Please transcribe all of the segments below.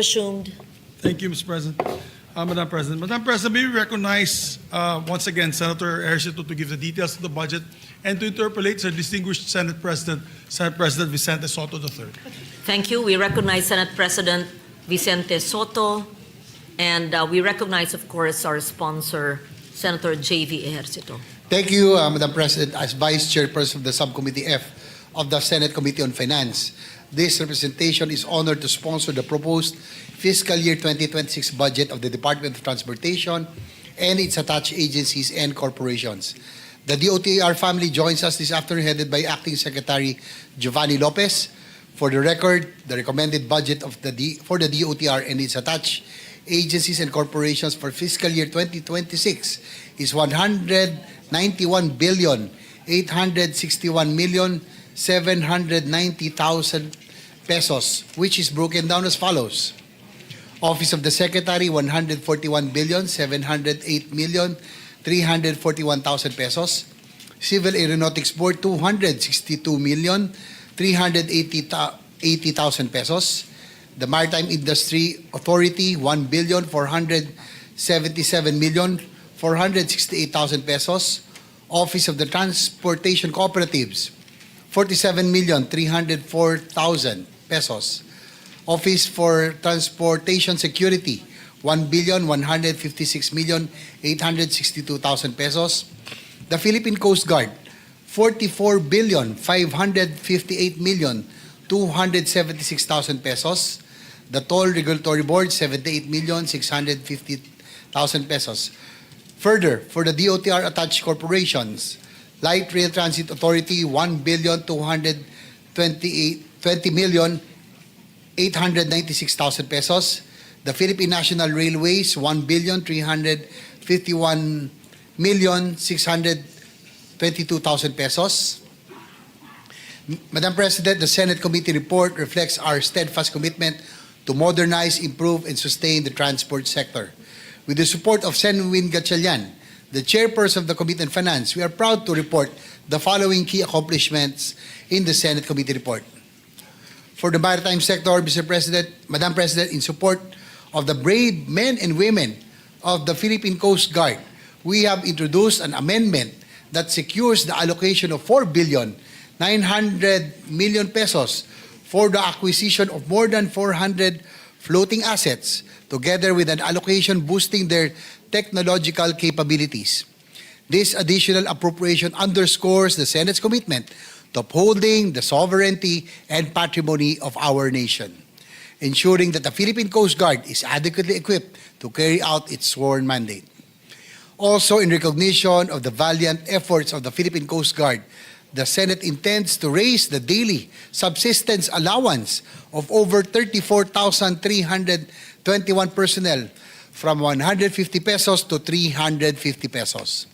Assumed. Thank you, Mr. President. Madam President. Madam President, may we recognize once again Senator Ercito to give the details of the budget and to interpolate our distinguished Senate President Vicente Soto III. Thank you. We recognize Senate President Vicente Soto, and we recognize, of course, our sponsor, Senator J.V. Ejercito. Thank you, Madam President. As Vice Chairperson of the Subcommittee F of the Senate Committee on Finance, this representation is honored to sponsor the proposed fiscal year 2026 budget of the Department of Transportation and its attached agencies and corporations. The DOTR family joins us this afternoon, headed by Acting Secretary Giovanni Lopez. For the record, the recommended budget of for the DOTR and its attached agencies and corporations for fiscal year 2026 is 191,861,790,000 pesos, which is broken down as follows. Office of the Secretary, 141,708,341,000 pesos. Civil Aeronautics Board, 262,380,000 pesos. The Maritime Industry Authority, 1,477,468,000 pesos. Office of the Transportation Cooperatives, 47,304,000 pesos. Office for Transportation Security, 1,156,862,000 pesos. The Philippine Coast Guard, 44,558,276,000 pesos. The Toll Regulatory Board, 78,650,000 pesos. Further, for the DOTR attached corporations, Light Rail Transit Authority, 1,220,896,000 pesos. The Philippine National Railways, 1,351,622,000 pesos. Madam President, the Senate Committee report reflects our steadfast commitment to modernize, improve, and sustain the transport sector. With the support of Senwin Gatchalian, the chairperson of the Committee on Finance, we are proud to report the following key accomplishments in the Senate Committee report. For the maritime sector, Mr. President, Madam President, in support of the brave men and women of the Philippine Coast Guard, we have introduced an amendment that secures the allocation of 4,900,000,000 pesos for the acquisition of more than 400 floating assets, together with an allocation boosting their technological capabilities. This additional appropriation underscores the Senate's commitment to upholding the sovereignty and patrimony of our nation, ensuring that the Philippine Coast Guard is adequately equipped to carry out its sworn mandate. Also, in recognition of the valiant efforts of the Philippine Coast Guard, the Senate intends to raise the daily subsistence allowance of over 34,321 personnel from 150 pesos to 350 pesos.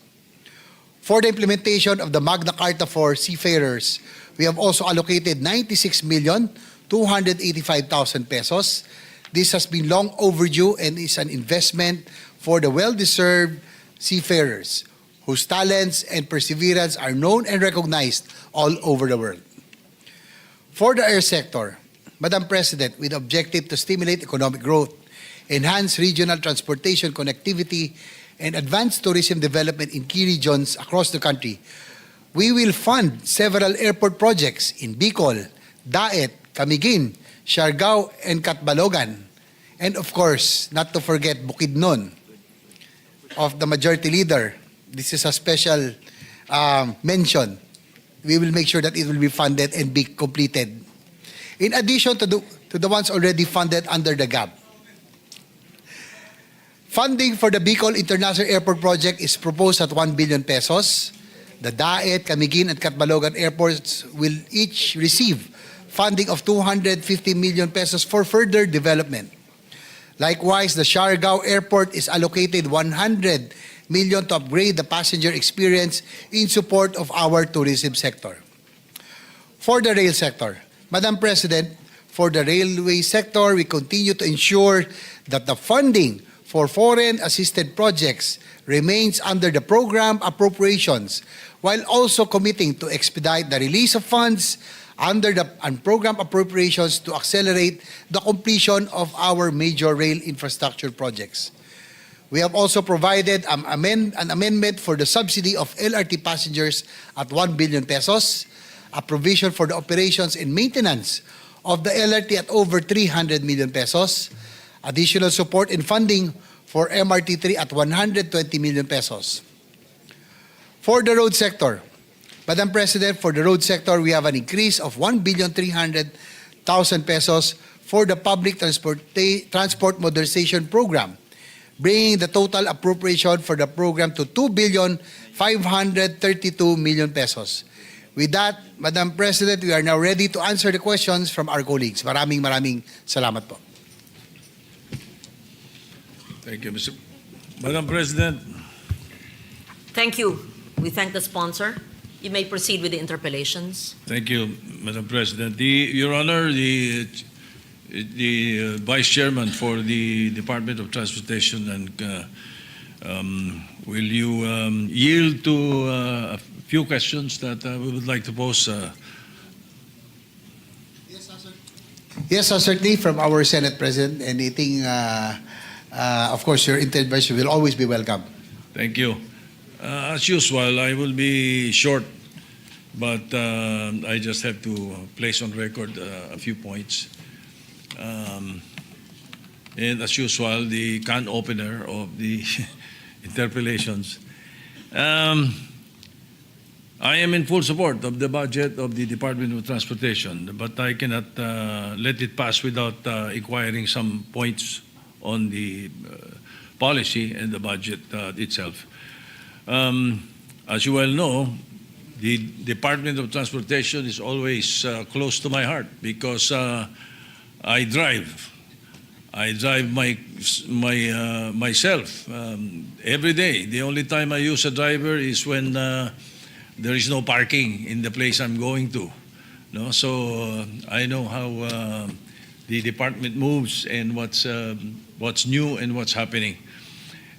For the implementation of the Magna Carta for seafarers, we have also allocated 96,285,000 pesos. This has been long overdue and is an investment for the well-deserved seafarers, whose talents and perseverance are known and recognized all over the world. For the air sector, Madam President, with the objective to stimulate economic growth, enhance regional transportation connectivity, and advance tourism development in key regions across the country, we will fund several airport projects in Bicol, Daet, Camiguin, Siargao, and Catbalogan. And of course, not to forget Bukidnon of the Majority Leader. This is a special mention. We will make sure that it will be funded and be completed. In addition to the ones already funded under the GAP. Funding for the Bicol International Airport Project is proposed at 1 billion pesos. The Daet, Camiguin, and Catbalogan airports will each receive funding of 250 million pesos for further development. Likewise, the Siargao Airport is allocated 100 million to upgrade the passenger experience in support of our tourism sector. For the rail sector, Madam President, for the railway sector, we continue to ensure that the funding for foreign assisted projects remains under the program appropriations, while also committing to expedite the release of funds under the unprogrammed appropriations to accelerate the completion of our major rail infrastructure projects. We have also provided an amendment for the subsidy of LRT passengers at 1 billion pesos, a provision for the operations and maintenance of the LRT at over 300 million pesos, additional support and funding for MRT3 at 120 million pesos. For the road sector, Madam President, for the road sector, we have an increase of 1,300,000 pesos for the public transport modernization program, bringing the total appropriation for the program to 2,532 million pesos. With that, Madam President, we are now ready to answer the questions from our colleagues. Maraming salamat po. Thank you, Mr. Madam President. Thank you. We thank the sponsor. You may proceed with the interpellations. Thank you, Madam President. Your Honor, the Vice Chairman for the Department of Transportation, and will you yield to a few questions that we would like to pose? Yes, certainly from our Senate President. Anything, of course, your intervention will always be welcome. Thank you. As usual, I will be short, but I just have to place on record a few points. And as usual, the can opener of the interpellations. I am in full support of the budget of the Department of Transportation, but I cannot let it pass without inquiring some points on the policy and the budget itself. As you well know, the Department of Transportation is always close to my heart because I drive. I drive myself every day. The only time I use a driver is when there is no parking in the place I'm going to. No, so I know how the department moves and what's new and what's happening.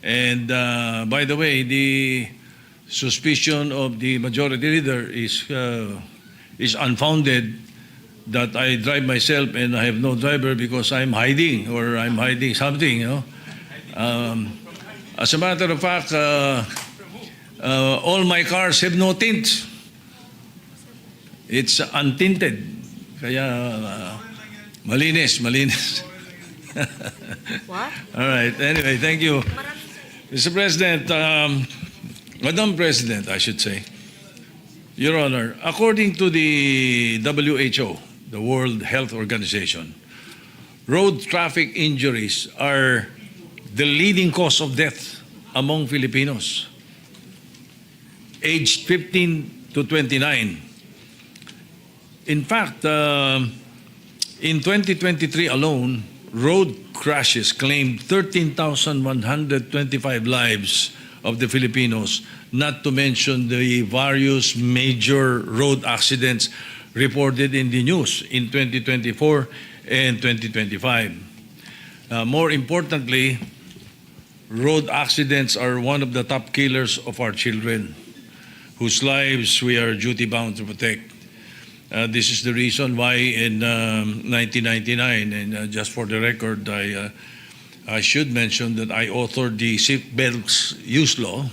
And by the way, the suspicion of the majority leader is unfounded that I drive myself and I have no driver because I'm hiding or I'm hiding something. You know? As a matter of fact, all my cars have no tint. It's untinted. Kaya malinis. What? All right. Anyway, thank you. Mr. President, Madam President, I should say, Your Honor, according to the WHO, the World Health Organization, road traffic injuries are the leading cause of death among Filipinos aged 15 to 29. In fact, in 2023 alone, road crashes claimed 13,125 lives of the Filipinos, not to mention the various major road accidents reported in the news in 2024 and 2025. More importantly, road accidents are one of the top killers of our children, whose lives we are duty-bound to protect. This is the reason why in 1999, and just for the record, I should mention that I authored the seatbelts use law.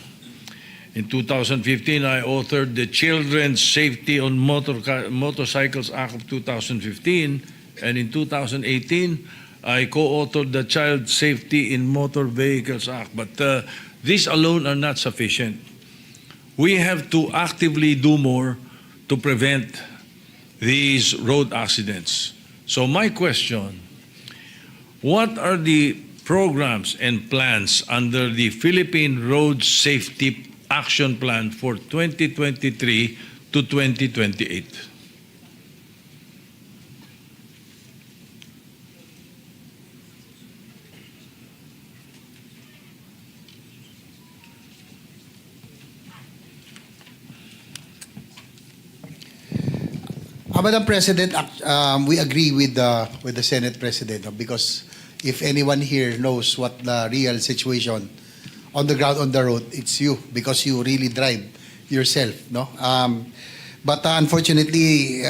In 2015, I authored the Children's Safety on Motorcycles Act of 2015, and in 2018, I co-authored the Child Safety in Motor Vehicles Act. But these alone are not sufficient. We have to actively do more to prevent these road accidents. So my question, what are the programs and plans under the Philippine Road Safety Action Plan for 2023 to 2028? Madam President, we agree with the Senate President because if anyone here knows what the real situation on the ground, on the road, it's you because you really drive yourself, no? But unfortunately,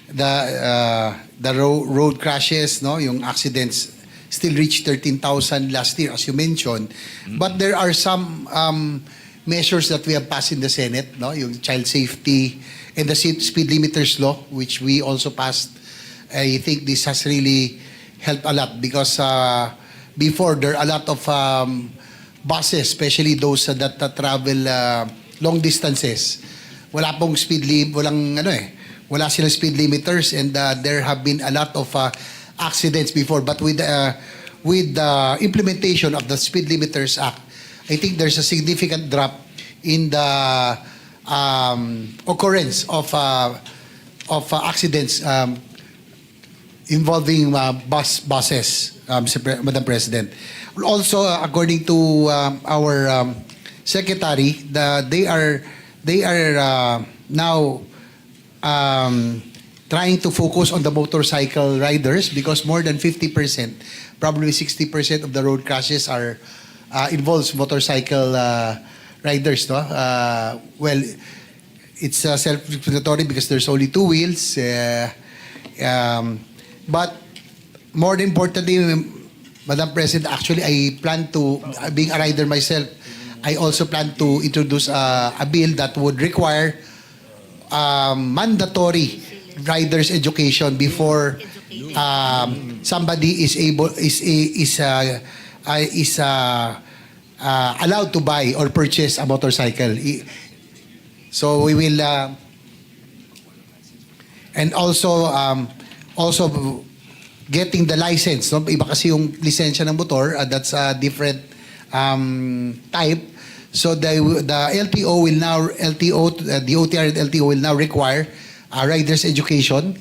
the road crashes, no, yung accidents still reached 13,000 last year, as you mentioned. But there are some measures that we have passed in the Senate, no, yung child safety and the speed limiters law, which we also passed. I think this has really helped a lot because before there are a lot of buses, especially those that travel long distances. Wala pong speed limit, wala silang speed limiters, and there have been a lot of accidents before. But with the implementation of the Speed Limiters Act, I think there's a significant drop in the occurrence of accidents involving buses, Madam President. Also, according to our secretary, they are now trying to focus on the motorcycle riders because more than 50%, probably 60% of the road crashes are involves motorcycle riders. No? Well, it's self-explanatory because there's only two wheels. But more importantly, Madam President, actually I plan to, being a rider myself, I also plan to introduce a bill that would require mandatory riders education before somebody is allowed to buy or purchase a motorcycle. So we will and also getting the license, no? Iba kasi yung lisensya ng motor, that's a different type. So the LTO will now the OTR and LTO will now require riders education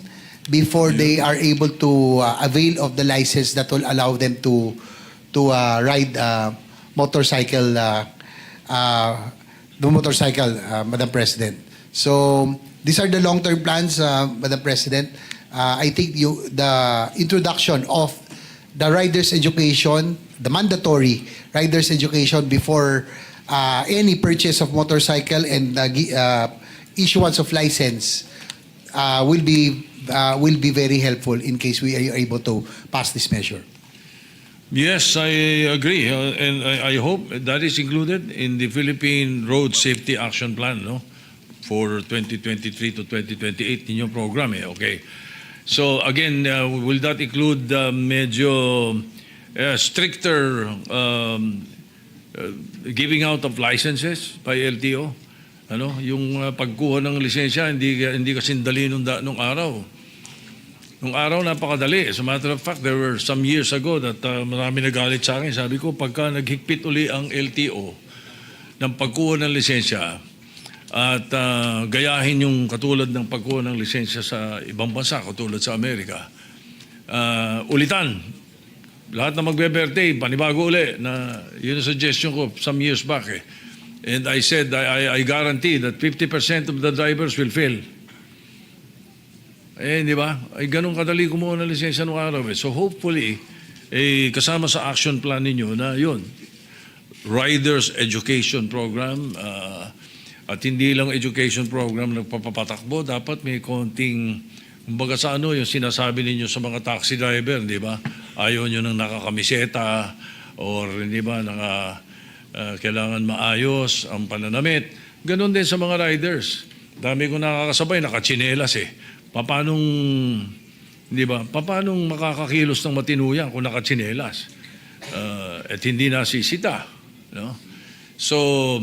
before they are able to avail of the license that will allow them to ride motorcycle, Madam President. So these are the long-term plans, Madam President. I think the introduction of the riders education, the mandatory riders education before any purchase of motorcycle and issuance of license will be very helpful in case we are able to pass this measure. Yes, I agree. And I hope that is included in the Philippine Road Safety Action Plan, no? For 2023 to 2028 in your program, eh? Okay. So again, will that include medyo stricter giving out of licenses by LTO? Ano, yung pagkuha ng lisensya hindi kasi dali nung araw. Nung araw napakadali. As a matter of fact, there were some years ago that marami nagalit sa akin. Sabi ko, pagka naghigpit uli ang LTO ng pagkuha ng lisensya at gayahin yung katulad ng pagkuha ng lisensya sa ibang bansa, katulad sa Amerika, ulitan. Lahat na magbe-birthday, panibago uli na yun ang suggestion ko some years back eh. And I said, I guarantee that 50% of the drivers will fail. Eh, di ba? Ay ganun kadali kumuha ng lisensya nung araw eh. So hopefully, kasama sa action plan ninyo na yun, Riders Education Program, at hindi lang education program nagpapatakbo, dapat may konting, kumbaga sa ano, yung sinasabi ninyo sa mga taxi driver, di ba? Ayaw nyo ng nakakamiseta, or di ba, kailangan maayos ang pananamit. Ganon din sa mga riders. Dami ko nakakasabay, nakachinelas eh. Papanong, di ba, papanong makakakilos ng matinuyan kung nakachinelas? At hindi nasisita. No? So,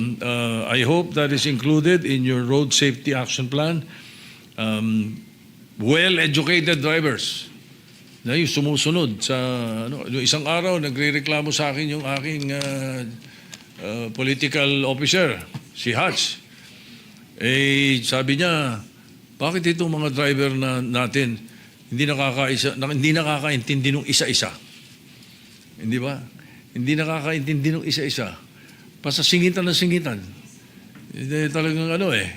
I hope that is included in your road safety action plan. Well-educated drivers na yung sumusunod sa ano, isang araw nagrereklamo sa akin yung aking political officer, si Hatch. Eh, sabi niya, bakit itong mga driver natin hindi nakakaintindi nung isa-isa? Hindi ba? Hindi nakakaintindi nung isa-isa. Basta singitan na singitan. Hindi talagang ano eh.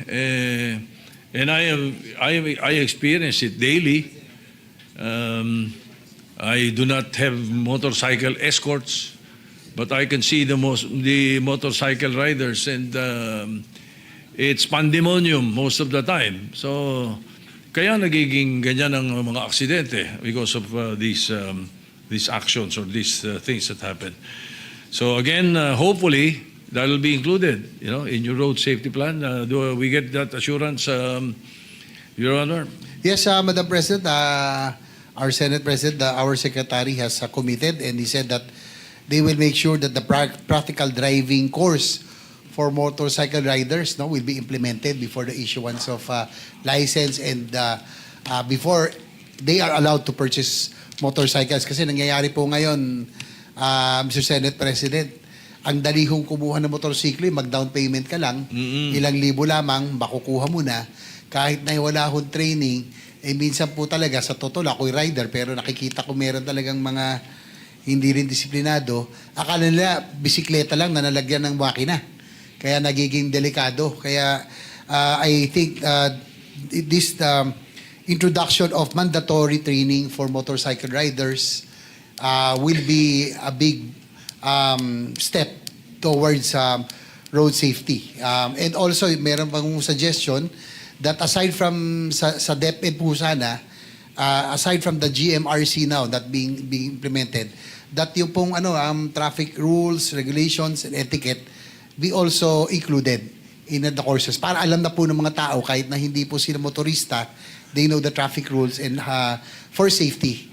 And I experience it daily. I do not have motorcycle escorts, but I can see the motorcycle riders, and it's pandemonium most of the time. So, kaya nagiging ganyan ang mga aksidente because of these actions or these things that happen. So again, hopefully, that will be included, in your road safety plan. Do we get that assurance, Your Honor? Yes, Madam President, our Senate President, our Secretary has committed, and he said that they will make sure that the practical driving course for motorcycle riders will be implemented before the issuance of license and before they are allowed to purchase motorcycles. Kasi nangyayari po ngayon, Mr. Senate President, ang dali hong kumuha ng motorsiklo, mag-down payment ka lang, ilang libo lamang, makukuha mo na, kahit na wala hong training, minsan po talaga, sa totoo ako'y rider, pero nakikita ko meron talagang mga hindi rin disiplinado, akala nila bisikleta lang na nalagyan ng makina. Kaya nagiging delikado. Kaya I think this introduction of mandatory training for motorcycle riders will be a big step towards road safety. And also, meron pang suggestion that aside from sa DepEd po sana, aside from the GMRC now that being implemented, that yung pong traffic rules, regulations, and etiquette be also included in the courses. Para alam na po ng mga tao, kahit na hindi po sila motorista, they know the traffic rules and for safety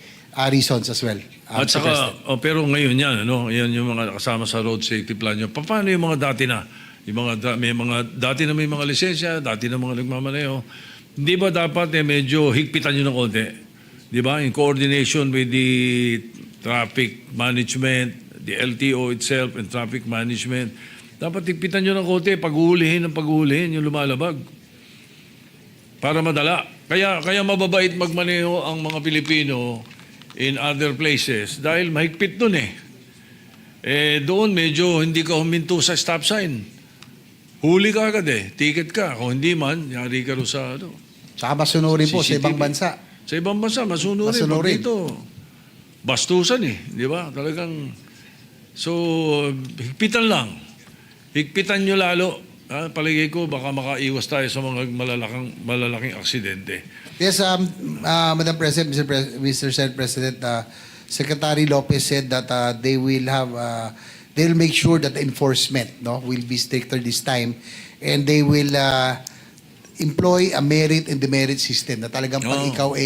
reasons as well. At saka, pero ngayon yan, yan yung mga kasama sa road safety plan nyo. Paano yung mga dati na? Dati na may mga lisensya, dati na mga nagmamaneho. Hindi ba dapat medyo higpitan nyo ng konti? Di ba? In coordination with the traffic management, the LTO itself and traffic management, dapat higpitan nyo ng konti, paghuhulihin yung lumalabag. Para madala. Kaya mababait magmaneho ang mga Pilipino in other places dahil mahigpit dun doon medyo hindi ka huminto sa stop sign. Huli ka agad ticket ka. Kung hindi man, yari ka rin sa Saka masunurin po sa CCTV. ibang bansa. Sa ibang bansa, masunurin. Pag dito, bastusan di ba? Talagang, so, higpitan lang. Higpitan nyo lalo. Palagay ko, baka makaiwas tayo sa mga malalaking aksidente. Yes, Madam President, Mr. Senate President, Secretary Lopez said that they will have, they'll make sure that the enforcement will be stricter this time, and they will employ a merit and demerit system na talagang pag ikaw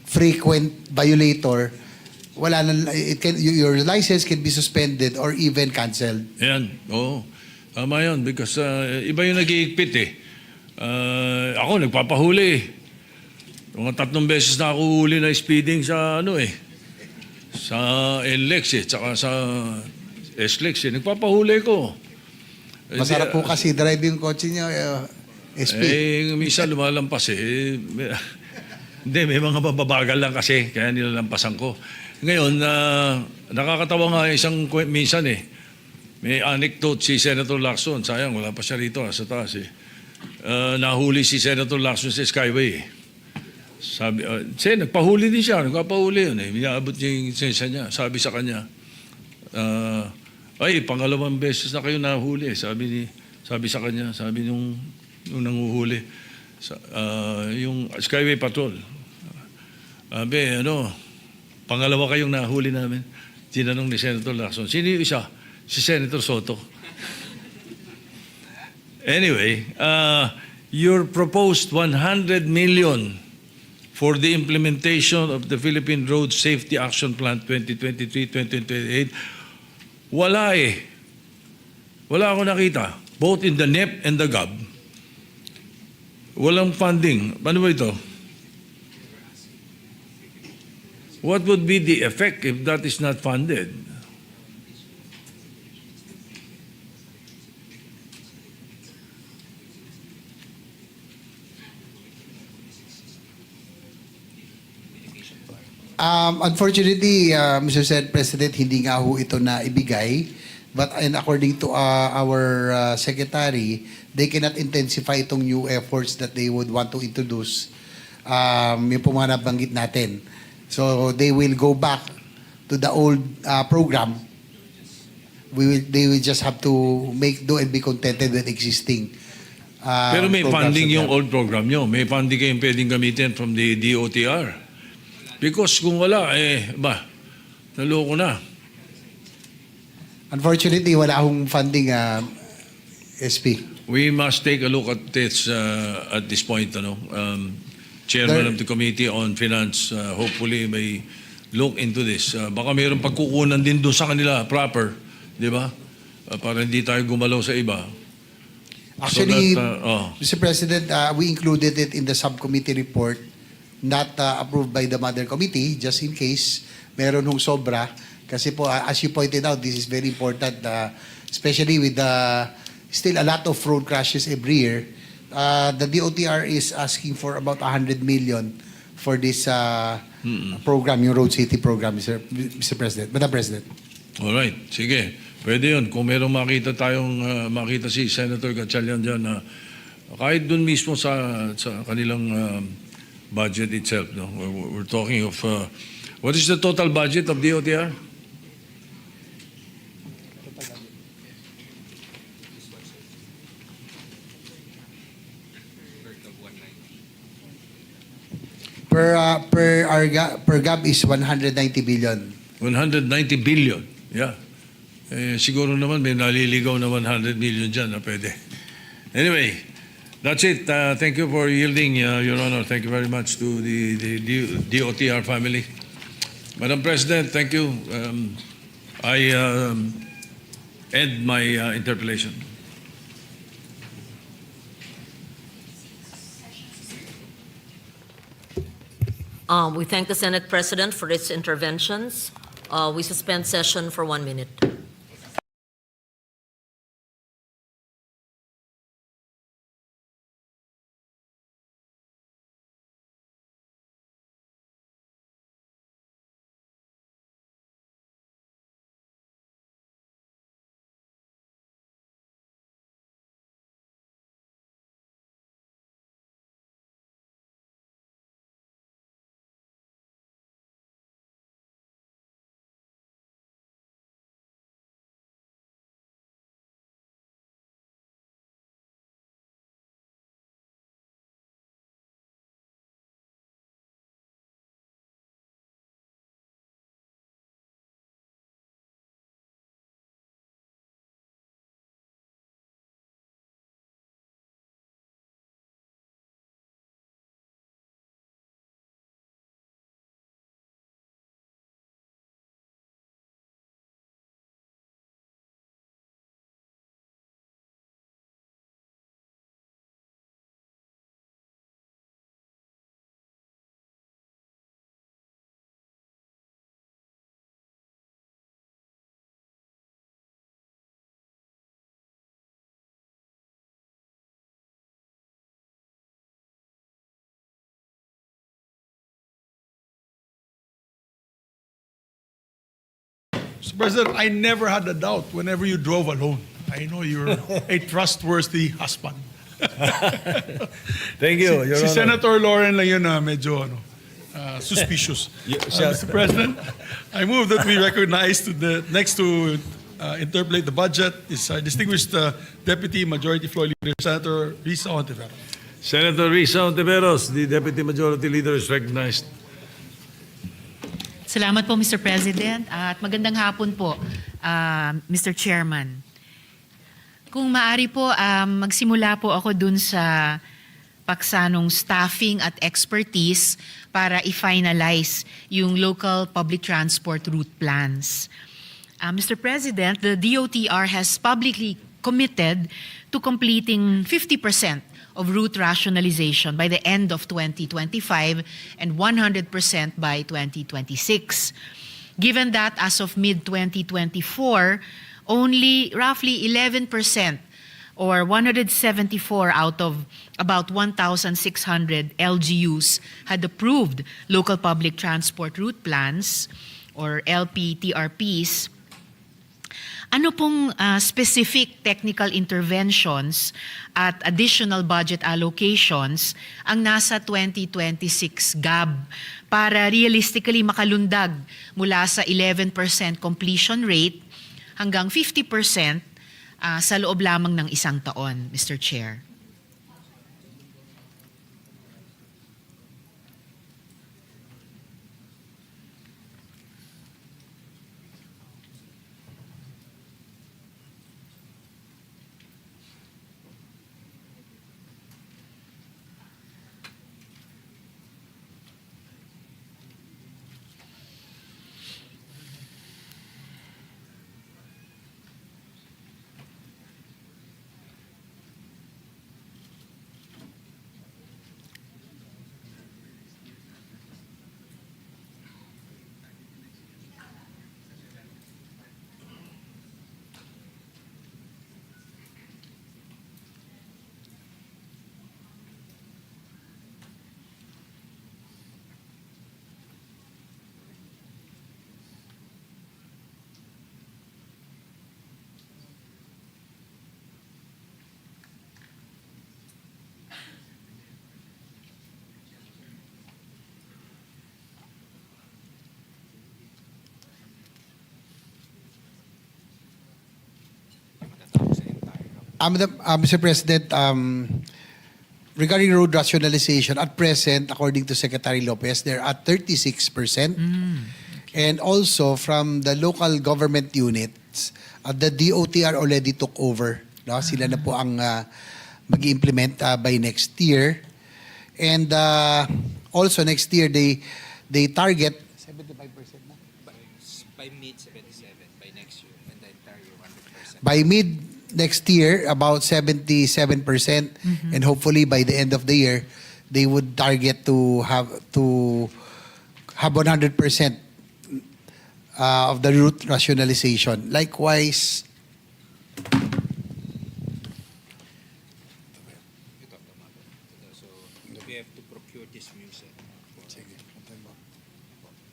frequent violator, wala na, your license can be suspended or even canceled. Yan, oo. Tama yun, because iba yung nag-iigpit ako, nagpapahuli. Mga 3 beses na ako huli na speeding sa sa NLEX tsaka sa SLEX Nagpapahuli ko. Masarap po kasi drive yung kotse niyo, SP. Minsan lumalampas Hindi, may mga babagal lang kasi, kaya nilalampasan ko. Ngayon, nakakatawa nga minsan may anecdote si Senator Lacson. Sayang, wala pa siya rito, sa taas nahuli si Senator Lacson sa Skyway. Sabi, nagpahuli din siya, nagpapahuli yun Minaabot niya yung lisensya niya. Sabi sa kanya, pangalawang beses na kayo nahuli. Sabi sa kanya, sabi nung nanguhuli, yung Skyway Patrol. Pangalawa kayong nahuli namin. Tinanong ni Senator Lacson, sino yung isa? Si Senator Soto. Anyway, your proposed 100 million for the implementation of the Philippine Road Safety Action Plan 2023-2028, wala Wala ako nakita. Both in the NEP and the GAB. Walang funding. Ano ba ito? What would be the effect if that is not funded? Unfortunately, Mr. Senate President, hindi nga ho ito na ibigay. But according to our secretary, they cannot intensify itong new efforts that they would want to introduce. Yung po mga nabanggit natin. So they will go back to the old program they will just have to do and be contented with existing Pero may programs funding that yung they have. old program nyo. May funding kayong pwedeng gamitin from the DOTR. Because kung wala, naloko na. Unfortunately, wala akong funding, SP. We must take a look at this at this point. Chairman There- of the Committee on Finance, hopefully may look into this. Baka mayroong pagkukunan din doon sa kanila proper, di ba? Para hindi tayo gumalaw sa iba. Actually, So that, Mr. President, we included it in the subcommittee report, not approved by the mother committee, just in case meron hong sobra. Kasi po, as you pointed out, this is very important, especially with still a lot of road crashes every year. The DOTR is asking for about 100 million for this program, yung Road Safety Program, Mr. President, Madam President. Alright, sige. Pwede yun. Kung merong makita makita si Senator Gatchalian dyan na kahit dun mismo sa kanilang budget itself. No? We're talking of, what is the total budget of DOTR? Per GAB is 190 billion. 190 billion. Yeah. Siguro naman may naliligaw na 100 million dyan na pwede. Anyway, that's it. Thank you for yielding, Your Honor. Thank you very much to the DOTR family. Madam President, thank you. I end my interpellation. We thank the Senate President for its interventions. We suspend session for 1 minute. Mr. President, I never had a doubt whenever you drove alone. I know you're a trustworthy husband. Thank you, Your Si Honor. Senator Lauren lang yun na medyo suspicious. Mr. President, I move that we recognize next to interpolate the budget is our distinguished Deputy Majority Floor Leader, Senator Risa Ontiveros. Senator Risa Ontiveros, the Deputy Majority Leader, is recognized. Salamat po, Mr. President. At magandang hapon po, Mr. Chairman. Kung maaari po, magsimula po ako dun sa paksanong staffing at expertise para i-finalize yung local public transport route plans. Mr. President, the DOTR has publicly committed to completing 50% of route rationalization by the end of 2025 and 100% by 2026. Given that as of mid-2024, only roughly 11% or 174 out of about 1,600 LGUs had approved local public transport route plans or LPTRPs. Ano pong specific technical interventions at additional budget allocations ang nasa 2026 GAB para realistically makalundag mula sa 11% completion rate hanggang 50% sa loob lamang ng isang taon, Mr. Chair. Mr. President, regarding road rationalization, at present, according to Secretary Lopez, they're at 36%. And also from the local government units, the DOTR already took over. No? Sila na po ang mag-implement by next year. And also next year, they target 75% na. By mid-77, by next year, and the entire year 100%. By mid next year, about 77%, and hopefully by the end of the year, they would target to have 100% of the route rationalization. Likewise, So we have to procure this music.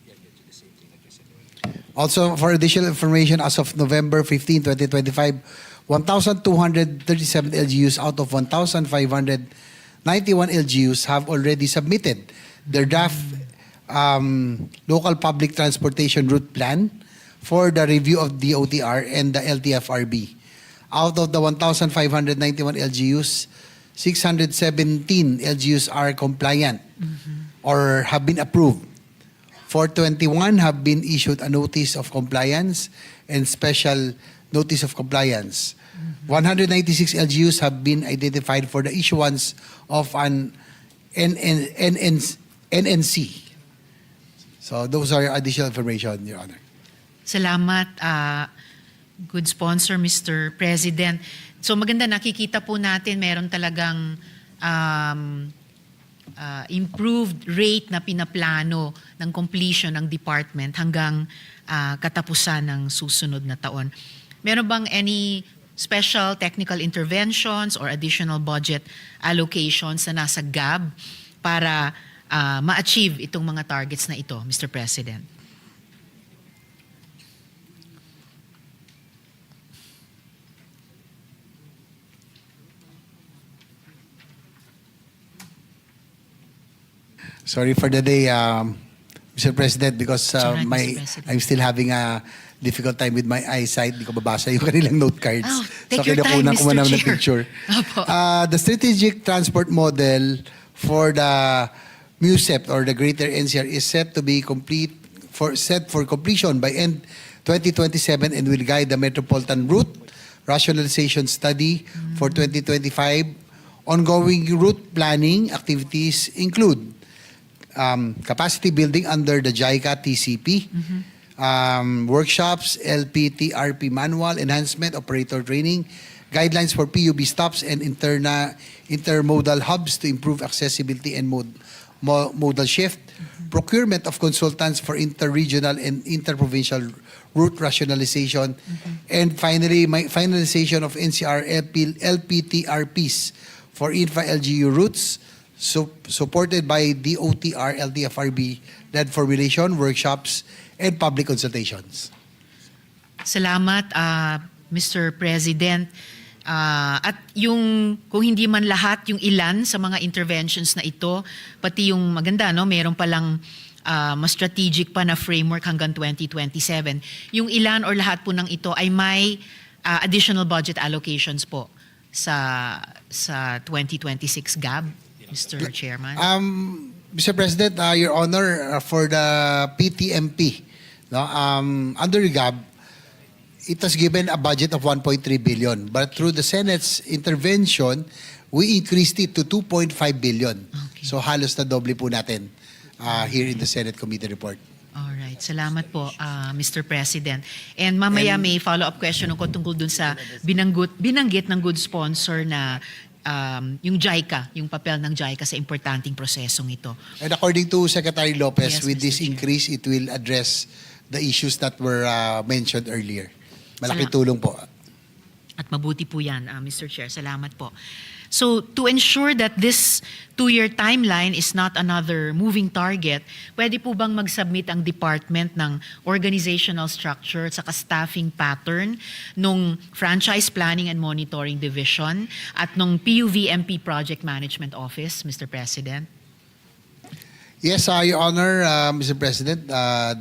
Yeah, the same thing like I said earlier. also for additional information, as of November 15, 2025, 1,237 LGUs out of 1,591 LGUs have already submitted their draft local public transportation route plan for the review of the OTR and the LTFRB. Out of the 1,591 LGUs, 617 LGUs are compliant or have been approved. 421 have been issued a notice of compliance and special notice of compliance. 196 LGUs have been identified for the issuance of an NNC. So those are additional information, Your Honor. Salamat, good sponsor, Mr. President. So maganda, nakikita po natin meron talagang improved rate na pinaplano ng completion ng department hanggang katapusan ng susunod na taon. Meron bang any special technical interventions or additional budget allocations na nasa GAB para ma-achieve itong mga targets na ito, Mr. President? Sorry for the day, Mr. President, because It's all right, Mr. President. I'm still having a difficult time with my eyesight. Hindi ko babasa yung kanilang note cards. Oh, take your time, kinukunan ko Mr. muna ng Chair. picture. Opo. The strategic transport model for the MUSEP or the Greater NCR is set to be set for completion by end 2027 and will guide the metropolitan route rationalization study for 2025. Ongoing route planning activities include capacity building under the JICA TCP, workshops, LPTRP manual, enhancement, operator training, guidelines for PUB stops and intermodal hubs to improve accessibility and modal shift, procurement of consultants for interregional and interprovincial route rationalization, and finally, finalization of NCR LPTRPs for Infa-LGU routes, supported by DOTR, LTFRB, led formulation, workshops, and public consultations. Salamat, Mr. President. At yung, kung hindi man lahat, yung ilan sa mga interventions na ito, pati yung maganda, no, meron palang mas strategic pa na framework hanggang 2027. Yung ilan or lahat po ng ito ay may additional budget allocations po sa 2026 GAB, Mr. Chairman. Mr. President, Your Honor, for the PTMP, no, under GAB, it was given a budget of 1.3 billion. But through the Senate's intervention, we increased it to 2.5 billion. Okay. So halos na doble po natin here in the Senate Committee Report. Alright, salamat po, Mr. President. And mamaya may follow-up question ko tungkol dun sa binanggit ng good sponsor na yung JICA, yung papel ng JICA sa importanteng prosesong ito. And according to Secretary Lopez, Yes, with Mr. this Chair. increase, it will address the issues that were mentioned earlier. Malaking tulong po. At mabuti po yan, Mr. Chair. Salamat po. So, to ensure that this 2-year timeline is not another moving target, pwede po bang mag-submit ang department ng organizational structure at saka staffing pattern nung Franchise Planning and Monitoring Division at nung PUVMP Project Management Office, Mr. President? Yes, Your Honor, Mr. President,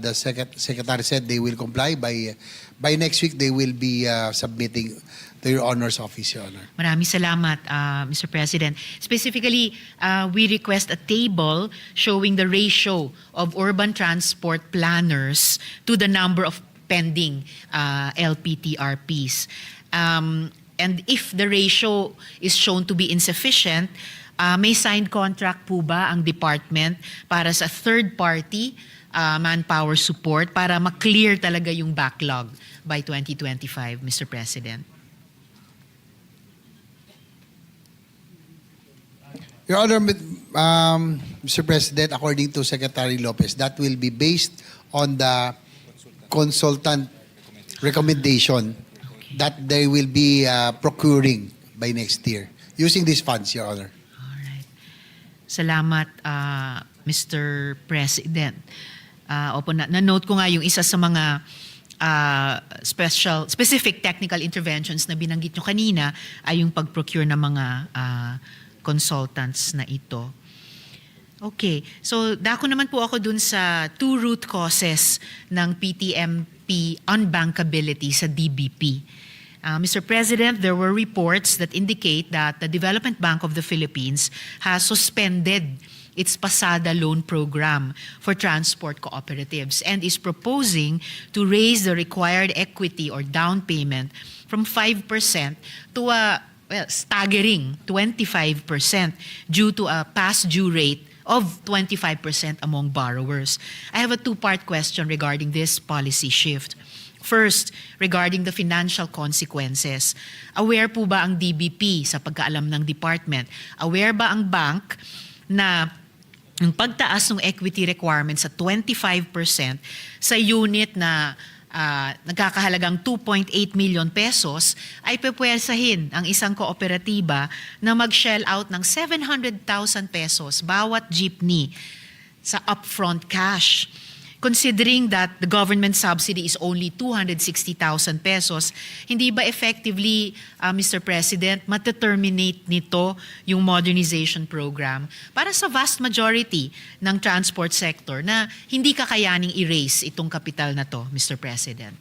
the Secretary said they will comply. By next week, they will be submitting to Your Honor's office, Your Honor. Maraming salamat, Mr. President. Specifically, we request a table showing the ratio of urban transport planners to the number of pending LPTRPs. And if the ratio is shown to be insufficient, may signed contract po ba ang department para sa third-party manpower support para ma-clear talaga yung backlog by 2025, Mr. President? Your Honor, Mr. President, according to Secretary Lopez, that will be based on the consultant recommendation that they will be procuring by next year using these funds, Your Honor. Alright. Salamat, Mr. President. Opo, na-note ko nga yung isa sa mga specific technical interventions na binanggit nyo kanina ay yung pag-procure ng mga consultants na ito. Okay. So, dako naman po ako dun sa 2 root causes ng PTMP unbankability sa DBP. Mr. President, there were reports that indicate that the Development Bank of the Philippines has suspended its Pasada loan program for transport cooperatives and is proposing to raise the required equity or down payment from 5% to a staggering 25% due to a past due rate of 25% among borrowers. I have a 2-part question regarding this policy shift. First, regarding the financial consequences. Aware po ba ang DBP sa pagkaalam ng department? Aware ba ang bank na ang pagtaas ng equity requirements sa 25% sa unit na nagkakahalagang 2.8 million pesos ay pepwersahin ang isang kooperatiba na mag-shell out ng 700,000 pesos bawat jeepney sa upfront cash. Considering that the government subsidy is only 260,000 pesos, hindi ba effectively, Mr. President, mateterminate nito yung modernization program para sa vast majority ng transport sector na hindi kakayaning erase itong kapital na to, Mr. President?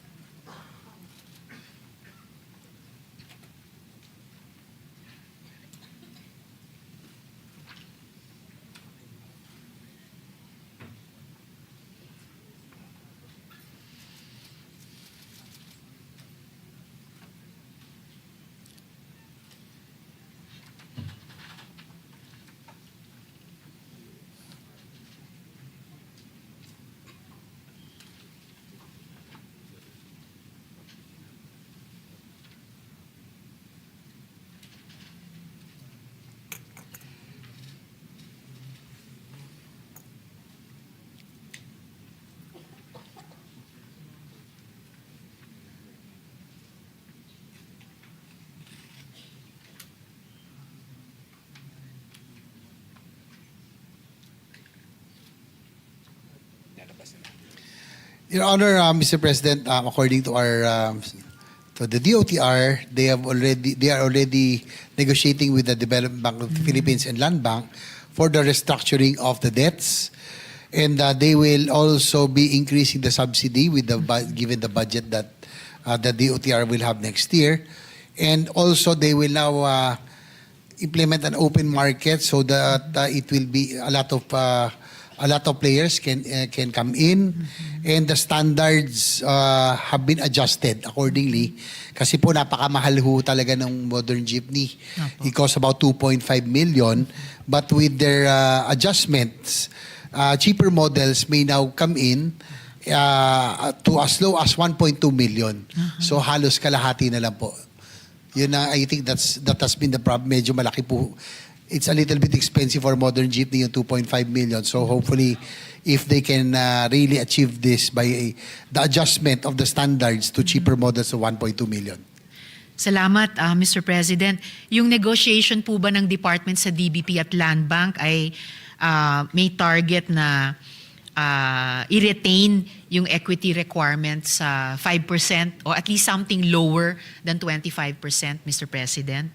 Your Honor, Mr. President, according to our to the DOTR, they are already negotiating with the Development Bank of the Philippines and Land Bank for the restructuring of the debts. And they will also be increasing the subsidy with given the budget that the DOTR will have next year. And also they will now implement an open market so that it will be a lot of players can come in, and the standards have been adjusted accordingly kasi po napakamahal ho talaga ng modern jeepney. It costs about 2.5 million, but with their adjustments, cheaper models may now come in to as low as 1.2 million. So halos kalahati na lang po. Yun na, I think that has been the problem. Medyo malaki po. It's a little bit expensive for modern jeepney yung 2.5 million. So hopefully, if they can really achieve this by the adjustment of the standards to cheaper models of 1.2 million. Salamat, Mr. President. Yung negotiation po ba ng department sa DBP at Land Bank ay may target na i-retain yung equity requirements sa 5% or at least something lower than 25%, Mr. President?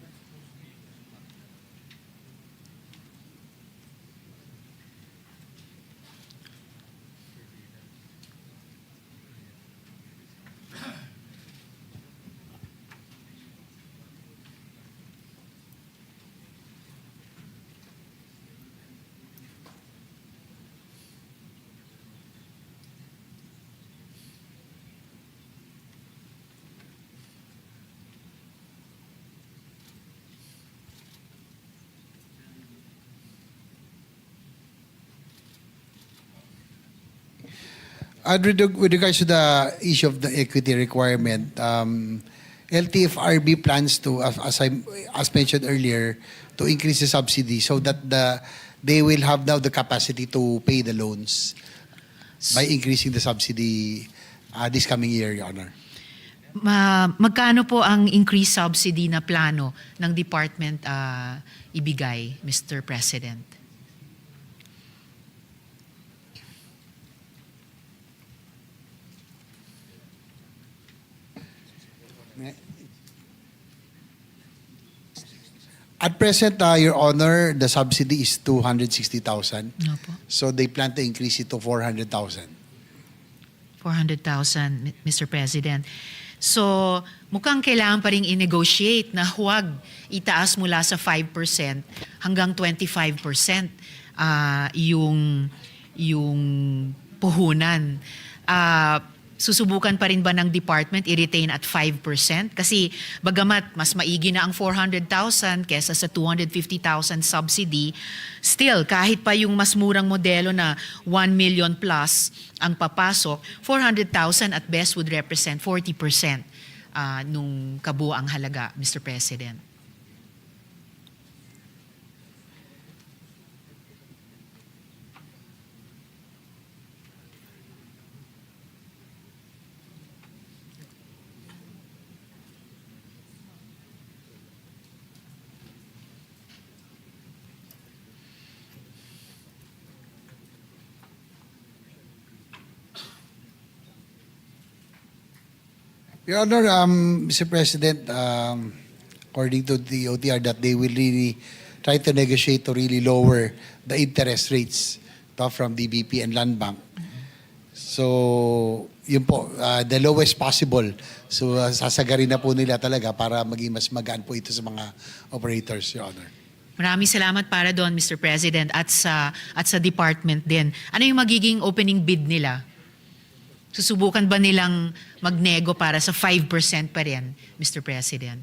With regards to the issue of the equity requirement, LTFRB plans to, as mentioned earlier, to increase the subsidy so that they will have now the capacity to pay the loans by increasing the subsidy this coming year, Your Honor. Magkano po ang increased subsidy na plano ng department ibigay, Mr. President? At present, Your Honor, the subsidy is 260,000. Opo. So they plan to increase it to 400,000. 400,000, Mr. President. So, mukhang kailangan pa rin i-negotiate na huwag itaas mula sa 5% hanggang 25% yung puhunan. Susubukan pa rin ba ng department i-retain at 5%? Kasi bagamat mas maigi na ang 400,000 kesa sa 250,000 subsidy, still kahit pa yung mas murang modelo na 1 million plus ang papasok, 400,000 at best would represent 40% nung kabuang halaga, Mr. President. Your Honor, Mr. President, according to the OTR, that they will really try to negotiate to really lower the interest rates from DBP and Land Bank. So, yun po, the lowest possible. So, sasagarin na po nila talaga para maging mas magaan po ito sa mga operators, Your Honor. Maraming salamat para doon, Mr. President, at sa department din. Ano yung magiging opening bid nila? Susubukan ba nilang magnego para sa 5% pa rin, Mr. President?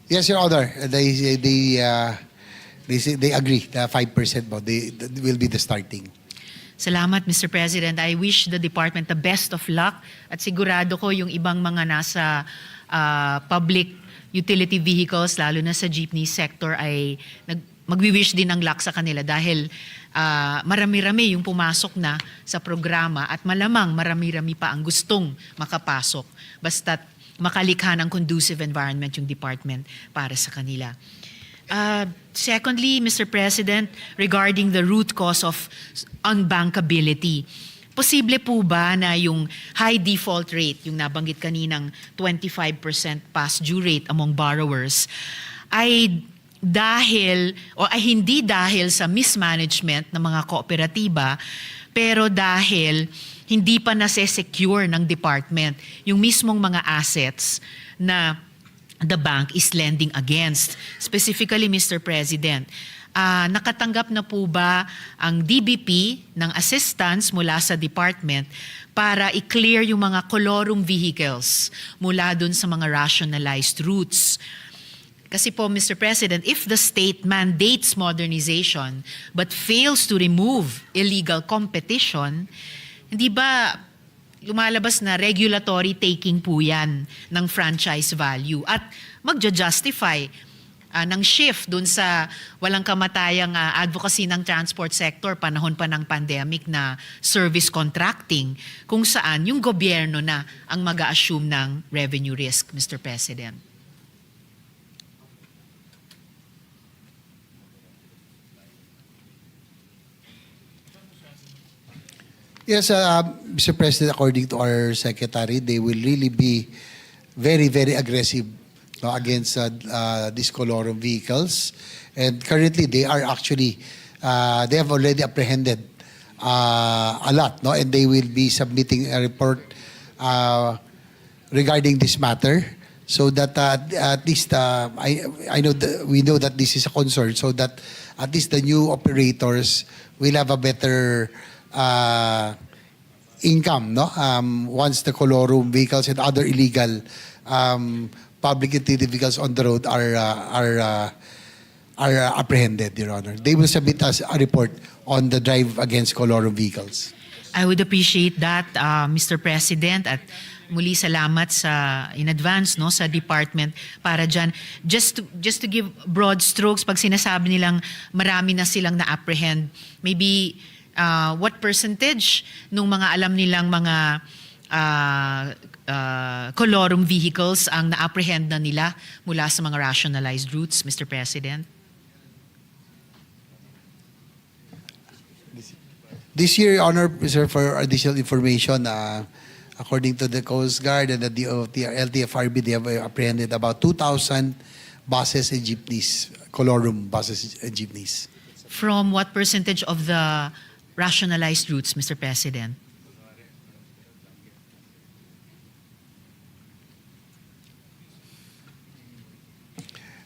Yes, Your Honor. They agree. The 5% po, that will be the starting. Salamat, Mr. President. I wish the department the best of luck at sigurado ko yung ibang mga nasa public utility vehicles, lalo na sa jeepney sector, ay magwi-wish din ng luck sa kanila dahil marami-rami yung pumasok na sa programa at malamang marami-rami pa ang gustong makapasok basta't makalikha ng conducive environment yung department para sa kanila. Secondly, Mr. President, regarding the root cause of unbankability, posible po ba na yung high default rate, yung nabanggit kaninang 25% past due rate among borrowers, ay dahil o ay hindi dahil sa mismanagement ng mga kooperatiba, pero dahil hindi pa nase-secure ng department yung mismong mga assets na the bank is lending against. Specifically, Mr. President, nakatanggap na po ba ang DBP ng assistance mula sa department para i-clear yung mga colorum vehicles mula dun sa mga rationalized routes? Kasi po, Mr. President, if the state mandates modernization but fails to remove illegal competition, hindi ba lumalabas na regulatory taking po yan ng franchise value at magja-justify ng shift dun sa walang kamatayang advocacy ng transport sector panahon pa ng pandemic na service contracting, kung saan yung gobyerno na ang mag-a-assume ng revenue risk, Mr. President. Yes, Mr. President, according to our secretary, they will really be very, very aggressive against these colorum vehicles. And currently, they are actually, they have already apprehended a lot, no? And they will be submitting a report regarding this matter, so that at least I know that we know that this is a concern, so that at least the new operators will have a better income, no? Once the colorum vehicles and other illegal public utility vehicles on the road are apprehended, Your Honor. They will submit us a report on the drive against colorum vehicles. I would appreciate that, Mr. President, at muli salamat sa in advance no sa department para diyan. Just to give broad strokes, pag sinasabi nilang marami na silang na-apprehend, maybe what percentage nung mga alam nilang mga colorum vehicles ang na-apprehend na nila mula sa mga rationalized routes, Mr. President? This year, Honor, sir, for additional information, according to the Coast Guard and the LTFRB, they have apprehended about 2,000 buses and jeepneys, colorum buses and jeepneys. From what percentage of the rationalized routes, Mr. President?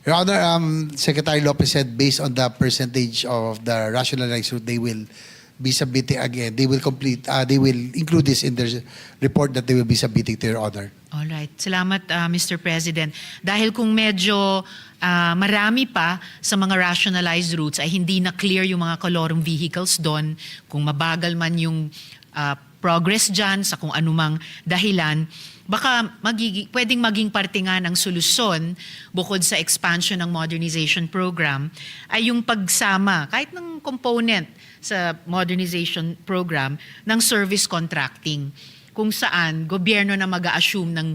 Your Honor, Secretary Lopez said based on the percentage of the rationalized route, they will be submitting again. They will complete. They will include this in their report that they will be submitting to Your Honor. All right. Salamat, Mr. President. Dahil kung medyo marami pa sa mga rationalized routes ay hindi na clear yung mga colorum vehicles doon, kung mabagal man yung progress dyan sa kung anumang dahilan, baka pwedeng maging parte nga ng solusyon bukod sa expansion ng modernization program ay yung pagsama kahit ng component sa modernization program ng service contracting, kung saan gobyerno na mag-a-assume ng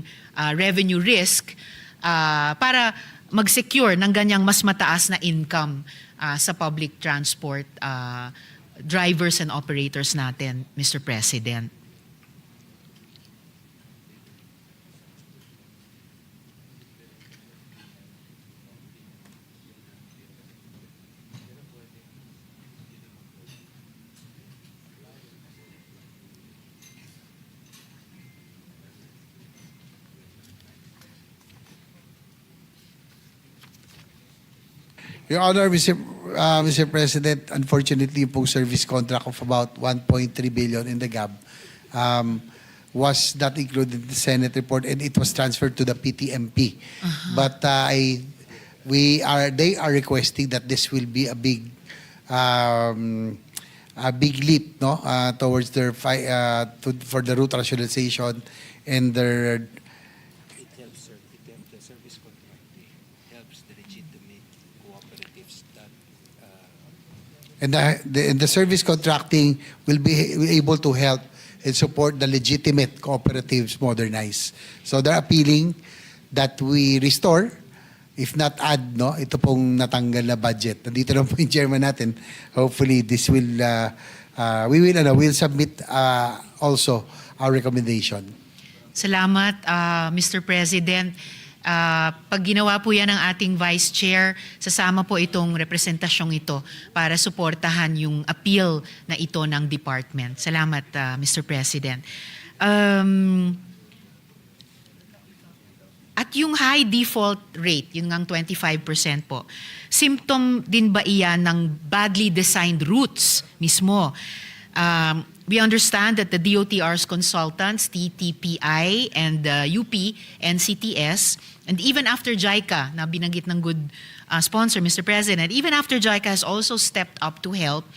revenue risk para mag-secure ng ganyang mas mataas na income sa public transport drivers and operators natin, Mr. President. Your Honor, Mr. President, unfortunately, yung service contract of about 1.3 billion in the GAB was not included in the Senate report, and it was transferred to the PTMP. But they are requesting that this will be a big leap, no, towards their for the route rationalization and their. It helps, sir. The service contracting helps the legitimate cooperatives that And the service contracting will be able to help and support the legitimate cooperatives modernize. So they're appealing that we restore, if not add, no, ito pong natanggal na budget. Nandito lang po yung chairman natin. Hopefully this will, we'll submit also our recommendation. Salamat, Mr. President. Pag ginawa po yan ng ating Vice Chair, sasama po itong representasyong ito para suportahan yung appeal na ito ng department. Salamat, Mr. President. At yung high default rate, yun ngang 25% po, symptom din ba iyan ng badly designed routes mismo? We understand that the DOTR's consultants, TTPI and UP and CTS, and even after JICA, na binanggit ng good sponsor, Mr. President, even after JICA has also stepped up to help,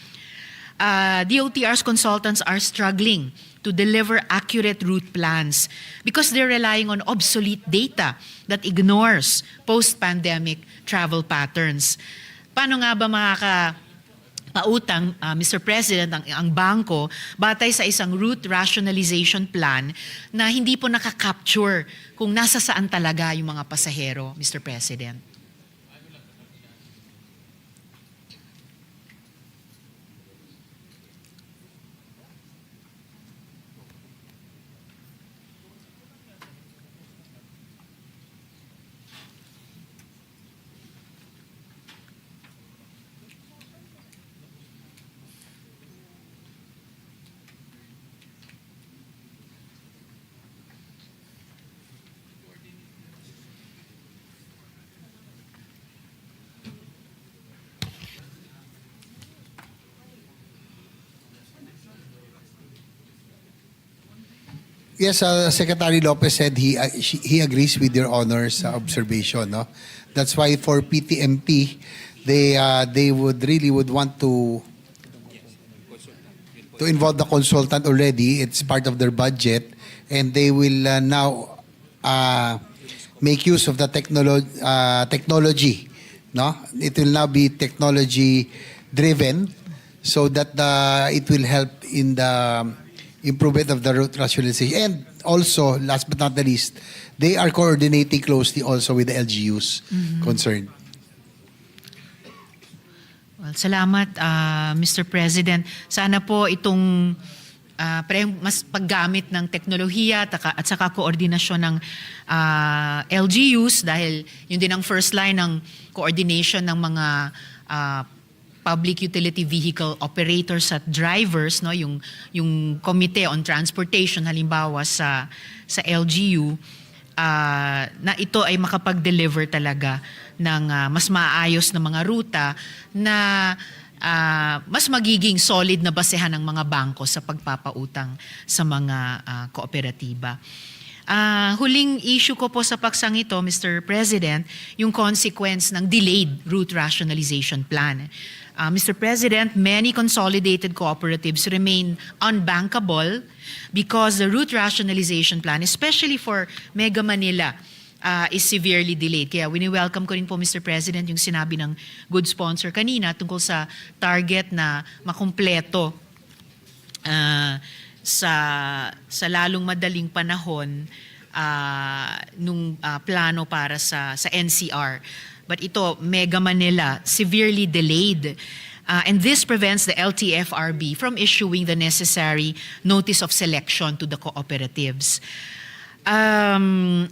DOTR's consultants are struggling to deliver accurate route plans because they're relying on obsolete data that ignores post-pandemic travel patterns. Paano nga ba makakapautang, Mr. President, ang bangko batay sa isang route rationalization plan na hindi po nakakapture kung nasa saan talaga yung mga pasahero, Mr. President? Yes, Secretary Lopez said he agrees with your Honor's observation. No, that's why for PTMP, they would want to involve the consultant already. It's part of their budget, and they will now make use of the technology. No, it will now be technology driven, so that it will help in the improvement of the route rationalization. And also, last but not the least, they are coordinating closely also with the LGUs concerned. Well, salamat, Mr. President. Sana po itong mas paggamit ng teknolohiya at saka koordinasyon ng LGUs, dahil yun din ang first line ng coordination ng mga public utility vehicle operators at drivers, no, yung Committee on Transportation halimbawa sa LGU, na ito ay makapag-deliver talaga ng mas maayos na mga ruta na mas magiging solid na basehan ng mga bangko sa pagpapautang sa mga kooperatiba. Huling issue ko po sa paksang ito, Mr. President, yung consequence ng delayed route rationalization plan. Mr. President, many consolidated cooperatives remain unbankable because the route rationalization plan, especially for Mega Manila, is severely delayed. Kaya wini-welcome ko rin po, Mr. President, yung sinabi ng good sponsor kanina tungkol sa target na makumpleto sa lalong madaling panahon nung plano para sa NCR. But ito, Mega Manila, severely delayed. And this prevents the LTFRB from issuing the necessary notice of selection to the cooperatives.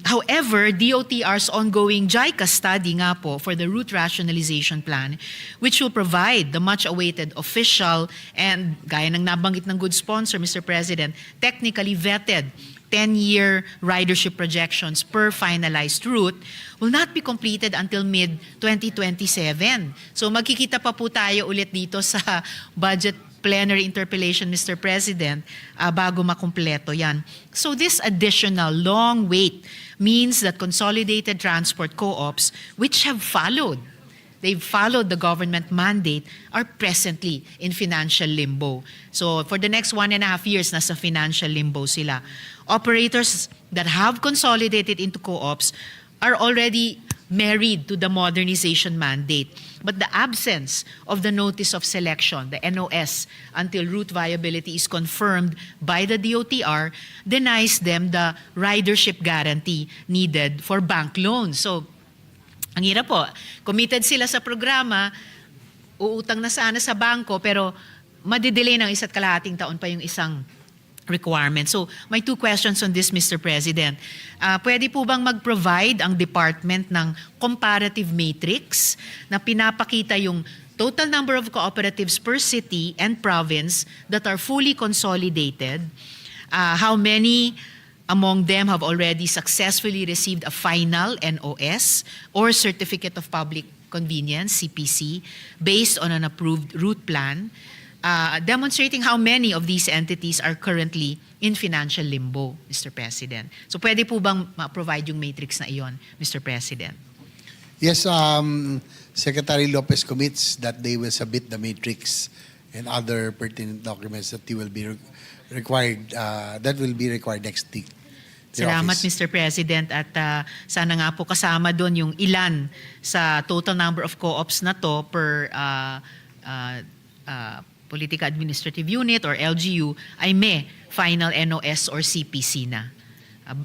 However, DOTR's ongoing JICA study nga po for the route rationalization plan, which will provide the much-awaited official and, gaya ng nabanggit ng good sponsor, Mr. President, technically vetted 10-year ridership projections per finalized route, will not be completed until mid-2027. So magkikita pa po tayo ulit dito sa budget plenary interpellation, Mr. President, bago makumpleto yan. So this additional long wait means that consolidated transport co-ops, which have followed the government mandate, are presently in financial limbo. So for the next 1.5 years, nasa financial limbo sila. Operators that have consolidated into co-ops are already married to the modernization mandate. But the absence of the notice of selection, the NOS, until route viability is confirmed by the DOTR, denies them the ridership guarantee needed for bank loans. So, ang hirap po, committed sila sa programa, uutang na sana sa bangko, pero madidelay ng 1.5 taon pa yung isang requirement. So, may two questions on this, Mr. President. Pwede po bang mag-provide ang department ng comparative matrix na pinapakita yung total number of cooperatives per city and province that are fully consolidated, how many among them have already successfully received a final NOS or Certificate of Public Convenience, CPC, based on an approved route plan, demonstrating how many of these entities are currently in financial limbo, Mr. President. So pwede po bang ma-provide yung matrix na iyon, Mr. President? Yes, Secretary Lopez commits that they will submit the matrix and other pertinent documents that will be required next week. Salamat, Mr. President. At sana nga po kasama doon yung ilan sa total number of co-ops na to per Political Administrative Unit or LGU ay may final NOS or CPC na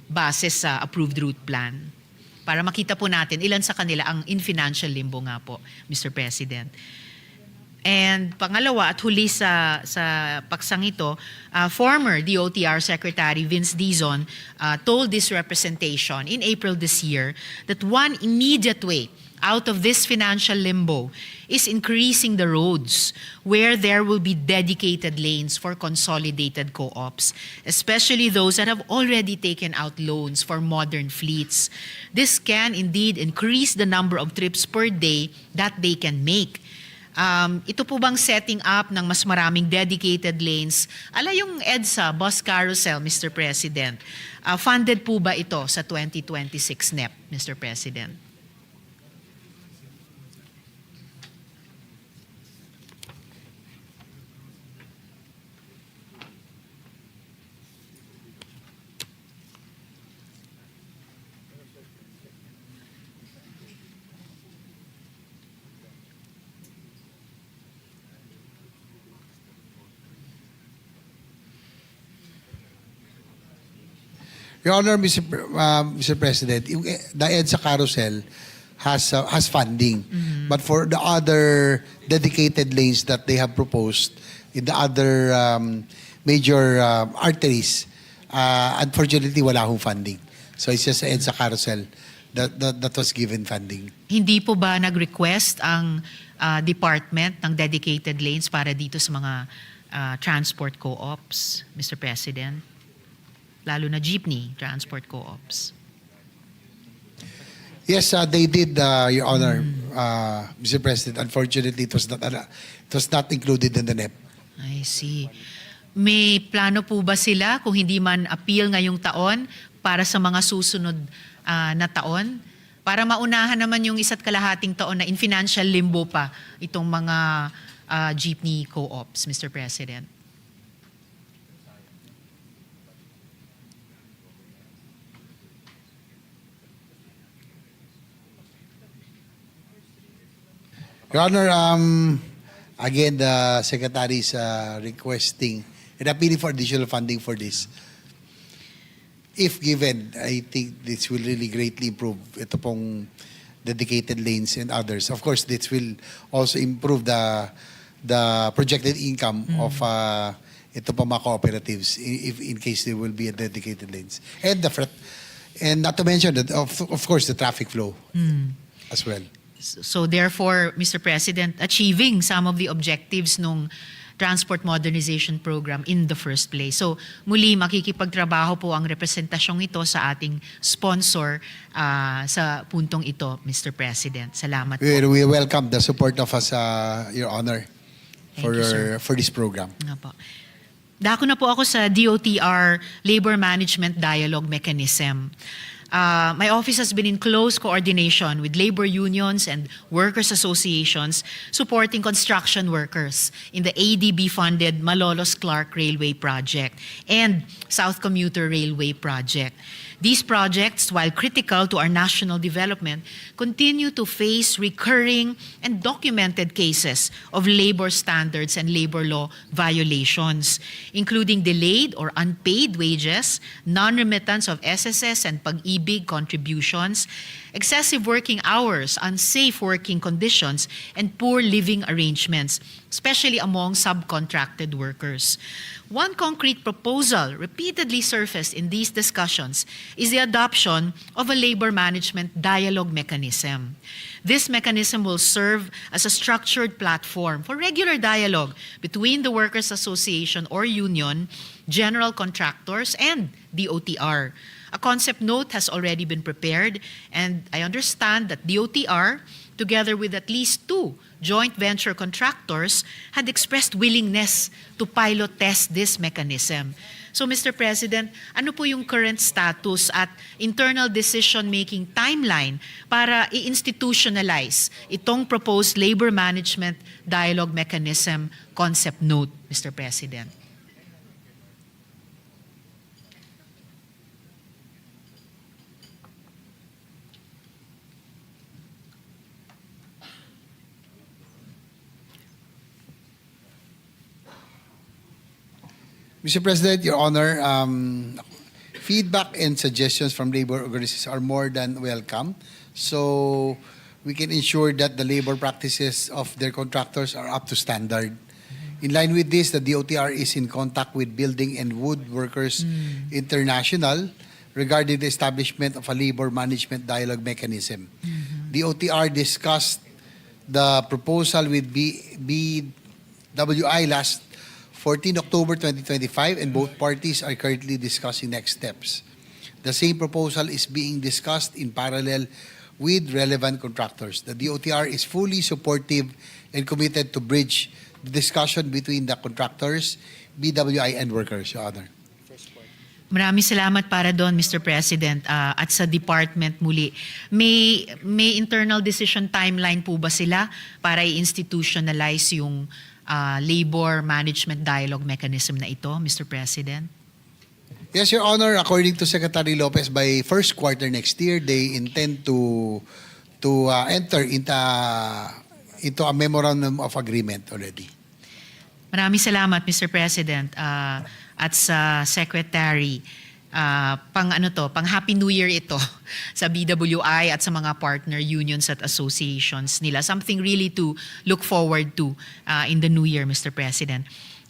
base sa approved route plan. Para makita po natin ilan sa kanila ang in financial limbo nga po, Mr. President. And pangalawa at huli sa paksang ito, former DOTR Secretary Vince Dizon told this representation in April this year that one immediate way out of this financial limbo is increasing the roads where there will be dedicated lanes for consolidated co-ops, especially those that have already taken out loans for modern fleets. This can indeed increase the number of trips per day that they can make. Ito po bang setting up ng mas maraming dedicated lanes? Ala yung EDSA, Bus Carousel, Mr. President. Funded po ba ito sa 2026 NEP, Mr. President? Your Honor, Mr. President, the EDSA carousel has funding. But for the other dedicated lanes that they have proposed in the other major arteries, unfortunately, wala hong funding. So it's just EDSA carousel that was given funding. Hindi po ba nag-request ang department ng dedicated lanes para dito sa mga transport co-ops, Mr. President? Lalo na jeepney transport co-ops. Yes, they did, Your Honor, Mr. President. Unfortunately, it was not included in the NEP. I see. May plano po ba sila kung hindi man appeal ngayong taon para sa mga susunod na taon? Para maunahan naman yung 1.5 taon na in financial limbo pa itong mga jeepney co-ops, Mr. President. Your Honor, again, the Secretary is requesting and appealing for additional funding for this. If given, I think this will really greatly improve ito pong dedicated lanes and others. Of course, this will also improve the projected income of ito pong mga cooperatives if in case there will be a dedicated lanes. And not to mention that of course the traffic flow as well. So therefore, Mr. President, achieving some of the objectives nung Transport Modernization Program in the first place. So muli, makikipagtrabaho po ang representasyong ito sa ating sponsor sa puntong ito, Mr. President. Salamat po. We welcome the support of us, Your Honor, Thank you, sir. for this program. Nga po. Dako na po ako sa DOTR Labor Management Dialogue Mechanism. My office has been in close coordination with labor unions and workers associations supporting construction workers in the ADB-funded Malolos-Clark Railway Project and South Commuter Railway Project. These projects, while critical to our national development, continue to face recurring and documented cases of labor standards and labor law violations, including delayed or unpaid wages, non-remittance of SSS and pag-ibig big contributions, excessive working hours, unsafe working conditions, and poor living arrangements, especially among subcontracted workers. One concrete proposal repeatedly surfaced in these discussions is the adoption of a labor management dialogue mechanism. This mechanism will serve as a structured platform for regular dialogue between the Workers' Association or union, general contractors, and DOTR. A concept note has already been prepared, and I understand that DOTR, together with at least 2 joint venture contractors, had expressed willingness to pilot test this mechanism. So Mr. President, ano po yung current status at internal decision-making timeline para i-institutionalize itong proposed labor management dialogue mechanism concept note, Mr. President? Mr. President, Your Honor, feedback and suggestions from labor organizations are more than welcome. So we can ensure that the labor practices of their contractors are up to standard. In line with this, the DOTR is in contact with Building and Wood Workers International regarding the establishment of a labor management dialogue mechanism. DOTR discussed the proposal with BWI last 14 October 2025, and both parties are currently discussing next steps. The same proposal is being discussed in parallel with relevant contractors. The DOTR is fully supportive and committed to bridge the discussion between the contractors, BWI, and workers, Your Honor. Maraming salamat para doon, Mr. President. At sa department muli, may internal decision timeline po ba sila para i-institutionalize yung labor management dialogue mechanism na ito, Mr. President? Yes, Your Honor. According to Secretary Lopez, by first quarter next year, they intend to enter into a memorandum of agreement already. Maraming salamat, Mr. President. At sa Secretary, pang Happy New Year ito sa BWI at sa mga partner unions at associations nila. Something really to look forward to in the new year, Mr. President.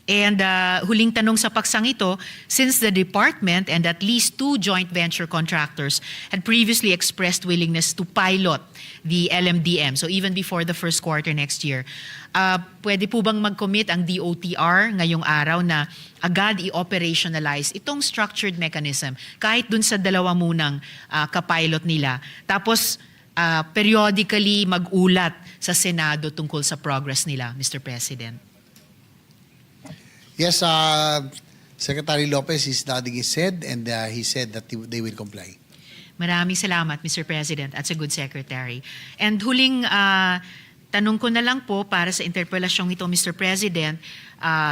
And huling tanong sa paksang ito, since the department and at least 2 joint venture contractors had previously expressed willingness to pilot the LMDM, so even before the first quarter next year, pwede po bang mag-commit ang DOTR ngayong araw na agad i-operationalize itong structured mechanism kahit dun sa dalawa munang kapilot nila, tapos periodically mag-ulat sa Senado tungkol sa progress nila, Mr. President? Yes, Secretary Lopez is nodding his head, and he said that they will comply. Maraming salamat, Mr. President, at sa good secretary. And huling tanong ko na lang po para sa interpelasyong ito, Mr. President,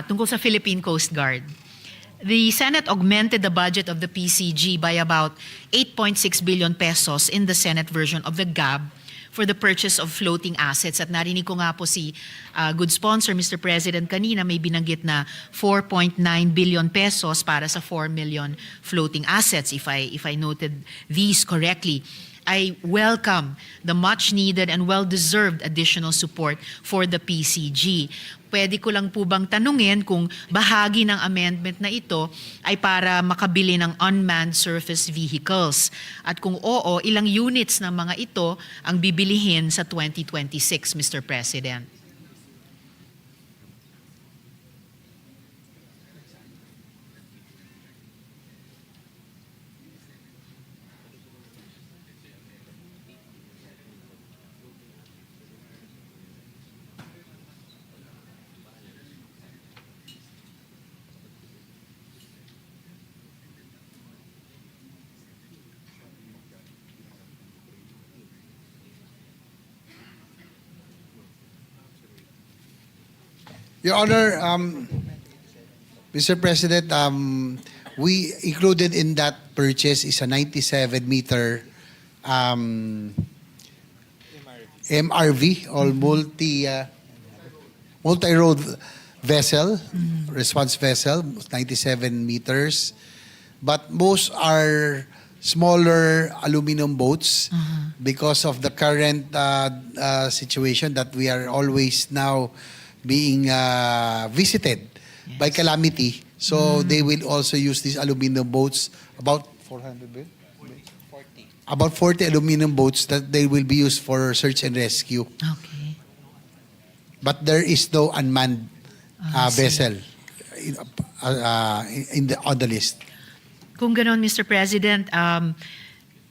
tungkol sa Philippine Coast Guard. The Senate augmented the budget of the PCG by about 8.6 billion pesos in the Senate version of the GAB for the purchase of floating assets. At narinig ko nga po si good sponsor, Mr. President, kanina may binanggit na 4.9 billion pesos para sa 4 million floating assets, if I noted these correctly. I welcome the much-needed and well-deserved additional support for the PCG. Pwede ko lang po bang tanungin kung bahagi ng amendment na ito ay para makabili ng unmanned surface vehicles? At kung oo, ilang units ng mga ito ang bibilihin sa 2026, Mr. President? Your Honor, Mr. President, we included in that purchase is a 97-meter MRV, or multi-road vessel, response vessel, 97 meters. But most are smaller aluminum boats because of the current situation that we are always now being visited by calamity. So they will also use these aluminum boats, about 400 bill? About 40 aluminum boats that they will be used for search and rescue. Okay. But there is no unmanned I see. vessel on the list. Kung ganon, Mr. President,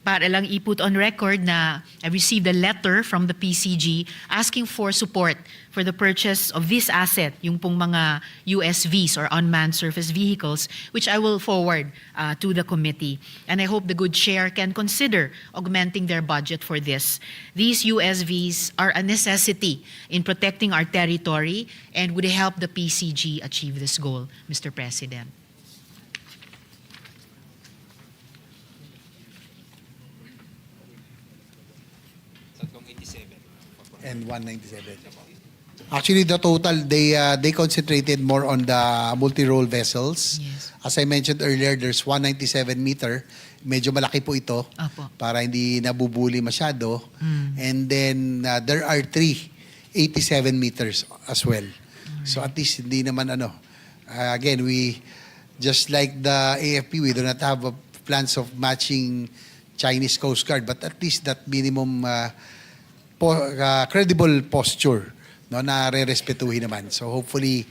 para lang i-put on record na I received a letter from the PCG asking for support for the purchase of this asset, yung pong mga USVs or unmanned surface vehicles, which I will forward to the committee. And I hope the good chair can consider augmenting their budget for this. These USVs are a necessity in protecting our territory and would help the PCG achieve this goal, Mr. President. Tatlong 87. And 197. Actually, the total, they concentrated more on the multi-role vessels. Yes. As I mentioned earlier, there's 197 meter. Medyo malaki po ito Apo. para hindi nabubuli masyado. And then there are 87 meters as well. So at least hindi naman ano. Again, we, just like the AFP, we do not have plans of matching Chinese Coast Guard, but at least that minimum credible posture, no, na re-respetuhin naman. So hopefully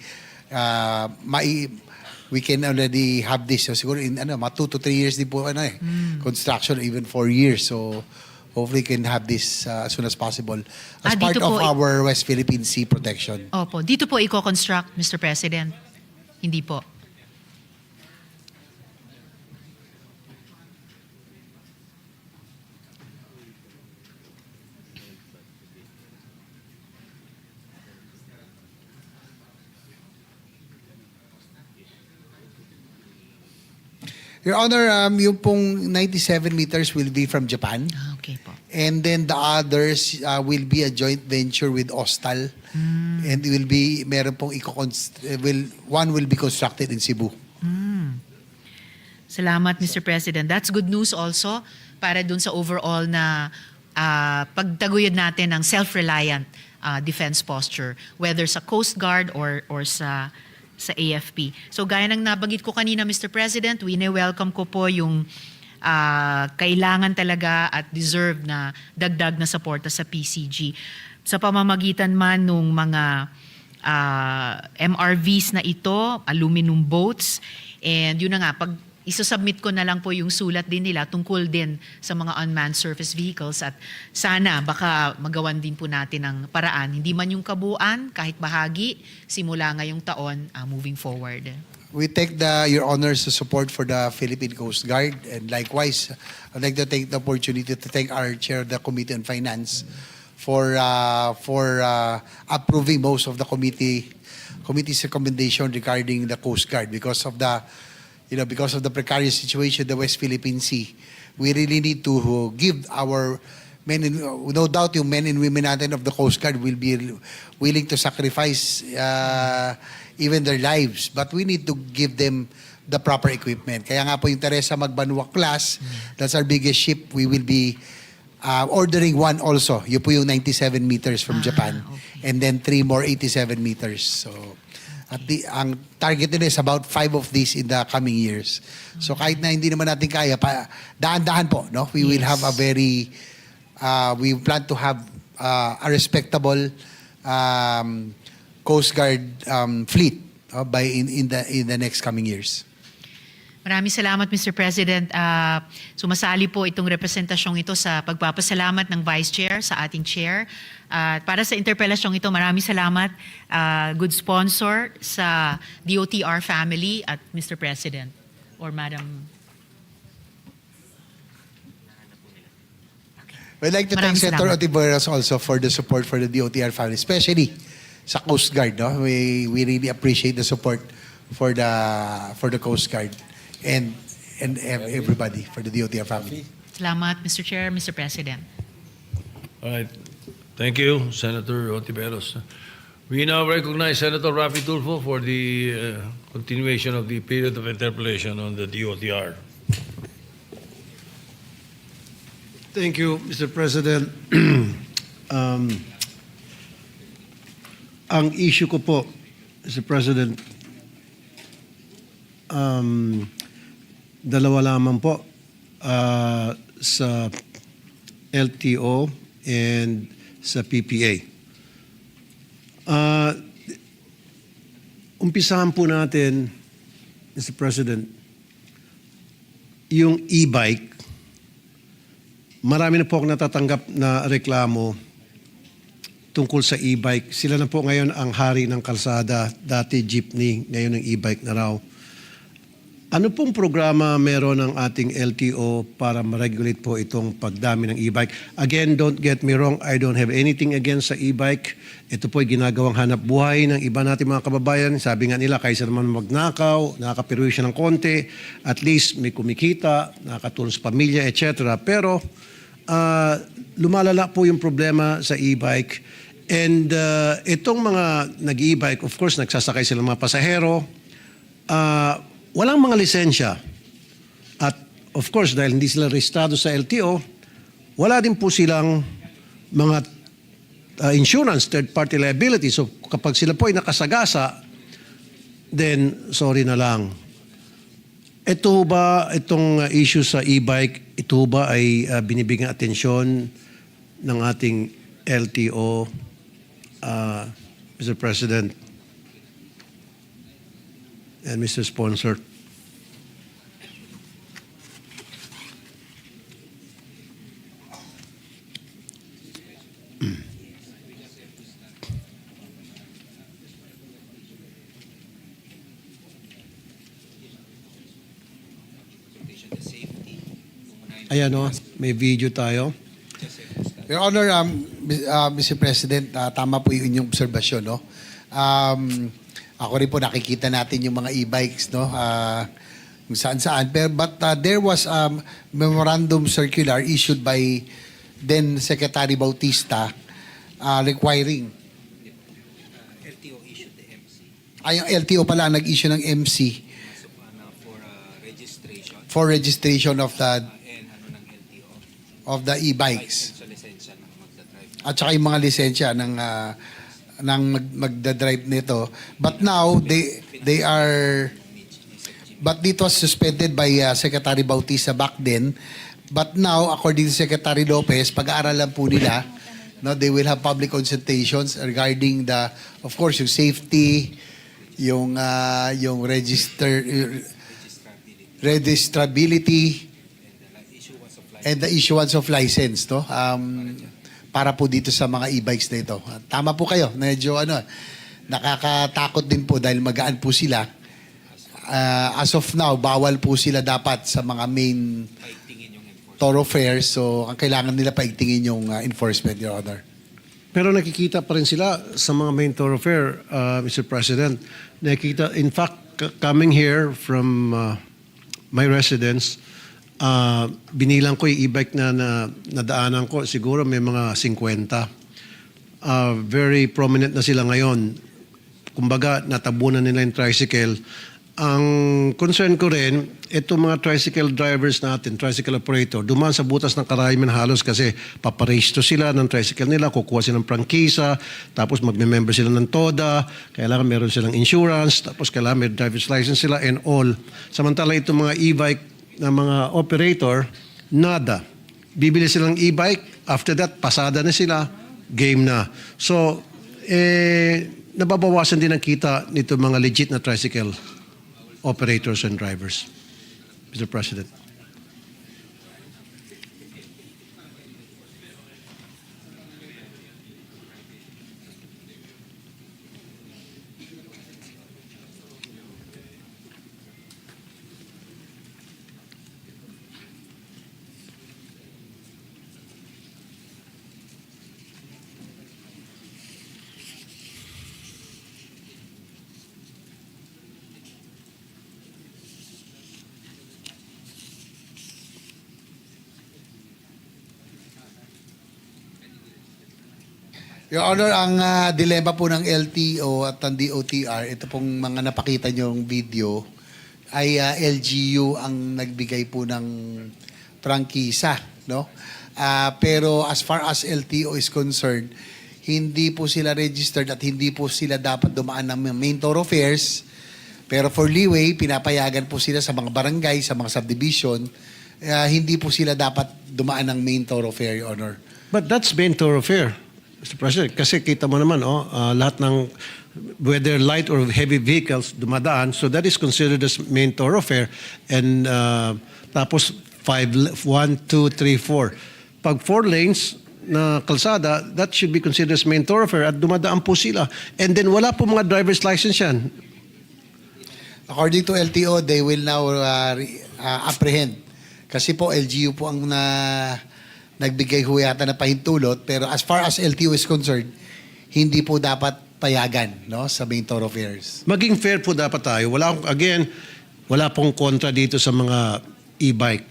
we can already have this. So siguro in mga 2 to 3 years din po construction, even 4 years. So hopefully can have this as soon as possible as part dito of po our West Philippine Sea protection. Opo. Dito po i-construct, Mr. President? Hindi po. Your Honor, yung pong 97 meters will be from Japan. Okay po. And then the others will be a joint venture with Ostal. And it will be, meron pong one will be constructed in Cebu. Salamat, Mr. President. That's good news also para dun sa overall na pagtaguyod natin ng self-reliant defense posture, whether sa Coast Guard or sa AFP. So gaya ng nabanggit ko kanina, Mr. President, welcome ko po yung kailangan talaga at deserve na dagdag na suporta sa PCG. Sa pamamagitan man nung mga MRVs na ito, aluminum boats, and yun na nga, pag isasubmit ko na lang po yung sulat din nila tungkol din sa mga unmanned surface vehicles at sana baka magawan din po natin ng paraan. Hindi man yung kabuuan, kahit bahagi, simula ngayong taon, moving forward. We take your Honor's support for the Philippine Coast Guard, and likewise, I'd like to take the opportunity to thank our Chair of the Committee on Finance for approving most of the committee's recommendation regarding the Coast Guard because of the precarious situation in the West Philippine Sea. We really need to give our men, no doubt yung men and women natin of the Coast Guard will be willing to sacrifice even their lives. But we need to give them the proper equipment. Kaya nga po yung Teresa Magbanwa class, that's our biggest ship. We will be ordering one also. Yun po yung 97 meters from Japan. Okay. And then 3 more 87 meters. So ang target nila is about 5 of these in the coming years. So kahit na hindi naman natin kaya, daan-dahan po, no? We will have a very, we plan to have a respectable Coast Guard fleet in the next coming years. Maraming salamat, Mr. President. Sumasali po itong representasyong ito sa pagpapasalamat ng Vice Chair sa ating Chair. Para sa interpelasyong ito, maraming salamat, good sponsor sa DOTR family at Mr. President or Madam. We'd like to thank Maraming Senator salamat. Otiveros also for the support for the DOTR family, especially sa Coast Guard. No? We really appreciate the support for the Coast Guard and everybody for the DOTR family. Salamat, Mr. Chair, Mr. President. All right. Thank you, Senator Otiveros. We now recognize Senator Rafi Tulfo for the continuation of the period of interpellation on the DOTR. Thank you, Mr. President. Ang issue ko po, Mr. President, dalawa lamang po sa LTO and sa PPA. Umpisahan po natin, Mr. President, yung e-bike. Marami na po akong natatanggap na reklamo tungkol sa e-bike. Sila na po ngayon ang hari ng kalsada. Dati jeepney, ngayon ang e-bike na raw. Ano pong programa meron ng ating LTO para ma-regulate po itong pagdami ng e-bike? Again, don't get me wrong, I don't have anything against sa e-bike. Ito po ay ginagawang hanap buhay ng iba nating mga kababayan. Sabi nga nila, kaysa naman magnakaw, nakakapiruwi siya ng konti, at least may kumikita, nakakatulong sa pamilya, etc. Pero lumalala po yung problema sa e-bike. And itong mga nag-e-bike, of course, nagsasakay sila mga pasahero, walang mga lisensya. At of course, dahil hindi sila rehistrado sa LTO, wala din po silang mga insurance, third-party liability. So kapag sila po ay nakasagasa, then sorry na lang. Ito ba, itong issue sa e-bike, ito ba ay binibigyan atensyon ng ating LTO, Mr. President and Mr. Sponsor? Ayan o, may video tayo. Your Honor, Mr. President, tama po yung inyong obserbasyon, no? Ako rin po nakikita natin yung mga e-bikes, no? Kung saan-saan. But there was a memorandum circular issued by then Secretary Bautista requiring LTO issued the MC ay yung LTO pala ang nag-issue ng MC for registration for registration of the and ng LTO of the e-bikes. sa lisensya ng magdadrive. At saka yung mga lisensya ng magdadrive nito. But now, they are, but it was suspended by Secretary Bautista back then. But now, according to Secretary Lopez, pag-aaralan po nila, no, they will have public consultations regarding the, of course, yung safety, yung registrability, and the issuance of license, no? Para po dito sa mga e-bikes na ito. Tama po kayo. Medyo nakakatakot din po dahil magaan po sila. As of now, bawal po sila dapat sa mga main thoroughfares. So, ang kailangan nila paigtingin yung enforcement, Your Honor. Pero nakikita pa rin sila sa mga main thoroughfare, Mr. President. Nakikita, in fact, coming here from my residence, binilang ko yung e-bike na nadaanan ko, siguro may mga 50. Very prominent na sila ngayon. Kumbaga, natabunan nila yung tricycle. Ang concern ko rin, itong mga tricycle drivers natin, tricycle operator, dumaan sa butas ng karayman halos kasi paparehisto sila ng tricycle nila, kukuha sila ng prangkisa, tapos magme-member sila ng TODA, kailangan meron silang insurance, tapos kailangan may driver's license sila and all. Samantala itong mga e-bike na mga operator, nada. Bibili silang e-bike, after that, pasada na sila, game na. So, nababawasan din ang kita nito mga legit na tricycle operators and drivers. Mr. President. Your Honor, ang dilema po ng LTO at ng DOTR, ito pong mga napakita niyong video, ay LGU ang nagbigay po ng prangkisa, no? Pero as far as LTO is concerned, hindi po sila registered at hindi po sila dapat dumaan ng main thoroughfares. Pero for leeway, pinapayagan po sila sa mga barangay, sa mga subdivision. Hindi po sila dapat dumaan ng main thoroughfare, Your Honor. But that's main thoroughfare, Mr. President. Kasi kita mo naman, lahat ng whether light or heavy vehicles dumadaan, so that is considered as main thoroughfare. And tapos 1, 2, 3, 4. Pag 4 lanes na kalsada, that should be considered as main thoroughfare at dumadaan po sila. And then wala po mga driver's license yan. According to LTO, they will now apprehend. Kasi po, LGU po ang nagbigay ho yata na pahintulot. Pero as far as LTO is concerned, hindi po dapat payagan, no, sa main thoroughfares. Maging fair po dapat tayo. Wala pong kontra dito sa mga e-bike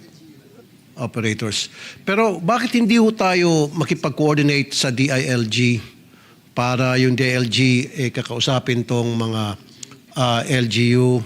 operators. Pero bakit hindi ho tayo makipag-coordinate sa DILG para yung DILG kakausapin tong mga LGU,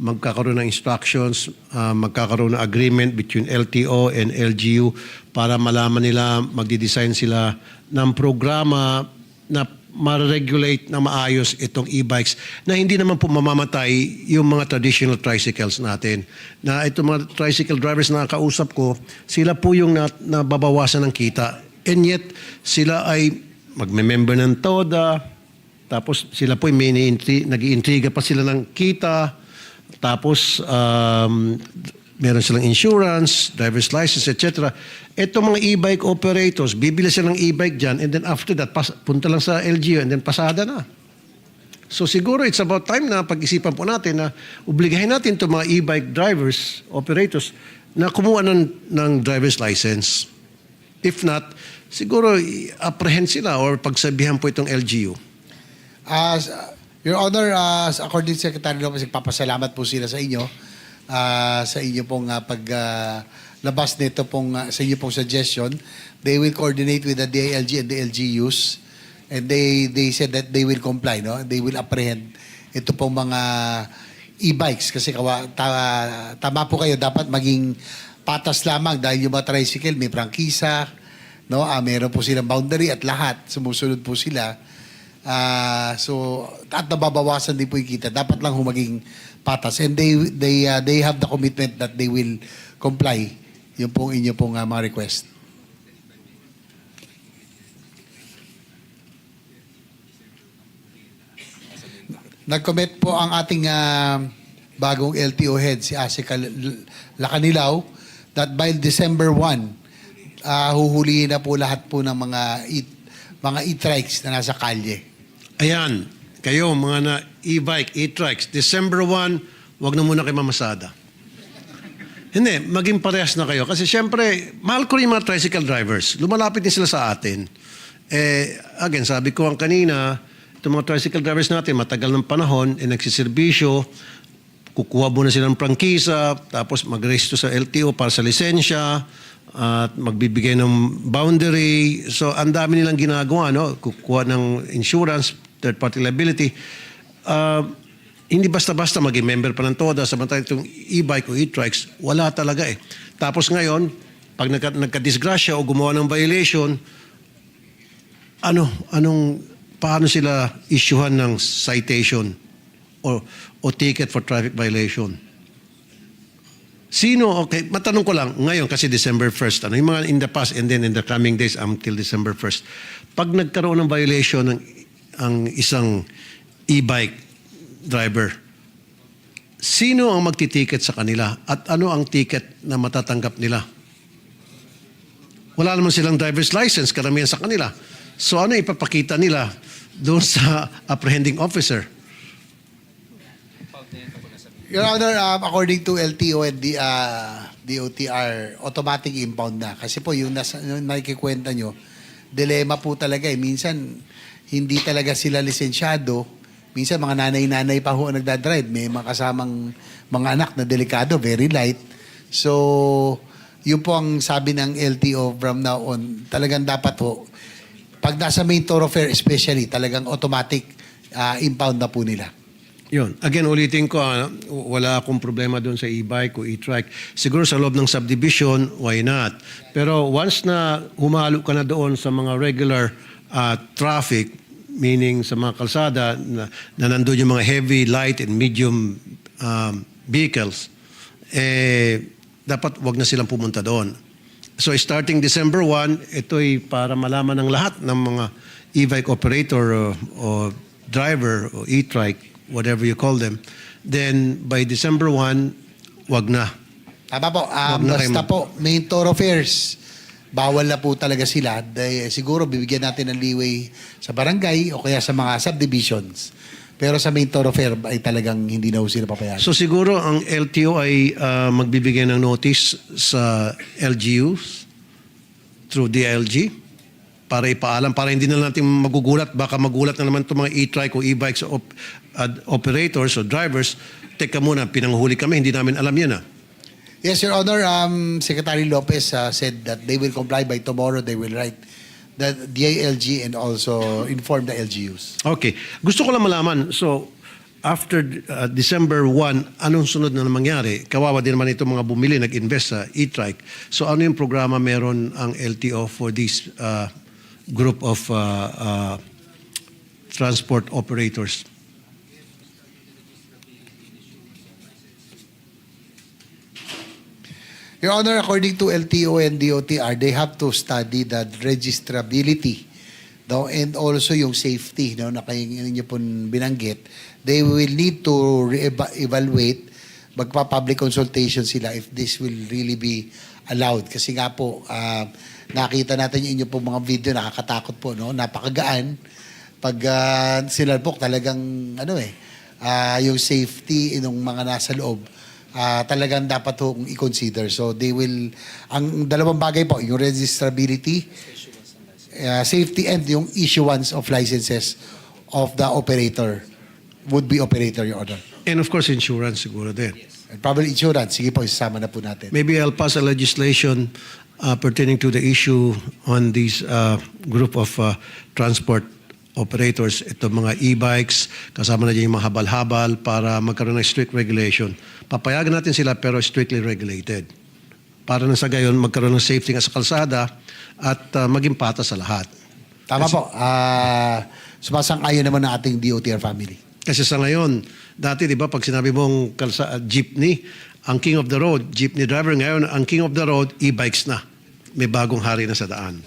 magkakaroon ng instructions, magkakaroon ng agreement between LTO and LGU para malaman nila, magdi-design sila ng programa na ma-regulate na maayos itong e-bikes na hindi naman po mamamatay yung mga traditional tricycles natin. Na itong mga tricycle drivers na nakausap ko, sila po yung nababawasan ng kita. And yet, sila ay magme-member ng TODA, tapos sila po nag-iintriga pa sila ng kita, tapos meron silang insurance, driver's license, etc. Itong mga e-bike operators, bibili silang e-bike dyan, and then after that, punta lang sa LGU, and then pasada na. So siguro it's about time na pag-isipan po natin na obligahin natin itong mga e-bike drivers, operators, na kumuha ng driver's license. If not, siguro apprehend sila or pagsabihan po itong LGU. Your Honor, according to Secretary Lopez, nagpapasalamat po sila sa inyo pong paglabas nito pong sa inyo pong suggestion. They will coordinate with the DILG and the LGUs, and they said that they will comply, no? They will apprehend ito pong mga e-bikes kasi tama po kayo, dapat maging patas lamang dahil yung mga tricycle may prangkisa, no? Meron po silang boundary at lahat sumusunod po sila. So at nababawasan din po yung kita. Dapat lang humaging patas, and they have the commitment that they will comply yung pong inyo pong mga request. Nag-commit po ang ating bagong LTO head, si Asika Lacanilaw, that by December 1, huhulihin na po lahat po ng mga e-trikes na nasa kalye. Ayan, kayo mga e-bike, e-trikes, December 1, wag na muna kayo mamasada. Hindi, maging parehas na kayo. Kasi syempre, mahal ko rin yung mga tricycle drivers. Lumalapit din sila sa atin. Again, sabi ko ang kanina, itong mga tricycle drivers natin, matagal ng panahon, nagsiservisyo, kukuha muna sila ng prangkisa, tapos mag-register sa LTO para sa lisensya, at magbibigay ng boundary. So, ang dami nilang ginagawa, no? Kukuha ng insurance, third-party liability. Hindi basta-basta maging member pa ng TODA, samantalang itong e-bike o e-trikes, wala talaga eh. Tapos ngayon, pag nagka-disgrasya o gumawa ng violation, paano sila issuehan ng citation o ticket for traffic violation? Okay, matanong ko lang, ngayon kasi December 1st, yung mga in the past and then in the coming days until December 1st, pag nagkaroon ng violation ang isang e-bike driver, sino ang magtitiket sa kanila at ano ang ticket na matatanggap nila? Wala naman silang driver's license, karamihan sa kanila. So ano ipapakita nila doon sa apprehending officer? Your Honor, according to LTO and the DOTR, automatic impound na. Kasi po yung nakikikwenta nyo, dilema po talaga eh. Minsan, hindi talaga sila lisensyado. Minsan, mga nanay-nanay pa ho ang nagdadrive. May mga kasamang mga anak na delikado, very light. So, yun po ang sabi ng LTO from now on. Talagang dapat ho, pag nasa main thoroughfare especially, talagang automatic impound na po nila. Yun. Again, ulitin ko, wala akong problema doon sa e-bike o e-trike. Siguro sa loob ng subdivision, why not? Pero once na humalo ka na doon sa mga regular traffic, meaning sa mga kalsada na nandun yung mga heavy, light, and medium vehicles, dapat wag na silang pumunta doon. So starting December 1, ito'y para malaman ng lahat ng mga e-bike operator o driver o e-trike, whatever you call them, then by December 1, wag na. Tama po. Wag na kayo Basta po, main thoroughfares, bawal na po talaga sila. Dahil siguro bibigyan natin ng leeway sa barangay o kaya sa mga subdivisions. Pero sa main thoroughfare ay talagang hindi na po sila papayagan. So siguro ang LTO ay magbibigay ng notice sa LGUs through DILG para ipaalam, para hindi na natin magugulat. Baka magulat na naman itong mga e-trike o e-bikes operators o drivers. Teka muna, pinanghuli kami, hindi namin alam yan Yes, Your Honor. Secretary Lopez said that they will comply by tomorrow. They will write the DILG and also inform the LGUs. Okay. Gusto ko lang malaman, so after December 1, anong sunod na mangyari? Kawawa din naman itong mga bumili, nag-invest sa e-trike. So ano yung programa meron ang LTO for this group of transport operators? Your Honor, according to LTO and DOTR, they have to study the registrability, no, and also yung safety, no, na kayo ninyo pong binanggit. They will need to evaluate, magpa-public consultation sila if this will really be allowed. Kasi nga po, nakita natin yung inyo pong mga video, nakakatakot po, no, napakagaan. Pag sinalpok, talagang, yung safety ng mga nasa loob, talagang dapat hong i-consider. So they will, ang dalawang bagay po, yung registrability, safety, and yung issuance of licenses of the operator, would-be operator, Your Honor. And of course, insurance siguro din. And probably insurance, sige po, isasama na po natin. Maybe I'll pass a legislation pertaining to the issue on this group of transport operators, ito mga e-bikes, kasama na dyan yung mga habal-habal para magkaroon ng strict regulation. Papayagan natin sila pero strictly regulated. Para na sa gayon, magkaroon ng safety nga sa kalsada at maging patas sa lahat. Tama po. Sumasang-ayon naman ng ating DOTR family. Kasi sa ngayon, dati di ba pag sinabi mong jeepney, ang king of the road, jeepney driver, ngayon ang king of the road, e-bikes na. May bagong hari na sa daan.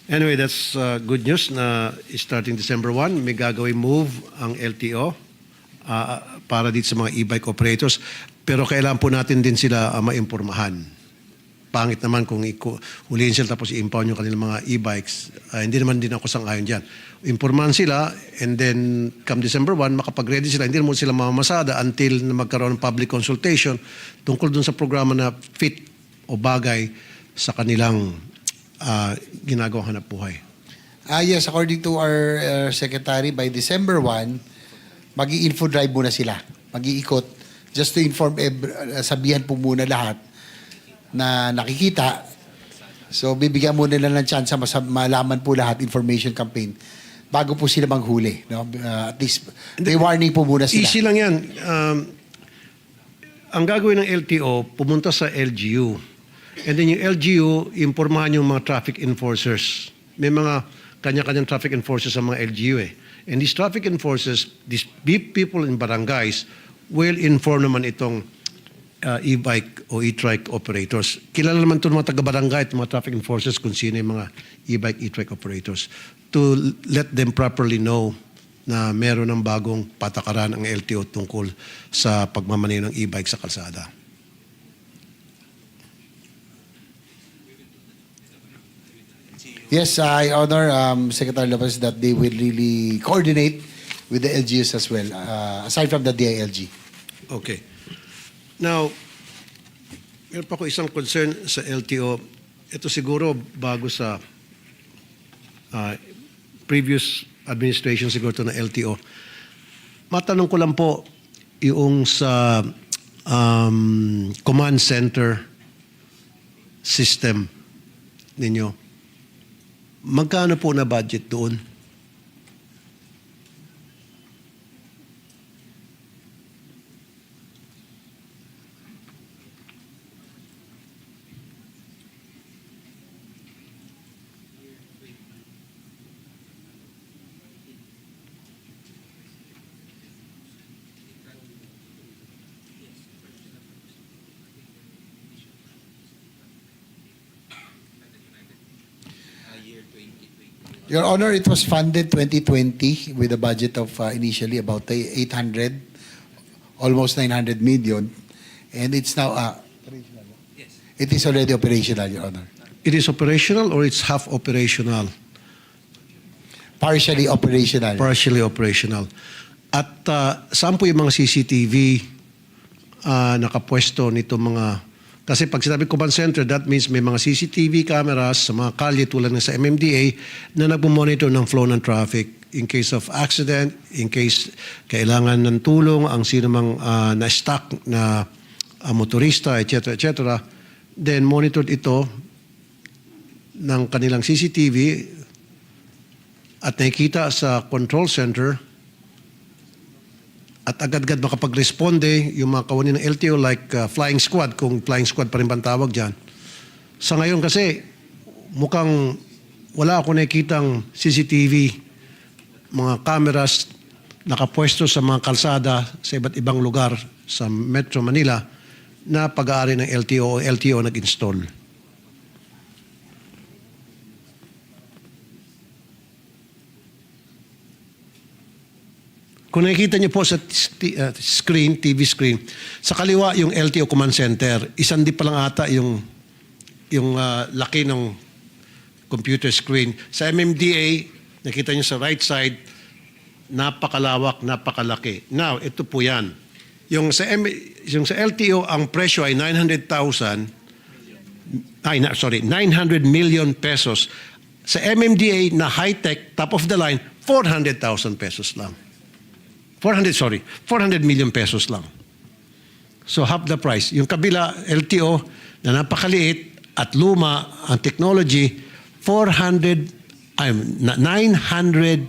Anyway, that's good news na starting December 1, may gagawin move ang LTO para dito sa mga e-bike operators. Pero kailangan po natin din sila maimpormahan. Pangit naman kung huliin sila tapos i-impound yung kanilang mga e-bikes. Hindi naman din ako sang-ayon dyan. Impormahan sila and then come December 1, makapag-ready sila. Hindi naman sila mamamasada until na magkaroon ng public consultation tungkol dun sa programa na fit o bagay sa kanilang ginagawang hanap buhay. Yes, according to our secretary, by December 1, mag-i-info drive muna sila. Mag-iikot just to inform, sabihan po muna lahat na nakikita. So, bibigyan muna nila ng chance malaman po lahat, information campaign, bago po sila manghuli. No? At least, may warning po muna sila. Easy lang yan. Ang gagawin ng LTO, pumunta sa LGU. And then yung LGU, impormahan yung mga traffic enforcers. May mga kanya-kanyang traffic enforcers sa mga LGU And these traffic enforcers, these people in barangays, will inform naman itong e-bike o e-trike operators. Kilala naman ito mga taga-barangay at mga traffic enforcers kung sino yung mga e-bike, e-trike operators to let them properly know na meron ng bagong patakaran ang LTO tungkol sa pagmamaneho ng e-bike sa kalsada. Yes, I honor Secretary Lopez that they will really coordinate with the LGUs as well, aside from the DILG. Okay. Now, meron pa ko isang concern sa LTO. Ito siguro bago sa previous administration siguro ito na LTO. Matanong ko lang po yung sa command center system ninyo. Magkano po na budget doon? year 2020? Your Honor, it was funded 2020 with a budget of initially about 800, almost 900 million. And it's now, Yes. it is already operational, Your Honor. It is operational or it's half operational? Partially operational. Partially operational. At saan po yung mga CCTV nakapwesto nito mga... Kasi pag sinabi command center, that means may mga CCTV cameras sa mga kalye tulad ng sa MMDA na nagmamonitor ng flow ng traffic in case of accident, in case kailangan ng tulong, ang sino mang na-stuck na motorista, etc., etc., then monitored ito ng kanilang CCTV at nakikita sa control center at agad-agad makapag-responde yung mga kawani ng LTO like flying squad, kung flying squad pa rin bang tawag dyan. Sa ngayon kasi, mukhang wala ako nakikitang CCTV, mga cameras nakapwesto sa mga kalsada sa iba't ibang lugar sa Metro Manila na pag-aari ng LTO o LTO nag-install. Kung nakikita niyo po sa screen, TV screen, sa kaliwa yung LTO Command Center, isang di pa lang ata yung laki ng computer screen. Sa MMDA, nakita niyo sa right side, napakalawak, napakalaki. Now, ito po yan. Yung sa LTO, ang presyo ay 900 million pesos. Sa MMDA na high-tech, top of the line, 400,000 pesos lang. 400 million pesos lang. So half the price. Yung kabila, LTO, na napakaliit at luma ang technology, 900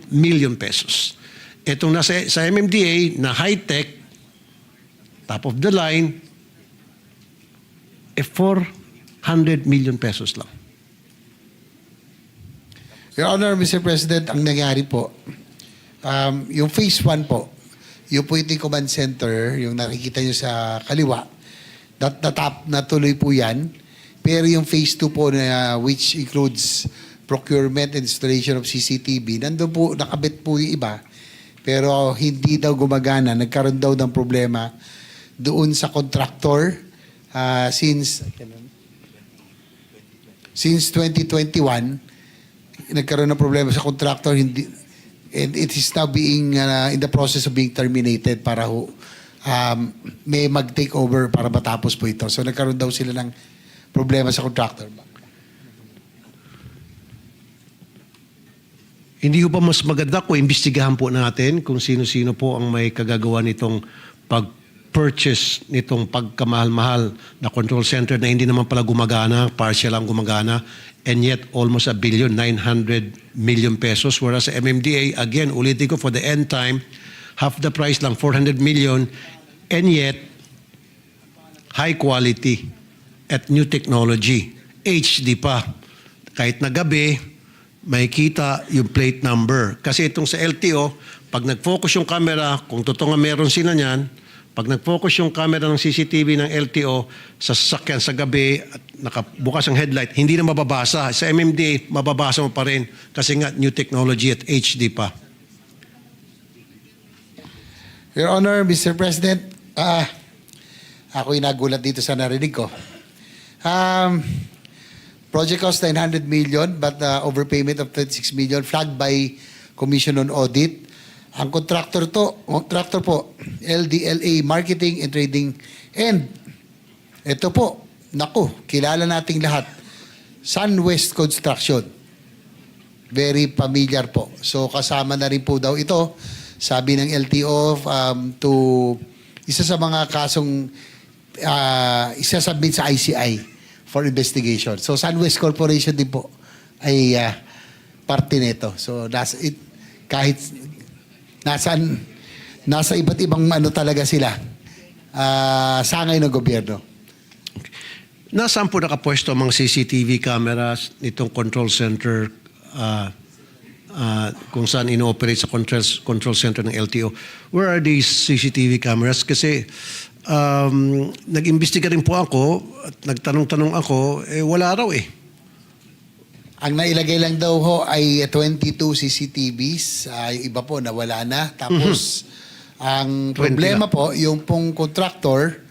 million pesos. Itong nasa sa MMDA na high-tech, top of the line, 400 million pesos lang. Your Honor, Mr. President, ang nangyari po, yung phase 1 po, yung po yung command center, yung nakikita nyo sa kaliwa, natuloy po yan. Pero yung phase 2 po, which includes procurement and installation of CCTV, nandun po, nakabit po yung iba, pero hindi daw gumagana. Nagkaroon daw ng problema doon sa contractor since 2021, nagkaroon ng problema sa contractor, hindi, and it is now being in the process of being terminated para may mag-take over para matapos po ito. So nagkaroon daw sila ng problema sa contractor. Hindi po ba mas maganda kung imbestigahan po natin kung sino-sino po ang may kagagawa nitong pag-purchase nitong pagkamahal-mahal na control center na hindi naman pala gumagana, partial lang gumagana, and yet almost 1,900 million pesos. Whereas sa MMDA, again, ulitin ko, for the end time, half the price lang, 400 million, and yet high quality at new technology. HD pa. Kahit na gabi, may kita yung plate number. Kasi itong sa LTO, pag nag-focus yung camera, kung totoo nga meron sila niyan, pag nag-focus yung camera ng CCTV ng LTO sa sasakyan sa gabi at nakabukas ang headlight, hindi na mababasa. Sa MMDA, mababasa mo pa rin kasi nga new technology at HD pa. Your Honor, Mr. President, ako'y nagulat dito sa narinig ko. Project cost 900 million but overpayment of 36 million flagged by Commission on Audit. Ang contractor po, LDLA Marketing and Trading. And ito po, naku, kilala nating lahat. Sunwest Construction. Very familiar po. So kasama na rin po daw ito. Sabi ng LTO to isa sa mga kasong isasubmit sa ICI for investigation. So Sunwest Corporation din po ay parte nito. So kahit nasa iba't ibang talaga sila, sangay ng gobyerno. Nasaan po nakapwesto ang mga CCTV cameras nitong control center kung saan ino-operate sa control center ng LTO? Where are these CCTV cameras? Kasi nag-imbestiga rin po ako at nagtanong-tanong ako, wala raw eh. Ang nailagay lang daw ho ay 22 CCTVs. Yung iba po nawala na. Tapos, ang 20 problema na. po, yung pong contractor,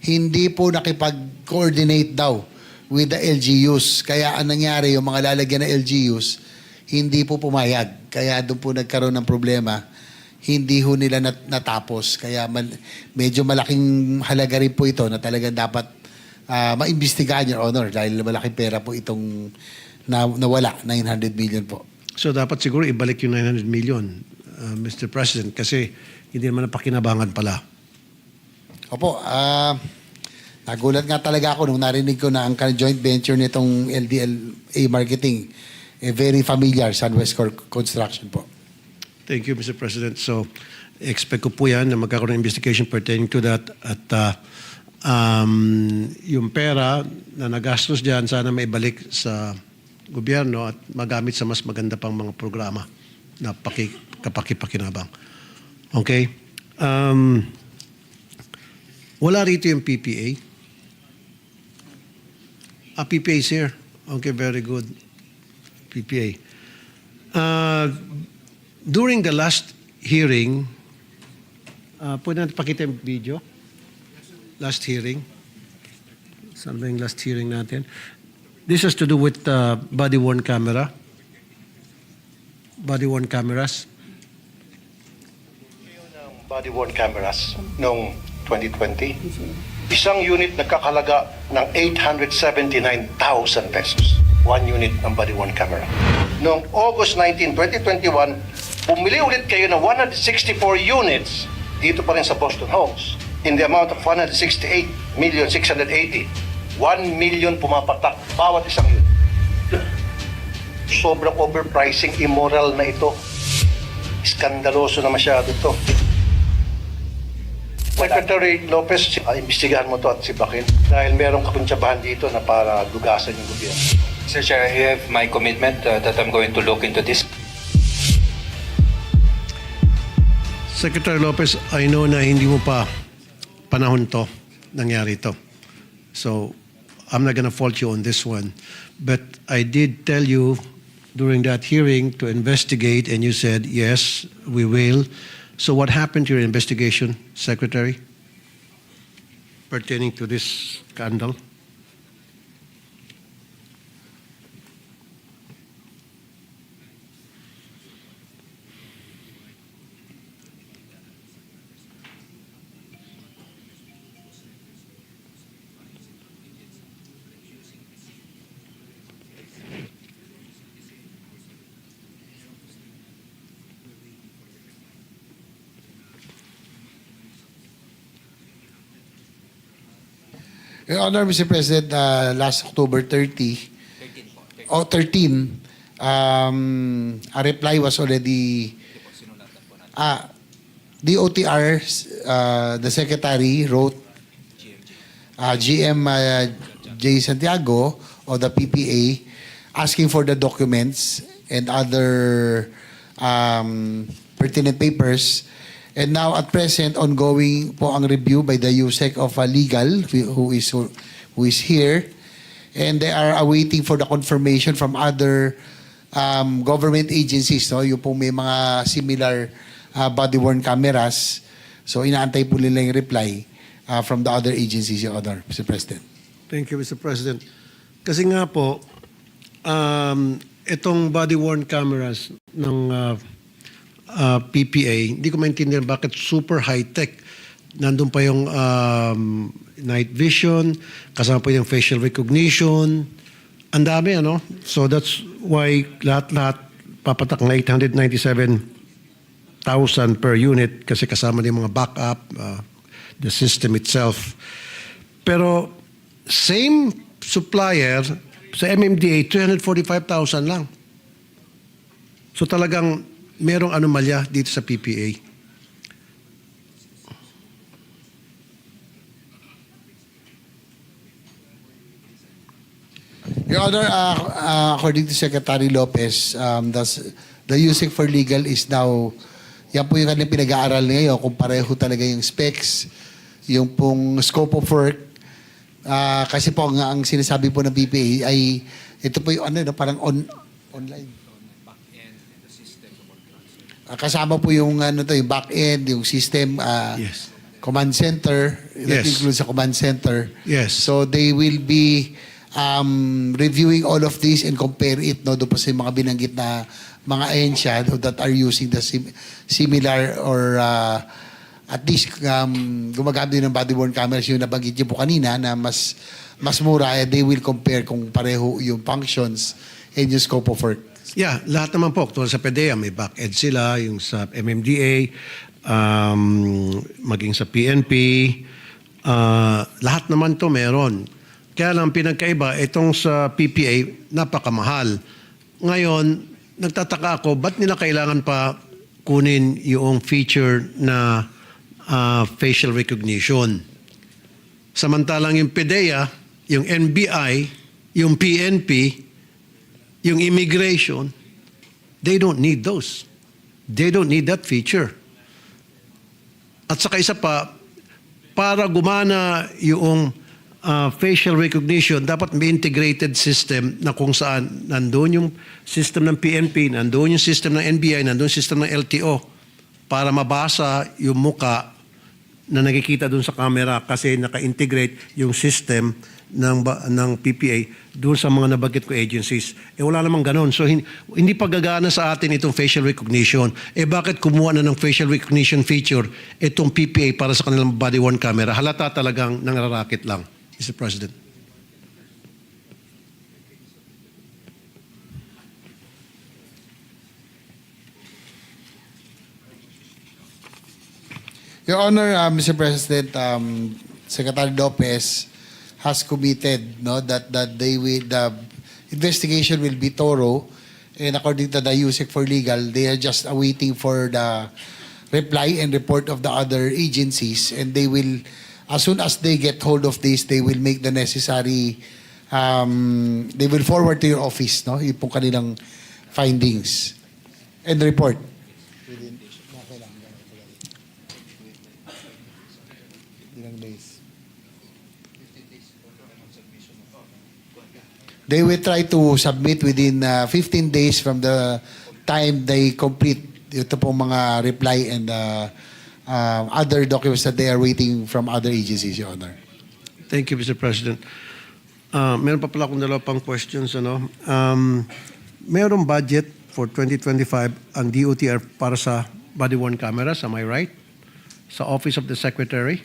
hindi po nakipag-coordinate daw with the LGUs. Kaya ang nangyari, yung mga lalagyan ng LGUs, hindi po pumayag. Kaya doon po nagkaroon ng problema. Hindi ho nila natapos. Kaya medyo malaking halaga rin po ito na talagang dapat maimbestigahan, Your Honor, dahil malaking pera po itong nawala, 900 million po. So dapat siguro ibalik yung 900 million, Mr. President, kasi hindi naman napakinabangan pala. Opo, nagulat nga talaga ako nung narinig ko na ang joint venture nitong LDLA Marketing, very familiar, Sunwest Construction po. Thank you, Mr. President. So, expect ko po yan na magkakaroon ng investigation pertaining to that at yung pera na nagastos dyan, sana maibalik sa gobyerno at magamit sa mas maganda pang mga programa na kapakipakinabang. Okay? Wala rito yung PPA. PPA is here. Okay, very good. PPA. During the last hearing, pwede natin pakita yung video? Last hearing. Saan ba yung last hearing natin? This has to do with body-worn camera. Body-worn cameras. Body-worn cameras noong 2020. Isang unit nagkakalaga ng 879,000 pesos. One unit ng body-worn camera. Noong August 19, 2021, bumili ulit kayo ng 164 units dito pa rin sa Boston Homes in the amount of 168,680,000. 1 million pumapatak bawat isang unit. Sobrang overpricing, immoral na ito. Skandaloso na masyado ito. Secretary Lopez, imbestigahan mo to at sibakin dahil merong kakuntsabahan dito na para dugasan yung gobyerno. Mr. Chair, I have my commitment that I'm going to look into this. Secretary Lopez, I know na hindi mo pa panahon to, nangyari to. So, I'm not gonna fault you on this one. But I did tell you during that hearing to investigate and you said, yes, we will. So what happened to your investigation, Secretary, pertaining to this scandal? Your Honor, Mr. President, last October 13, a reply was already, DOTR, the Secretary wrote, GM J. Santiago of the PPA asking for the documents and other pertinent papers. And now at present, ongoing po ang review by the USEC of Legal, who is here. And they are awaiting for the confirmation from other government agencies. No? Yung po may mga similar body-worn cameras. So inaantay po nila yung reply from the other agencies, Your Honor, Mr. President. Thank you, Mr. President. Kasi nga po, itong body-worn cameras ng PPA, hindi ko maintindihan bakit super high-tech. Nandun pa yung night vision, kasama pa yung facial recognition. Ang dami, ano? So that's why lahat-lahat papatak ng 897,000 per unit kasi kasama din mga backup, the system itself. Pero same supplier sa MMDA, 345,000 lang. So talagang merong anomalya dito sa PPA. Your Honor, according to Secretary Lopez, the USEC for Legal is now, yan po yung kanilang pinag-aaral ngayon kung pareho talaga yung specs, yung pong scope of work, Kasi po ang sinasabi po ng PPA ay ito po yung ano, no, parang online. Kasama po yung ano to, yung back end, yung system, Yes. command center. That Yes. includes the command center. Yes. So they will be reviewing all of this and compare it, no, doon po sa mga binanggit na mga ahensya that are using the similar or at least gumagamit din ng body-worn cameras yung nabanggit niyo po kanina na mas mura. They will compare kung pareho yung functions and yung scope of work. Yeah, lahat naman po. Tulad sa PDEA, may back-end sila, yung sa MMDA, maging sa PNP, lahat naman to meron. Kaya lang pinagkaiba, itong sa PPA, napakamahal. Ngayon, nagtataka ako, ba't nila kailangan pa kunin yung feature na facial recognition? Samantalang yung PDEA, yung NBI, yung PNP, yung immigration, they don't need those. They don't need that feature. At saka isa pa, para gumana yung facial recognition, dapat may integrated system na kung saan nandoon yung system ng PNP, nandoon yung system ng NBI, nandoon yung system ng LTO para mabasa yung muka na nakikita doon sa camera kasi naka-integrate yung system ng PPA doon sa mga nabanggit ko agencies. Wala namang ganun. So hindi pa gagana sa atin itong facial recognition. Bakit kumuha na ng facial recognition feature itong PPA para sa kanilang body-worn camera? Halata talagang nangrarakit lang, Mr. President. Your Honor, Mr. President, Secretary Lopez has committed, no, that the investigation will be thorough, and according to the USEC for Legal, they are just awaiting for the reply and report of the other agencies, and they will, as soon as they get hold of this, they will make the necessary, they will forward to your office, no, yung pong kanilang findings and report. They will try to submit within 15 days from the time they complete ito pong mga reply and other documents that they are waiting from other agencies, Your Honor. Thank you, Mr. President. Meron pa pala akong dalawa pang questions. Merong budget for 2025 ang DOTR para sa body-worn cameras, am I right? Sa Office of the Secretary?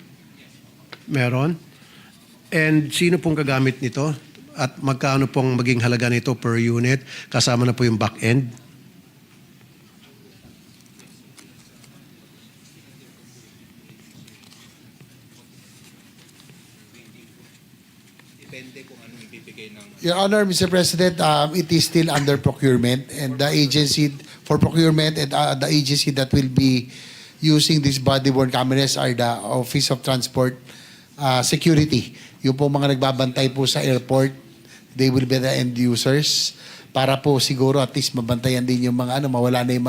Meron. And sino pong gagamit nito? At magkano pong maging halaga nito per unit? Kasama na po yung back-end? Depende kung anong ibibigay ng... Your Honor, Mr. President, it is still under procurement, and the agency for procurement and the agency that will be using these body-worn cameras are the Office of Transport Security. Yung po mga nagbabantay po sa airport, they will be the end users para po siguro at least mabantayan din yung mga mawala na yung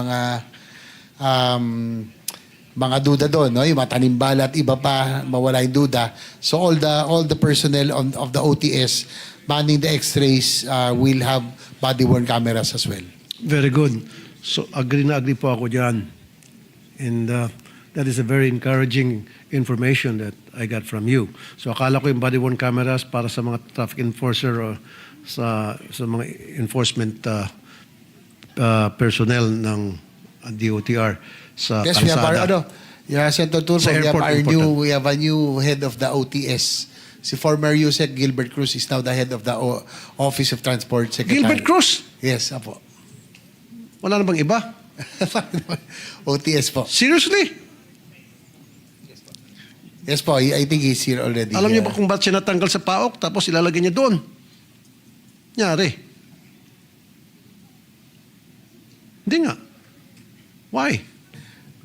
mga duda doon, no? Yung matanimbala at iba pa, mawala yung duda. So all the personnel of the OTS manning the X-rays will have body-worn cameras as well. Very good. So agree na agree po ako dyan. And that is a very encouraging information that I got from you. So akala ko yung body-worn cameras para sa mga traffic enforcer o sa mga enforcement personnel ng DOTR sa Yes, we have kalsada. Senator Turbo, Sa airport, we have a new head of the OTS. Si former USEC Gilbert Cruz is now the head of the Office of Transport Secretary. Gilbert Cruz? Yes, apo. Wala na bang iba? OTS po. Seriously? Yes po, I think he's here already. Alam niyo ba kung ba't siya natanggal sa PAOK tapos ilalagay niya doon? Nyari. Hindi nga. Why?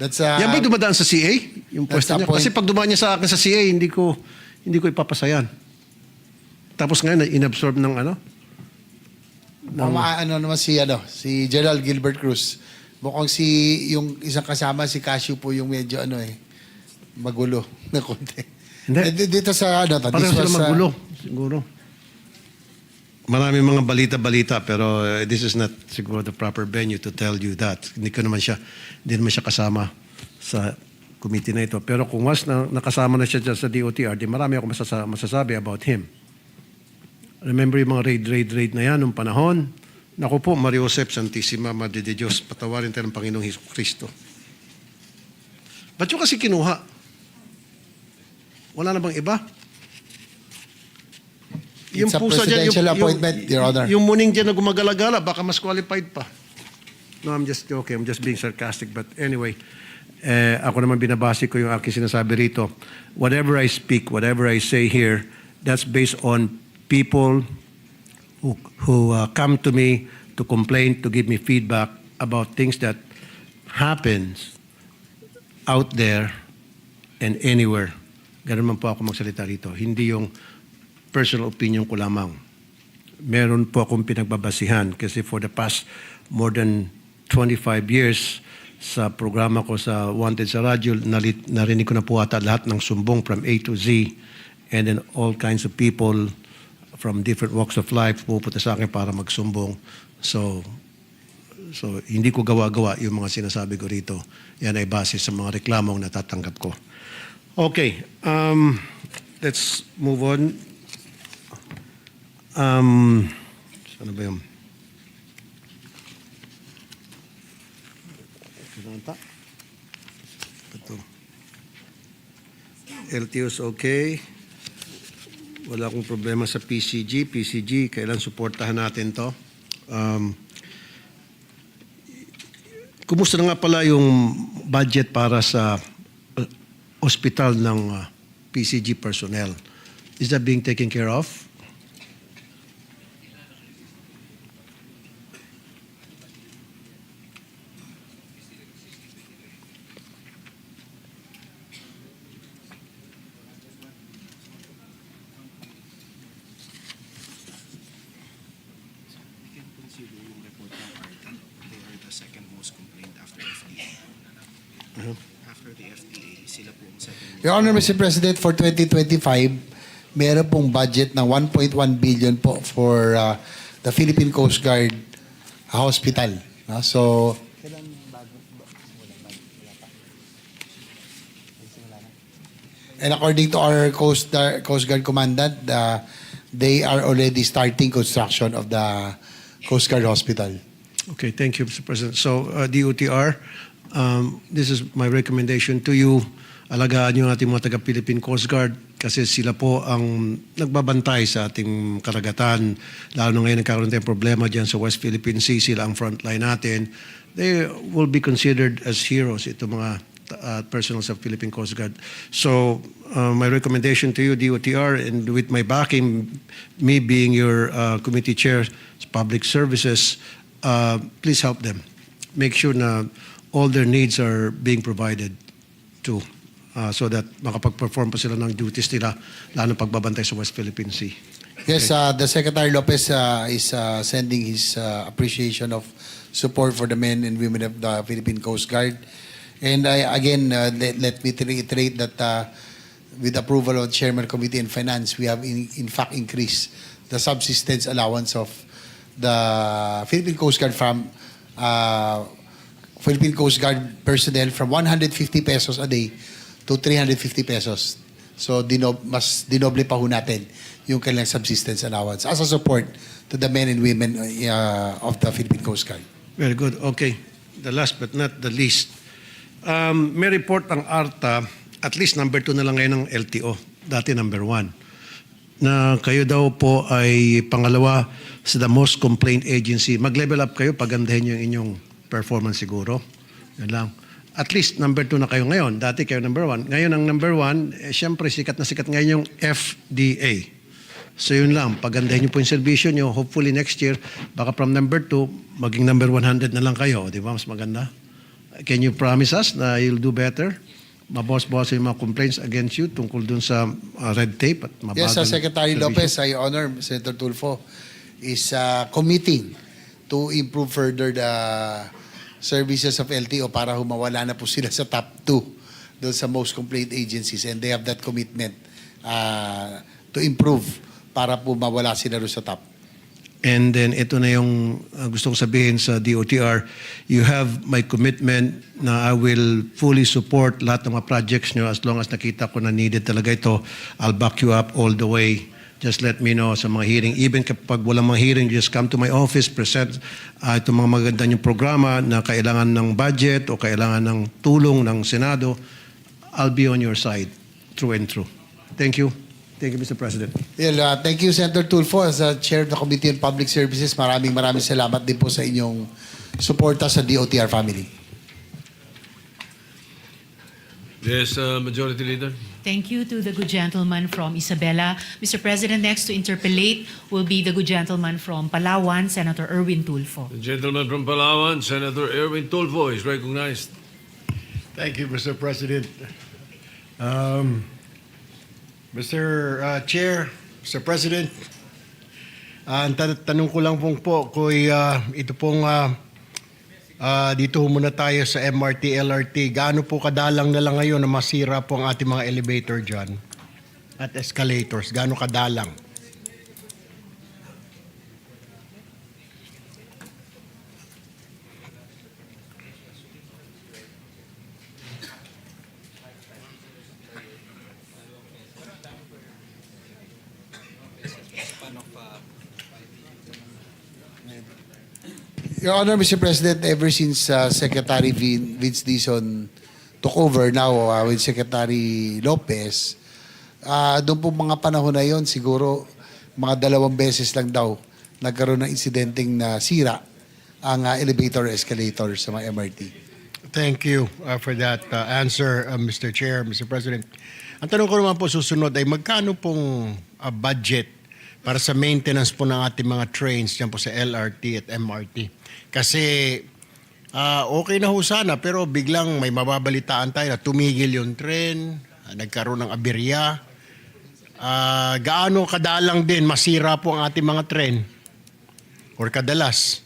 That's Yan ba'y dumadaan sa CA? Yung That's pwesto the niya. Kasi point. pag dumaan niya sa akin sa CA, hindi ko ipapasayan. Tapos ngayon, inabsorb ng ano? naman si General Gilbert Cruz. Mukhang yung isang kasama si Casio po yung medyo magulo na konti. Hindi. Dito sa Pareho sila magulo. siguro. Maraming mga balita-balita pero this is not siguro the proper venue to tell you that. Hindi naman siya kasama sa committee na ito. Pero kung once na nakasama na siya dyan sa DOTR, di marami ako masasabi about him. Remember yung mga raid na yan nung panahon? Naku po, Mario Josep Santissima, Madre de Dios, patawarin tayo ng Panginoong Hesus Kristo. Ba't yung kasi kinuha? Wala na bang iba? It's a presidential appointment, Your Honor. Yung muning dyan na gumagalagala, baka mas qualified pa. No, I'm just joking. I'm just being sarcastic. But anyway, ako naman binabase ko yung aking sinasabi rito. Whatever I speak, whatever I say here, that's based on people who come to me to complain, to give me feedback about things that happens out there and anywhere. Ganun man po ako magsalita rito. Hindi yung personal opinion ko lamang. Meron po akong pinagbabasihan kasi for the past more than 25 years sa programa ko sa Wanted sa radyo, narinig ko na po ata lahat ng sumbong from A to Z and then all kinds of people from different walks of life pupunta sa akin para magsumbong. So hindi ko gawa-gawa yung mga sinasabi ko rito. Yan ay base sa mga reklamong natatanggap ko. Okay, let's move on. Saan ba yun? Ito. LTO's okay. Wala akong problema sa PCG. PCG, kailan suportahan natin to? Kumusta na nga pala yung budget para sa hospital ng PCG personnel? Is that being taken care of? We can consider yung report ng ARTA. They are the second most complained after FDA. After the FDA, sila po ang second. Your Honor, Mr. President, for 2025, meron pong budget ng 1.1 billion po for the Philippine Coast Guard Hospital. So, and according to our Coast Guard Commandant, they are already starting construction of the Coast Guard Hospital. Okay, thank you, Mr. President. So, DOTR, this is my recommendation to you. Alagaan yung ating mga taga-Philippine Coast Guard kasi sila po ang nagbabantay sa ating karagatan. Lalo na ngayon nagkakaroon tayong problema dyan sa West Philippine Sea, sila ang frontline natin. They will be considered as heroes, ito mga personnel sa Philippine Coast Guard. So, my recommendation to you, DOTR, and with my backing, me being your committee chair, public services, please help them. Make sure na all their needs are being provided to so that makapag-perform pa sila ng duties nila, lalo na pagbabantay sa West Philippine Sea. Yes, the Secretary Lopez is sending his appreciation of support for the men and women of the Philippine Coast Guard. And again, let me reiterate that with approval of the Chairman Committee on Finance, we have in fact increased the subsistence allowance of the Philippine Coast Guard from Philippine Coast Guard personnel from 150 pesos a day to 350 pesos. So mas dinoble pa ho natin yung kanilang subsistence allowance as a support to the men and women of the Philippine Coast Guard. Very good. Okay. The last but not the least. May report ang ARTA, at least number 2 na lang ngayon ng LTO, dati number 1, na kayo daw po ay pangalawa sa the most complained agency. Mag-level up kayo, pagandahin yung inyong performance siguro. Yan lang. At least number 2 na kayo ngayon. Dati kayo number 1. Ngayon ang number 1, syempre sikat na sikat ngayon yung FDA. So yun lang, pagandahin nyo po yung servisyo nyo. Hopefully next year, baka from number 2, maging number 100 na lang kayo. Di ba? Mas maganda. Can you promise us na you'll do better? Mabawas-bawas yung mga complaints against you tungkol dun sa red tape at mabagal. Yes, Secretary servisyo. Lopez, I honor Senator Tulfo, is committing to improve further the services of LTO para humawala na po sila sa top 2 doon sa most complained agencies, and they have that commitment to improve para po mawala sila rin sa top. And then ito na yung gusto kong sabihin sa DOTR, you have my commitment na I will fully support lahat ng mga projects nyo as long as nakita ko na needed talaga ito. I'll back you up all the way. Just let me know sa mga hearing. Even kapag walang mga hearing, just come to my office, present itong mga maganda yung programa na kailangan ng budget o kailangan ng tulong ng Senado. I'll be on your side through and through. Thank you. Thank you, Mr. President. Well, thank you, Senator Tulfo. As Chair of the Committee on Public Services, maraming salamat din po sa inyong suporta sa DOTR family. Yes, Majority Leader. Thank you to the good gentleman from Isabela. Mr. President, next to interpellate will be the good gentleman from Palawan, Senator Erwin Tulfo. The gentleman from Palawan, Senator Erwin Tulfo, is recognized. Thank you, Mr. President. Mr. Chair, Mr. President, ang tanong ko lang po, ito pong dito muna tayo sa MRT, LRT. Gaano po kadalang na lang ngayon na masira po ang ating mga elevator dyan at escalators? Gaano kadalang? Your Honor, Mr. President, ever since Secretary Vince Dizon took over now with Secretary Lopez, doon po mga panahon na yon siguro mga 2 beses lang daw nagkaroon ng insidenteng na sira ang elevator or escalator sa mga MRT. Thank you for that answer, Mr. Chair, Mr. President. Ang tanong ko naman po susunod ay magkano pong budget para sa maintenance po ng ating mga trains dyan po sa LRT at MRT? Kasi okay na ho sana pero biglang may mababalitaan tayo na tumigil yung tren, nagkaroon ng aberya. Gaano kadalang din masira po ang ating mga tren? Or kadalas?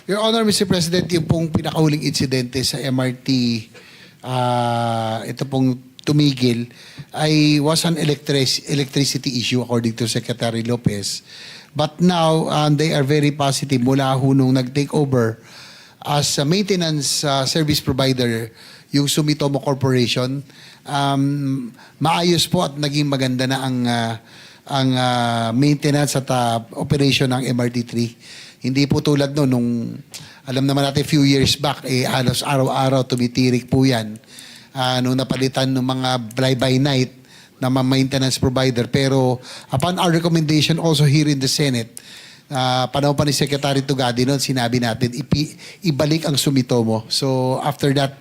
Your Honor, Mr. President, yung pong pinakahuling insidente sa MRT, ito pong tumigil, was an electricity issue according to Secretary Lopez. But now, they are very positive mula nung nag-take over as a maintenance service provider, yung Sumitomo Corporation. Maayos po at naging maganda na ang maintenance at operation ng MRT3. Hindi po tulad nung alam naman natin few years back, halos araw-araw tumitirik po yan. Nung napalitan ng mga fly-by-night na maintenance provider. Pero upon our recommendation also here in the Senate, panahon pa ni Secretary Tugadi noon, sinabi natin ibalik ang Sumitomo. So after that,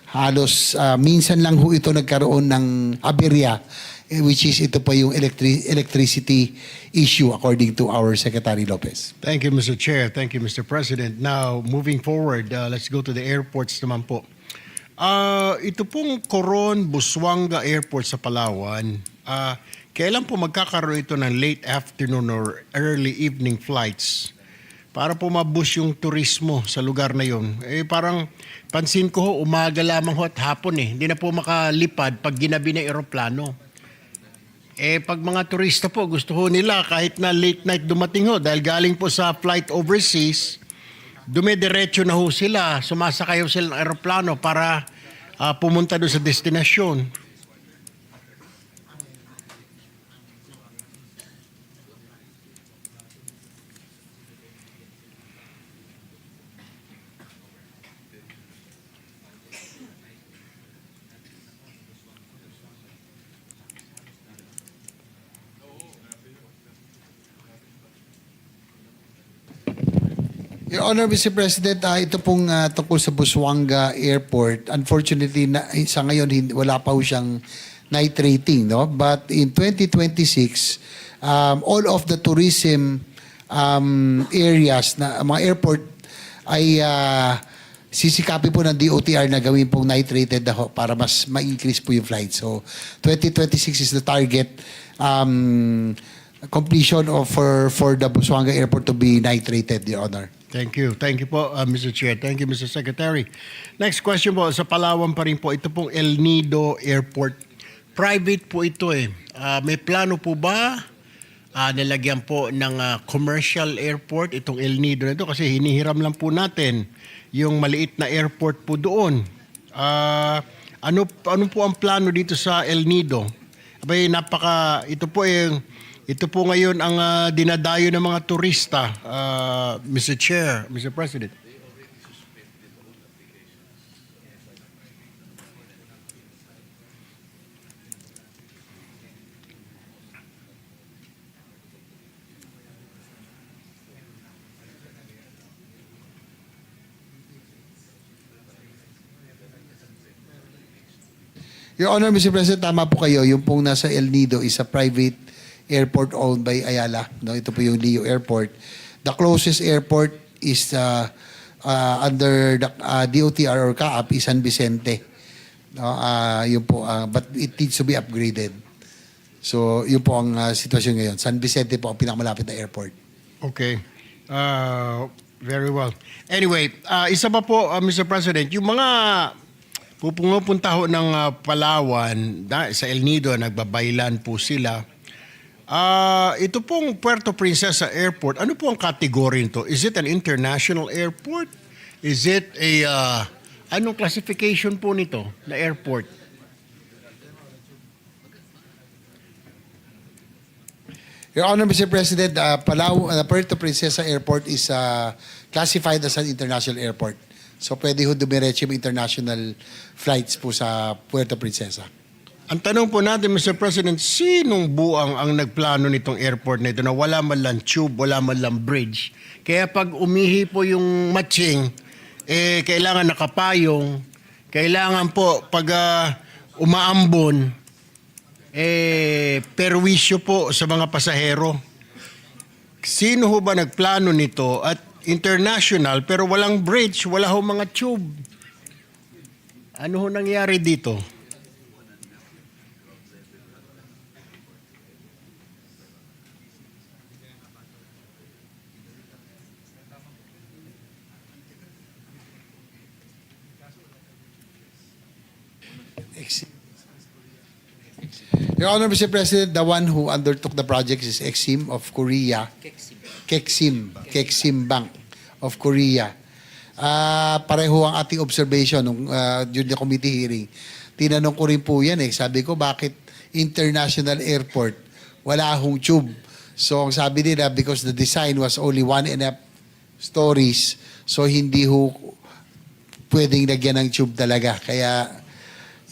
halos minsan lang ho ito nagkaroon ng aberya, which is ito pa yung electricity issue according to our Secretary Lopez. Thank you, Mr. Chair. Thank you, Mr. President. Now, moving forward, let's go to the airports naman po. Ito pong Coron, Busuanga Airport sa Palawan, kailan po magkakaroon ito ng late afternoon or early evening flights para po mabus yung turismo sa lugar na yun? Parang pansin ko ho, umaga lamang ho at hapon hindi na po makalipad pag ginabi ng eroplano. Pag mga turista po, gusto ho nila kahit na late night dumating ho dahil galing po sa flight overseas, dumidiretso na ho sila, sumasakay ho sila ng aeroplano para pumunta doon sa destinasyon. Your Honor, Mr. President, ito pong tungkol sa Busuanga Airport, unfortunately, sa ngayon, wala pa ho siyang night rating, no? But in 2026, all of the tourism areas na mga airport ay sisikapin po ng DOTR na gawin pong night rated na ho para mas ma-increase po yung flight. So 2026 is the target completion of for the Busuanga Airport to be night rated, Your Honor. Thank you. Thank you po, Mr. Chair. Thank you, Mr. Secretary. Next question po, sa Palawan pa rin po, ito pong El Nido Airport. Private po ito eh. May plano po ba nilagyan po ng commercial airport itong El Nido na ito? Kasi hinihiram lang po natin yung maliit na airport po doon. Ano po ang plano dito sa El Nido? Abay, ito po ngayon ang dinadayo ng mga turista, Mr. Chair, Mr. President. Your Honor, Mr. President, tama po kayo. Yung pong nasa El Nido is a private airport owned by Ayala. No, ito po yung Leo Airport. The closest airport is under the DOTR or CAAP is San Vicente. No, yun po, but it needs to be upgraded. So, yun po ang sitwasyon ngayon. San Vicente po ang pinakamalapit na airport. Okay. Very well. Anyway, isa pa po, Mr. President, yung mga pupunta ho ng Palawan, sa El Nido, nagbabaylan po sila. Ito pong Puerto Princesa Airport, ano po ang category nito? Is it an international airport? Is it anong classification po nito na airport? Your Honor, Mr. President, Puerto Princesa Airport is classified as an international airport. So pwede ho dumiretso yung international flights po sa Puerto Princesa. Ang tanong po natin, Mr. President, sinong buang ang nagplano nitong airport na ito na wala man lang tube, wala man lang bridge? Kaya pag umihi po yung matching, kailangan nakapayong, kailangan po pag umaambon, perwisyo po sa mga pasahero. Sino ho ba nagplano nito at international pero walang bridge, wala ho mga tube? Ano ho nangyari dito? Your Honor, Mr. President, the one who undertook the project is Exim of Korea. Kexim Bank of Korea. Pareho ang ating observation during the committee hearing. Tinanong ko rin po yan Sabi ko, bakit international airport? Wala hong tube. So, ang sabi nila, because the design was only 1.5 stories, so hindi ho pwedeng lagyan ng tube talaga. Kaya,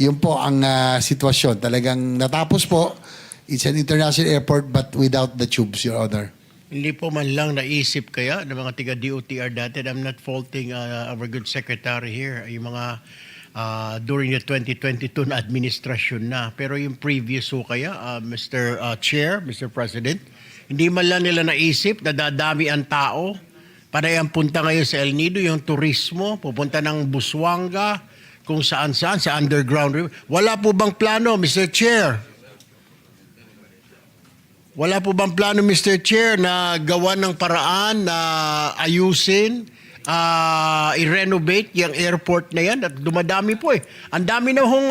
yun po ang sitwasyon. Talagang natapos po, it's an international airport but without the tubes, Your Honor. Hindi po man lang naisip kaya ng mga tiga-DOTR dati. I'm not faulting our good secretary here. Yung mga during the 2022 na administrasyon na. Pero yung previous ho kaya, Mr. Chair, Mr. President, hindi man lang nila naisip na dadami ang tao. Panay ang punta ngayon sa El Nido, yung turismo, pupunta ng Busuanga, kung saan-saan, sa underground river. Wala po bang plano, Mr. Chair? Wala po bang plano, Mr. Chair, na gawa ng paraan na ayusin, i-renovate yung airport na yan? At dumadami po Ang dami na hong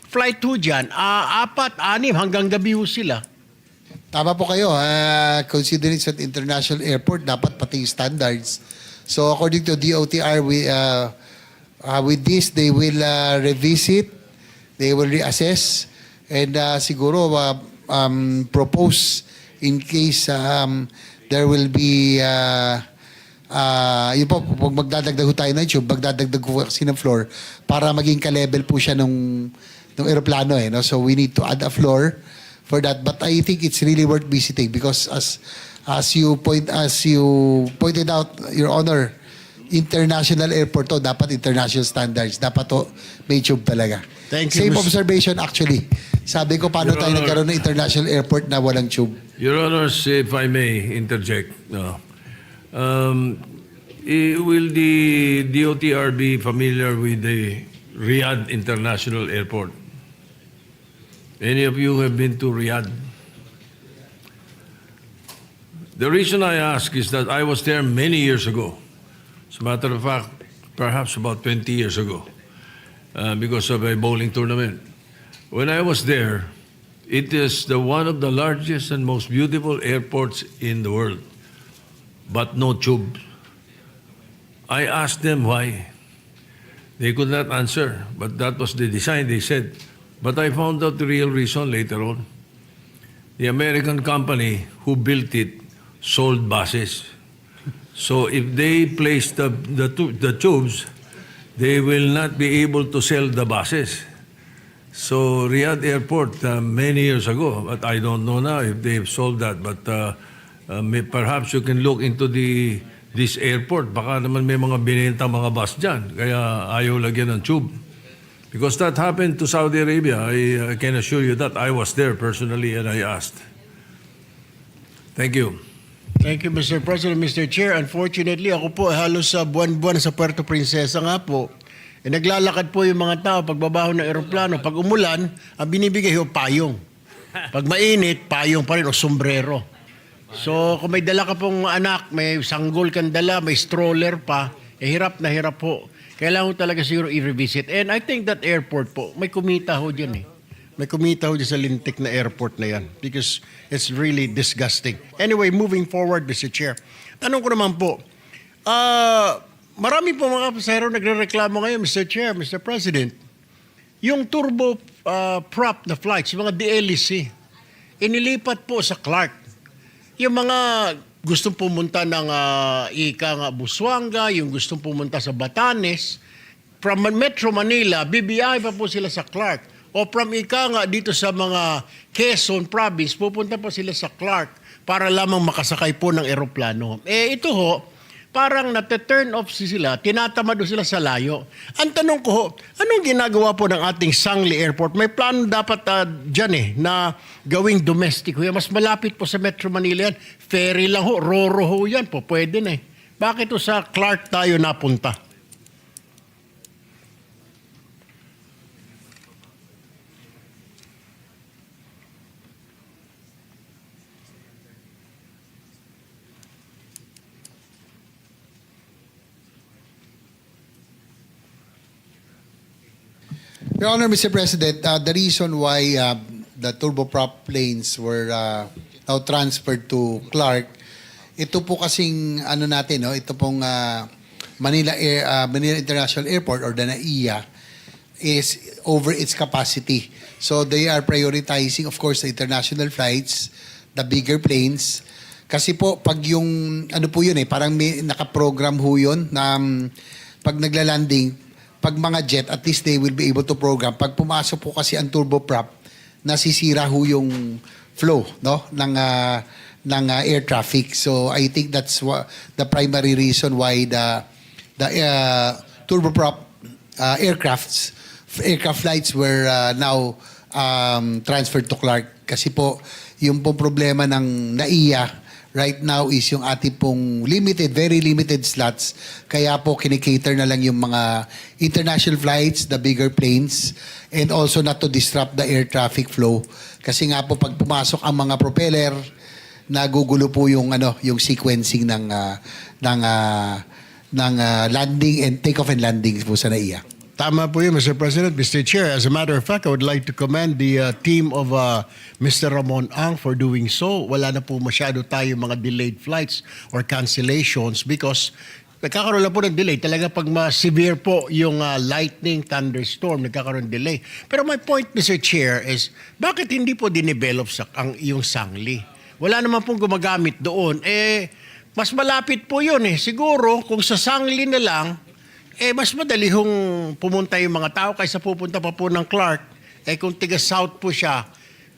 flight ho dyan. 4, 6, hanggang gabi ho sila. Tama po kayo. Considering it's an international airport, dapat pati yung standards. So according to DOTR, with this, they will revisit, they will reassess, and siguro propose in case there will be yun po, pag magdadagdag tayo ng tube, magdadagdag po kasi ng floor para maging ka-level po siya nung aeroplano no? So we need to add a floor for that, but I think it's really worth visiting because as you pointed out, Your Honor, international airport to, dapat international standards, dapat to may tube talaga. Thank you, Same Mr. observation actually. Sabi ko, paano Your tayo Honor. nagkaroon ng international airport na walang tube? Your Honors, if I may interject, no. Will the DOTR be familiar with the Riyadh International Airport? Any of you have been to Riyadh? The reason I ask is that I was there many years ago. As a matter of fact, perhaps about 20 years ago, because of a bowling tournament. When I was there, it is one of the largest and most beautiful airports in the world, but no tube. I asked them why. They could not answer, but that was the design, they said. But I found out the real reason later on. The American company who built it sold buses. So if they place the tubes, they will not be able to sell the buses. So Riyadh Airport, many years ago, but I don't know now if they've sold that, but perhaps you can look into this airport. Baka naman may mga binenta mga bus dyan, kaya ayaw lagyan ng tube. Because that happened to Saudi Arabia. I can assure you that. I was there personally and I asked. Thank you. Thank you, Mr. President, Mr. Chair. Unfortunately, ako po halos sa buwan-buwan sa Puerto Princesa nga po. Naglalakad po yung mga tao pagbabaho ng eroplano. Pag umulan, ang binibigay yung payong. Pag mainit, payong pa rin o sombrero. So kung may dala ka pong anak, may sanggol kang dala, may stroller pa, hirap na hirap po. Kailangan ko talaga siguro i-revisit. And I think that airport po, may kumita ho dyan eh. May kumita ho dyan sa lintik na airport na yan because it's really disgusting. Anyway, moving forward, Mr. Chair. Tanong ko naman po, marami po mga pasahero nagre-reklamo ngayon, Mr. Chair, Mr. President. Yung turbo prop na flights, yung mga DLC, inilipat po sa Clark. Yung mga gustong pumunta ng Busuanga, yung gustong pumunta sa Batanes, from Metro Manila, BBI pa po sila sa Clark. O from dito sa mga Quezon Province, pupunta po sila sa Clark para lamang makasakay po ng eroplano. Ito ho, parang nate-turn off sila, tinatamad sila sa layo. Ang tanong ko ho, anong ginagawa po ng ating Sangli Airport? May plano dapat dyan na gawing domestic ho. Mas malapit po sa Metro Manila yan. Ferry lang ho, Roro ho yan po, pwede na eh. Bakit ho sa Clark tayo napunta? Your Honor, Mr. President, the reason why the turboprop planes were now transferred to Clark, ito po kasing ito pong Manila International Airport or the NAIA is over its capacity. So they are prioritizing, of course, the international flights, the bigger planes. Kasi po, pag yung, parang may nakaprogram ho yun na pag naglalanding, pag mga jet, at least they will be able to program. Pag pumasok po kasi ang turboprop, nasisira ho yung flow ng air traffic. So I think that's the primary reason why the turboprop aircraft flights were now transferred to Clark. Kasi po, yung pong problema ng NAIA right now is yung ating pong very limited slots. Kaya po kinikater na lang yung mga international flights, the bigger planes, and also not to disrupt the air traffic flow. Kasi nga po pag pumasok ang mga propeller, nagugulo po yung sequencing ng landing and takeoff and landing po sa NAIA. Tama po yun, Mr. President, Mr. Chair. As a matter of fact, I would like to commend the team of Mr. Ramon Ang for doing so. Wala na po masyado tayo mga delayed flights or cancellations because nagkakaroon lang po ng delay. Talaga pag severe po yung lightning, thunderstorm, nagkakaroon ng delay. Pero my point, Mr. Chair, is bakit hindi po dinevelop yung Sangli? Wala naman pong gumagamit doon. Mas malapit po yun eh. Siguro kung sa Sangli na lang, mas madali hong pumunta yung mga tao kaysa pupunta pa po ng Clark. Kung tiga-south po siya,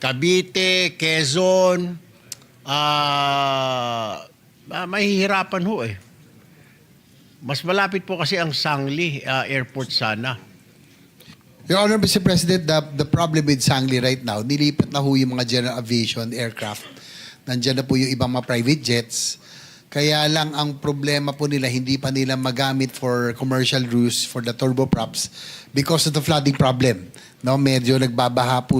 Cavite, Quezon, mahihirapan ho eh. Mas malapit po kasi ang Sangli Airport sana. Your Honor, Mr. President, the problem with Sangli right now, nilipat na ho yung mga general aviation aircraft. Nandiyan na po yung ibang mga private jets. Kaya lang ang problema po nila, hindi pa nila magamit for commercial use for the turboprops because of the flooding problem. No, medyo nagbabaha po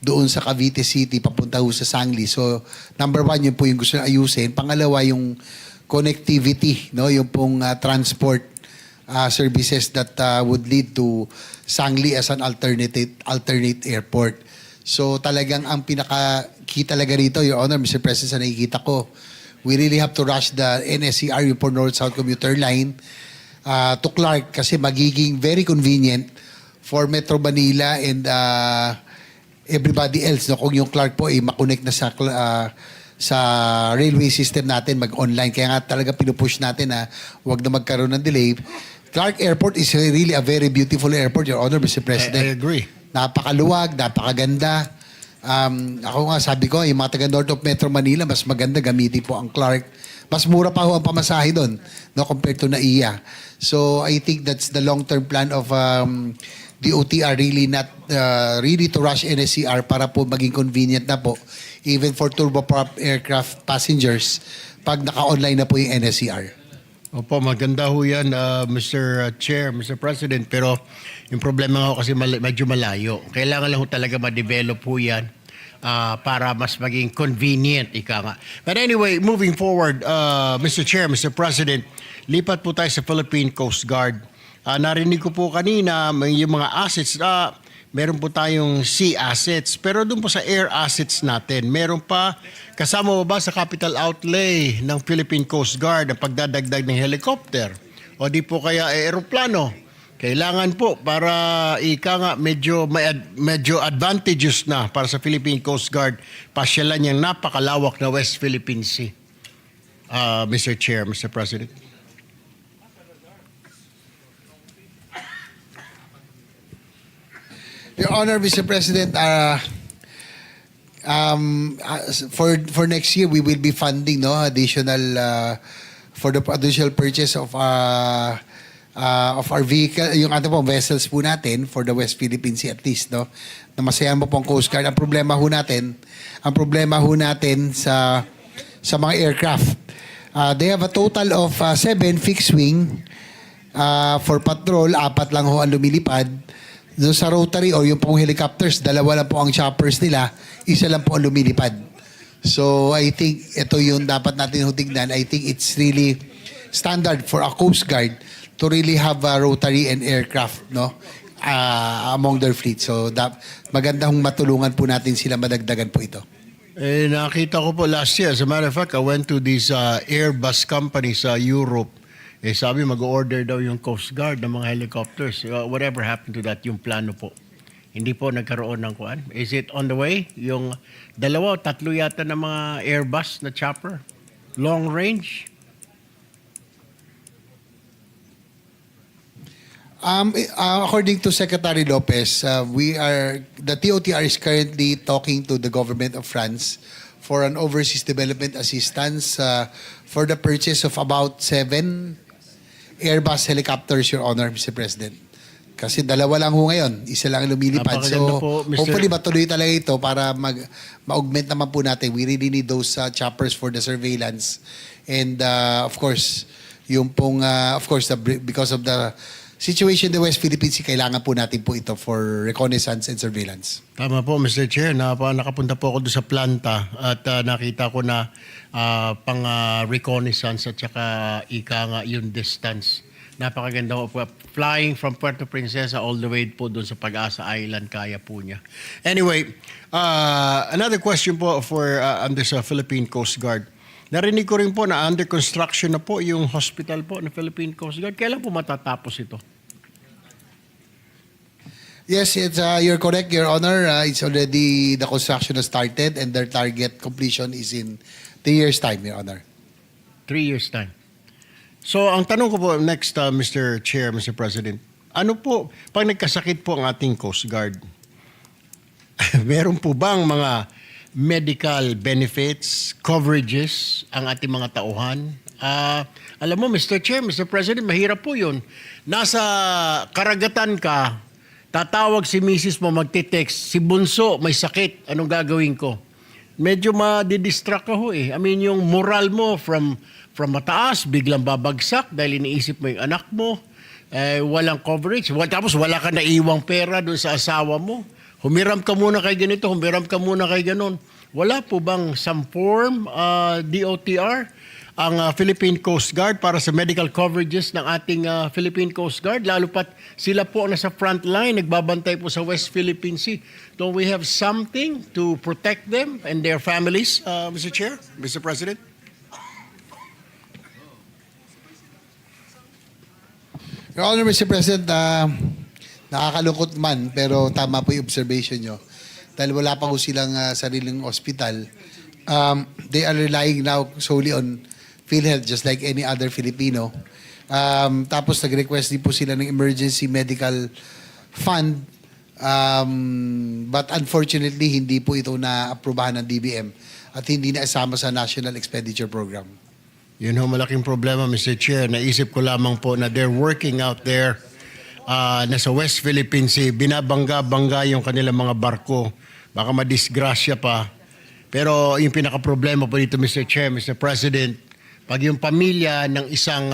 doon sa Cavite City papunta ho sa Sangli. So, number one, yun po yung gusto na ayusin. Pangalawa, yung connectivity, no, yung pong transport services that would lead to Sangli as an alternate airport. So, talagang ang pinaka-key talaga rito, Your Honor, Mr. President, sa nakikita ko, we really have to rush the NSCR, yung po North-South Commuter Line, to Clark kasi magiging very convenient for Metro Manila and everybody else. No? Kung yung Clark po ay makonect na sa railway system natin, mag-online. Kaya nga talaga pinupush natin na wag na magkaroon ng delay. Clark Airport is really a very beautiful airport, Your Honor, Mr. President. I agree. Napakaluwag, napakaganda. Ako nga sabi ko, yung mga taga North of Metro Manila, mas maganda gamitin po ang Clark. Mas mura pa ho ang pamasahe doon, no, compared to NAIA. So I think that's the long-term plan of DOTR, really not really to rush NSCR para po maging convenient na po even for turboprop aircraft passengers pag naka-online na po yung NSCR. Opo, maganda ho yan, Mr. Chair, Mr. President. Pero yung problema ho kasi medyo malayo. Kailangan lang ho talaga ma-develop ho yan para mas maging convenient, ika nga. But anyway, moving forward, Mr. Chair, Mr. President, lipat po tayo sa Philippine Coast Guard. Narinig ko po kanina yung mga assets, meron po tayong sea assets, pero doon po sa air assets natin, meron pa, kasama ba sa capital outlay ng Philippine Coast Guard ang pagdadagdag ng helicopter? O di po kaya aeroplano? Kailangan po para ika nga medyo advantageous na para sa Philippine Coast Guard pasyalan yung napakalawak na West Philippine Sea. Mr. Chair, Mr. President. Your Honor, Mr. President, for next year, we will be funding additional for the additional purchase of our vehicle, yung ano po, vessels po natin for the West Philippine Sea at least, no? Na masayan mo pong Coast Guard. Ang problema ho natin sa mga aircraft. They have a total of 7 fixed wing for patrol, 4 lang ho ang lumilipad. Doon sa rotary o yung pong helicopters, 2 lang po ang choppers nila, 1 lang po ang lumilipad. So I think ito yung dapat natin tignan. I think it's really standard for a Coast Guard to really have a rotary and aircraft, no, among their fleet. So magandang matulungan po natin sila, madagdagan po ito. Nakita ko po last year, as a matter of fact, I went to these Airbus companies sa Europe. Sabi mag-order daw yung Coast Guard ng mga helicopters. Whatever happened to that, yung plano po. Hindi po nagkaroon ng kuan. Is it on the way? Yung 2 o 3 yata ng mga Airbus na chopper? Long range? According to Secretary Lopez, the TOTR is currently talking to the government of France for an overseas development assistance for the purchase of about 7 Airbus helicopters, Your Honor, Mr. President. Kasi 2 lang ho ngayon, 1 lang lumilipad. Napakaganda So, po, Mr. hopefully matuloy talaga ito para ma-augment naman po natin. We really need those choppers for the surveillance. And of course, yung pong, because of the situation in the West Philippine Sea, kailangan po natin po ito for reconnaissance and surveillance. Tama po, Mr. Chair. Nakapunta po ako doon sa planta at nakita ko na pang reconnaissance at saka ika nga yung distance. Napakaganda po. Flying from Puerto Princesa all the way po doon sa Pag-asa Island, kaya po niya. Anyway, another question po for under sa Philippine Coast Guard. Narinig ko rin po na under construction na po yung hospital po ng Philippine Coast Guard. Kailan po matatapos ito? Yes, you're correct, Your Honor. It's already, the construction has started and their target completion is in 3 years' time, Your Honor. 3 years' time. So, ang tanong ko po next, Mr. Chair, Mr. President, ano po, pag nagkasakit po ang ating Coast Guard, meron po bang mga medical benefits, coverages ang ating mga tauhan? Alam mo, Mr. Chair, Mr. President, mahirap po yun. Nasa karagatan ka, tatawag si misis mo, magte-text, si Bunso, may sakit, anong gagawin ko? medyo madidistract ka ho eh. I mean, yung moral mo from mataas, biglang babagsak dahil iniisip mo yung anak mo, walang coverage. Tapos wala ka na iwang pera doon sa asawa mo. Humiram ka muna kay ganito, humiram ka muna kay ganon. Wala po bang some form, DOTR, ang Philippine Coast Guard para sa medical coverages ng ating Philippine Coast Guard? Lalo pat sila po ang nasa front line, nagbabantay po sa West Philippine Sea. Don't we have something to protect them and their families, Mr. Chair, Mr. President? Your Honor, Mr. President, nakakalungkot man, pero tama po yung observation nyo. Dahil wala pa po silang sariling hospital, they are relying now solely on PhilHealth just like any other Filipino. Tapos nag-request din po sila ng emergency medical fund. But unfortunately, hindi po ito na-aprobahan ng DBM at hindi na-asama sa National Expenditure Program. Yun ho, malaking problema, Mr. Chair. Naisip ko lamang po na they're working out there nasa West Philippine Sea. Binabangga-bangga yung kanilang mga barko. Baka madisgrasya pa. Pero yung pinaka-problema po dito, Mr. Chair, Mr. President, pag yung pamilya ng isang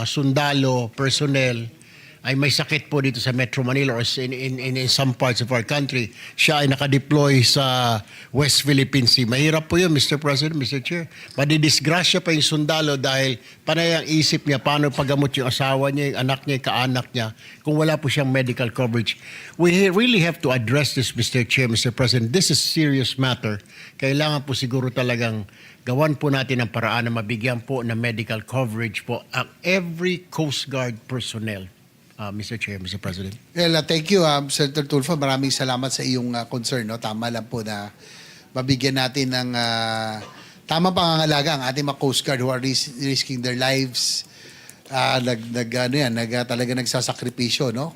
sundalo, personnel, ay may sakit po dito sa Metro Manila or in some parts of our country, siya ay nakadeploy sa West Philippine Sea. Mahirap po yun, Mr. President, Mr. Chair. Madidisgrasya pa yung sundalo dahil panay ang isip niya paano paggamot yung asawa niya, yung anak niya, yung kaanak niya, kung wala po siyang medical coverage. We really have to address this, Mr. Chair, Mr. President. This is a serious matter. Kailangan po siguro talagang gawan po natin ang paraan na mabigyan po ng medical coverage po ang every Coast Guard personnel. Mr. Chair, Mr. President. Well, thank you, Senator Tulfo. Maraming salamat sa iyong concern. No? Tama lang po na mabigyan natin ng tamang pangangalaga ang ating mga Coast Guard who are risking their lives. Talaga nagsasakripisyo. No?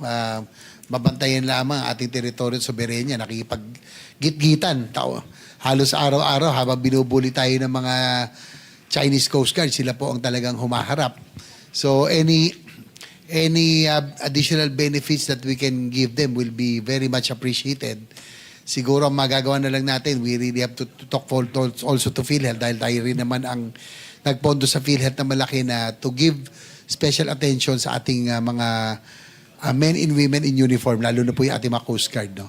Mabantayan lamang ang ating teritoryo at soberenya. Nakikipag-gitgitan. Halos araw-araw habang binubuli tayo ng mga Chinese Coast Guard, sila po ang talagang humaharap. So any additional benefits that we can give them will be very much appreciated. Siguro ang magagawa na lang natin, we really have to talk also to PhilHealth dahil tayo rin naman ang nagpondo sa PhilHealth na malaki na to give special attention sa ating mga men and women in uniform, lalo na po yung ating mga Coast Guard, no?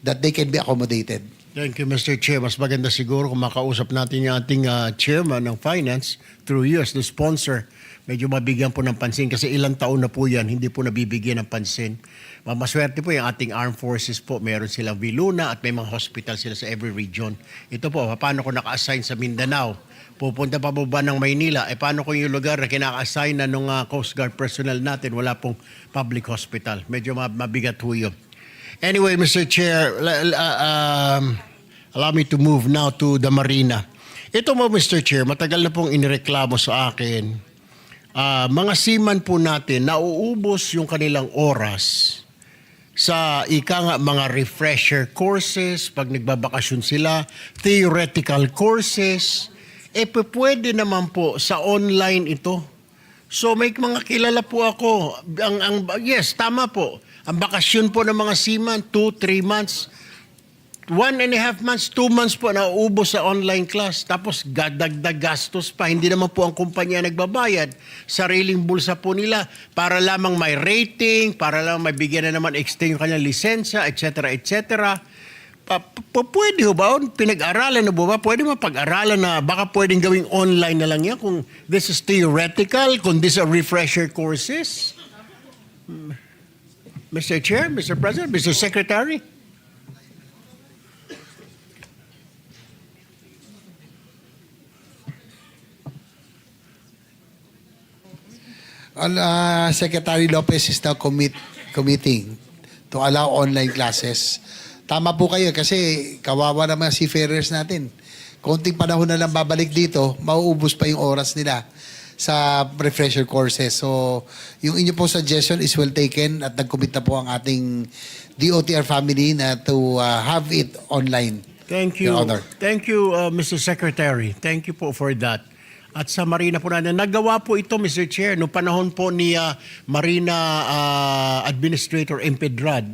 That they can be accommodated. Thank you, Mr. Chair. Mas maganda siguro kung makausap natin yung ating chairman ng finance through you as the sponsor. Medyo mabigyan po ng pansin kasi ilang taon na po yan, hindi po nabibigyan ng pansin. Maswerte po yung ating armed forces po. Meron silang Viluna at may mga hospital sila sa every region. Ito po, paano kung naka-assign sa Mindanao? Pupunta pa po ba ng Maynila? Paano kung yung lugar na kinaka-assign na ng Coast Guard personnel natin, wala pong public hospital? Medyo mabigat po yun. Anyway, Mr. Chair, allow me to move now to the Marina. Ito mo, Mr. Chair, matagal na pong inireklamo sa akin. Mga seaman po natin, nauubos yung kanilang oras sa mga refresher courses, pag nagbabakasyon sila, theoretical courses, pwede naman po sa online ito. So may mga kilala po ako, yes, tama po, ang bakasyon po ng mga seaman, 2-3 months, 1.5 months, 2 months po nauubos sa online class. Tapos dagdag gastos pa. Hindi naman po ang kumpanya nagbabayad. Sariling bulsa po nila para lamang may rating, para lamang may bigyan na naman extend yung kanyang lisensya, etc. etc. Pwede ho ba? Pinag-aralan na ba? Pwede mapag-aralan na baka pwedeng gawing online na lang yan kung this is theoretical, kung this are refresher courses? Mr. Chair, Mr. President, Mr. Secretary? Secretary Lopez is now committing to allow online classes. Tama po kayo kasi kawawa naman seafarers natin. Konting panahon na lang babalik dito, mauubos pa yung oras nila sa refresher courses. So, yung inyo po suggestion is well taken at nag-commit na po ang ating DOTR family na to have it online. Thank you. Your Honor. Thank you, Mr. Secretary. Thank you po for that. At sa Marina po natin, nagawa po ito, Mr. Chair, noong panahon po ni Marina Administrator Empedrad,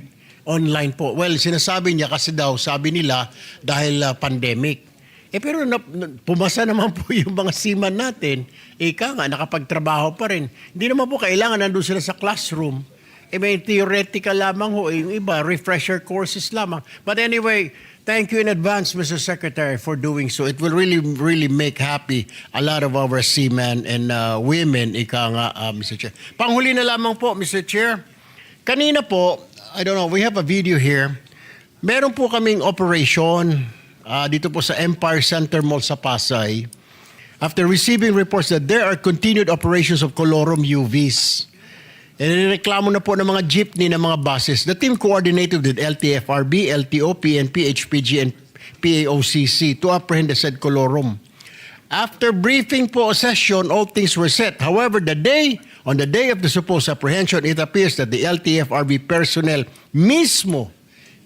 online po. Well, sinasabi niya kasi daw, sabi nila, dahil pandemic. Pero pumasa naman po yung mga seaman natin. Ika nga, nakapagtrabaho pa rin. Hindi naman po kailangan nandun sila sa classroom. May theoretical lamang ho, yung iba, refresher courses lamang. But anyway, thank you in advance, Mr. Secretary, for doing so. It will really, really make happy a lot of our seamen and women, ika nga, Mr. Chair. Panghuli na lamang po, Mr. Chair. Kanina po, I don't know, we have a video here. Meron po kaming operation dito po sa Empire Center Mall sa Pasay. After receiving reports that there are continued operations of colorum UVs. And nireklamo na po ng mga jeepney ng mga buses. The team coordinated with LTFRB, LTO, PNP, HPG, and PAOCC to apprehend the said colorum. After briefing po a session, all things were set. However, on the day of the supposed apprehension, it appears that the LTFRB personnel mismo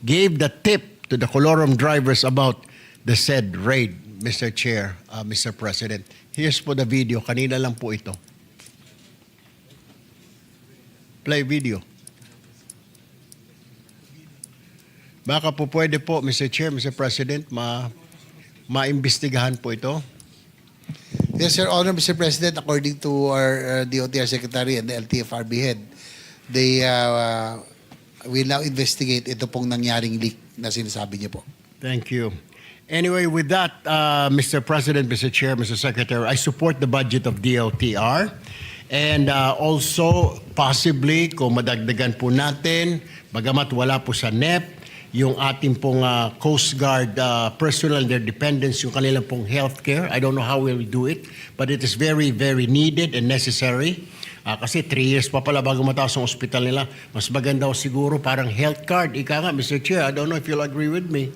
gave the tip to the colorum drivers about the said raid, Mr. Chair, Mr. President. Here's po the video. Kanina lang po ito. Play video. Baka po pwede po, Mr. Chair, Mr. President, maimbestigahan po ito. Yes, Your Honor, Mr. President, according to our DOTR Secretary and the LTFRB head, they will now investigate ito pong nangyaring leak na sinasabi niyo po. Thank you. Anyway, with that, Mr. President, Mr. Chair, Mr. Secretary, I support the budget of DOTR. And also, possibly, kung madagdagan po natin, bagamat wala po sa NEP, yung ating pong Coast Guard personnel and their dependents, yung kanilang pong healthcare. I don't know how we'll do it, but it is very, very needed and necessary. Kasi 3 years pa pala bago mataas ang ospital nila. Mas maganda siguro parang health card. Ika nga, Mr. Chair, I don't know if you'll agree with me.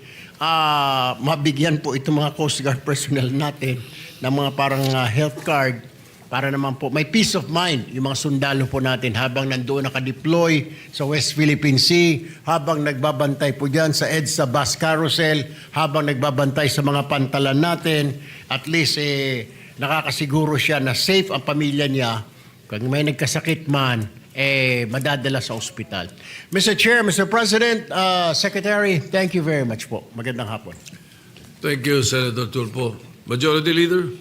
Mabigyan po itong mga Coast Guard personnel natin ng mga parang health card para naman po may peace of mind yung mga sundalo po natin habang nandoon nakadeploy sa West Philippine Sea, habang nagbabantay po dyan sa EDSA bus carousel, habang nagbabantay sa mga pantalan natin. At least nakakasiguro siya na safe ang pamilya niya. Kung may nagkasakit man, madadala sa ospital. Mr. Chair, Mr. President, Secretary, thank you very much po. Magandang hapon. Thank you, Senator Tulfo. Majority Leader?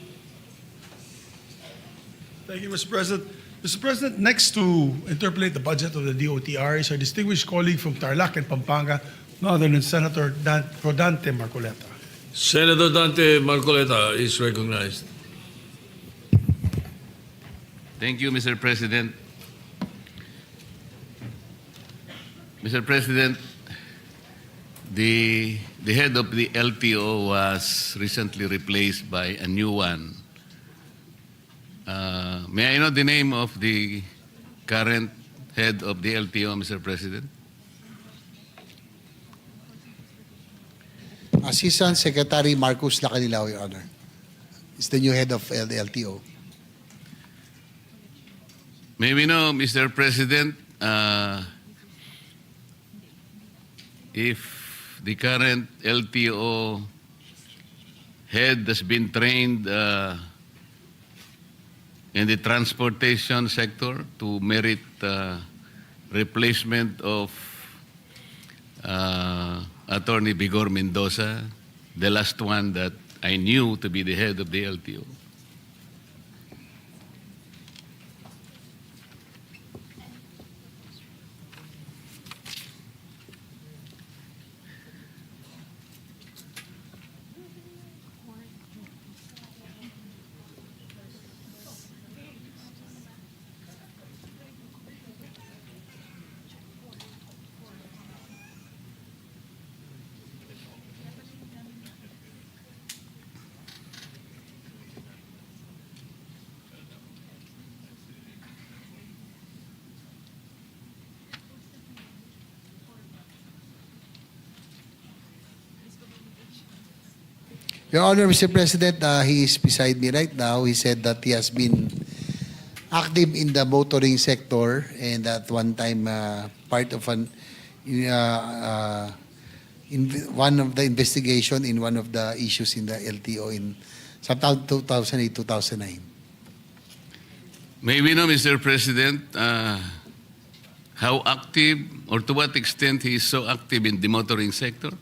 Thank you, Mr. President. Mr. President, next to interpolate the budget of the DOTR is our distinguished colleague from Tarlac and Pampanga, no other than Senator Rodante Marcoleta. Senator Dante Marcoleta is recognized. Thank you, Mr. President. Mr. President, the head of the LTO was recently replaced by a new one. May I know the name of the current head of the LTO, Mr. President? Assistant Secretary Marcos Lacanilao, Your Honor, is the new head of the LTO. May we know, Mr. President, if the current LTO head has been trained in the transportation sector to merit replacement of Attorney Bigor Mendoza, the last one that I knew to be the head of the LTO. Your Honor, Mr. President, he is beside me right now. He said that he has been active in the motoring sector and at one time part of in one of the investigation in one of the issues in the LTO in sa taon 2008-2009. May we know, Mr. President, how active or to what extent he is so active in the motoring sector?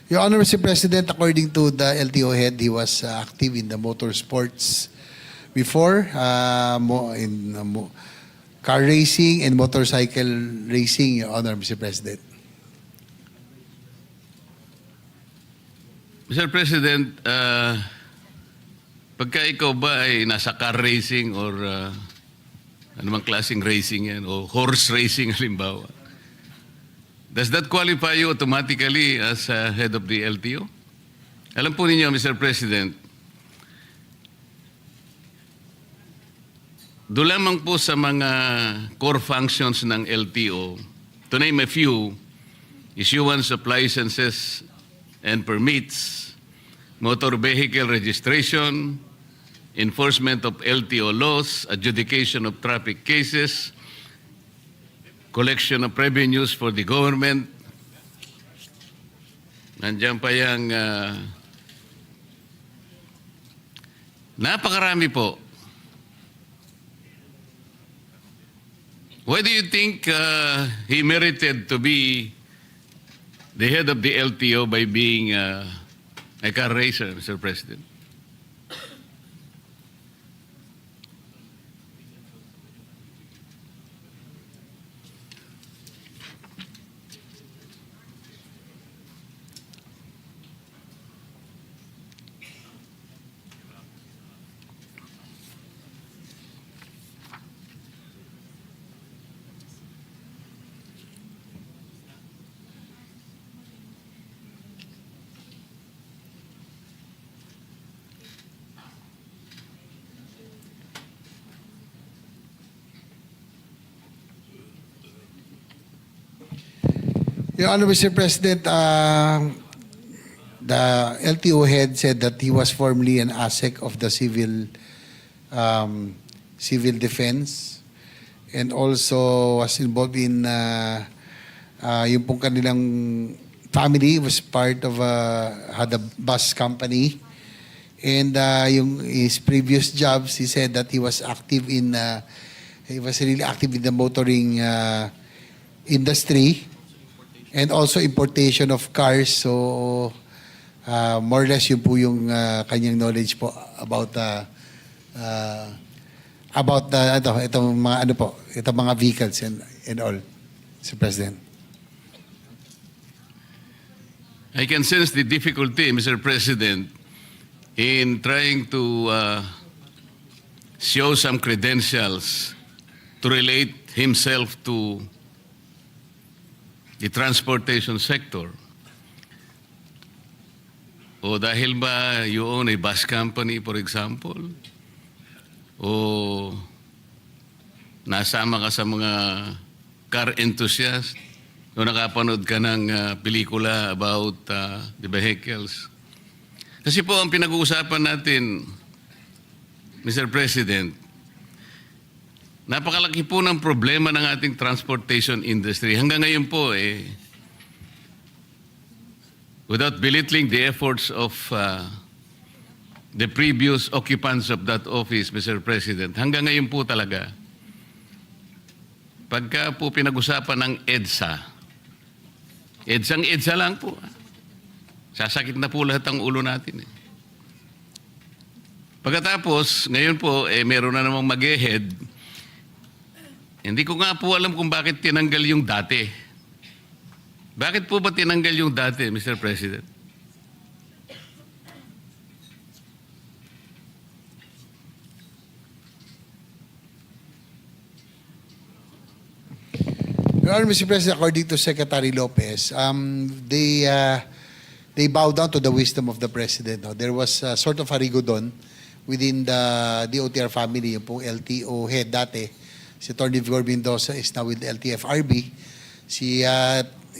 Your Honor, Mr. President, according to the LTO head, he was active in the motorsports before, car racing and motorcycle racing, Your Honor, Mr. President. Mr. President, pagka ikaw ba ay nasa car racing or anumang klaseng racing yan, o horse racing halimbawa, does that qualify you automatically as head of the LTO? Alam po ninyo, Mr. President, doon lamang po sa mga core functions ng LTO, to name a few, issuance of licenses and permits, motor vehicle registration, enforcement of LTO laws, adjudication of traffic cases, collection of revenues for the government. Nandiyan pa yung napakarami po. Why do you think he merited to be the head of the LTO by being a car racer, Mr. President? Your Honor, Mr. President, the LTO head said that he was formerly an ASEC of the civil defense and also was involved in yung pong kanilang family was part of had a bus company, and his previous jobs, he said that he was really active in the motoring industry and also importation of cars. So more or less yun po yung kanyang knowledge po about itong mga vehicles and all, Mr. President. I can sense the difficulty, Mr. President, in trying to show some credentials to relate himself to the transportation sector. O dahil ba you own a bus company, for example? O nasama ka sa mga car enthusiast? O nakapanood ka ng pelikula about the vehicles? Kasi po ang pinag-uusapan natin, Mr. President, napakalaki po ng problema ng ating transportation industry. Hanggang ngayon po, without belittling the efforts of the previous occupants of that office, Mr. President, hanggang ngayon po talaga, pagka po pinag-usapan ng EDSA, EDSA lang po. Sasakit na po lahat ang ulo natin. Pagkatapos, ngayon po, meron na namang mag-head. Hindi ko nga po alam kung bakit tinanggal yung dati. Bakit po ba tinanggal yung dati, Mr. President? Your Honor, Mr. President, according to Secretary Lopez, they bow down to the wisdom of the President. No? There was sort of a rigodon within the DOTR family, yung pong LTO head dati. Si Atty. Vigor Mendoza is now with the LTFRB. Si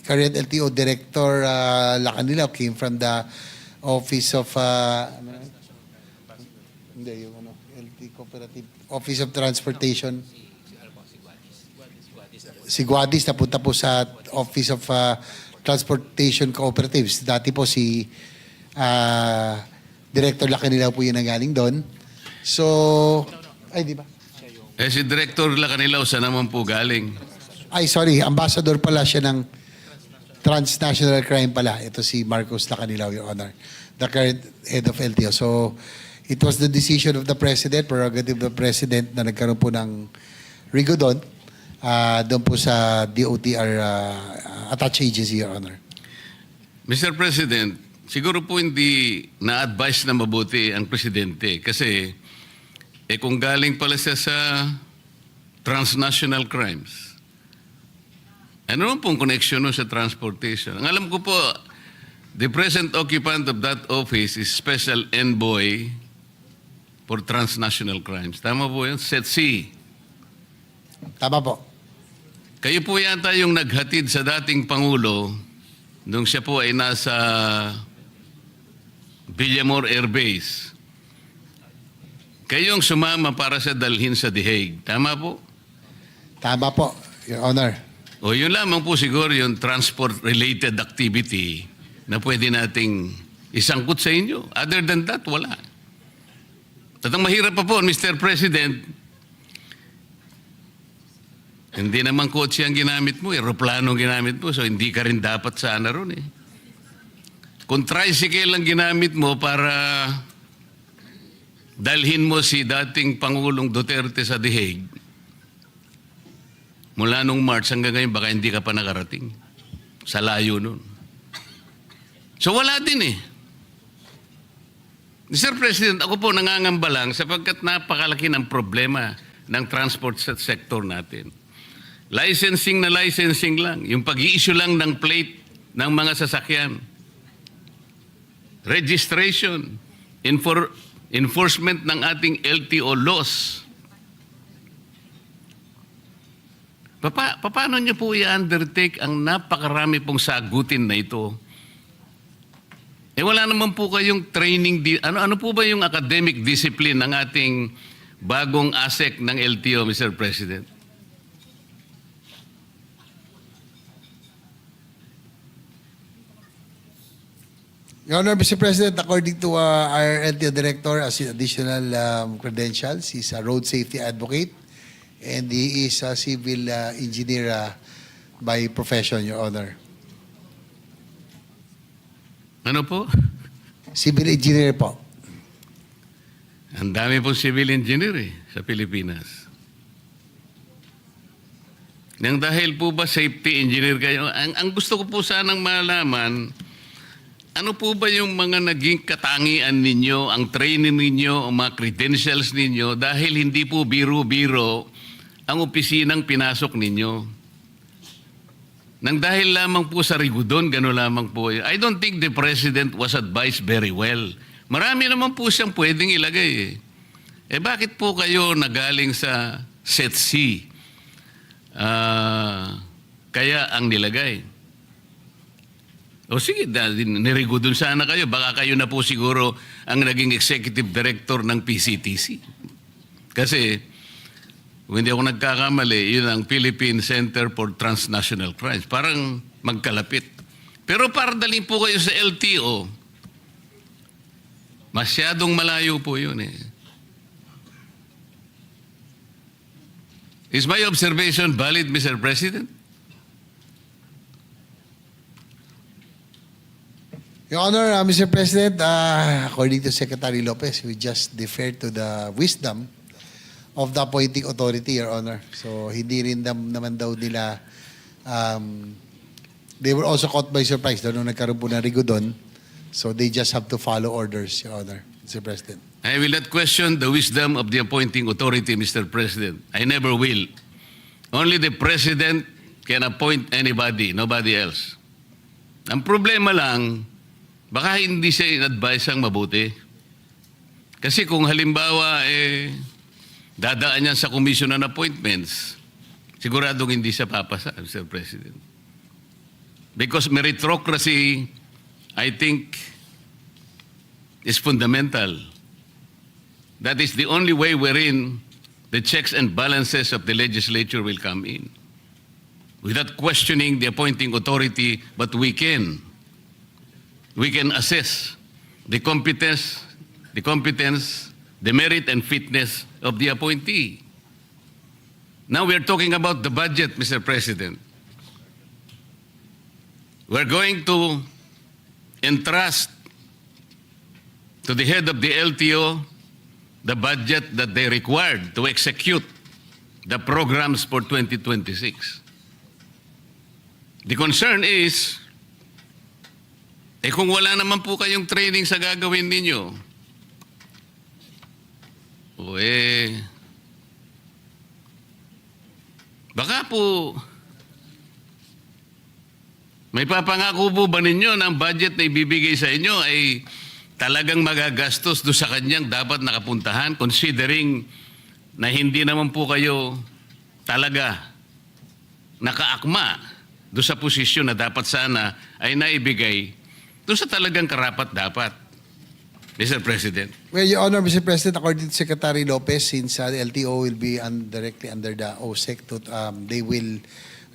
current LTO Director Lacanilao came from the Office of LT Cooperative Office of Transportation. Si Guadis napunta po sa Office of Transportation Cooperatives. Dati po si Director Lacanilao po yung nanggaling doon. So, ay di ba? Si Director Lacanilao, saan naman po galing? Ay, sorry. Ambassador pala siya ng transnational crime pala. Ito si Marcos Lacanilaw, Your Honor, the current head of LTO. So, it was the decision of the President, prerogative of the President na nagkaroon po ng rigo doon po sa DOTR attached agency, Your Honor. Mr. President, siguro po hindi na-advise na mabuti ang Presidente kasi kung galing pala siya sa transnational crimes, ano naman pong connection nun sa transportation? Ang alam ko po, the present occupant of that office is Special Envoy for Transnational Crimes. Tama po yun? SETC. Tama po. Kayo po yata yung naghatid sa dating Pangulo nung siya po ay nasa Villamor Air Base. Kayong sumama para sa dalhin sa The Hague. Tama po? Tama po, Your Honor. O yun lamang po siguro yung transport-related activity na pwede nating isangkot sa inyo. Other than that, wala. At ang mahirap pa po, Mr. President, hindi naman kotse ang ginamit mo, aeroplano ang ginamit mo, so hindi ka rin dapat sana ron eh. Kung tricycle ang ginamit mo para dalhin mo si dating Pangulong Duterte sa The Hague, mula nung March hanggang ngayon, baka hindi ka pa nakarating. Sa layo nun. So wala din eh. Mr. President, ako po nangangamba lang sapagkat napakalaki ng problema ng transport sector natin. Licensing na licensing lang. Yung pag-i-issue lang ng plate ng mga sasakyan. Registration. Enforcement ng ating LTO laws. Paano niyo po i-undertake ang napakarami pong sagutin na ito? Wala naman po kayong training. Ano po ba yung academic discipline ng ating bagong ASEC ng LTO, Mr. President? Your Honor, Mr. President, according to our LTO Director, as additional credentials, he's a road safety advocate and he is a civil engineer by profession, Your Honor. Ano po? Civil engineer po. Ang dami pong civil engineer sa Pilipinas. Nang dahil po ba safety engineer kayo, ang gusto ko po sanang malaman, ano po ba yung mga naging katangian ninyo, ang training ninyo, ang mga credentials ninyo, dahil hindi po biro-biro ang opisinang pinasok ninyo? Nang dahil lamang po sa rigudon, gano'n lamang po. I don't think the President was advised very well. Marami naman po siyang pwedeng ilagay bakit po kayo nagaling sa SETC? Kaya ang nilagay. O sige, nirigudon sana kayo. Baka kayo na po siguro ang naging executive director ng PCTC. Kasi kung hindi ako nagkakamali, yun ang Philippine Center for Transnational Crimes. Parang magkalapit. Pero para dalhin po kayo sa LTO, masyadong malayo po yun Is my observation valid, Mr. President? Your Honor, Mr. President, according to Secretary Lopez, we just defer to the wisdom of the appointing authority, Your Honor. So, hindi rin naman daw nila, they were also caught by surprise daw nung nagkaroon po ng rigo doon. So, they just have to follow orders, Your Honor, Mr. President. I will not question the wisdom of the appointing authority, Mr. President. I never will. Only the President can appoint anybody, nobody else. Ang problema lang, baka hindi siya in-advise ang mabuti. Kasi kung halimbawa, dadaan niya sa Commission on Appointments, siguradong hindi siya papasa, Mr. President. Because meritocracy, I think, is fundamental. That is the only way wherein the checks and balances of the legislature will come in. Without questioning the appointing authority, but we can assess the competence, the merit and fitness of the appointee. Now we are talking about the budget, Mr. President. we're going to entrust to the head of the LTO the budget that they required to execute the programs for 2026. The concern is, kung wala naman po kayong training sa gagawin ninyo, baka po, may papangako po ba ninyo na ang budget na ibibigay sa inyo ay talagang magagastos do sa kanyang dapat nakapuntahan, considering na hindi naman po kayo talaga nakaakma do sa posisyon na dapat sana ay naibigay do sa talagang karapat-dapat, Mr. President. Well, Your Honor, Mr. President, according to Secretary Lopez, since the LTO will be directly under the OSEC, they will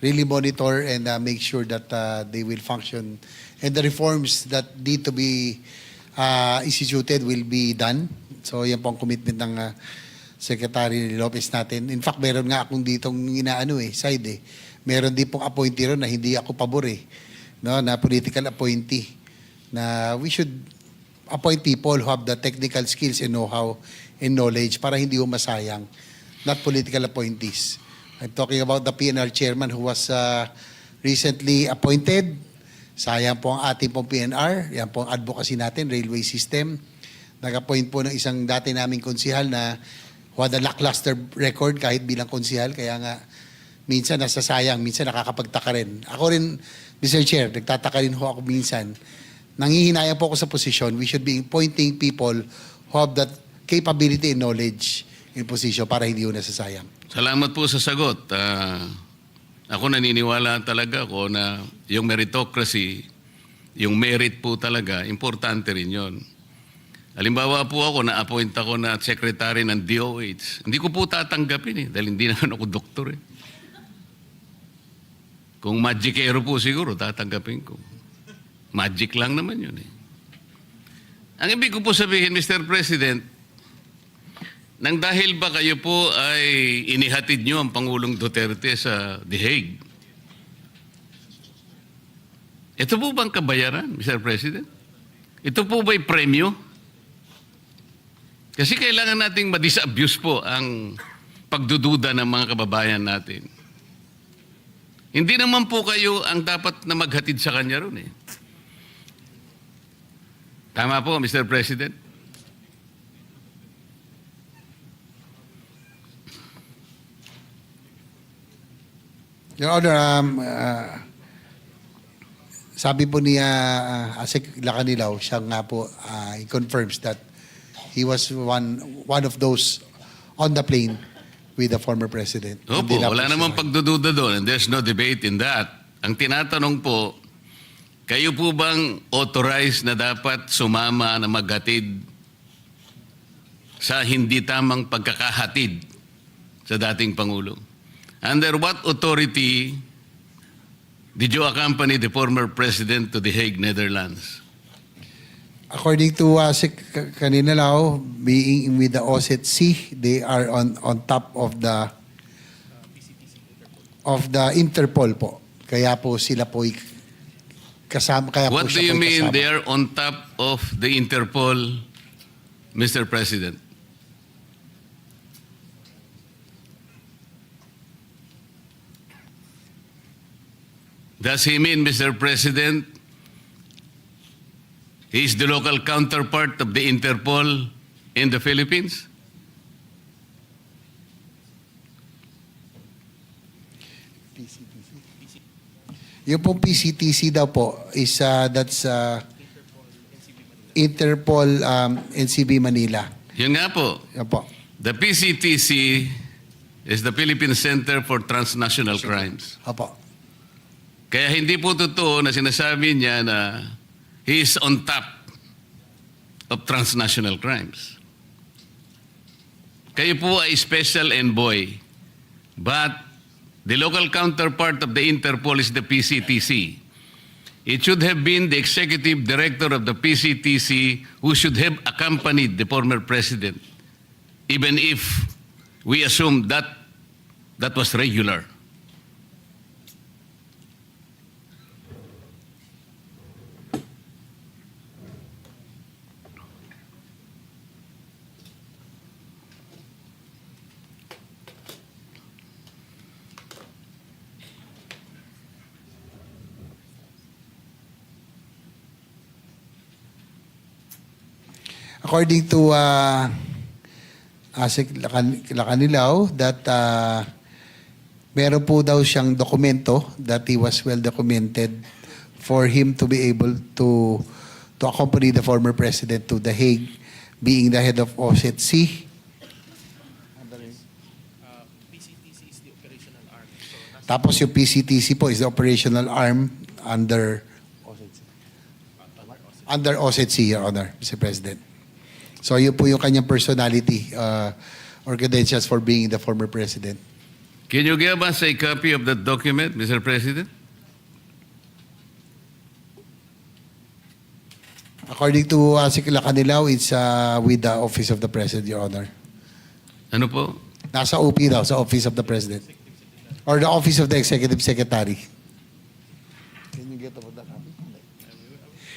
really monitor and make sure that they will function and the reforms that need to be instituted will be done. So yan po ang commitment ng Secretary Lopez natin. In fact, meron nga akong ditong side. Meron din pong appointee ron na hindi ako pabor no, na political appointee. Na we should appoint people who have the technical skills and know-how and knowledge para hindi masayang, not political appointees. I'm talking about the PNR chairman who was recently appointed. Sayang po ang ating pong PNR. Yan po ang advocacy natin, railway system. Nag-appoint po ng isang dati naming konsihal na who had a lackluster record kahit bilang konsihal. Kaya nga, minsan nasasayang, minsan nakakapagtaka rin. Ako rin, Mr. Chair, nagtataka rin ho ako minsan. Nangihinayang po ako sa posisyon. We should be appointing people who have that capability and knowledge in position para hindi ho nasasayang. Salamat po sa sagot. Ako naniniwala talaga ako na yung meritocracy, yung merit po talaga, importante rin yun. Halimbawa po ako, na-appoint ako na secretary ng DOH. Hindi ko po tatanggapin dahil hindi naman ako doktor Kung magicero po siguro, tatanggapin ko. Magic lang naman yun Ang ibig ko po sabihin, Mr. President, nang dahil ba kayo po ay inihatid nyo ang Pangulong Duterte sa The Hague? Ito po bang kabayaran, Mr. President? Ito po ba'y premyo? Kasi kailangan nating ma-disabuse po ang pagdududa ng mga kababayan natin. Hindi naman po kayo ang dapat na maghatid sa kanya ron Tama po, Mr. President? Your Honor, sabi po niya Asik Lacanilaw, siya nga po he confirms that he was one of those on the plane with the former president. Opo, Hindi na wala po namang siya. pagdududa doon and there's no debate in that. Ang tinatanong po, kayo po bang authorized na dapat sumama na maghatid sa hindi tamang pagkakahatid sa dating Pangulo? Under what authority did you accompany the former president to The Hague, Netherlands? According to kanina lao, being with the OSEC, they are on top of the Interpol po. Kaya po sila po kasama. Kaya What po do siya you po mean kasama. they are on top of the Interpol, Mr. President? Does he mean, Mr. President, he is the local counterpart of the Interpol in the Philippines? Yung pong PCTC daw po is that's Interpol NCB Manila. Yun nga po. Yan po. The PCTC is the Philippine Center for Transnational Crimes. Opo. Kaya hindi po totoo na sinasabi niya na he is on top of transnational crimes. Kayo po ay special envoy, but the local counterpart of the Interpol is the PCTC. It should have been the executive director of the PCTC who should have accompanied the former president, even if we assume that that was regular. according to Asik Lacanilaw, that meron po daw siyang dokumento that he was well documented for him to be able to accompany the former president to The Hague, being the head of OSCE. Tapos yung PCTC po is the operational arm under OSCE, Your Honor, Mr. President. So yun po yung kanyang personality or credentials for being the former president. Can you give us a copy of that document, Mr. President? According to Sikila Kanilaw, it's with the Office of the President, Your Honor. Ano po? Nasa OP daw, sa Office of the President. Or the Office of the Executive Secretary. Can you get about the copy?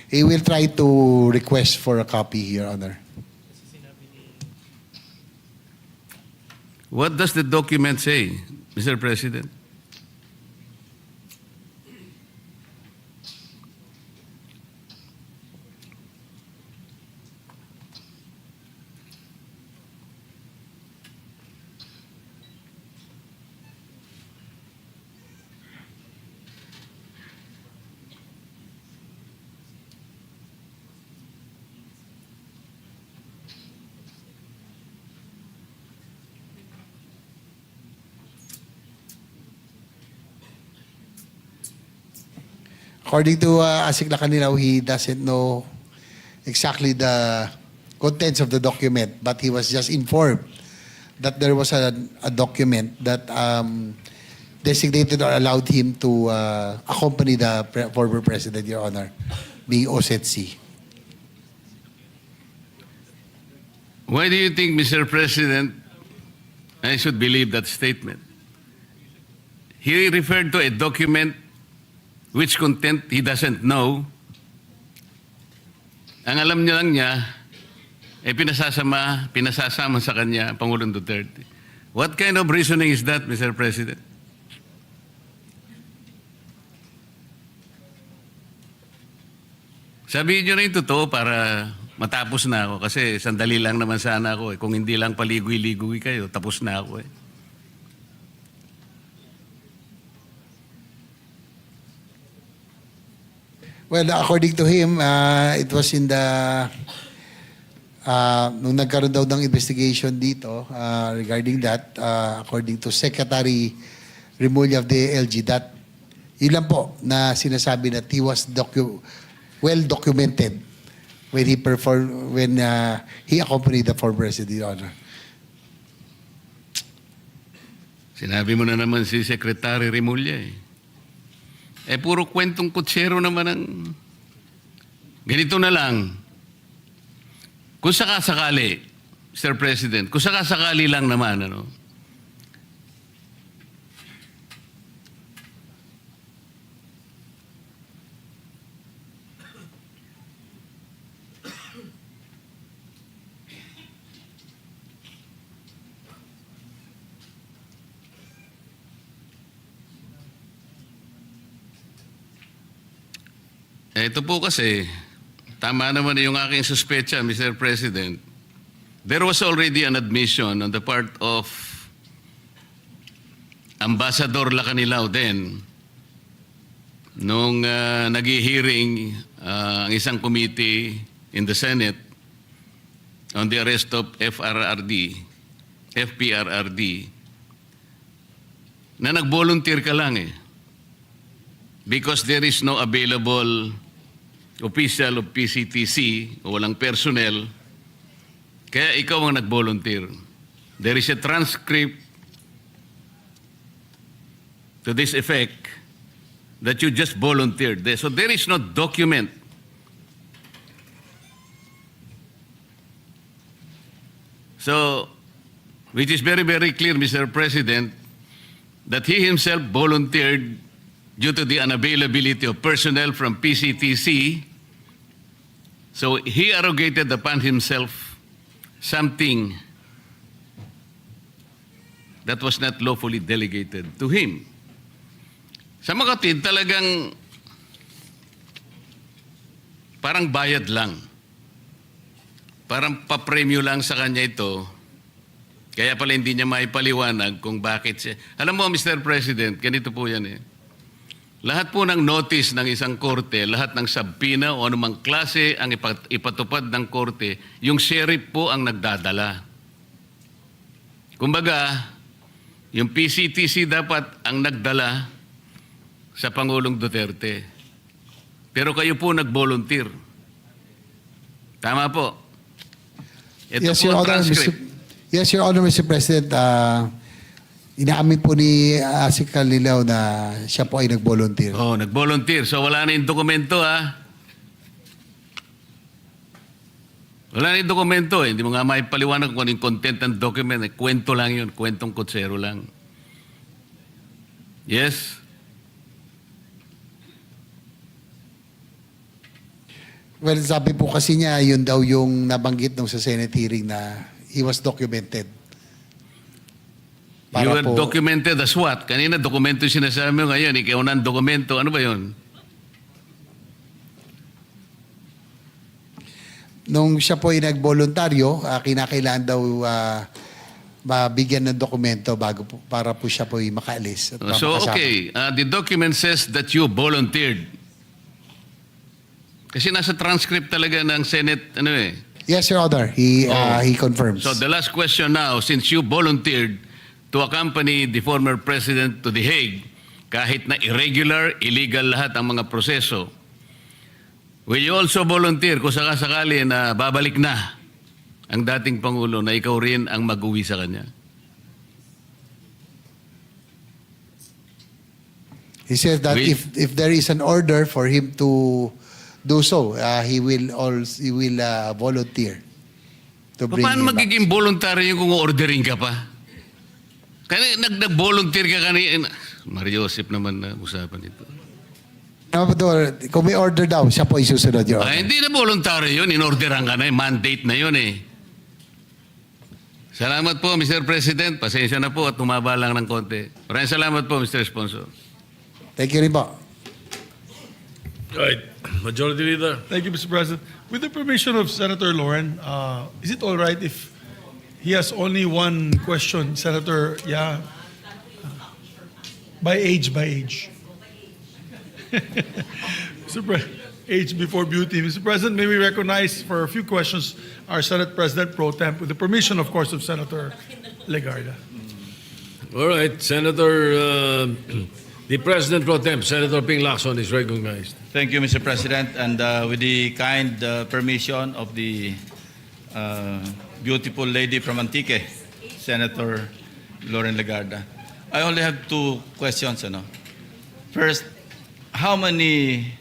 He will try to request for a copy, Your Honor. What does the document say, Mr. President? According to Asik Lacanilaw, he doesn't know exactly the contents of the document, but he was just informed that there was a document that designated or allowed him to accompany the former president, Your Honor, being OSCE. Why do you think, Mr. President, I should believe that statement? He referred to a document which content he doesn't know. Ang alam niya lang niya, pinasasama sa kanya, Pangulong Duterte. What kind of reasoning is that, Mr. President? Sabihin niyo na yung totoo para matapos na ako. Kasi sandali lang naman sana ako. Kung hindi lang paligoy-ligoy kayo, tapos na ako . Well, according to him, it was in the nung nagkaroon daw ng investigation dito regarding that, according to Secretary Remulla of the LG, that yun lang po na sinasabi that he was well documented when he accompanied the former president, Your Honor. Sinabi mo na naman si Secretary Remulla . Puro kwentong kutsero naman ang... Ganito na lang. Kung sakasakali, Mr. President, kung sakasakali lang naman, ito po kasi, tama naman yung aking suspecha, Mr. President. There was already an admission on the part of Ambassador Lacanilaw then nung nag-hearing ang isang committee in the Senate on the arrest of FPRRD, na nag-volunteer ka lang because there is no available official of PCTC o walang personnel, kaya ikaw ang nag-volunteer. There is a transcript to this effect that you just volunteered. So there is no document. So, which is very, very clear, Mr. President, that he himself volunteered due to the unavailability of personnel from PCTC. So he arrogated upon himself something that was not lawfully delegated to him. Sa mga kapatid, talagang parang bayad lang. parang papremyo lang sa kanya ito. Kaya pala hindi niya maipaliwanag kung bakit siya. Alam mo, Mr. President, ganito po yan eh. Lahat po ng notice ng isang korte, lahat ng subpoena o anumang klase ang ipatupad ng korte, yung sheriff po ang nagdadala. Kumbaga, yung PCTC dapat ang nagdala sa Pangulong Duterte. Pero kayo po nag-volunteer. Tama po. Ito Yes, po Your ang Honor, transcript. Yes, Your Honor, Mr. President. Inaamin po ni Asik Lilaw na siya po ay nag-volunteer. Oh, nag-volunteer. So wala na yung dokumento, ha? Wala na yung dokumento, eh. Hindi mo nga maipaliwanag kung ano yung content ng document. Eh. Kwento lang yun. Kwentong kutsero lang. Yes? Well, sabi po kasi niya, yun daw yung nabanggit nung sa Senate hearing na he was documented. You were po, documented as what? Kanina dokumento yung sinasabi mo, ngayon, ikaw na ang dokumento. Ano ba yun? nung siya po ay nagboluntaryo, kinakailangan daw mabigyan ng dokumento bago po, para po siya po ay makaalis. At So, makasama. okay. The document says that you volunteered. Kasi nasa transcript talaga ng Senate, ano eh. Yes, Your Honor. He confirms. So the last question now, since you volunteered to accompany the former president to The Hague, kahit na irregular, illegal lahat ang mga proseso, will you also volunteer kung sakasakali na babalik na ang dating Pangulo na ikaw rin ang mag-uwi sa kanya? He says that Will- if there is an order for him to do so, he will volunteer to bring Paano him back. magiging voluntary yung kung ordering ka pa? Kaya nag-volunteer ka kanina. Mario Joseph naman na usapan ito. Kung may order daw, siya po isusunod, Your Honor. Hindi na voluntary yun. In-orderan ka na. Mandate na yun eh. Salamat po, Mr. President. Pasensya na po at tumaba lang ng konti. Maraming salamat po, Mr. Sponsor. Thank you rin po. Right. Majority Leader. Thank you, Mr. President. With the permission of Senator Lauren, is it all right if he has only one question, Senator? Yeah. By age. Mr. Age before beauty. Mr. President, may we recognize for a few questions our Senate President Pro Temp, with the permission, of course, of Senator Legarda. All right. Senator, the President Pro Temp, Senator Ping Lacson, is recognized. Thank you, Mr. President. And with the kind permission of the beautiful lady from Antique, Senator Lauren Legarda, I only have two questions. First, how many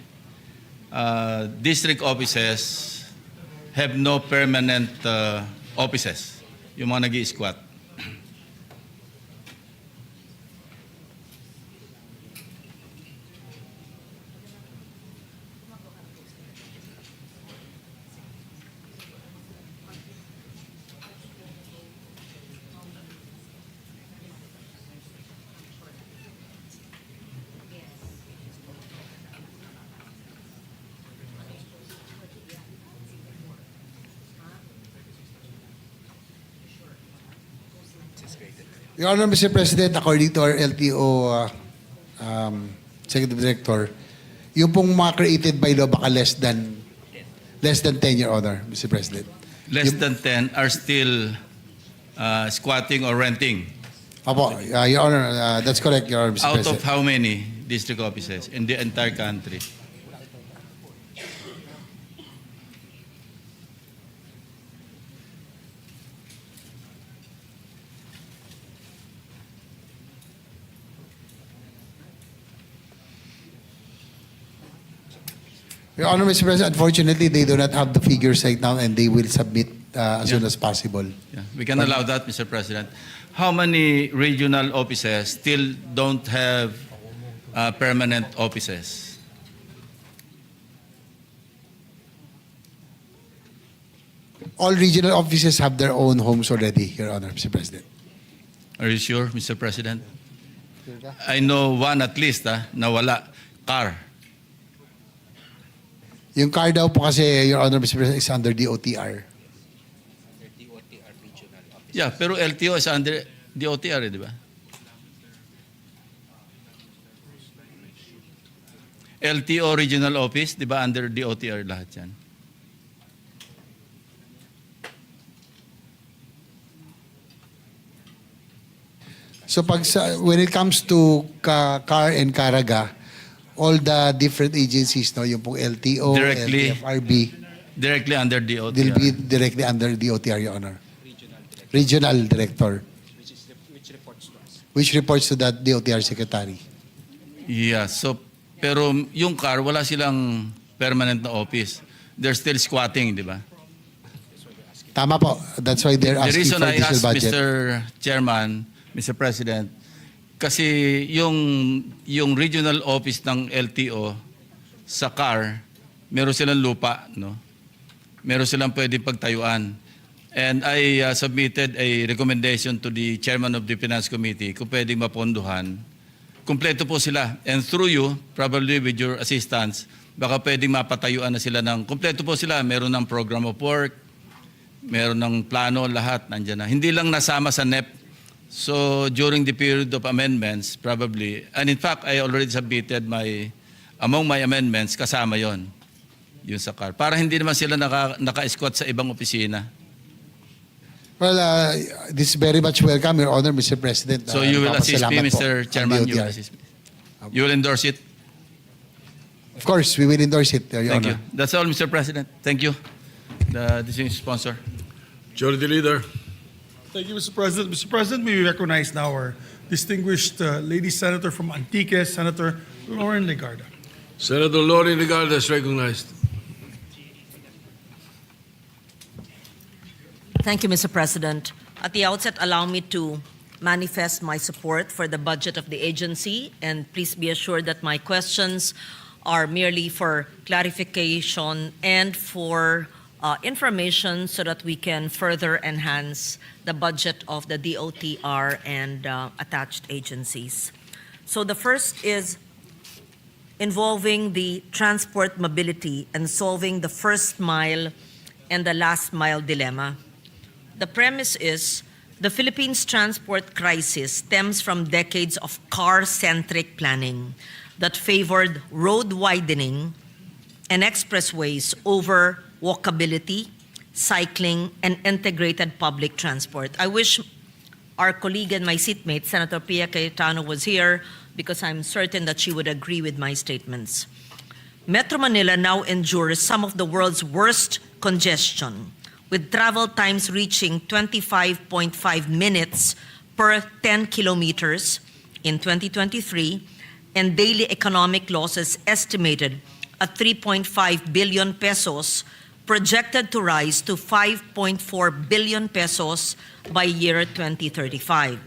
district offices have no permanent offices? Yung mga nag-i-squat. Your Honor, Mr. President, according to our LTO Executive Director, yung pong mga created by law baka less than 10, Your Honor, Mr. President. Less than 10 are still squatting or renting. Apo, Your Honor, that's correct, Your Honor, Mr. Out President. of how many district offices in the entire country? Your Honor, Mr. President, unfortunately, they do not have the figures right now and they will submit as soon as possible. Yeah, we can allow that, Mr. President. How many regional offices still don't have permanent offices? All regional offices have their own homes already, Your Honor, Mr. President. Are you sure, Mr. President? I know one at least na wala. Car. Yung car daw po kasi, Your Honor, Mr. President, is under the OTR. Yeah, pero LTO is under DOTR, di ba? LTO Regional Office, di ba under DOTR lahat yan? So when it comes to car and Caraga, all the different agencies, no, yung pong LTO, Directly. LTFRB, Directly under DOTR. they'll be directly under DOTR, Your Honor. Regional Director. Which reports to that DOTR Secretary. Yeah, so, pero yung car, wala silang permanent na office. They're still squatting, di ba? Tama po. That's why they're The asking reason for I additional asked budget. Mr. Chairman, Mr. President, kasi yung regional office ng LTO sa car, meron silang lupa, no? Meron silang pwedeng pagtayuan. And I submitted a recommendation to the Chairman of the Finance Committee kung pwedeng mapondohan. Kumpleto po sila. And through you, probably with your assistance, baka pwedeng mapatayuan na sila ng, kumpleto po sila, meron ng program of work, meron ng plano, lahat nandyan na. Hindi lang nasama sa NEP. So during the period of amendments, probably, and in fact, I already submitted among my amendments, kasama yon yung sa car. Para hindi naman sila naka-escort sa ibang opisina. Well, this is very much welcome, Your Honor, Mr. President. So you will assist me, Papasalamat po Mr. ang Chairman, you will DOTR. assist me. You will endorse it? Of course, we will endorse it, Your Thank Honor. you. That's all, Mr. President. Thank you. The distinguished sponsor. Majority Leader. Thank you, Mr. President. Mr. President, may we recognize now our distinguished lady senator from Antique, Senator Lauren Legarda. Senator Lauren Legarda is recognized. Thank you, Mr. President. At the outset, allow me to manifest my support for the budget of the agency, and please be assured that my questions are merely for clarification and for information so that we can further enhance the budget of the DOTR and attached agencies. So the first is involving the transport mobility and solving the first mile and the last mile dilemma. The premise is the Philippines' transport crisis stems from decades of car-centric planning that favored road widening and expressways over walkability, cycling, and integrated public transport. I wish our colleague and my seatmate, Senator Pia Cayetano, was here because I'm certain that she would agree with my statements. Metro Manila now endures some of the world's worst congestion, with travel times reaching 25.5 minutes per 10 kilometers in 2023 and daily economic losses estimated at 3.5 billion pesos, projected to rise to 5.4 billion pesos by year 2035.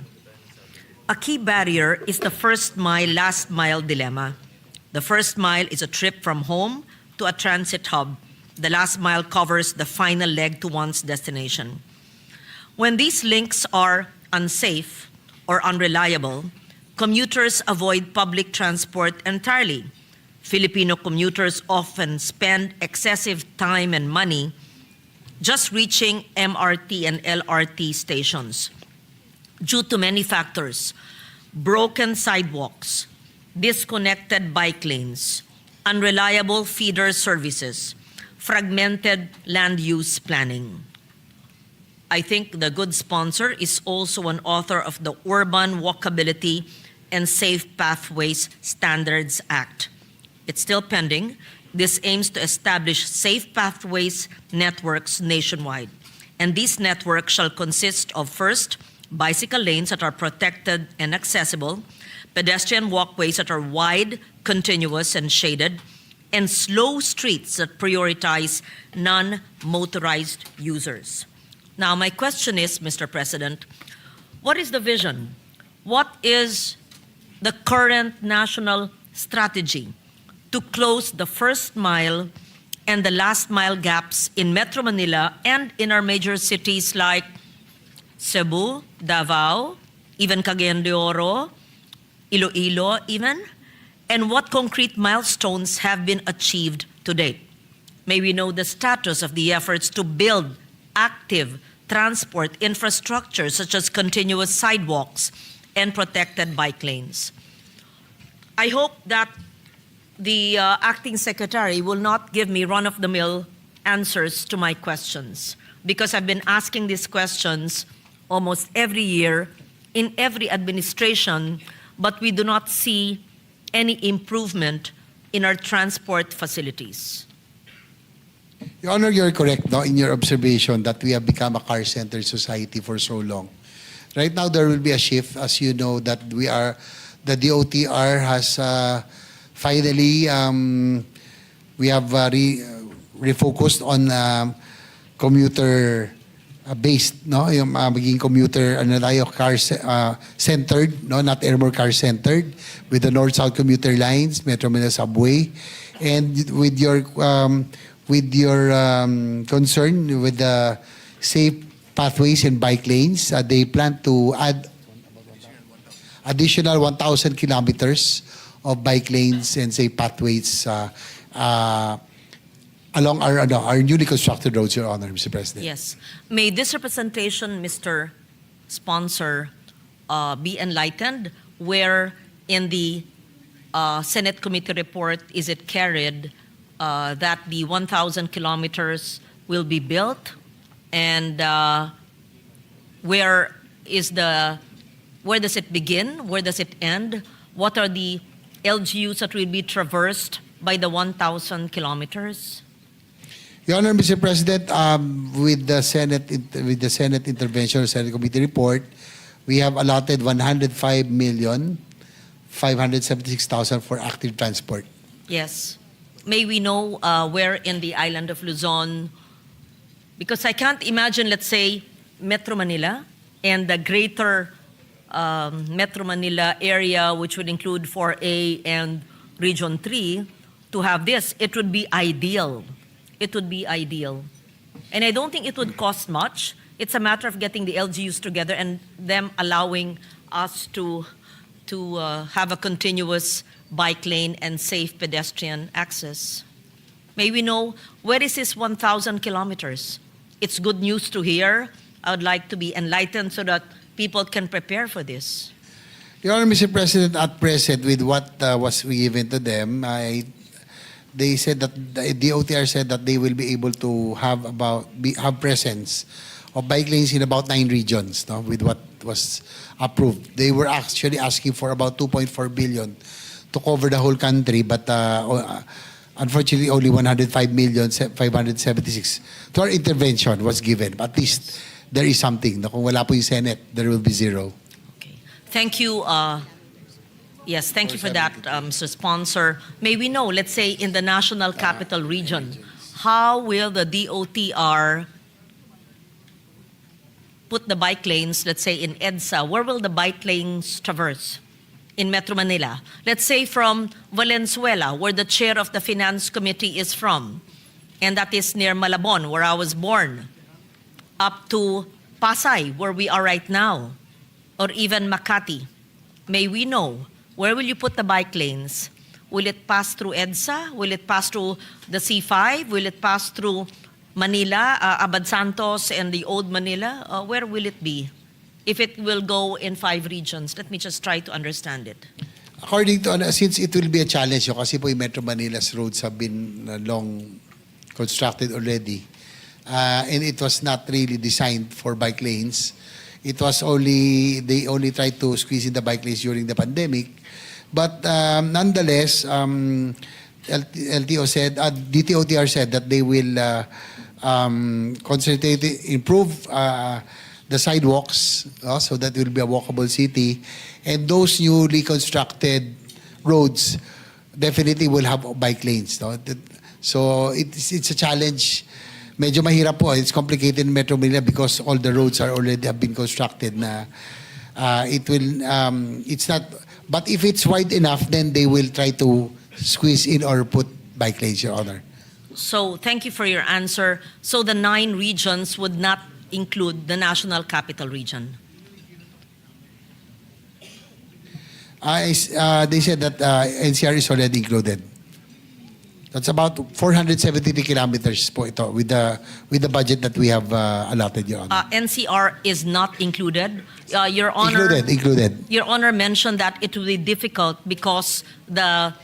A key barrier is the first mile, last mile dilemma. The first mile is a trip from home to a transit hub. The last mile covers the final leg to one's destination. When these links are unsafe or unreliable, commuters avoid public transport entirely. Filipino commuters often spend excessive time and money just reaching MRT and LRT stations due to many factors: broken sidewalks, disconnected bike lanes, unreliable feeder services, fragmented land use planning. I think the good sponsor is also an author of the Urban Walkability and Safe Pathways Standards Act. It's still pending. This aims to establish safe pathways networks nationwide. And these networks shall consist of, first, bicycle lanes that are protected and accessible, pedestrian walkways that are wide, continuous, and shaded, and slow streets that prioritize non-motorized users. Now, my question is, Mr. President, what is the vision? What is the current national strategy to close the first mile and the last mile gaps in Metro Manila and in our major cities like Cebu, Davao, even Cagayan de Oro, Iloilo even? And what concrete milestones have been achieved to date? May we know the status of the efforts to build active transport infrastructure such as continuous sidewalks and protected bike lanes. I hope that the acting secretary will not give me run-of-the-mill answers to my questions, because I've been asking these questions almost every year in every administration, but we do not see any improvement in our transport facilities. Your Honor, you're correct no, in your observation that we have become a car-centered society for so long. Right now, there will be a shift, as you know, that the DOTR has finally, we have refocused on commuter based, no? Yung maging commuter, ano tayo, car-centered, no? Not airborne car-centered, with the north-south commuter lines, Metro Manila Subway. And with your concern with the safe pathways and bike lanes, they plan to add additional 1,000 kilometers of bike lanes and safe pathways along our newly constructed roads, Your Honor, Mr. President. Yes. May this representation, Mr. Sponsor, be enlightened, where in the Senate committee report is it carried that the 1,000 kilometers will be built, and where does it begin? Where does it end? What are the LGUs that will be traversed by the 1,000 kilometers? Your Honor, Mr. President, with the Senate intervention or Senate committee report, we have allotted 105,576,000 for active transport. Yes. May we know where in the island of Luzon? Because I can't imagine, let's say, Metro Manila and the greater Metro Manila area, which would include 4A and Region 3, to have this. It would be ideal. It would be ideal. And I don't think it would cost much. It's a matter of getting the LGUs together and them allowing us to have a continuous bike lane and safe pedestrian access. May we know, where is this 1,000 kilometers? It's good news to hear. I would like to be enlightened so that people can prepare for this. Your Honor, Mr. President, at present, with what was given to them, they said that the DOTR said that they will be able to have presence of bike lanes in about 9 regions, no, with what was approved. They were actually asking for about 2.4 billion to cover the whole country, but unfortunately only 105,576 to our intervention was given. But at least there is something. No, kung wala po yung Senate, there will be zero. Okay. Thank you. Yes, thank you for that, Mr. Sponsor. May we know, let's say in the National Capital Region, how will the DOTR put the bike lanes, let's say in EDSA, where will the bike lanes traverse? In Metro Manila. Let's say from Valenzuela, where the chair of the Finance Committee is from, and that is near Malabon, where I was born, up to Pasay, where we are right now, or even Makati. May we know, where will you put the bike lanes? Will it pass through EDSA? Will it pass through the C5? Will it pass through Manila, Abad Santos, and the Old Manila? Where will it be? If it will go in 5 regions, let me just try to understand it. According to, since it will be a challenge, kasi po yung Metro Manila's roads have been long constructed already, and it was not really designed for bike lanes. It was they only tried to squeeze in the bike lanes during the pandemic. But nonetheless, DTOTR said that they will concentrate, improve the sidewalks, so that it will be a walkable city. And those newly constructed roads definitely will have bike lanes. No? So it's a challenge. Medyo mahirap po. It's complicated in Metro Manila because all the roads are already have been constructed. It's not. But if it's wide enough, then they will try to squeeze in or put bike lanes, Your Honor. So thank you for your answer. So the 9 regions would not include the National Capital Region? They said that NCR is already included. That's about 473 kilometers po ito with the budget that we have allotted, Your Honor. NCR is not included. Your Honor, Included. Your Honor mentioned that it will be difficult because the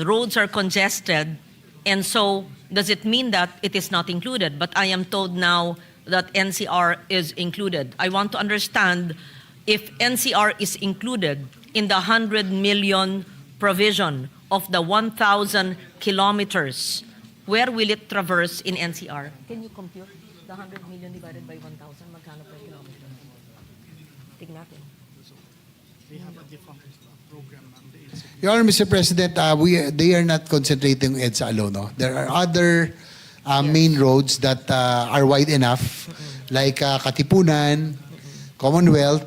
roads are congested, and so does it mean that it is not included? But I am told now that NCR is included. I want to understand if NCR is included in the 100 million provision of the 1,000 kilometers. Where will it traverse in NCR? Can you compute the 100 million divided by 1,000? Magkano per kilometer? Tignan natin. They have a defunct program. Your Honor, Mr. President, they are not concentrating on EDSA alone. No? There are other main roads that are wide enough, like Katipunan, Commonwealth,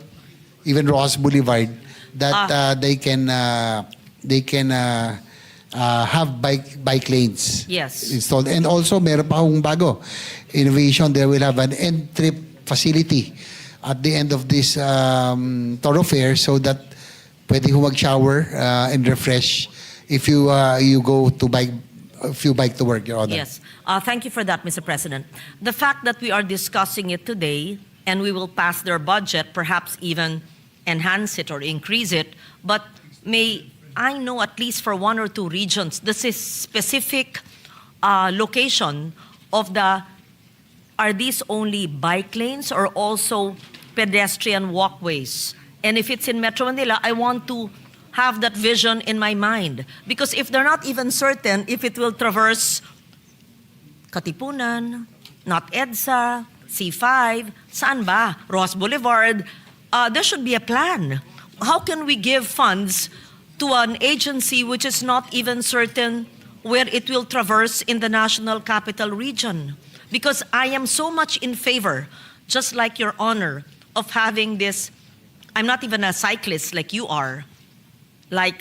even Rojas Boulevard, that they can have bike lanes Yes. installed. And also, meron pa akong bago. Innovation, they will have an entry facility at the end of this thoroughfare so that pwede ho mag-shower and refresh if you go to bike, if you bike to work, Your Honor. Yes. Thank you for that, Mr. President. The fact that we are discussing it today and we will pass their budget, perhaps even enhance it or increase it, but may I know at least for one or two regions, this is specific location of are these only bike lanes or also pedestrian walkways? And if it's in Metro Manila, I want to have that vision in my mind. Because if they're not even certain if it will traverse Katipunan, not EDSA, C5, saan ba? Ross Boulevard, there should be a plan. How can we give funds to an agency which is not even certain where it will traverse in the National Capital Region? Because I am so much in favor, just like Your Honor, of having this. I'm not even a cyclist like you are, like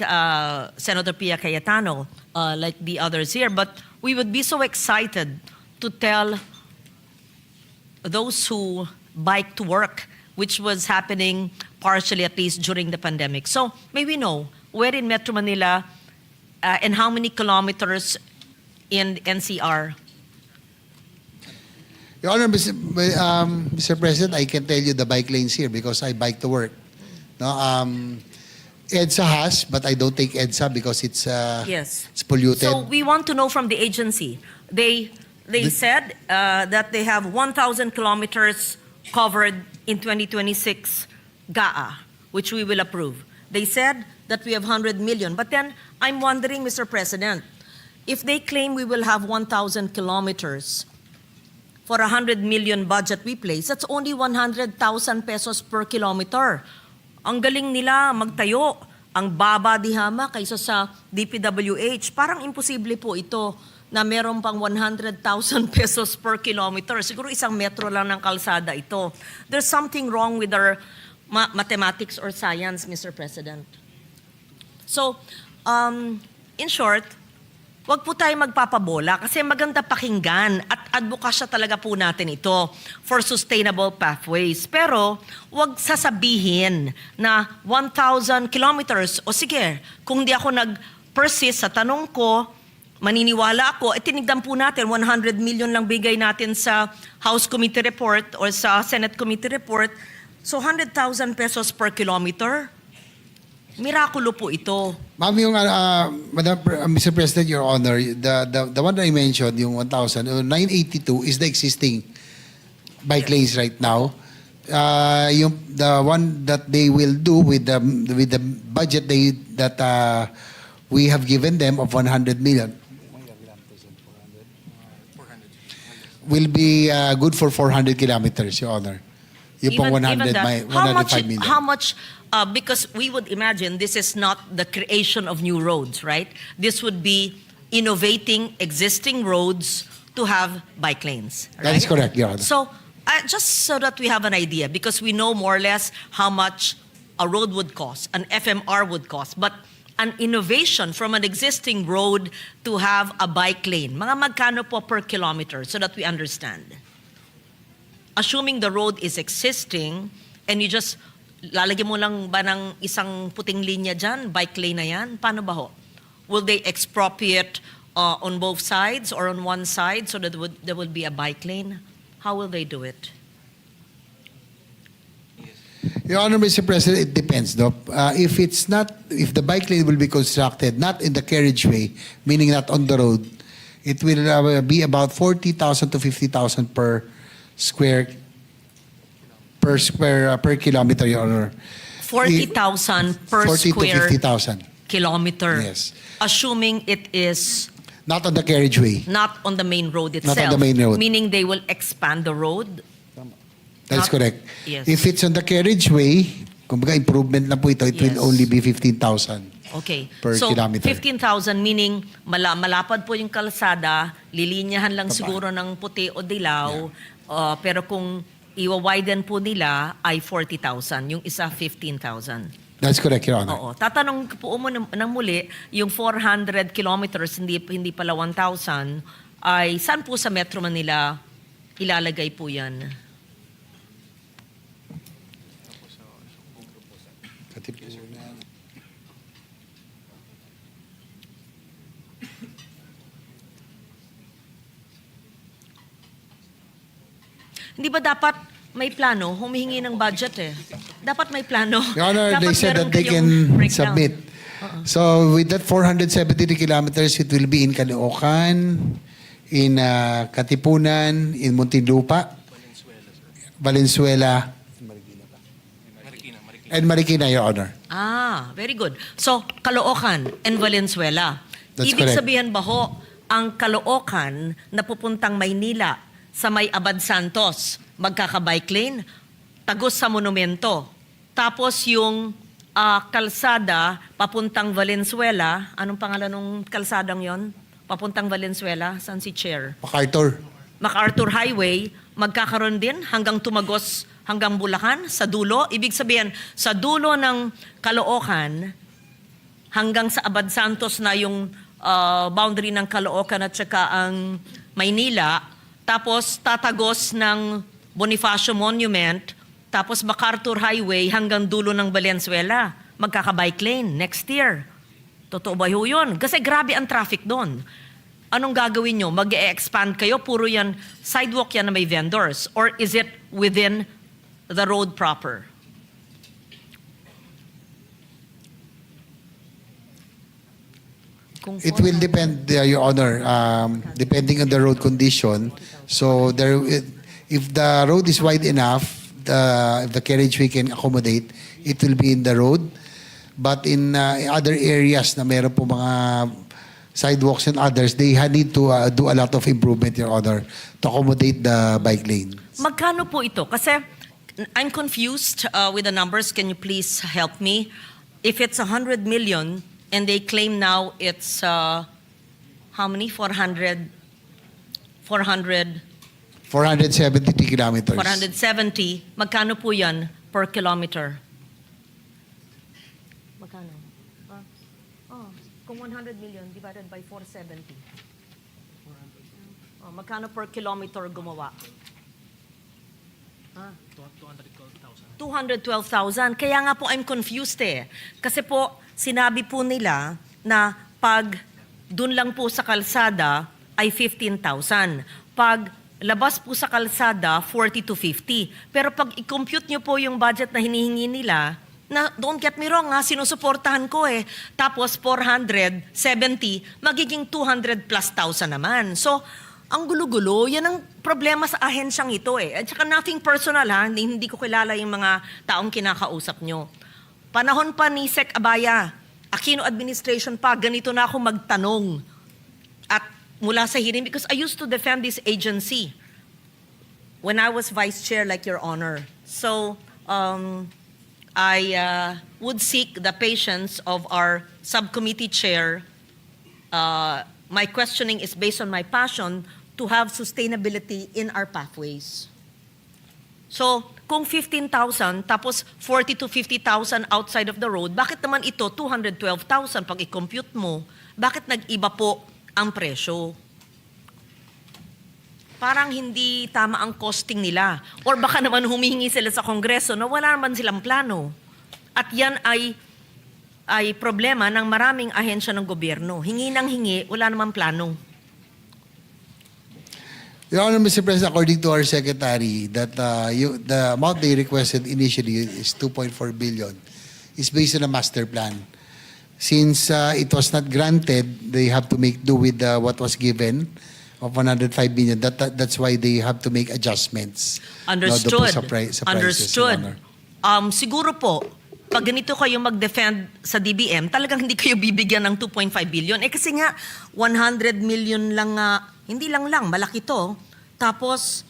Senator Pia Cayetano, like the others here, but we would be so excited to tell those who bike to work, which was happening partially at least during the pandemic. So may we know where in Metro Manila and how many kilometers in NCR? Your Honor, Mr. President, I can tell you the bike lanes here because I bike to work. No, EDSA has, but I don't take EDSA because it's Yes. it's polluted. So we want to know from the agency. They said that they have 1,000 kilometers covered in 2026 GAA, which we will approve. They said that we have 100 million. But then I'm wondering, Mr. President, if they claim we will have 1,000 kilometers for 100 million budget we place, that's only 100,000 pesos per kilometer. Ang galing nila magtayo. Ang baba di hama kaysa sa DPWH. Parang imposible po ito na meron pang 100,000 pesos per kilometer. Siguro isang metro lang ng kalsada ito. There's something wrong with our mathematics or science, Mr. President. So, in short, wag po tayo magpapabola kasi maganda pakinggan at advokasya talaga po natin ito for sustainable pathways. Pero wag sasabihin na 1,000 kilometers o sige, kung di ako nag-persist sa tanong ko, maniniwala ako, tinignan po natin 100 million lang bigay natin sa House Committee Report or sa Senate Committee Report. So 100,000 pesos per kilometer. Mirakulo po ito. Ma'am, yung Mr. President, Your Honor, the one that I mentioned, yung 1,000, 982 is the existing bike lanes right now. Yung the one that they will do with the budget that we have given them of 100 million will be good for 400 kilometers, Your Honor. Yung pong 105 million. How much, because we would imagine this is not the creation of new roads, right? This would be innovating existing roads to have bike lanes, right? That is correct, Your Honor. So, just so that we have an idea, because we know more or less how much a road would cost, an FMR would cost, but an innovation from an existing road to have a bike lane, mga magkano po per kilometer so that we understand? Assuming the road is existing and you just lalagyan mo lang ba ng isang puting linya dyan, bike lane na yan, paano ba ho? Will they expropriate on both sides or on one side so that there would be a bike lane? How will they do it? Your Honor, Mr. President, it depends. No? If the bike lane will be constructed not in the carriageway, meaning not on the road, it will be about 40,000 to 50,000 per kilometer, Your Honor. 40,000 per 40 to square 50,000. kilometer. Yes. Assuming it is Not on the carriageway. not on the main road Not itself. on the main road. Meaning they will expand the road. That's Not- correct. Yes. If it's on the carriageway, kumbaga improvement na po ito, it Yes. will only be 15,000. Okay. Per so, kilometer. 15,000 meaning malapad po yung kalsada, lilinyahan lang siguro ng puti o dilaw, pero kung iwa-widen po nila ay 40,000. Yung isa, 15,000. That's correct, Your Honor. Oo. Tatanong po mo ng muli, yung 400 kilometers, hindi pala 1,000, ay saan po sa Metro Manila ilalagay po yan? Hindi ba dapat may plano? Humihingi ng budget eh. Dapat may plano. Your Honor, Dapat they said meron that they kayong can breakdown. submit. So with that 473 kilometers, it will be in Caloocan, in Katipunan, in Muntinlupa, Valenzuela, and Marikina, Your Honor. Ah, very good. So, Caloocan and Valenzuela. That's Ibig correct. sabihin ba ho, ang Caloocan na pupuntang Maynila sa may Abad Santos, magkaka-bike lane, tagos sa monumento. Tapos yung kalsada papuntang Valenzuela, anong pangalan ng kalsadang yon? Papuntang Valenzuela, saan si Chair? MacArthur Highway, magkakaroon din hanggang tumagos hanggang Bulacan sa dulo. Ibig sabihin, sa dulo ng Caloocan hanggang sa Abad Santos na yung boundary ng Caloocan at saka ang Maynila, tapos tatagos ng Bonifacio Monument, tapos MacArthur Highway hanggang dulo ng Valenzuela. Magkaka-bike lane next year. Totoo ba yun? Kasi grabe ang traffic doon. Anong gagawin nyo? Mag-e-expand kayo? Puro yan, sidewalk yan na may vendors? Or is it within the road proper? Kung It will depend, Your Honor, depending on the road condition. So if the road is wide enough, if the carriageway can accommodate, it will be in the road. But in other areas na meron po mga sidewalks and others, they need to do a lot of improvement, Your Honor, to accommodate the bike lane. Magkano po ito? Kasi I'm confused with the numbers. Can you please help me? If it's 100 million and they claim now it's how many? 470 kilometers. 470. Magkano po yan per kilometer? Magkano? Kung 100 million divided by 470. Magkano per kilometer gumawa? 212,000. Kaya nga po I'm confused eh. Kasi po sinabi po nila na pag dun lang po sa kalsada ay 15,000. Pag labas po sa kalsada, 40 to 50. Pero pag i-compute nyo po yung budget na hinihingi nila, na don't get me wrong ha, sinusuportahan ko eh. Tapos 470, magiging 200 plus thousand naman. So, ang gulo-gulo, yan ang problema sa ahensyang ito eh. At saka nothing personal ha, hindi ko kilala yung mga taong kinakausap nyo. Panahon pa ni Sec Abaya, Aquino administration pa, ganito na ako magtanong. At mula sa hearing, because I used to defend this agency when I was vice chair like Your Honor. So, I would seek the patience of our subcommittee chair. My questioning is based on my passion to have sustainability in our pathways. So, kung 15,000 tapos 40 to 50,000 outside of the road, bakit naman ito 212,000 pag i-compute mo? Bakit nag-iba po ang presyo? Parang hindi tama ang costing nila. Or baka naman humihingi sila sa Kongreso na wala naman silang plano. At yan ay ay problema ng maraming ahensya ng gobyerno. Hingi ng hingi, wala namang plano. Your Honor, Mr. President, according to our secretary, that the amount they requested initially is 2.4 billion is based on a master plan. Since it was not granted, they have to make do with what was given of 105 billion. That's why they have to make adjustments. Understood. Sa prices, Your Understood. Honor. Siguro po, pag ganito kayo mag-defend sa DBM, talagang hindi kayo bibigyan ng 2.5 billion. Eh kasi nga, 100 million lang, hindi lang, malaki to. Tapos,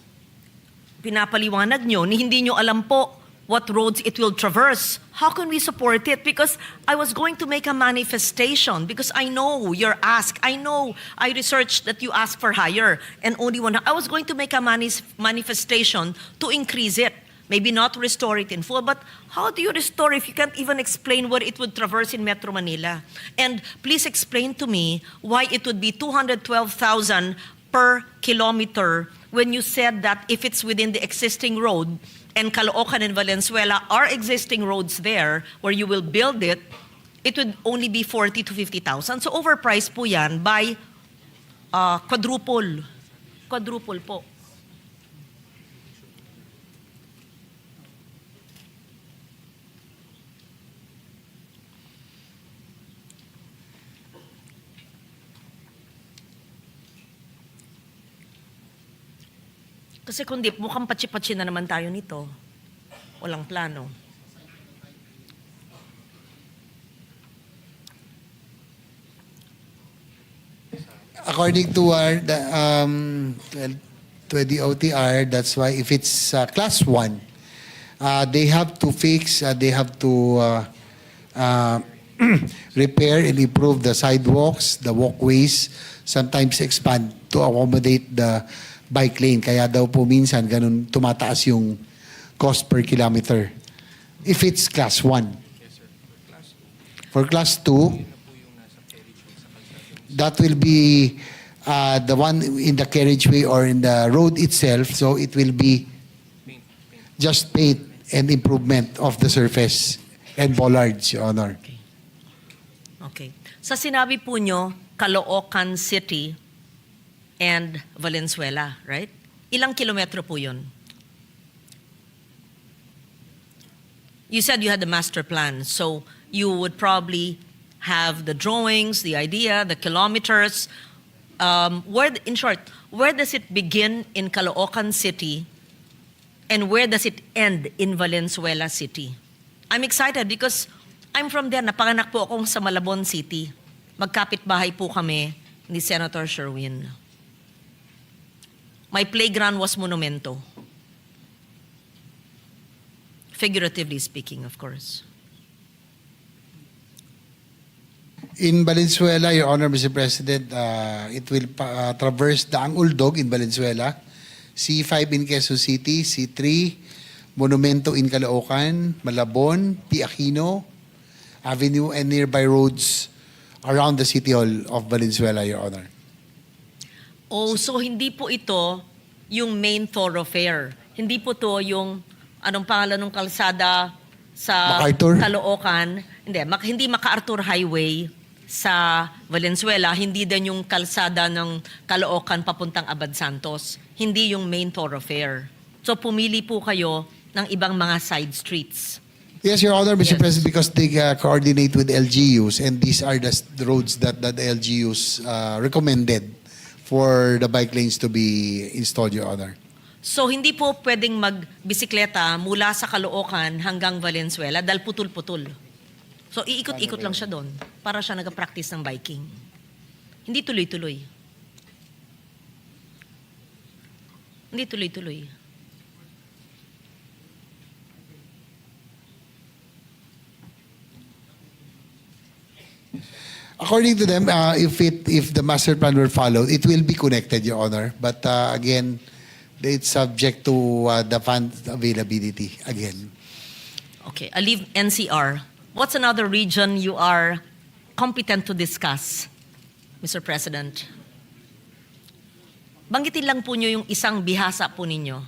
pinapaliwanag nyo, ni hindi nyo alam po what roads it will traverse. How can we support it? Because I was going to make a manifestation because I know your ask. I know I researched that you ask for higher and only one. I was going to make a manifestation to increase it. Maybe not restore it in full, but how do you restore if you can't even explain what it would traverse in Metro Manila? And please explain to me why it would be 212,000 per kilometer when you said that if it's within the existing road, and Caloocan and Valenzuela are existing roads there where you will build it, it would only be 40 to 50,000. So overpriced po yan by quadruple. Quadruple po. Kasi kundi mukhang patsi-patsi na naman tayo nito. Walang plano. According to our to the OTR, that's why if it's class 1, they have to fix, they have to repair and improve the sidewalks, the walkways, sometimes expand to accommodate the bike lane. Kaya daw po minsan ganun tumataas yung cost per kilometer. If it's class 1. For class 2, that will be the one in the carriageway or in the road itself. So it will be just paint and improvement of the surface and bollards, Your Honor. Okay. Sa sinabi po nyo, Caloocan City and Valenzuela, right? Ilang kilometro po yun? You said you had the master plan, so you would probably have the drawings, the idea, the kilometers. In short, where does it begin in Caloocan City and where does it end in Valenzuela City? I'm excited because I'm from there. Napanganak po ako sa Malabon City. Magkapit-bahay po kami ni Senator Sherwin. My playground was Monumento. Figuratively speaking, of course. In Valenzuela, Your Honor, Mr. President, it will traverse Daang Uldog in Valenzuela, C5 in Quezon City, C3, Monumento in Caloocan, Malabon, P. Aquino Avenue, and nearby roads around the City Hall of Valenzuela, Your Honor. Oh, so hindi po ito yung main thoroughfare. Hindi po to yung anong pangalan ng kalsada sa MacArthur? Caloocan. Hindi MacArthur Highway sa Valenzuela. Hindi din yung kalsada ng Caloocan papuntang Abad Santos. Hindi yung main thoroughfare. So pumili po kayo ng ibang mga side streets. Yes, Your Honor, Mr. Yes. President, because they coordinate with LGUs, and these are the roads that the LGUs recommended for the bike lanes to be installed, Your Honor. So hindi po pwedeng magbisikleta mula sa Caloocan hanggang Valenzuela dahil putol-putol. So iikot-ikot lang siya doon para siya nag-practice ng biking. Hindi tuloy-tuloy. Hindi tuloy-tuloy. According to them, if the master plan were followed, it will be connected, Your Honor. But again, it's subject to the fund availability again. Okay, I'll leave NCR. What's another region you are competent to discuss, Mr. President? Banggitin lang po nyo yung isang bihasa po ninyo.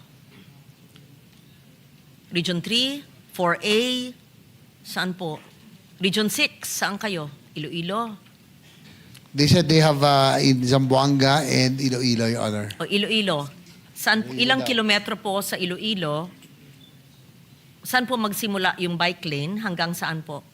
Region 3, 4A, saan po? Region 6, saan kayo? Iloilo? They said they have in Zamboanga and Iloilo, Your Honor. O Iloilo? Saan, ilang kilometro po sa Iloilo? Saan po magsimula yung bike lane? Hanggang saan po?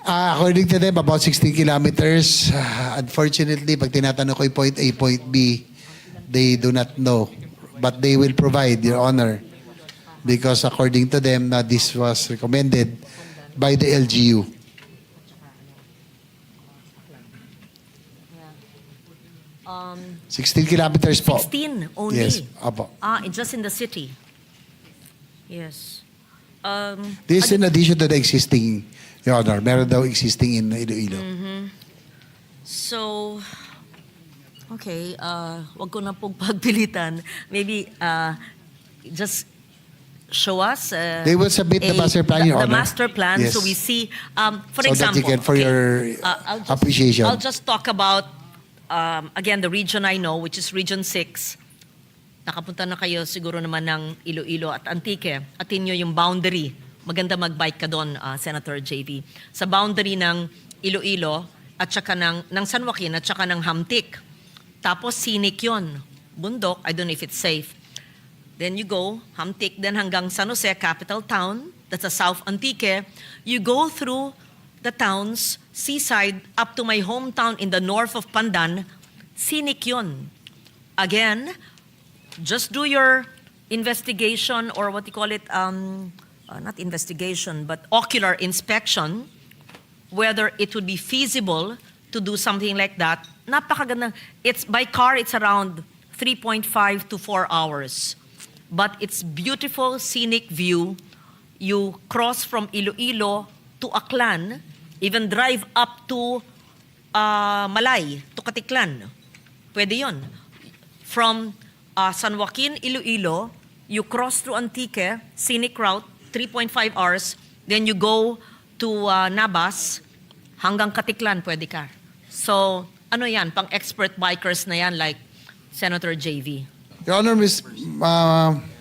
According to them, about 16 kilometers. Unfortunately, pag tinatanong ko yung point A, point B, they do not know. But they will provide, Your Honor. Because according to them, this was recommended by the LGU. Um, 16 kilometers po. 16 only? Yes, apo. It's just in the city. Yes. This is in addition to the existing, Your Honor. Meron daw existing in Iloilo. So, okay, wag ko na pong pagpilitan. Maybe just show us They will submit the master plan, Your the Honor. master plan, Yes. so we see, for So that example, you can, for your appreciation. I'll just talk about, again, the region I know, which is Region 6. Nakapunta na kayo siguro naman ng Iloilo at Antique. Atin nyo yung boundary. Maganda mag-bike ka doon, Senator JV. Sa boundary ng Iloilo at saka ng San Joaquin at saka ng Hamtik. Tapos scenic yun. Bundok, I don't know if it's safe. Then you go, Hamtik, then hanggang San Jose, capital town. That's a South Antique. You go through the towns, seaside, up to my hometown in the north of Pandan. Scenic yun. Again, just do your investigation or what you call it, not investigation, but ocular inspection, whether it would be feasible to do something like that. Napakaganda. It's by car, it's around 3.5 to 4 hours. But it's beautiful scenic view. You cross from Iloilo to Aklan, even drive up to Malay, to Katiklan. Pwede yun. From San Joaquin, Iloilo, you cross through Antique, scenic route, 3.5 hours, then you go to Nabas, hanggang Katiklan, pwede ka. So, ano yan, pang expert bikers na yan, like Senator JV. Your Honor,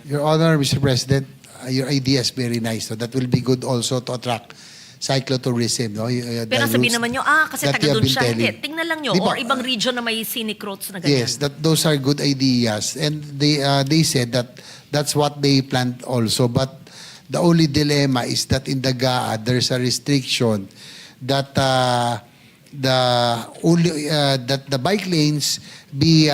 Your Honor, Mr. President, your idea is very nice. So that will be good also to attract cyclotourism. No? Pero sabihin naman nyo, kasi taga doon siya. Hindi, tingnan lang nyo. Di ba? Or ibang region na may scenic routes na ganyan. Yes, those are good ideas. And they said that that's what they planned also. But the only dilemma is that in the GAA, there's a restriction that the bike lanes be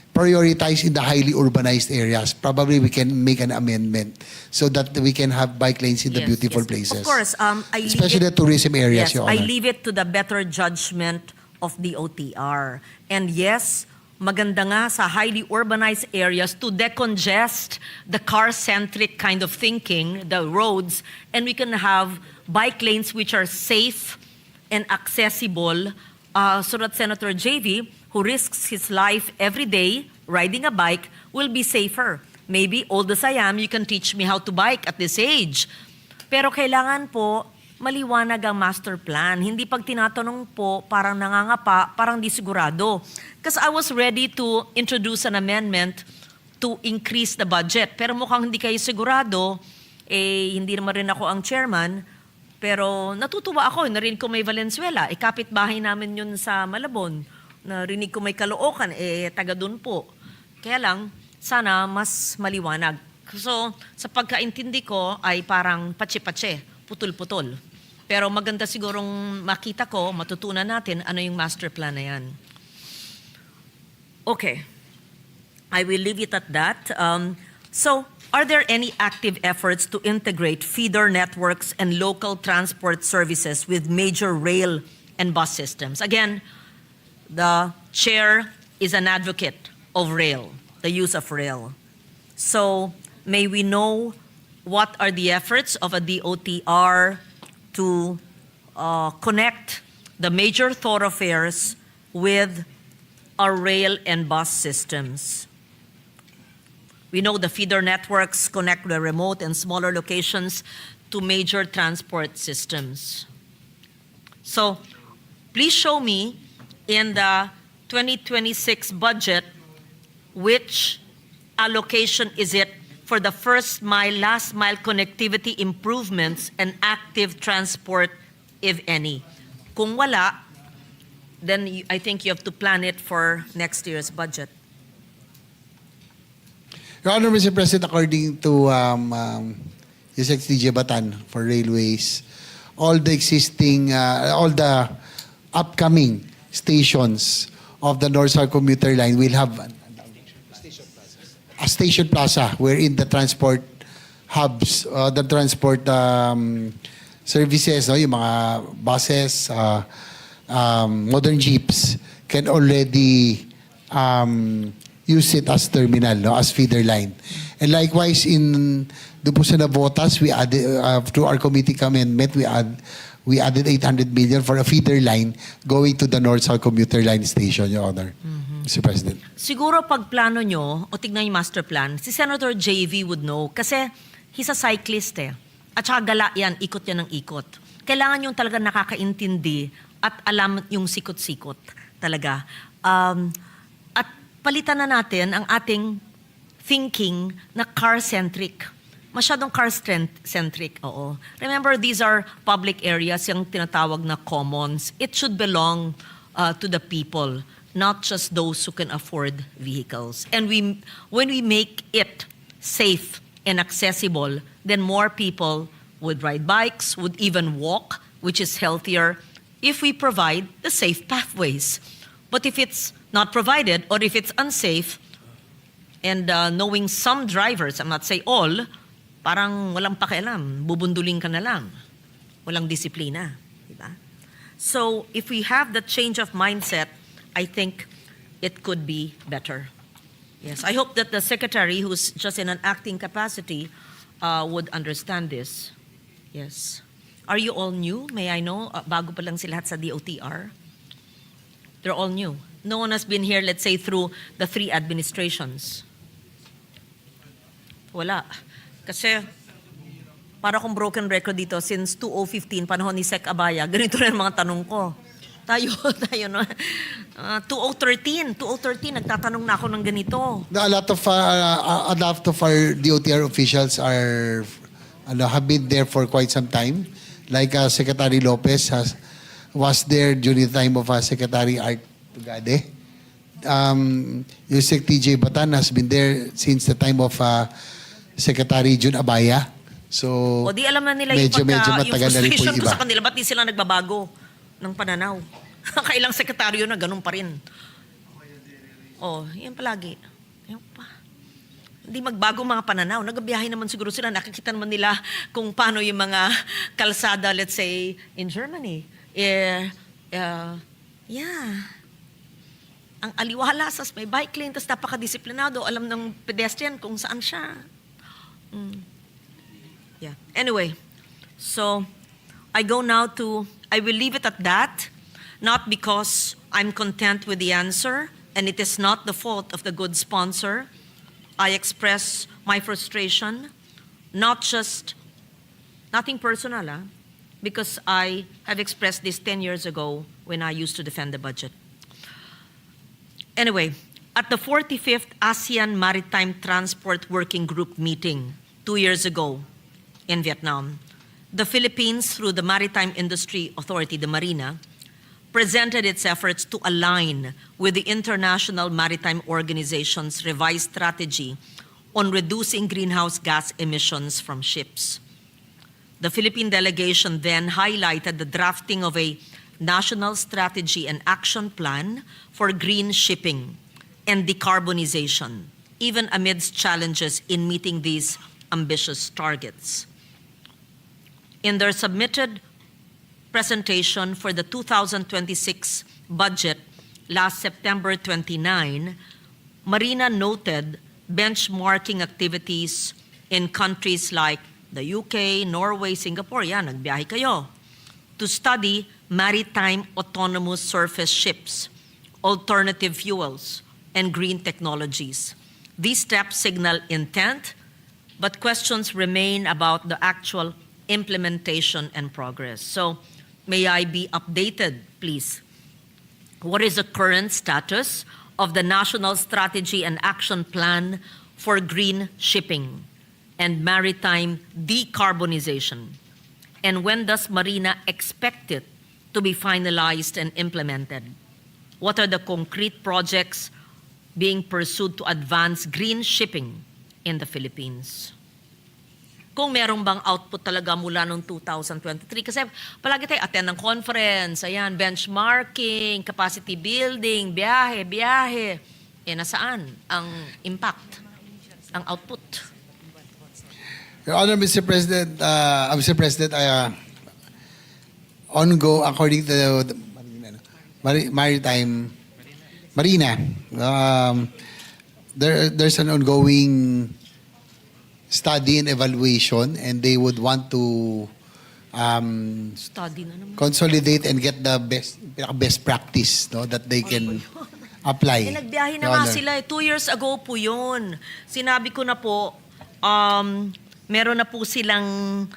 prioritized in the highly urbanized areas. Probably we can make an amendment so that we can have bike lanes in the Yes, beautiful yes. places. Of course, Especially the tourism areas, Yes, Your I Honor. leave it to the better judgment of the OTR. And yes, maganda nga sa highly urbanized areas to decongest the car-centric kind of thinking, the roads, and we can have bike lanes which are safe and accessible so that Senator JV, who risks his life every day riding a bike, will be safer. Maybe, old as I am, you can teach me how to bike at this age. Pero kailangan po, maliwanag ang master plan. Hindi pag tinatanong po, parang nangangapa, parang di sigurado. Because I was ready to introduce an amendment to increase the budget. Pero mukhang hindi kayo sigurado, hindi naman rin ako ang chairman. Pero natutuwa ako, narinig ko may Valenzuela, kapitbahay namin yun sa Malabon. Narinig ko may Caloocan, taga dun po. Kaya lang, sana mas maliwanag. So, sa pagkaintindi ko ay parang patsi-patsi, putol-putol. Pero maganda sigurong makita ko, matutunan natin ano yung master plan na yan. Okay. I will leave it at that. So, are there any active efforts to integrate feeder networks and local transport services with major rail and bus systems? Again, the chair is an advocate of rail, the use of rail. So, may we know what are the efforts of a DOTR to connect the major thoroughfares with our rail and bus systems? We know the feeder networks connect the remote and smaller locations to major transport systems. So please show me in the 2026 budget which allocation is it for the first mile, last mile connectivity improvements and active transport, if any. Kung wala, then I think you have to plan it for next year's budget. Your Honor, Mr. President, according to Yusek DJ Batan for railways, all the existing, all the upcoming stations of the North-South commuter line will have a station plaza wherein the transport hubs, the transport services, no, yung mga buses, modern jeeps can already use it as terminal, no, as feeder line. And likewise, doon po sa Navotas, we added, through our committee amendment, we added 800 million for a feeder line going to the North-South commuter line station, Your Honor, Mr. President. Siguro pag plano nyo, o tignan yung master plan, si Senator JV would know kasi he's a cyclist eh. At saka gala yan, ikot yan ng ikot. Kailangan yung talaga nakakaintindi at alam yung sikot-sikot talaga. At palitan na natin ang ating thinking na car-centric. Masyadong car-centric, oo. Remember, these are public areas, yung tinatawag na commons. It should belong to the people, not just those who can afford vehicles. And when we make it safe and accessible, then more people would ride bikes, would even walk, which is healthier, if we provide the safe pathways. But if it's not provided, or if it's unsafe, and knowing some drivers, I'm not saying all, parang walang pakialam, bubunduling ka na lang. Walang disiplina. Diba? So if we have the change of mindset, I think it could be better. Yes, I hope that the secretary, who's just in an acting capacity, would understand this. Yes. Are you all new? May I know? Bago pa lang sila sa DOTR? They're all new. No one has been here, let's say, through the 3 administrations. Wala. Kasi, para kong broken record dito, since 2015, panahon ni Sec Abaya, ganito rin ang mga tanong ko. Tayo, no? 2013, nagtatanong na ako ng ganito. A lot of our DOTR officials have been there for quite some time. Like Secretary Lopez was there during the time of Secretary Art Tugade. Yusek TJ Batan has been there since the time of Secretary Jun Abaya. So, O di alam na nila medyo yung matagal na rin po frustration yung ko iba. sa kanila, ba't di sila nagbabago ng pananaw? Kailang sekretaryo na ganun pa rin. Oh, yan palagi. Yan pa. Hindi magbago mga pananaw. Nagbiyahe naman siguro sila. Nakikita naman nila kung paano yung mga kalsada, let's say, in Germany. Ang aliwala, sas may bike lane, tapos napakadisiplinado, alam ng pedestrian kung saan siya. Yeah. Anyway, so I go now to, I will leave it at that, not because I'm content with the answer, and it is not the fault of the good sponsor. I express my frustration, nothing personal, because I have expressed this 10 years ago when I used to defend the budget. Anyway, at the 45th ASEAN Maritime Transport Working Group meeting 2 years ago in Vietnam, the Philippines, through the Maritime Industry Authority, the Marina, presented its efforts to align with the International Maritime Organization's revised strategy on reducing greenhouse gas emissions from ships. The Philippine delegation then highlighted the drafting of a national strategy and action plan for green shipping and decarbonization, even amidst challenges in meeting these ambitious targets. In their submitted presentation for the 2026 budget last September 29, Marina noted benchmarking activities in countries like the UK, Norway, Singapore, nagbiyahe kayo, to study maritime autonomous surface ships, alternative fuels, and green technologies. These steps signal intent, but questions remain about the actual implementation and progress. So may I be updated, please? What is the current status of the National Strategy and Action Plan for Green Shipping and Maritime Decarbonization? And when does Marina expect it to be finalized and implemented? What are the concrete projects being pursued to advance green shipping in the Philippines? Kung merong bang output talaga mula noong 2023. Kasi palagi tayo attend ng conference, ayan, benchmarking, capacity building, biyahe. Nasaan ang impact, ang output? Your Honor, Mr. President, according to the Maritime, Marina, there's an ongoing study and evaluation, and they would want to Study na naman. consolidate and get the best practice, no, that they can apply. Nagbiyahe na Your nga Honor. sila. 2 years ago po yun. Sinabi ko na po, meron na po silang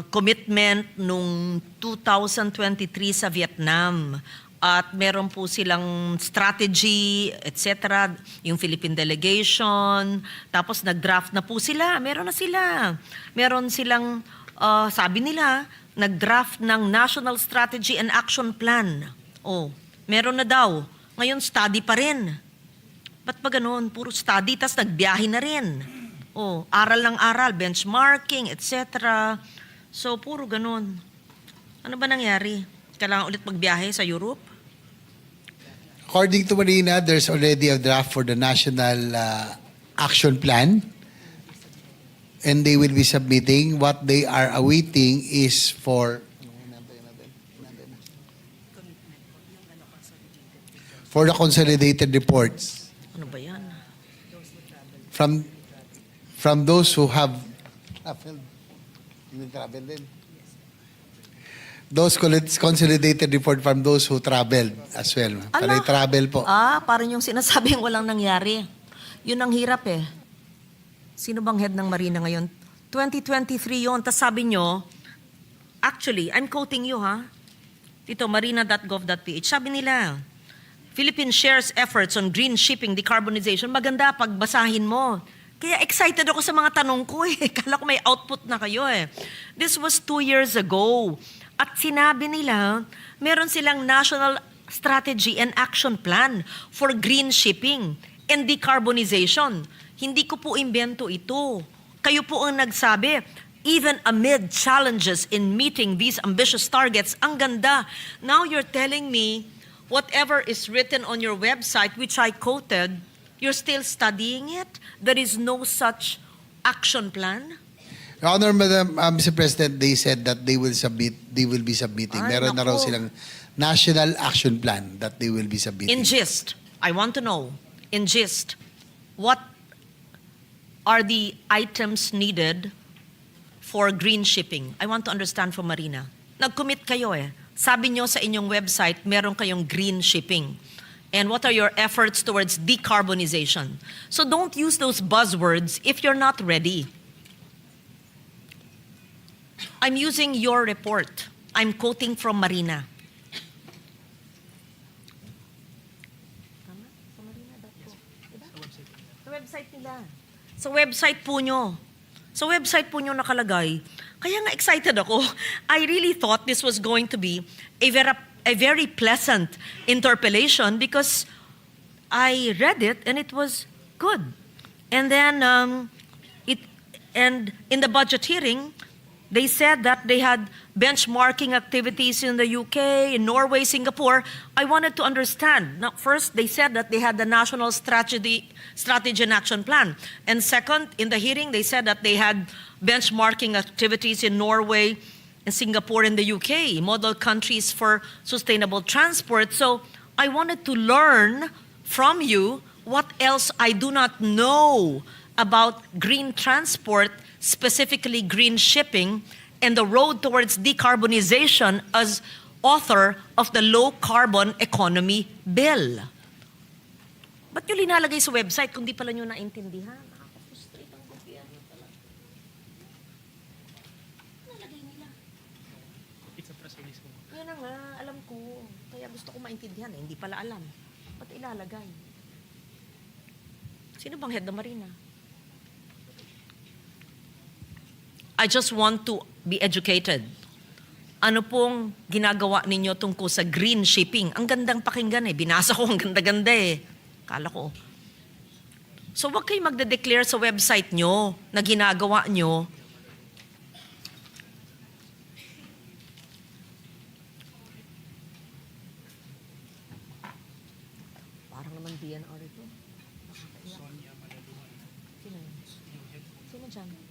commitment nung 2023 sa Vietnam. At meron po silang strategy, etc. Yung Philippine delegation. Tapos nag-draft na po sila. Meron na sila. Meron silang, sabi nila, nag-draft ng National Strategy and Action Plan. Oh, meron na daw. Ngayon, study pa rin. Ba't ba ganun? Puro study, tas nagbiyahe na rin. Oh, aral lang aral, benchmarking, etc. So, puro ganun. Ano ba nangyari? Kailangan ulit magbiyahe sa Europe? According to Marina, there's already a draft for the National Action Plan, and they will be submitting. What they are awaiting is for the consolidated reports Ano ba yan? from those who have traveled. Those consolidated report from those who traveled as well. Panay travel po. Parang yung sinasabing walang nangyari. Yun ang hirap eh. Sino bang head ng Marina ngayon? 2023 yun. Tapos sabi nyo, actually, I'm quoting you ha. Dito, marina.gov.ph. Sabi nila, Philippines shares efforts on green shipping decarbonization. Maganda pagbasahin mo. Kaya excited ako sa mga tanong ko eh. Kala ko may output na kayo eh. This was 2 years ago. At sinabi nila, meron silang National Strategy and Action Plan for green shipping and decarbonization. Hindi ko po imbento ito. Kayo po ang nagsabi, even amid challenges in meeting these ambitious targets, ang ganda. Now you're telling me, whatever is written on your website, which I quoted, you're still studying it? There is no such action plan? Your Honor, Mr. President, they said that they will be submitting. Ay, Meron na raw naku. silang National Action Plan that they will be submitting. In gist, I want to know, in gist, what are the items needed for green shipping? I want to understand from Marina. Nag-commit kayo eh. Sabi nyo sa inyong website, meron kayong green shipping. And what are your efforts towards decarbonization? So don't use those buzzwords if you're not ready. I'm using your report. I'm quoting from Marina. Sa website nila. Sa website po nyo. Sa website po nyo nakalagay. Kaya nga excited ako. I really thought this was going to be a very pleasant interpellation because I read it and it was good. And then and in the budget hearing, they said that they had benchmarking activities in the UK, in Norway, Singapore. I wanted to understand. Now, first, they said that they had the National Strategy and Action Plan. And second, in the hearing, they said that they had benchmarking activities in Norway and Singapore and the UK, model countries for sustainable transport. So I wanted to learn from you what else I do not know about green transport, specifically green shipping, and the road towards decarbonization as author of the Low Carbon Economy Bill. Ba't nyo linalagay sa website kung di pala nyo naintindihan? Nakaka-frustrate ang gobyerno talaga. Yan na nga, alam ko. Kaya gusto ko maintindihan eh. Hindi pala alam. Ba't ilalagay? Sino bang head ng Marina? I just want to be educated. Ano pong ginagawa ninyo tungkol sa green shipping? Ang gandang pakinggan eh. Binasa ko, ang ganda-ganda eh. Kala ko. So wag kayo magde-declare sa website nyo na ginagawa nyo. Parang naman DNR ito. Sino yun? Sino dyan?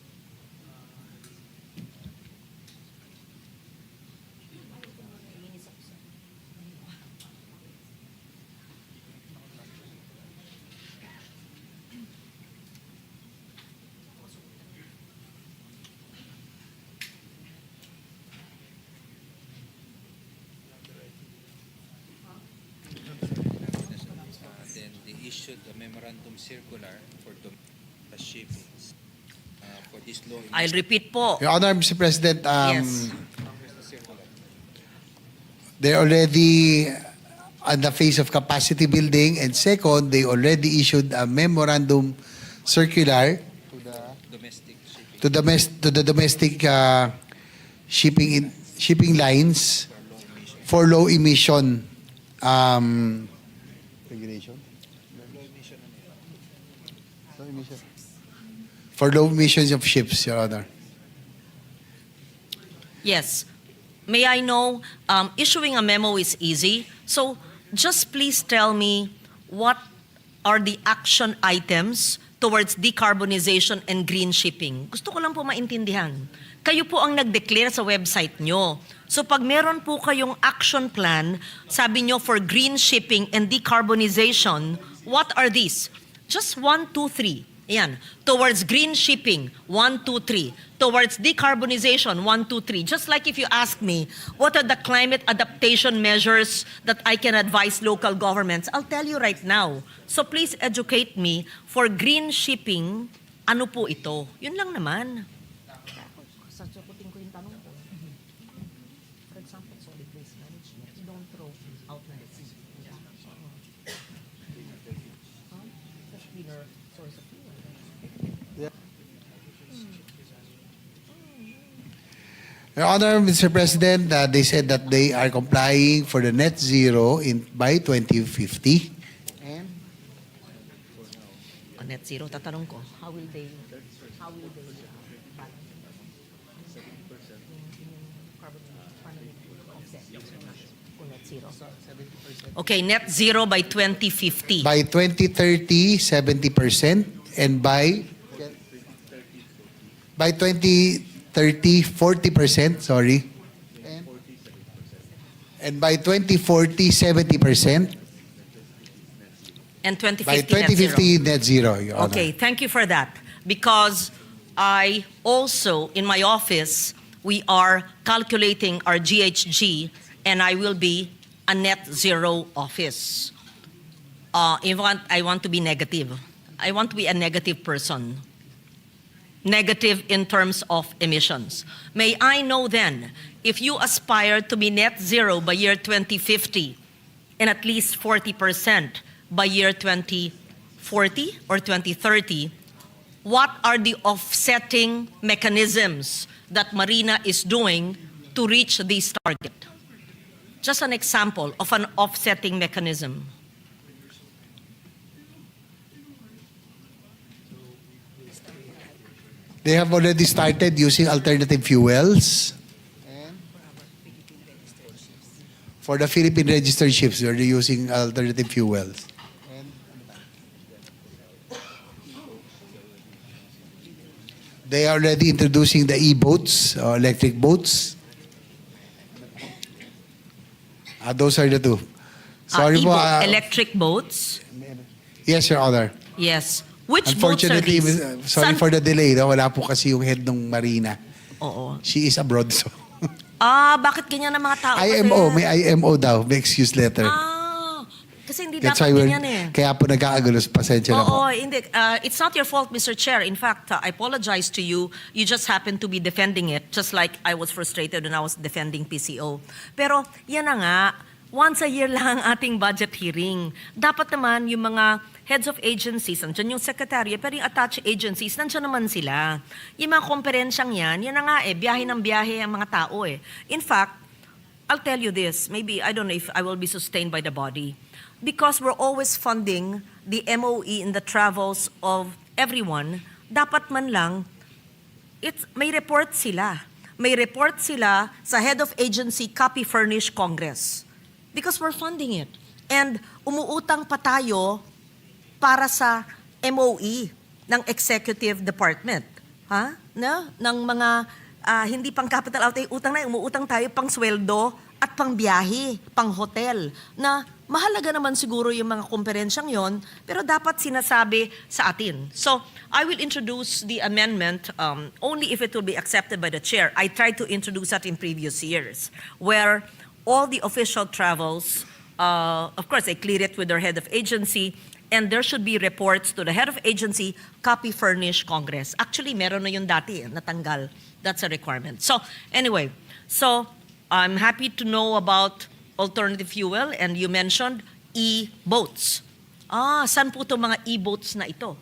Then they issued a memorandum circular for the shippings for this law. I'll repeat po. Your Honor, Mr. President, Yes. they're already on the phase of capacity building, and second, they already issued a memorandum circular Domestic shipping to the domestic shipping lines for low emission regulation. For low emissions of ships, Your Honor. Yes. May I know, issuing a memo is easy. So just please tell me what are the action items towards decarbonization and green shipping. Gusto ko lang po maintindihan. Kayo po ang nag-declare sa website nyo. So pag meron po kayong action plan, sabi nyo for green shipping and decarbonization, what are these? Just 1, 2, 3. Ayan. Towards green shipping, 1, 2, 3. Towards decarbonization, 1, 2, 3. Just like if you ask me, what are the climate adaptation measures that I can advise local governments? I'll tell you right now. So please educate me. For green shipping, ano po ito? Yun lang naman. Sasagutin ko yung tanong ko. For example, solid waste management. You don't throw out na the sea. That's cleaner source of fuel. Your Honor, Mr. President, they said that they are complying for the net zero by 2050. On net zero, tatanong ko, how will they balance carbon offset kung net zero? Okay, net zero by 2050. By 2030, 70%, and by 2030, 40%, sorry. And by 2040, 70%. And 2050, By net zero. 2050, net zero, Your Honor. Okay, thank you for that. Because I also, in my office, we are calculating our GHG, and I will be a net zero office. I want to be negative. I want to be a negative person. Negative in terms of emissions. May I know then, if you aspire to be net zero by year 2050 and at least 40% by year 2040 or 2030, what are the offsetting mechanisms that Marina is doing to reach this target? Just an example of an offsetting mechanism. They have already started using alternative fuels. For the Philippine registered ships, they're using alternative fuels. They are already introducing the e-boats, electric boats. Those are the two. Sorry po. Electric boats? Yes, Your Honor. Yes. Which boats are Unfortunately, these? sorry for the delay. No? Wala po kasi yung head ng Marina. Oo. She is abroad, so. Bakit ganyan ang mga tao? IMO, kasi? may IMO daw, may excuse letter. Kasi hindi That's dapat why ganyan eh. kaya po nagkakagulo. Pasensya na po. Oo, hindi. It's not your fault, Mr. Chair. In fact, I apologize to you. You just happen to be defending it, just like I was frustrated when I was defending PCO. Pero yan na nga, once a year lang ang ating budget hearing. Dapat naman yung mga heads of agencies, nandiyan yung secretary, pero yung attached agencies, nandiyan naman sila. Yung mga komperensyang yan na nga eh, biyahe ng biyahe ang mga tao eh. In fact, I'll tell you this, maybe, I don't know if I will be sustained by the body. Because we're always funding the MOE in the travels of everyone, dapat man lang, may report sila. May report sila sa head of agency, copy furnish Congress. Because we're funding it. And umuutang pa tayo para sa MOE ng Executive Department. Ha? No? Ng mga hindi pang capital outlay utang na, umuutang tayo pang sweldo at pang biyahe, pang hotel, na mahalaga naman siguro yung mga komperensyang yon, pero dapat sinasabi sa atin. So, I will introduce the amendment only if it will be accepted by the chair. I tried to introduce that in previous years, where all the official travels, of course, they clear it with their head of agency, and there should be reports to the head of agency, copy furnish Congress. Actually, meron na yun dati, natanggal. That's a requirement. So, anyway, so I'm happy to know about alternative fuel, and you mentioned e-boats. Saan po itong mga e-boats na ito?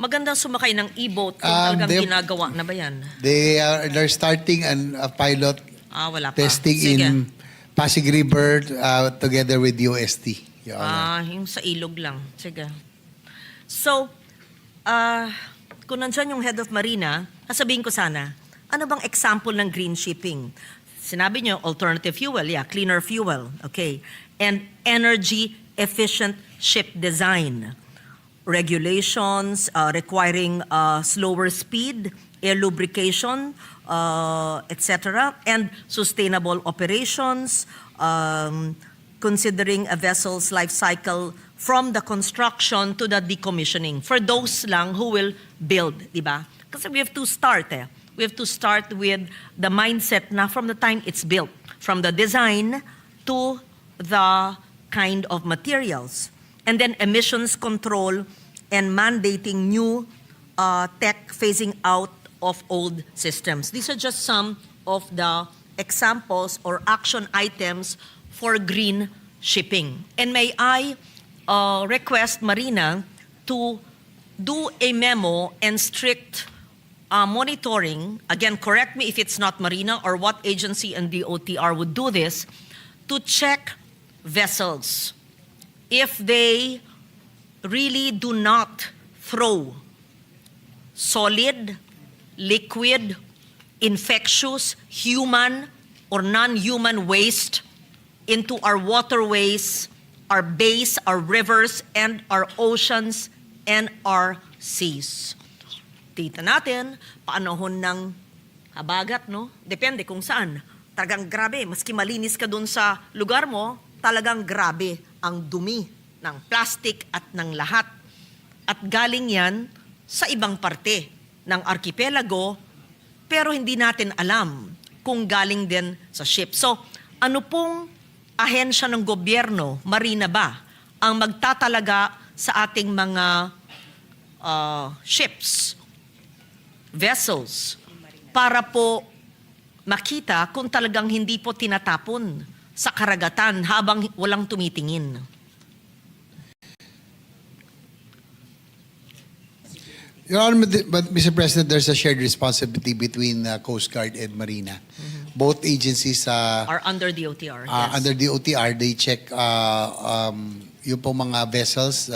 Magandang sumakay ng e-boat kung talagang ginagawa na ba yan? They're starting a pilot Wala pa. testing Sige. in Pasig River together with UST. Your Honor. Yung sa ilog lang. Sige. So, kung nandyan yung head of Marina, sasabihin ko sana, ano bang example ng green shipping? Sinabi nyo, alternative fuel, cleaner fuel, okay. And energy efficient ship design. Regulations requiring slower speed, air lubrication, etc., and sustainable operations, considering a vessel's life cycle from the construction to the decommissioning. For those lang who will build, di ba? Kasi we have to start We have to start with the mindset na from the time it's built, from the design to the kind of materials. And then emissions control and mandating new tech phasing out of old systems. These are just some of the examples or action items for green shipping. And may I request Marina to do a memo and strict monitoring, again, correct me if it's not Marina or what agency and DOTR would do this, to check vessels if they really do not throw solid, liquid, infectious, human, or non-human waste into our waterways, our bays, our rivers, and our oceans, and our seas. Tita natin, paanahon ng habagat, no? Depende kung saan. Talagang grabe, maski malinis ka dun sa lugar mo, talagang grabe ang dumi ng plastic at ng lahat. At galing yan sa ibang parte ng arkipelago, pero hindi natin alam kung galing din sa ship. So, ano pong ahensya ng gobyerno, marina ba, ang magtatalaga sa ating mga ships, vessels, para po makita kung talagang hindi po tinatapon sa karagatan habang walang tumitingin? Your Honor, but Mr. President, there's a shared responsibility between Coast Guard and Marina. Both agencies Are under the OTR. Yes. under the OTR, they check yung pong mga vessels,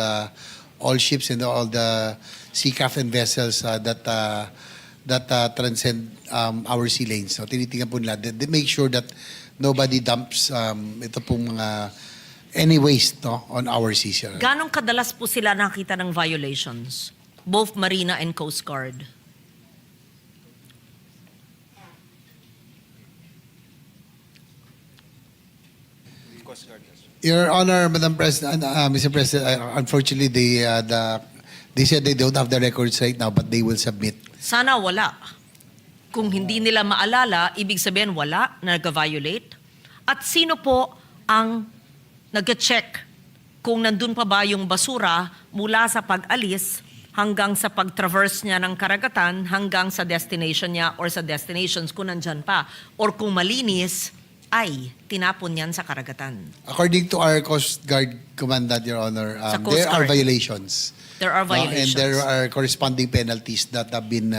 all ships and all the seacraft and vessels that transcend our sea lanes. So tinitingnan po nila. They make sure that nobody dumps ito pong mga any waste on our seas. Ganong kadalas po sila nakita ng violations? Both Marina and Coast Guard. Your Honor, Madam President, Mr. President, unfortunately, the They said they don't have the records right now, but they will submit. Sana wala. Kung hindi nila maalala, ibig sabihin wala, nag-violate. At sino po ang nag-check kung nandun pa ba yung basura mula sa pag-alis hanggang sa pag-traverse niya ng karagatan hanggang sa destination niya or sa destinations kung nandyan pa. Or kung malinis, ay tinapon yan sa karagatan. According to our Coast Guard Commandant, Your Honor, Sa Coast there are Guard. violations. There are No? And violations. there are corresponding penalties that have been...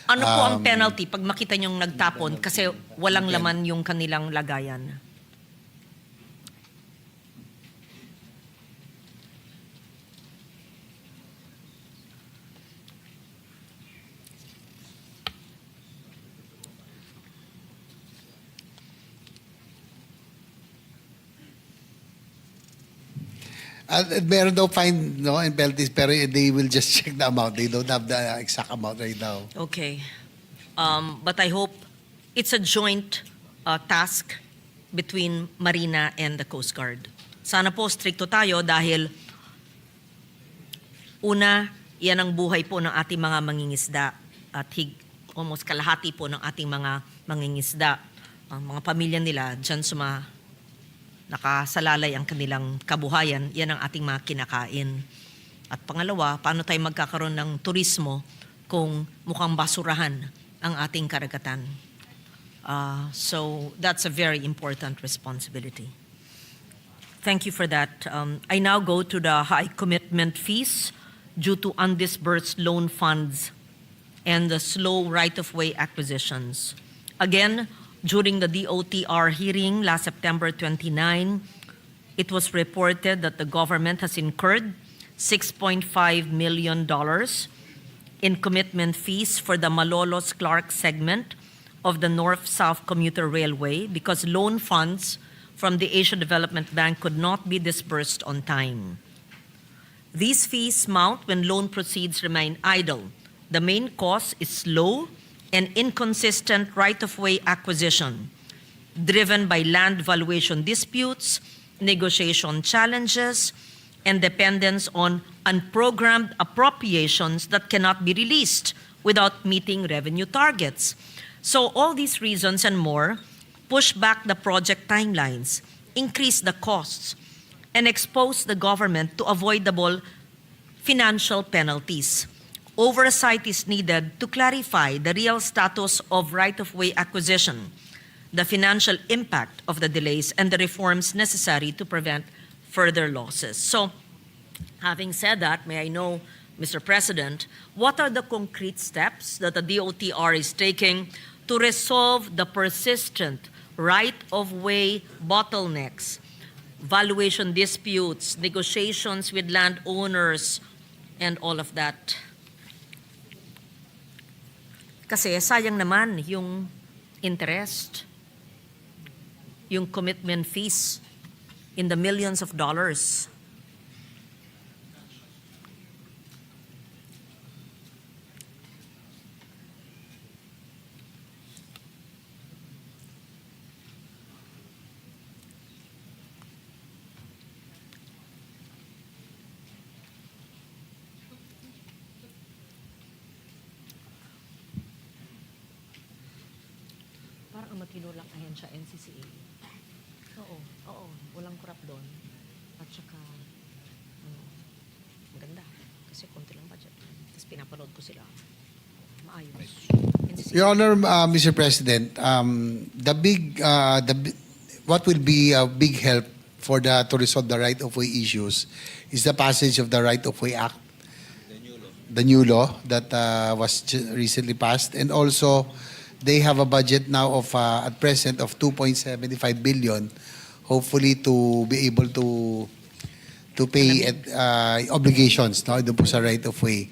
Ano po ang penalty pag makita niyong nagtapon kasi walang laman yung kanilang lagayan? meron daw fine, no, and penalties, pero they will just check the amount. They don't have the exact amount right now. Okay. But I hope it's a joint task between Marina and the Coast Guard. Sana po stricto tayo dahil una, yan ang buhay po ng ating mga mangingisda at almost kalahati po ng ating mga mangingisda. Ang mga pamilya nila dyan nakasalalay ang kanilang kabuhayan, yan ang ating mga kinakain. At pangalawa, paano tayo magkakaroon ng turismo kung mukhang basurahan ang ating karagatan? So that's a very important responsibility. Thank you for that. I now go to the high commitment fees due to undisbursed loan funds and the slow right-of-way acquisitions. Again, during the DOTR hearing last September 29, it was reported that the government has incurred $6.5 million in commitment fees for the Malolos-Clark segment of the North-South Commuter Railway because loan funds from the Asia Development Bank could not be disbursed on time. These fees mount when loan proceeds remain idle. The main cause is slow and inconsistent right-of-way acquisition, driven by land valuation disputes, negotiation challenges, and dependence on unprogrammed appropriations that cannot be released without meeting revenue targets. So all these reasons and more push back the project timelines, increase the costs, and expose the government to avoidable financial penalties. Oversight is needed to clarify the real status of right-of-way acquisition, the financial impact of the delays, and the reforms necessary to prevent further losses. So, having said that, may I know, Mr. President, what are the concrete steps that the DOTR is taking to resolve the persistent right-of-way bottlenecks, valuation disputes, negotiations with landowners, and all of that? Kasi sayang naman yung interest, yung commitment fees in the millions of dollars. Parang matino lang ayan siya, NCCA. Oo, walang corrupt doon. At saka, maganda. Kasi konti lang budget. Tapos pinapanood ko sila. Maayos. NCCA. Your Honor, Mr. President, what will be a big help to resolve the right-of-way issues is the passage of the Right-of-Way Act, the new law that was recently passed, and also they have a budget now of at present of 2.75 billion, hopefully to be able to pay obligations, no, doon po sa right of way.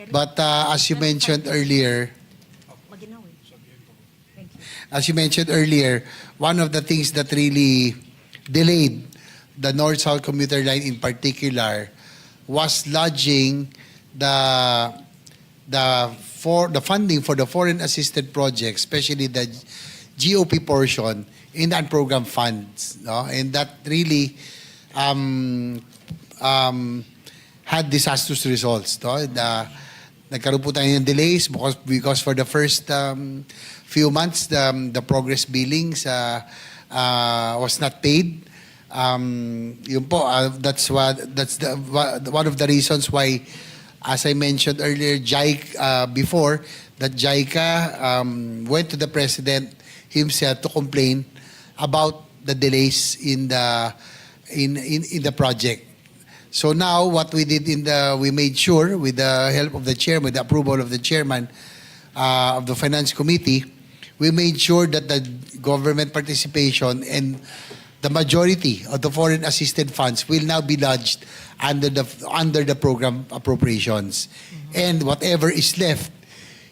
But as you mentioned earlier, one of the things that really delayed the North-South commuter line in particular was lodging the funding for the foreign assisted projects, especially the GOP portion, in the unprogrammed funds, no? And that really had disastrous results. No? Nagkaroon po tayo ng delays because for the first few months, the progress billings was not paid. Yun po, that's one of the reasons why, as I mentioned earlier, before, that JICA went to the President himself to complain about the delays in the project. So now what we did we made sure, with the help of the chairman, with the approval of the chairman of the Finance Committee, we made sure that the government participation and the majority of the foreign assisted funds will now be lodged under the program appropriations. And whatever is left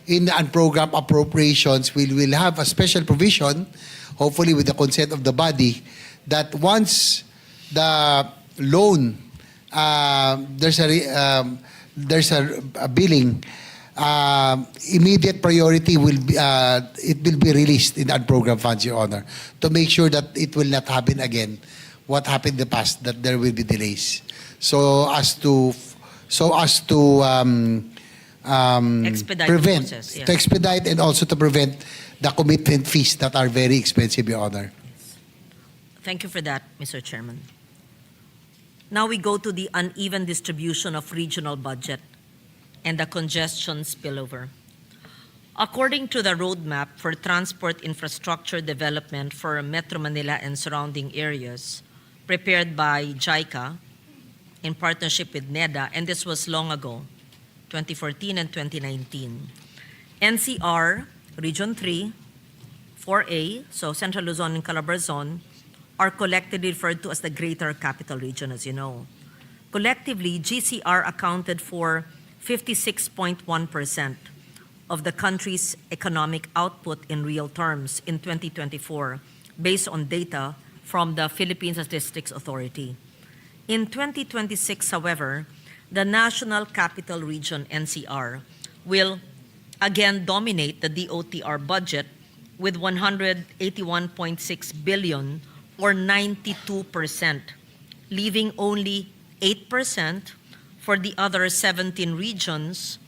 in the unprogrammed appropriations, we will have a special provision, hopefully with the consent of the body, that once the loan, there's a billing, immediate priority will be it will be released in the unprogrammed funds, Your Honor, to make sure that it will not happen again what happened in the past, that there will be delays. So as to Expedite the prevent, process, yeah. to expedite and also to prevent the commitment fees that are very expensive, Your Honor. Thank you for that, Mr. Chairman. Now we go to the uneven distribution of regional budget and the congestion spillover. According to the roadmap for transport infrastructure development for Metro Manila and surrounding areas, prepared by JICA in partnership with NEDA, and this was long ago, 2014 and 2019. NCR, Region 3, 4A, so Central Luzon and Calabarzon, are collectively referred to as the Greater Capital Region, as you know. Collectively, GCR accounted for 56.1% of the country's economic output in real terms in 2024, based on data from the Philippine Statistics Authority. In 2026, however, the National Capital Region, NCR, will again dominate the DOTR budget with 181.6 billion or 92%, leaving only 8% for the other 17 regions,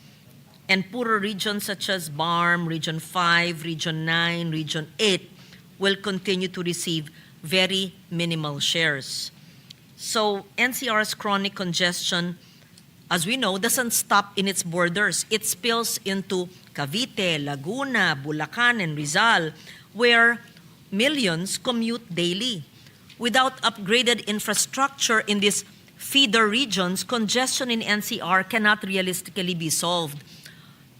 and poorer regions such as BARM, Region 5, Region 9, Region 8 will continue to receive very minimal shares. So NCR's chronic congestion, as we know, doesn't stop in its borders. It spills into Cavite, Laguna, Bulacan, and Rizal, where millions commute daily. Without upgraded infrastructure in these feeder regions, congestion in NCR cannot realistically be solved.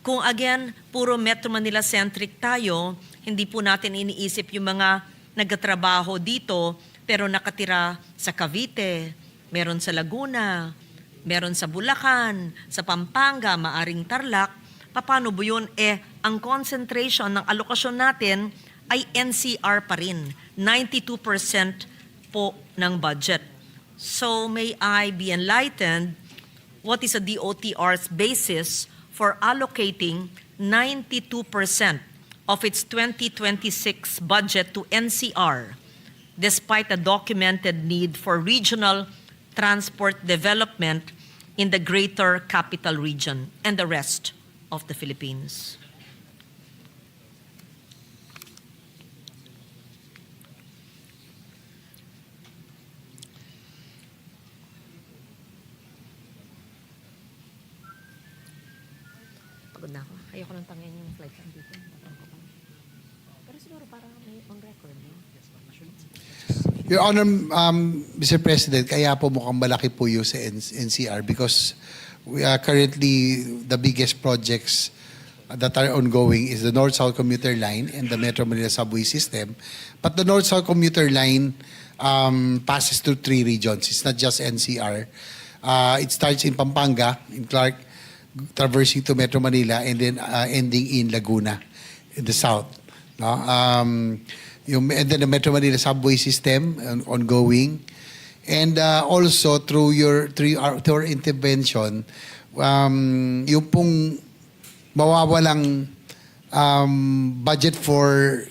Kung again, puro Metro Manila-centric tayo, hindi po natin iniisip yung mga nagtatrabaho dito pero nakatira sa Cavite, meron sa Laguna, meron sa Bulacan, sa Pampanga, maaring Tarlac. Paano po yun? Ang concentration ng alokasyon natin ay NCR pa rin. 92% po ng budget. So may I be enlightened, what is a DOTR's basis for allocating 92% of its 2026 budget to NCR, despite a documented need for regional transport development in the Greater Capital Region and the rest of the Philippines? Pagod na ako. Ayoko nang tangin yung flight time dito. Pero siguro para may on record, no? Your Honor, Mr. President, kaya po mukhang malaki po yung sa NCR because we are currently the biggest projects that are ongoing is the North-South Commuter Line and the Metro Manila Subway System. But the North-South Commuter Line passes through 3 regions. It's not just NCR. It starts in Pampanga, in Clark, traversing to Metro Manila, and then ending in Laguna, in the south. No? And then the Metro Manila Subway System, ongoing. And also, through your intervention, yung pong mawawalang budget for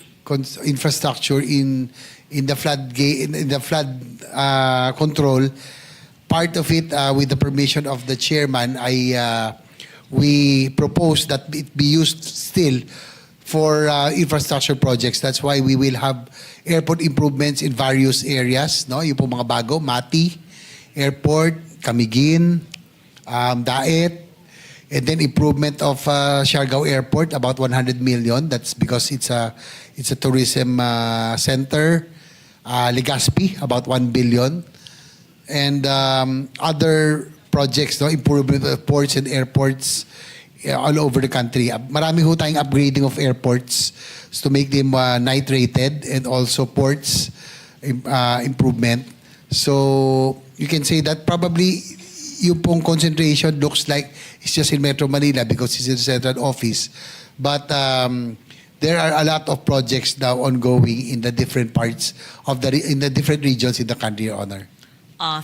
infrastructure in the flood control, part of it, with the permission of the chairman, we propose that it be used still for infrastructure projects. That's why we will have airport improvements in various areas. No? Yung po mga bago, Mati, Airport, Camiguin, Daet, and then improvement of Siargao Airport, about 100 million. That's because it's a tourism center. Legazpi, about 1 billion. And other projects, no, improvement of ports and airports all over the country. Marami ho tayong upgrading of airports to make them night-rated, and also ports improvement. So you can say that probably yung pong concentration looks like it's just in Metro Manila because it's in the central office. But there are a lot of projects now ongoing in the different parts of in the different regions in the country, Your Honor.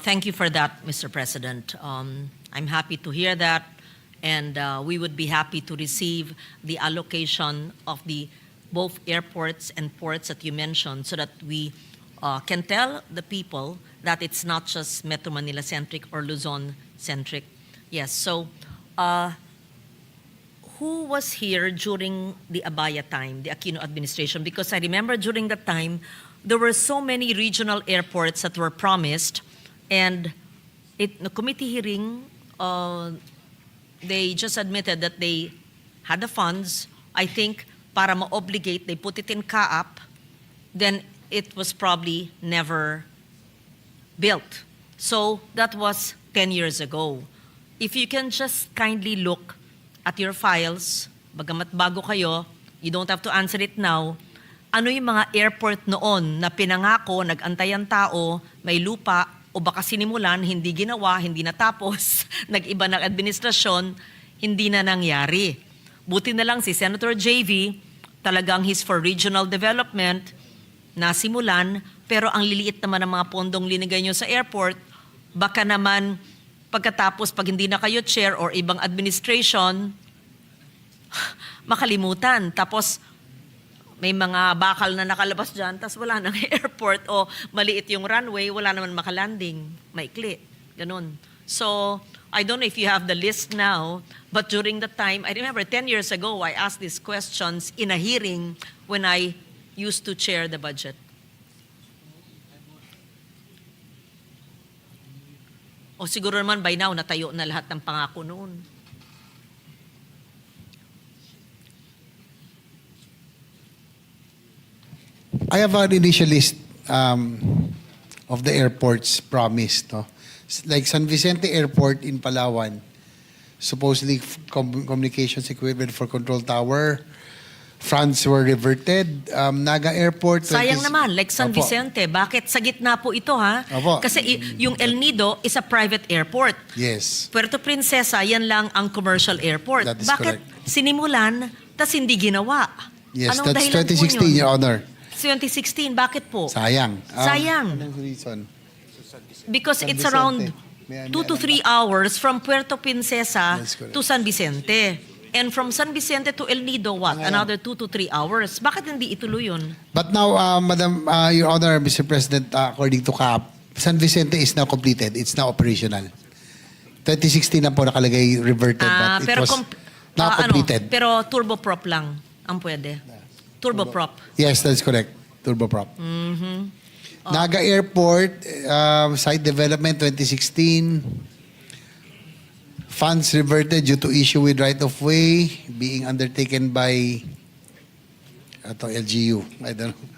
Thank you for that, Mr. President. I'm happy to hear that, and we would be happy to receive the allocation of the both airports and ports that you mentioned, so that we can tell the people that it's not just Metro Manila centric or Luzon centric. Yes. So, who was here during the Abaya time, the Aquino administration? Because I remember during that time, there were so many regional airports that were promised. And the committee hearing, they just admitted that they had the funds. I think para ma-obligate, they put it in CAAP. Then it was probably never built. So that was 10 years ago. If you can just kindly look at your files, bagamat bago kayo, you don't have to answer it now. Ano yung mga airport noon na pinangako, nag-antay ang tao, may lupa, o baka sinimulan, hindi ginawa, hindi natapos, nag-iba ng administrasyon, hindi na nangyari. Buti na lang si Senator JV, talagang he's for regional development, nasimulan, pero ang liliit naman ng mga pondong linigay nyo sa airport, baka naman pagkatapos pag hindi na kayo chair or ibang administration, makalimutan. Tapos may mga bakal na nakalabas dyan, tas wala nang airport, o maliit yung runway, wala naman makalanding, maikli, ganun. So, I don't know if you have the list now, but during the time, I remember 10 years ago, I asked these questions in a hearing when I used to chair the budget. O siguro naman by now, natayo na lahat ng pangako noon. I have an initial list of the airports promised. No? Like San Vicente Airport in Palawan, supposedly communications equipment for control tower. Funds were reverted. Naga Airport. Sayang naman, like San Opo. Vicente. Bakit sa gitna po ito, ha? Opo. Kasi yung El Nido is a private airport. Yes. Puerto Princesa, yan lang ang commercial airport. That is Bakit correct. sinimulan, tas hindi ginawa? Yes, Anong that's dahilan po 2016, yun? Your Honor. 2016, bakit po? Sayang. Sayang. Anong reason? Because San it's Vicente. around May 2 to 3 hours from Puerto Princesa That's correct. to San Vicente. And from San Vicente to El Nido, what? Another 2 to 3 hours. Bakit hindi ituloy yun? But now, Madam, Your Honor, Mr. President, according to CAP, San Vicente is now completed. It's now operational. 2016 na po nakalagay reverted, but it was now completed. Pero turboprop lang ang pwede. Turboprop. Yes, that's correct. Turboprop. Naga Airport, site development 2016. Funds reverted due to issue with right-of-way being undertaken by LGU. I don't know.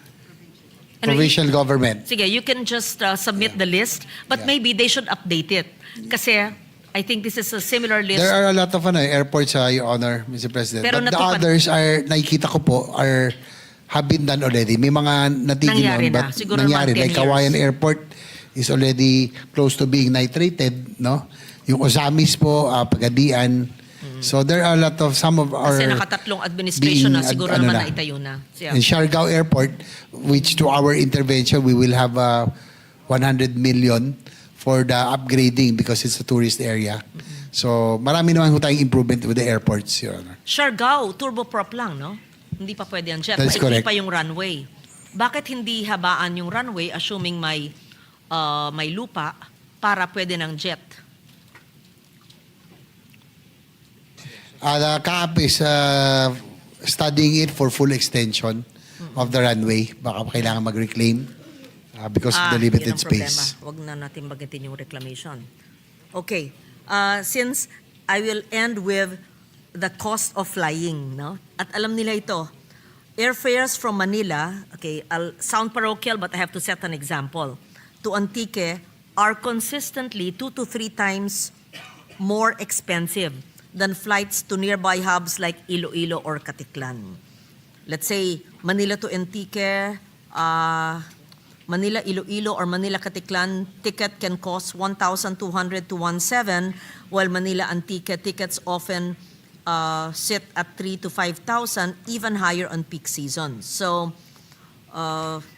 Provincial government. Sige, you can just submit the list, but maybe they should update it. Kasi I think this is a similar list. There are a lot of airports, Your Honor, Mr. President. Pero but the natupad- others are, nakikita ko po, have been done already. May mga natigil Nangyari noon, na. but Siguro nangyari. mga 10 Like Kawayan years. Airport is already close to being night-rated, no? Yung Osamis po, Pagadian. So there are a lot of, some of our... Kasi nakatatlong administration na being, siguro ano naman na. na itayo na. Yeah. In Siargao Airport, which to our intervention, we will have 100 million for the upgrading because it's a tourist area. So marami naman ho tayong improvement with the airports, Your Honor. Siargao, turboprop lang, no? Hindi pa pwede ang jet. That's Maikli correct. pa yung runway. Bakit hindi habaan yung runway assuming may lupa para pwede ng jet? The CAAP is studying it for full extension of the runway. Baka kailangan mag-reclaim because of the limited yun ang problema. space. Huwag na natin bagitin yung reclamation. Okay. Since I will end with the cost of flying, no? At alam nila ito, airfares from Manila, okay, I'll sound parochial but I have to set an example, to Antique are consistently 2 to 3 times more expensive than flights to nearby hubs like Iloilo or Caticlan. Let's say Manila to Antique, Manila Iloilo or Manila Caticlan ticket can cost 1,200 to 1,700, while Manila Antique tickets often sit at 3,000 to 5,000, even higher on peak season. So,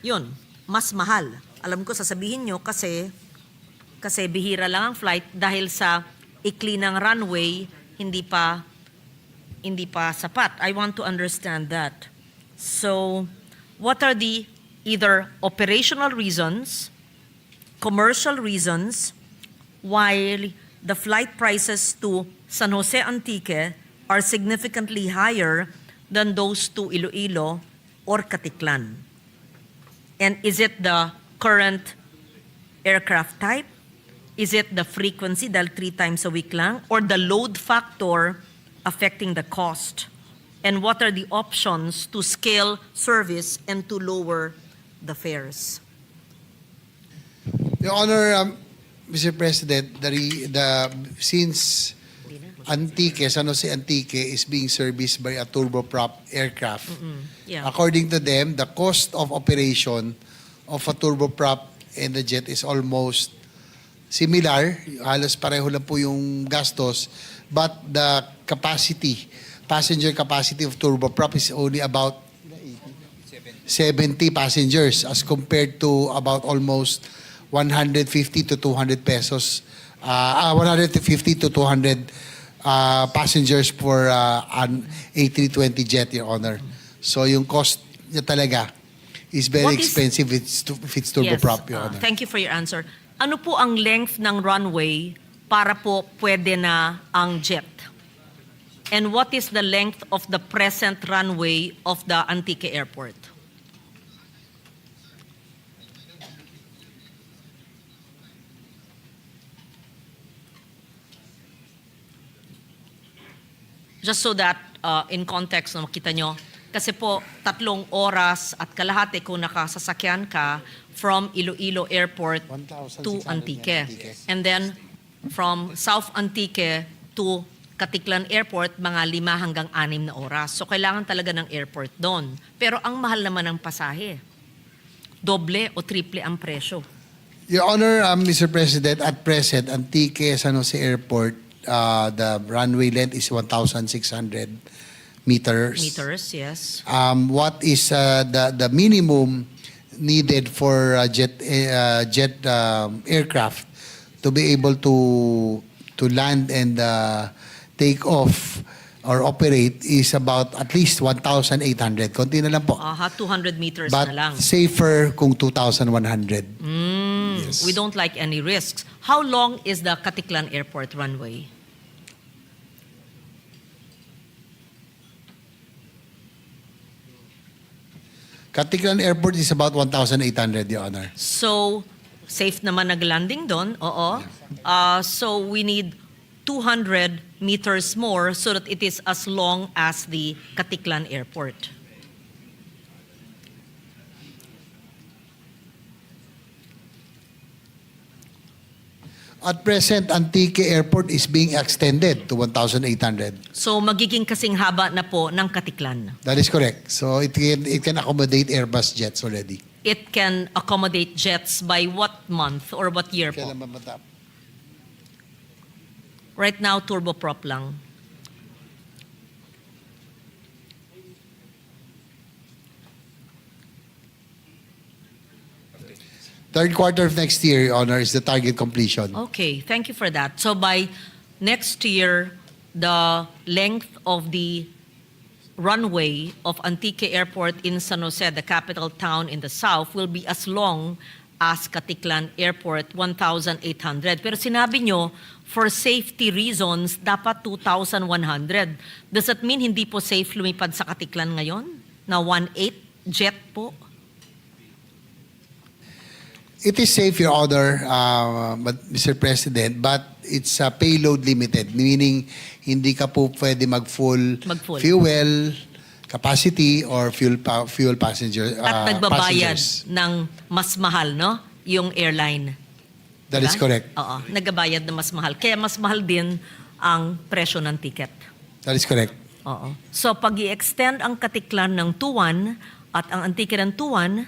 yun, mas mahal. Alam ko sasabihin nyo kasi bihira lang ang flight dahil sa ikli ng runway, hindi pa sapat. I want to understand that. So, what are the either operational reasons, commercial reasons, while the flight prices to San Jose Antique are significantly higher than those to Iloilo or Caticlan? And is it the current aircraft type? Is it the frequency, dahil 3 times a week lang? Or the load factor affecting the cost? And what are the options to scale service and to lower the fares? Your Honor, Mr. President, since Antique, San Jose Antique is being serviced by a turboprop aircraft, Yeah. according to them, the cost of operation of a turboprop and the jet is almost similar, halos pareho lang po yung gastos, but the passenger capacity of turboprop is only about 70 passengers as compared to about almost 150 to 200 pesos, 150 to 200 passengers for an A320 jet, Your Honor. So yung cost niya talaga is very expensive if it's turboprop, Your Honor. Thank you for your answer. Ano po ang length ng runway para po pwede na ang jet? And what is the length of the present runway of the Antique Airport? Just so that in context na makita nyo, kasi po 3 oras at kalahati kung nakasasakyan ka from Iloilo Airport to Antique. And then from South Antique to Caticlan Airport, mga 5 hanggang 6 na oras. So kailangan talaga ng airport doon. Pero ang mahal naman ng pasahe. Doble o triple ang presyo. Your Honor, Mr. President, at present, Antique San Jose Airport, the runway length is 1,600 meters. Meters, yes. What is the minimum needed for jet aircraft to be able to land and take off or operate is about at least 1,800. Konti na lang po. 200 meters But na lang. safer kung 2,100. Yes. We don't like any risks. How long is the Caticlan Airport runway? Caticlan Airport is about 1,800, Your Honor. So, safe naman nag-landing doon, oo. So, we need 200 meters more so that it is as long as the Caticlan Airport. At present, Antique Airport is being extended to 1,800. So, magiging kasing haba na po ng Caticlan. That is correct. So it can accommodate Airbus jets already. It can accommodate jets by what month or what year po? Kailan mamatap? Right now, turboprop lang. Third quarter of next year, Your Honor, is the target completion. Okay, thank you for that. So by next year, the length of the runway of Antique Airport in San Jose, the capital town in the south, will be as long as Katiklan Airport, 1,800. Pero sinabi nyo, for safety reasons, dapat 2,100. Does that mean hindi po safe lumipad sa Katiklan ngayon? Na 1.8 jet po? It is safe, Your Honor, Mr. President, but it's payload limited, meaning hindi ka po pwede mag-full Mag-full. fuel capacity or fuel passenger At nagbabayad passengers. ng mas mahal, no? Yung airline. That is Diba? correct. Oo, nagbabayad ng mas mahal. Kaya mas mahal din ang presyo ng ticket. That is correct. Oo. So pag i-extend ang Katiklan ng 2-1 at ang Antique ng 2-1,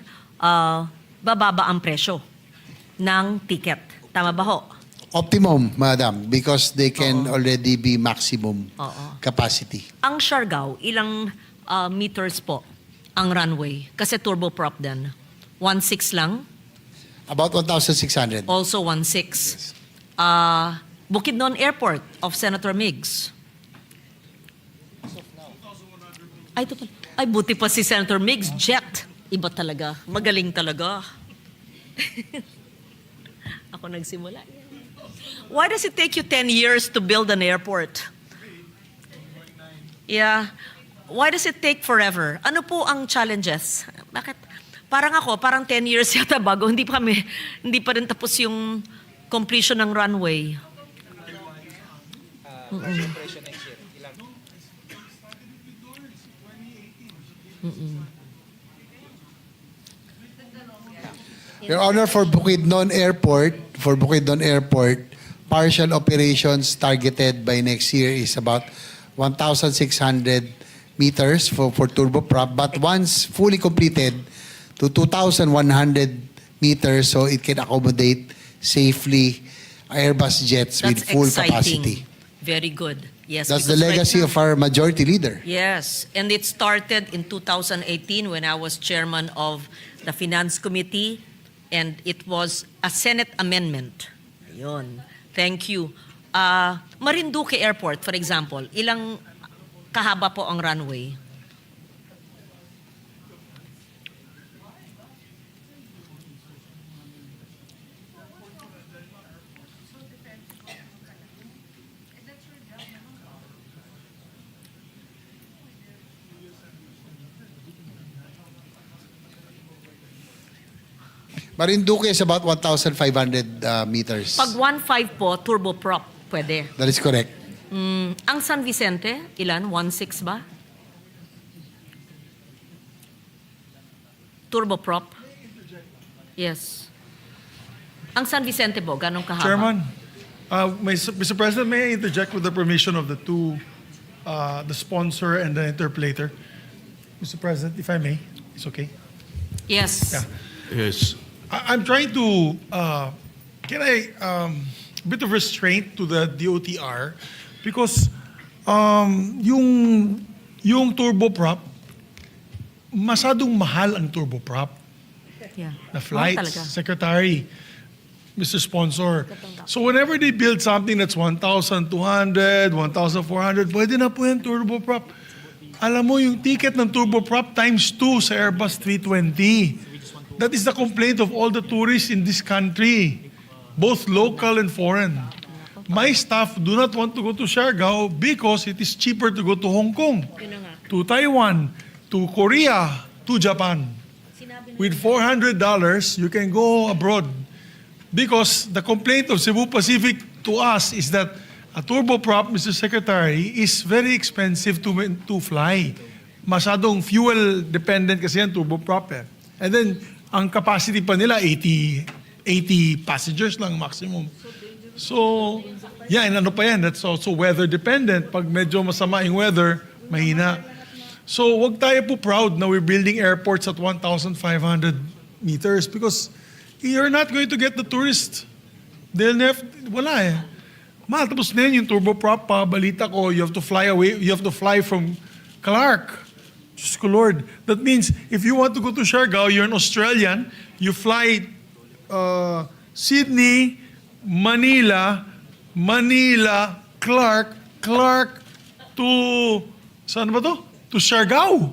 bababa ang presyo ng ticket. Tama ba ho? Optimum, madam, because they can already be maximum Oo. capacity. Ang Siargao, ilang meters po ang runway? Kasi turboprop din. 1.6 lang? About 1,600. Also 1.6. Bukidnon Airport of Senator Miggs. Ay, buti pa si Senator Miggs. Jet. Iba talaga. Magaling talaga. Ako nagsimula. Why does it take you 10 years to build an airport? Yeah. Why does it take forever? Ano po ang challenges? Bakit? Parang ako, parang 10 years yata bago. Hindi pa rin tapos yung completion ng runway. Presyo next year. Ilan? Your Honor, for Bukidnon Airport, partial operations targeted by next year is about 1,600 meters for turboprop. But once fully completed, to 2,100 meters, so it can accommodate safely Airbus jets That's with full exciting. capacity. Very good. Yes. That's the because right legacy now- of our majority leader. Yes, and it started in 2018 when I was chairman of the Finance Committee, and it was a Senate amendment. Ayun. Thank you. Marinduque Airport, for example, ilang kahaba po ang runway? Marinduque is about 1,500 meters. Pag 1.5 po, turboprop, pwede. That is correct. Ang San Vicente, ilan? 1.6 ba? Turboprop? Yes. Ang San Vicente po, ganong kahaba? Chairman, Mr. President, may I interject with the permission of the two, the sponsor and the interpolator? Mr. President, if I may, it's okay. Yes. Yeah. Yes. I'm trying to, can I, bit of restraint to the DOTR because yung turboprop, masadong mahal ang turboprop. Yeah. The Mahal flights, talaga. secretary, Mr. Sponsor. So whenever they build something that's 1,200, 1,400, pwede na po yung turboprop. Alam mo, yung ticket ng turboprop times 2 sa Airbus 320. That is the complaint of all the tourists in this country, both local and foreign. My staff do not want to go to Siargao because it is cheaper to go to Hong Kong, to Taiwan, to Korea, to Japan. With $400, you can go abroad. Because the complaint of Cebu Pacific to us is that a turboprop, Mr. Secretary, is very expensive to fly. Masyadong fuel dependent kasi yan, turboprop eh. And then, ang capacity pa nila, 80 passengers lang maximum. So, yeah, and ano pa yan, that's also weather dependent. Pag medyo masama yung weather, mahina. So, wag tayo po proud na we're building airports at 1,500 meters because you're not going to get the tourists. Wala eh. Mahal, tapos na yun yung turboprop pa, balita ko, you have to fly away, you have to fly from Clark. Diyos ko Lord. That means, if you want to go to Siargao, you're an Australian, you fly Sydney, Manila, Clark to, saan ba to? To Siargao.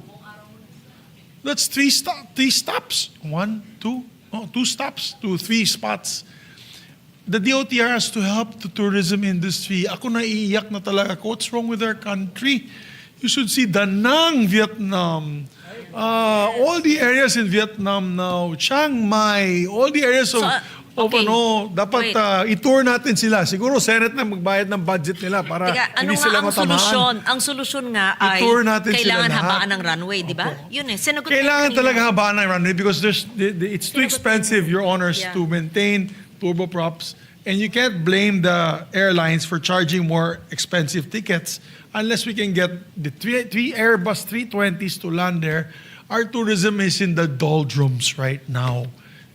That's three stops. 1, 2, 2 stops to 3 spots. The DOTR has to help the tourism industry. Ako naiiyak na talaga. What's wrong with our country? You should see Da Nang, Vietnam. All the areas in Vietnam now, Chiang Mai, all the areas of, okay. dapat Wait. i-tour natin sila. Siguro Senate na magbayad ng budget nila para Teka, ano hindi nga sila ang matamaan. solusyon? Ang solusyon nga ay I-tour natin kailangan sila lahat. habaan ng runway, di ba? Yun eh. Sinagot Kailangan ko talaga kanina. habaan ng runway because it's too expensive, Your Honors, Yeah. to maintain turboprops. And you can't blame the airlines for charging more expensive tickets unless we can get the three Airbus 320s to land there. Our tourism is in the doldrums right now.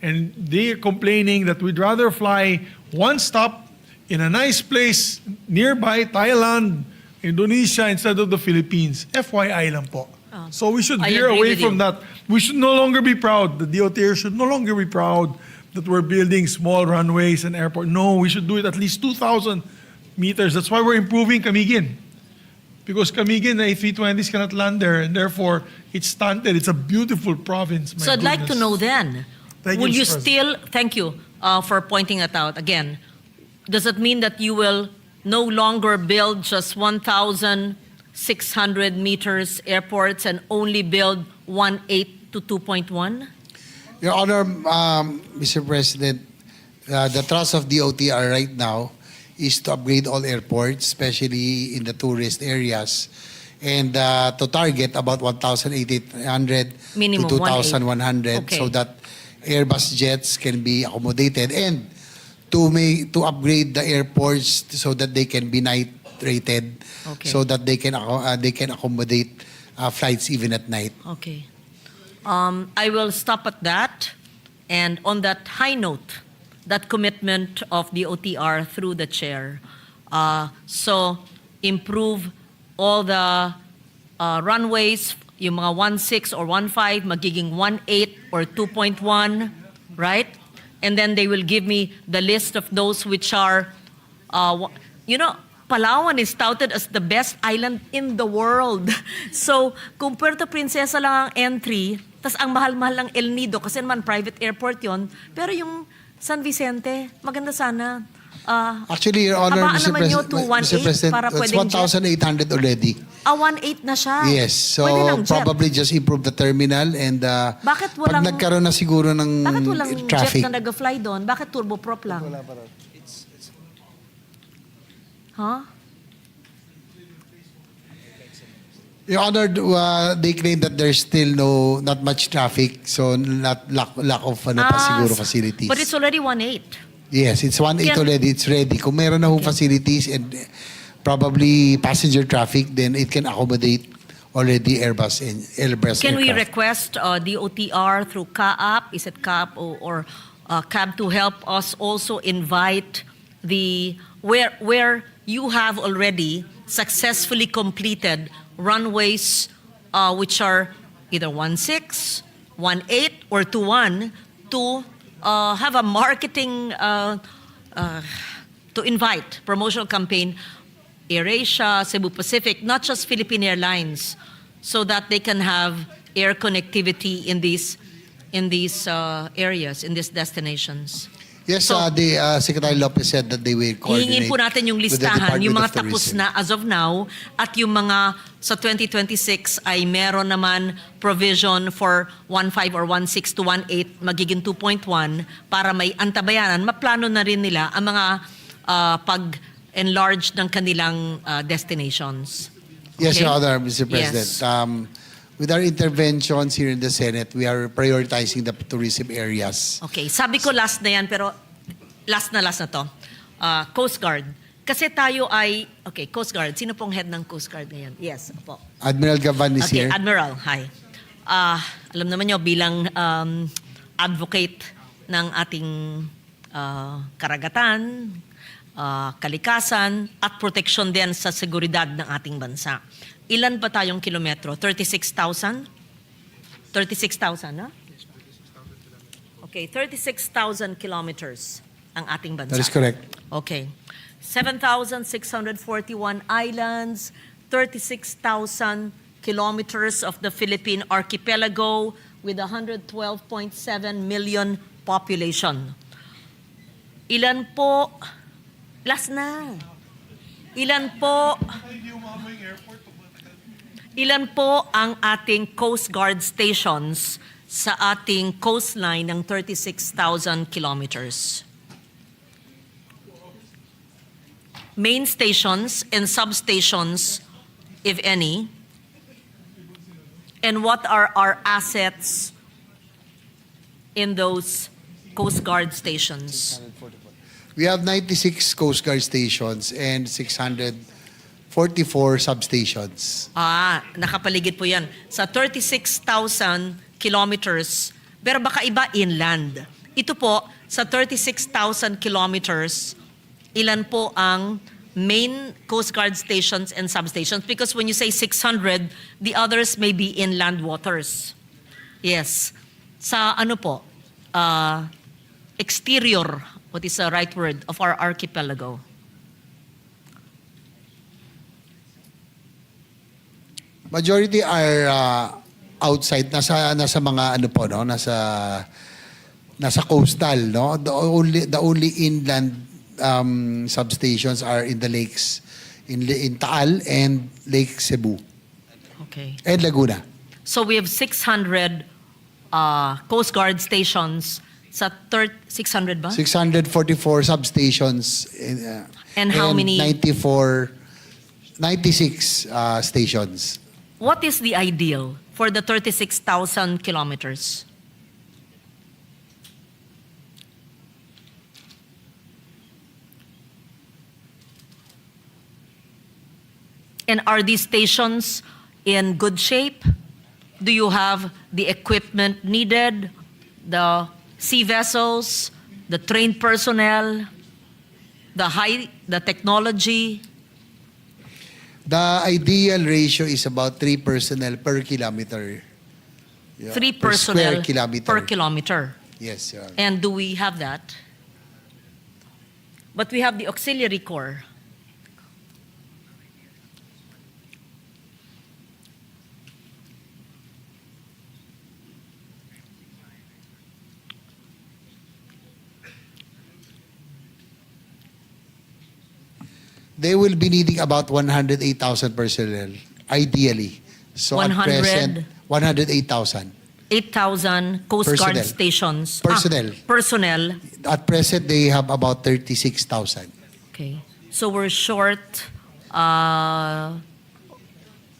And they're complaining that we'd rather fly one stop in a nice place nearby, Thailand, Indonesia, instead of the Philippines. FYI lang po. So we should I veer agree away with from you. that. We should no longer be proud. The DOTR should no longer be proud that we're building small runways and airport. No, we should do it at least 2,000 meters. That's why we're improving Camiguin. Because Camiguin, the A320s cannot land there, and therefore it's stunted. It's a beautiful province. My So I'd like to goodness. know then, Thank you, will you Mr. still, thank you for pointing that out again, does it mean that you will no longer build just 1,600 meters airports and only build 1.8 to 2.1? Your Honor, Mr. President, the thrust of DOTR right now is to upgrade all airports, especially in the tourist areas, and to target about 1,800 Minimum, to 2,100 Okay. so that Airbus jets can be accommodated and to upgrade the airports so that they can be night rated, Okay. so that they can accommodate flights even at night. Okay. I will stop at that. And on that high note, that commitment of the OTR through the chair. So improve all the runways, yung mga 1.6 or 1.5, magiging 1.8 or 2.1, right? And then they will give me the list of those which are, Palawan is touted as the best island in the world. So, kung Puerto Princesa lang ang entry, tas ang mahal-mahal ng El Nido, kasi naman private airport yon. Pero yung San Vicente, maganda sana. Actually, Your Honor, habaan Mr. naman nyo President, to 1.8 para it's pwedeng jet. 1,800 already. 1.8 na siya. Yes, so Pwede ng jet. probably just improve the terminal and Bakit pag walang- nagkaroon na siguro ng Bakit walang traffic. jet na nag-fly doon? Bakit turboprop lang? Wala pa rin. Huh? Your Honor, they claim that there's still not much traffic, so not lack of pa siguro facilities. But it's already 1.8. Yes, it's 1.8 Can- already. It's ready. Kung meron na facilities and probably passenger traffic, then it can accommodate already Airbus Can we aircraft. request the OTR through CAAP? Is it CAAP or CAB to help us also invite the where you have already successfully completed runways which are either 1.6, 1.8, or 2.1 to have a marketing to invite promotional campaign AirAsia, Cebu Pacific, not just Philippine Airlines, so that they can have air connectivity in these areas, in these destinations. Yes, So- the Secretary Lopez said that they will coordinate Hihingin po natin yung with the listahan, yung mga Department of tapos Tourism. na as of now, at yung mga sa 2026 ay meron naman provision for 1.5 or 1.6 to 1.8, magiging 2.1, para may antabayanan. Maplano na rin nila ang mga pag-enlarge ng kanilang destinations. Yes, Okay? Your Honor, Mr. President. Yes. With our interventions here in the Senate, we are prioritizing the tourism areas. Okay, sabi ko last na yan, pero last na to. Coast Guard. Kasi tayo ay, okay, Coast Guard. Sino pong head ng Coast Guard ngayon? Yes, po. Admiral Gavan is Okay, here. Admiral, hi. Alam naman nyo, bilang advocate ng ating karagatan, kalikasan, at proteksyon din sa seguridad ng ating bansa. Ilan ba tayong kilometro? 36,000? 36,000, no? Okay, 36,000 kilometers ang ating bansa. That is correct. Okay. 7,641 islands, 36,000 kilometers of the Philippine archipelago with 112.7 million population. Ilan po, last na, ilan po ang ating Coast Guard stations sa ating coastline ng 36,000 kilometers? Main stations and substations, if any, and what are our assets in those Coast Guard stations? We have 96 Coast Guard stations and 644 substations. Nakapaligid po yan. Sa 36,000 kilometers, pero baka iba inland. Ito po, sa 36,000 kilometers, ilan po ang main Coast Guard stations and substations? Because when you say 600, the others may be inland waters. Yes. Sa ano po, exterior, what is the right word, of our archipelago? Majority are outside, nasa mga ano po, no, nasa coastal, no. The only inland substations are in the lakes, in Taal and Lake Cebu Okay. and Laguna. So we have 600 Coast Guard stations sa 600 ba? 644 substations And how many- 96 stations. What is the ideal for the 36,000 kilometers? And are these stations in good shape? Do you have the equipment needed, the sea vessels, the trained personnel, the technology? The ideal ratio is about 3 personnel per kilometer. Yeah, 3 per personnel square kilometer. per kilometer. Yes, yeah. And do we have that? But we have the auxiliary corps. They will be needing about 108,000 personnel, ideally. So at 100? present, 108,000. 8,000 Coast Guard Personnel. stations. Personnel. Personnel. At present, they have about 36,000. Okay. So we're short,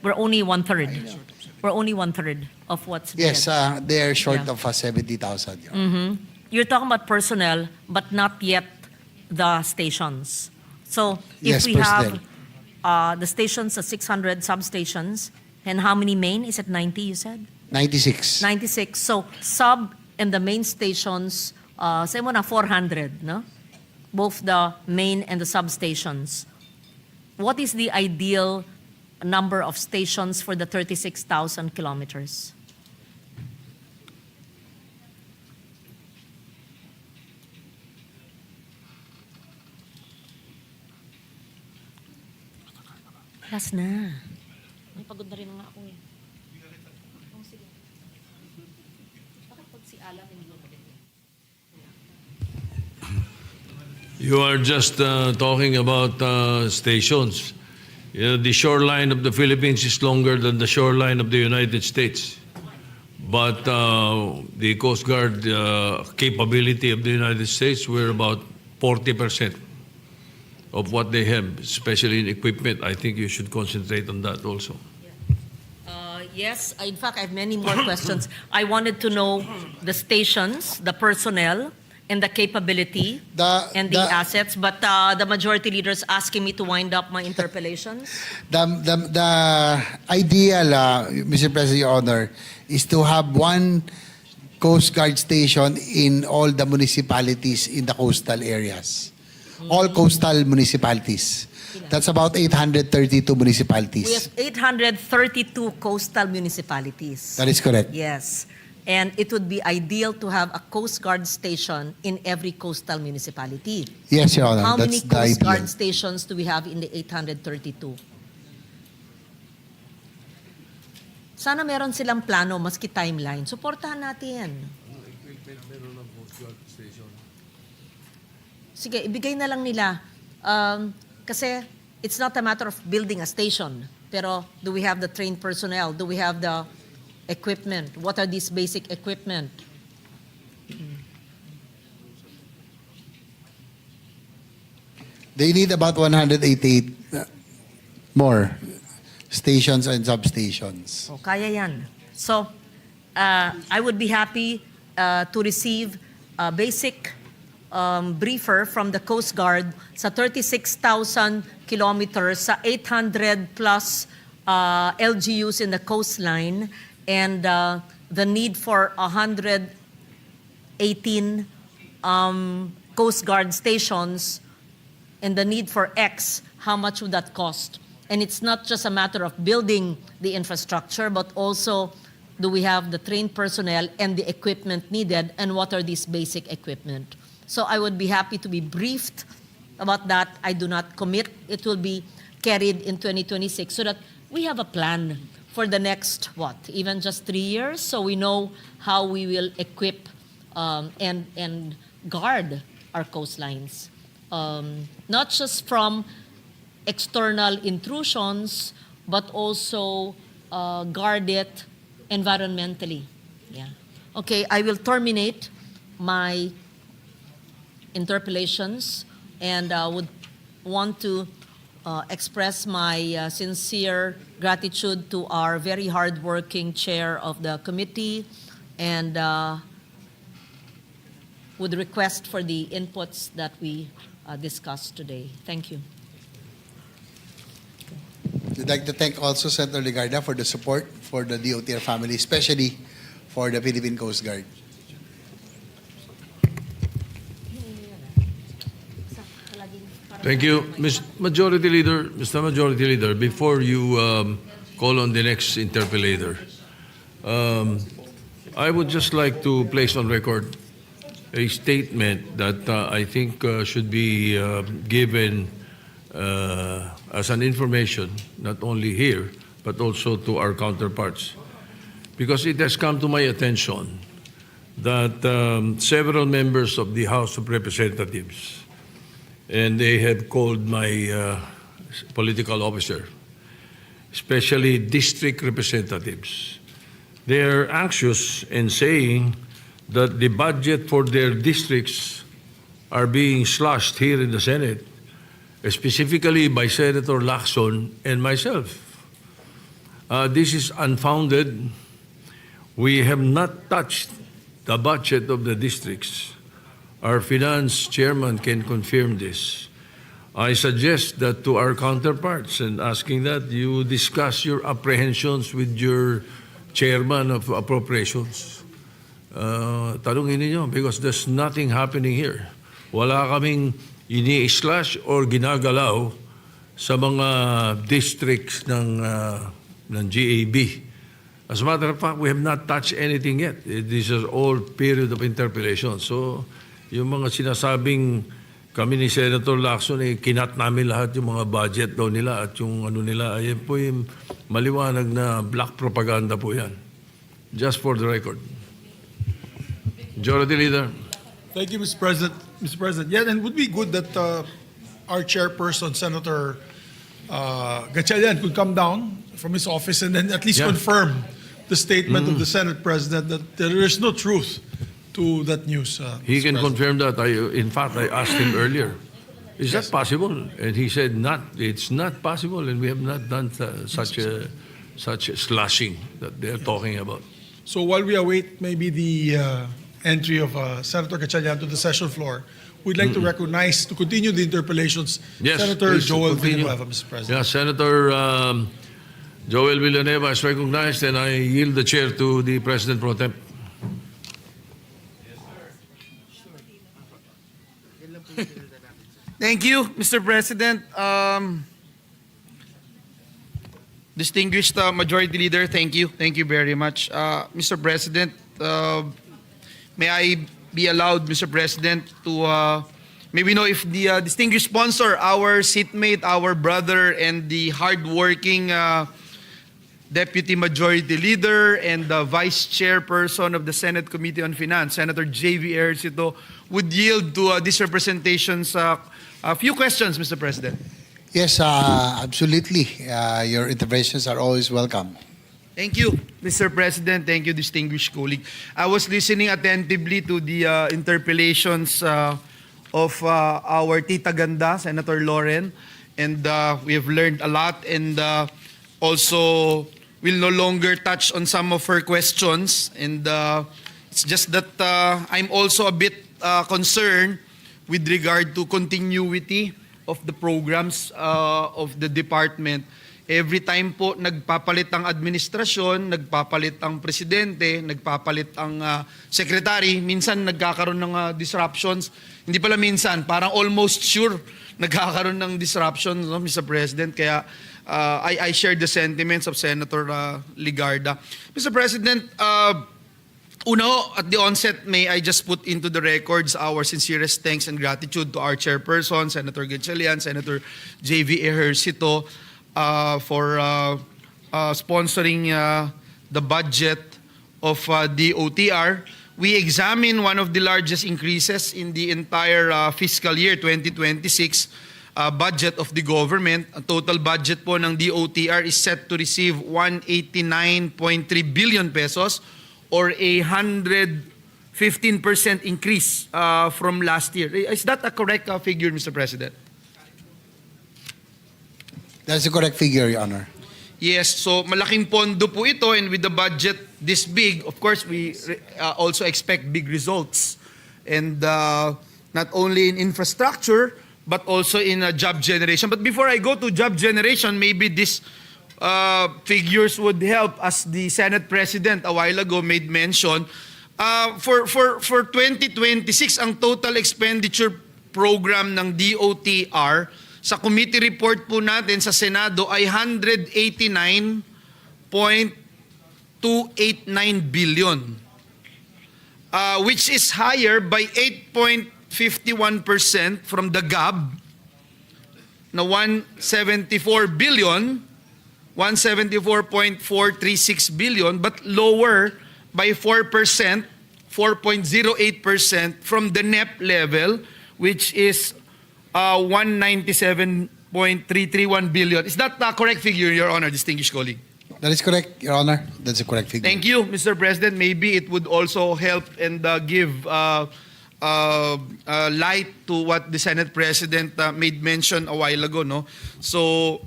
we're only one-third. We're only one-third of what's needed. Yes, they're short Yeah. of 70,000. Yeah. You're talking about personnel, but not yet the stations. So if Yes, we personnel. have the stations, the 600 substations, and how many main? Is it 90, you said? 96. 96. So sub and the main stations, say mo na 400, no? Both the main and the substations. What is the ideal number of stations for the 36,000 kilometers? Last na. May pagod na rin nga ako eh. Oh, sige. Bakit pag si Alan hindi mo pagod? You are just talking about stations. The shoreline of the Philippines is longer than the shoreline of the United States. But the Coast Guard capability of the United States, we're about 40% of what they have, especially in equipment. I think you should concentrate on that also. Yes, in fact, I have many more questions. I wanted to know the stations, the personnel, and the capability, and the assets. But the majority leader is asking me to wind up my interpellations. The ideal, Mr. President, Your Honor, is to have one Coast Guard station in all the municipalities in the coastal areas. All coastal municipalities. That's about 832 municipalities. We have 832 coastal municipalities. That is correct. Yes. And it would be ideal to have a Coast Guard station in every coastal municipality. Yes, Your Honor. How many That's the Coast ideal. Guard stations do we have in the 832? Sana meron silang plano, maski timeline. Suportahan natin. Sige, ibigay na lang nila. Kasi it's not a matter of building a station. Pero do we have the trained personnel? Do we have the equipment? What are these basic equipment? They need about 188 more stations and substations. O, kaya yan. So, I would be happy to receive a basic briefer from the Coast Guard sa 36,000 kilometers sa 800 plus LGUs in the coastline and the need for 118 Coast Guard stations and the need for X, how much would that cost? And it's not just a matter of building the infrastructure, but also do we have the trained personnel and the equipment needed, and what are these basic equipment? So I would be happy to be briefed about that. I do not commit. It will be carried in 2026 so that we have a plan for the next, even just 3 years, so we know how we will equip and guard our coastlines. Not just from external intrusions, but also guard it environmentally. Yeah. Okay, I will terminate my interpellations and would want to express my sincere gratitude to our very hardworking chair of the committee and would request for the inputs that we discussed today. Thank you. We'd like to thank also Senator Legarda for the support for the DOTR family, especially for the Philippine Coast Guard. Thank you. Mr. Majority Leader, before you call on the next interpellator, I would just like to place on record a statement that I think should be given as an information, not only here, but also to our counterparts. Because it has come to my attention that several members of the House of Representatives, and they have called my political officer, especially district representatives. They are anxious in saying that the budget for their districts are being slashed here in the Senate, specifically by Senator Lacson and myself. This is unfounded. We have not touched the budget of the districts. Our finance chairman can confirm this. I suggest that to our counterparts and asking that you discuss your apprehensions with your chairman of appropriations. Tanungin ninyo because there's nothing happening here. Wala kaming ini-slash or ginagalaw sa mga districts ng GAB. As a matter of fact, we have not touched anything yet. This is all period of interpellation. So, yung mga sinasabing kami ni Senator Lacson, kinat namin lahat yung mga budget daw nila at yung ano nila, ayan po yung maliwanag na black propaganda po yan. Just for the record. Majority Leader. Thank you, Mr. President. Mr. President, yeah, and it would be good that our chairperson, Senator Gatchalian, could come down from his office and then at least confirm the statement of the Senate President that there is no truth to that news. He Mr. can President. confirm that. In fact, I asked him earlier, is that possible? And he said, it's not possible, and we have not done such a slashing that they're talking about. So while we await maybe the entry of Senator Gatchalian to the session floor, we'd like to recognize, to continue the interpellations, Yes, Senator please, Joel continue. Villanueva, Mr. President. Yeah, Senator Joel Villanueva is recognized, and I yield the chair to the President Pro Tem. Thank you, Mr. President. Distinguished Majority Leader, thank you. Thank you very much. Mr. President, may I be allowed, Mr. President, to maybe know if the distinguished sponsor, our seatmate, our brother, and the hardworking Deputy Majority Leader and the Vice Chairperson of the Senate Committee on Finance, Senator J.V. Ejercito, would yield to these representations a few questions, Mr. President. Yes, absolutely. Your interventions are always welcome. Thank you, Mr. President. Thank you, distinguished colleague. I was listening attentively to the interpellations of our Tita Ganda, Senator Lauren, and we have learned a lot, and also will no longer touch on some of her questions. And it's just that I'm also a bit concerned with regard to continuity of the programs of the department. Every time po nagpapalit ang administrasyon, nagpapalit ang presidente, nagpapalit ang secretary, minsan nagkakaroon ng disruptions. Hindi pala minsan, parang almost sure nagkakaroon ng disruptions, no, Mr. President. Kaya I share the sentiments of Senator Ligarda. Mr. President, uno, at the onset, may I just put into the records our sincerest thanks and gratitude to our chairperson, Senator Gatchalian, Senator J.V. Ejercito, for sponsoring the budget of DOTR. We examine one of the largest increases in the entire fiscal year 2026 budget of the government. Ang total budget po ng DOTR is set to receive 189.3 billion pesos, or a 115% increase from last year. Is that a correct figure, Mr. President? That's a correct figure, Your Honor. Yes, so malaking pondo po ito, and with the budget this big, of course, we also expect big results. And not only in infrastructure, but also in job generation. But before I go to job generation, maybe this figures would help, as the Senate President a while ago made mention. For 2026, ang total expenditure program ng DOTR sa committee report po natin sa Senado ay 189.289 billion, which is higher by 8.51% from the GAB na 174 billion, 174.436 billion, but lower by 4%, 4.08% from the NEP level, which is 197.331 billion. Is that the correct figure, Your Honor, distinguished colleague? That is correct, Your Honor. That's a correct figure. Thank you, Mr. President. Maybe it would also help and give light to what the Senate President made mention a while ago, no? So,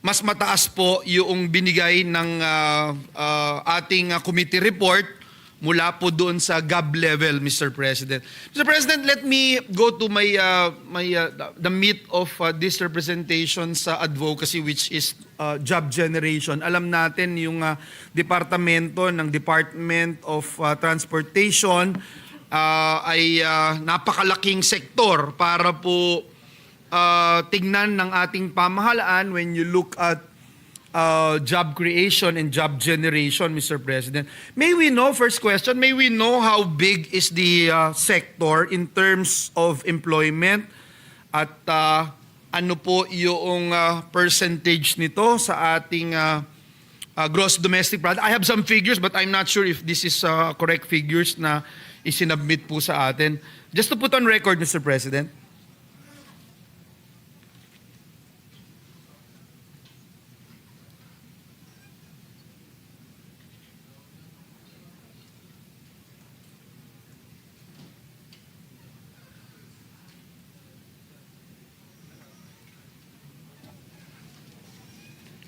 mas mataas po yung binigay ng ating committee report mula po doon sa GAB level, Mr. President. Mr. President, let me go to the meat of this representation sa advocacy, which is job generation. Alam natin yung departamento ng Department of Transportation ay napakalaking sektor para po tignan ng ating pamahalaan when you look at job creation and job generation, Mr. President. May we know, first question, may we know how big is the sector in terms of employment, at ano po yung percentage nito sa ating gross domestic product? I have some figures, but I'm not sure if this is correct figures na isinabmit po sa atin. Just to put on record, Mr. President.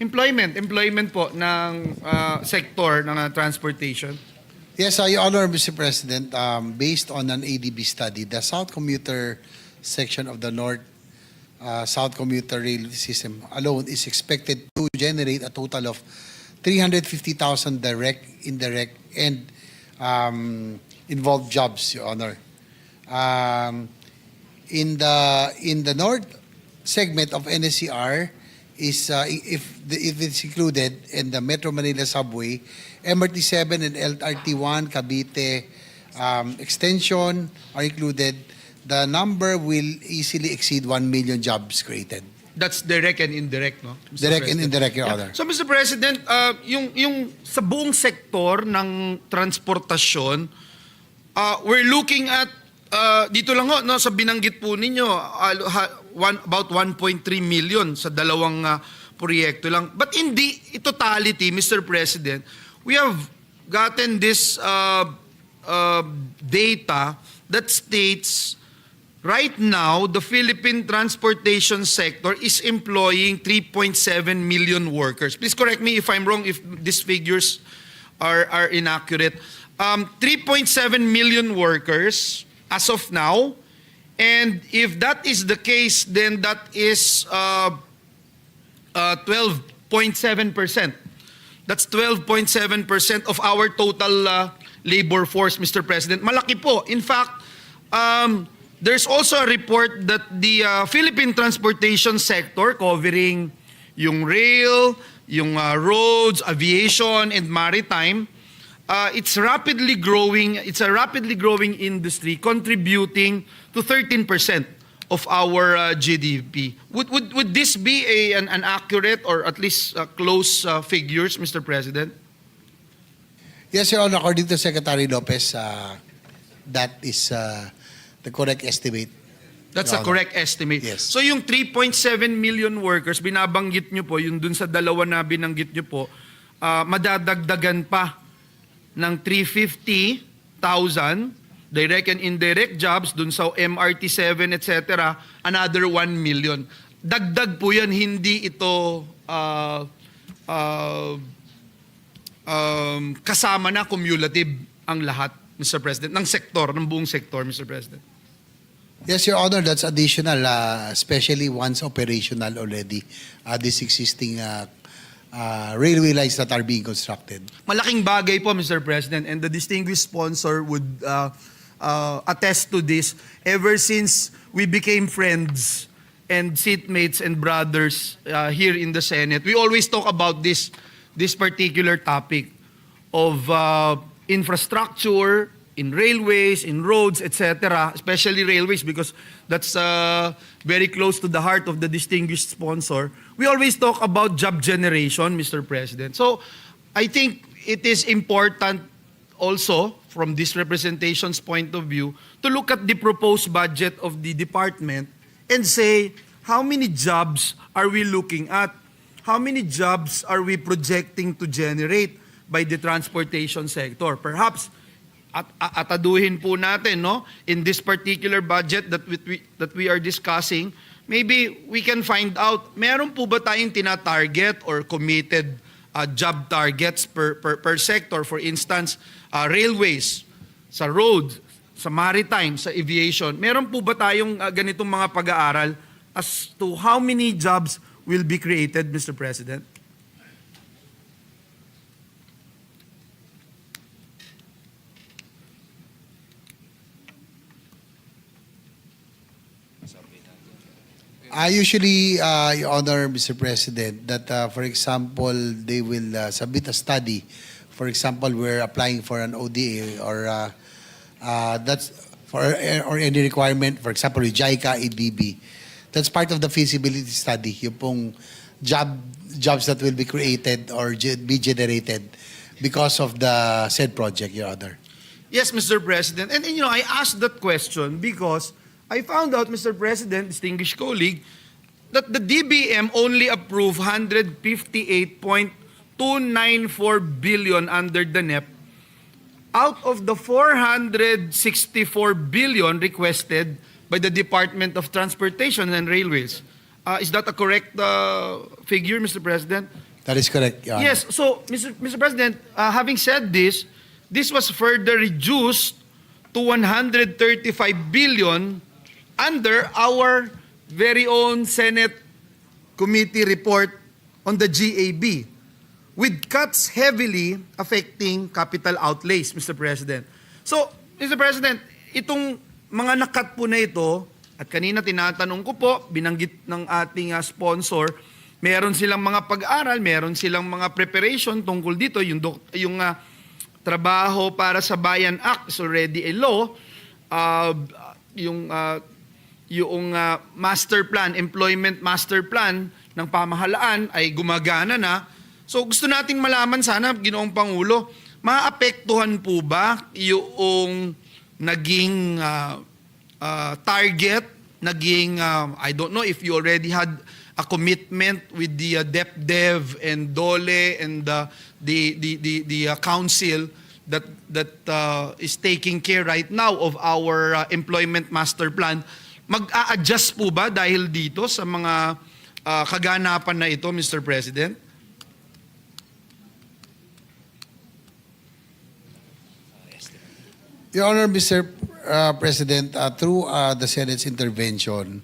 Employment po ng sector ng transportation. Yes, Your Honor, Mr. President, based on an ADB study, the South Commuter section of the North-South Commuter Rail System alone is expected to generate a total of 350,000 direct, indirect, and involved jobs, Your Honor. In the North segment of NSCR, is if it's included in the Metro Manila Subway, MRT7 and LRT1, Cavite extension are included, the number will easily exceed 1 million jobs created. That's direct and indirect, no? Mr. Direct and President? indirect, Your Honor. So, Mr. President, yung sa buong sektor ng transportasyon, we're looking at, dito lang ho, no, sa binanggit po ninyo, about 1.3 million sa dalawang proyekto lang. But in the totality, Mr. President, we have gotten this data that states right now, the Philippine transportation sector is employing 3.7 million workers. Please correct me if I'm wrong, if these figures are inaccurate. 3.7 million workers as of now. And if that is the case, then that is 12.7%. That's 12.7% of our total labor force, Mr. President. Malaki po. In fact, there's also a report that the Philippine transportation sector covering yung rail, yung roads, aviation, and maritime, it's rapidly growing. It's a rapidly growing industry contributing to 13% of our GDP. Would this be an accurate or at least close figures, Mr. President? Yes, Your Honor. According to Secretary Lopez, that is the correct estimate. That's Your a Honor. correct estimate. Yes. So yung 3.7 million workers, binabanggit nyo po, yung dun sa dalawa na binanggit nyo po, madadagdagan pa ng 350,000 direct and indirect jobs dun sa MRT7, etc., another 1 million. Dagdag po yan, hindi ito kasama na cumulative ang lahat, Mr. President, ng sektor, ng buong sektor, Mr. President. Yes, Your Honor, that's additional, especially once operational already, this existing railway lines that are being constructed. Malaking bagay po, Mr. President, and the distinguished sponsor would attest to this. Ever since we became friends and seatmates and brothers here in the Senate, we always talk about this particular topic of infrastructure, in railways, in roads, etc., especially railways because that's very close to the heart of the distinguished sponsor. We always talk about job generation, Mr. President. So I think it is important also from this representation's point of view to look at the proposed budget of the department and say, how many jobs are we looking at? How many jobs are we projecting to generate by the transportation sector? Perhaps ataduhin po natin, no, in this particular budget that we are discussing, maybe we can find out, meron po ba tayong tina-target or committed job targets per sector? For instance, railways, sa road, sa maritime, sa aviation. Meron po ba tayong ganitong mga pag-aaral as to how many jobs will be created, Mr. President? Usually, Your Honor, Mr. President, that for example, they will submit a study. For example, we're applying for an ODA or that's for or any requirement. For example, with JICA, ADB. That's part of the feasibility study. Yung pong jobs that will be created or be generated because of the said project, Your Honor. Yes, Mr. President. And you know, I asked that question because I found out, Mr. President, distinguished colleague, that the DBM only approved 158.294 billion under the NEP out of the 464 billion requested by the Department of Transportation and Railways. Is that a correct figure, Mr. President? That is correct, Your Honor. Yes. So, Mr. President, having said this was further reduced to 135 billion under our very own Senate committee report on the GAB, with cuts heavily affecting capital outlays, Mr. President. So, Mr. President, itong mga nakat po na ito, at kanina tinatanong ko po, binanggit ng ating sponsor, meron silang mga pag-aral, meron silang mga preparation tungkol dito, yung Trabaho para sa Bayan Act is already a law, yung master plan, employment master plan ng pamahalaan ay gumagana na. So gusto nating malaman sana, Ginoong Pangulo, maapektuhan po ba yung naging target, naging, I don't know if you already had a commitment with the DepDev and DOLE and the council that is taking care right now of our employment master plan. Mag-a-adjust po ba dahil dito sa mga kaganapan na ito, Mr. President? Your Honor, Mr. President, through the Senate's intervention,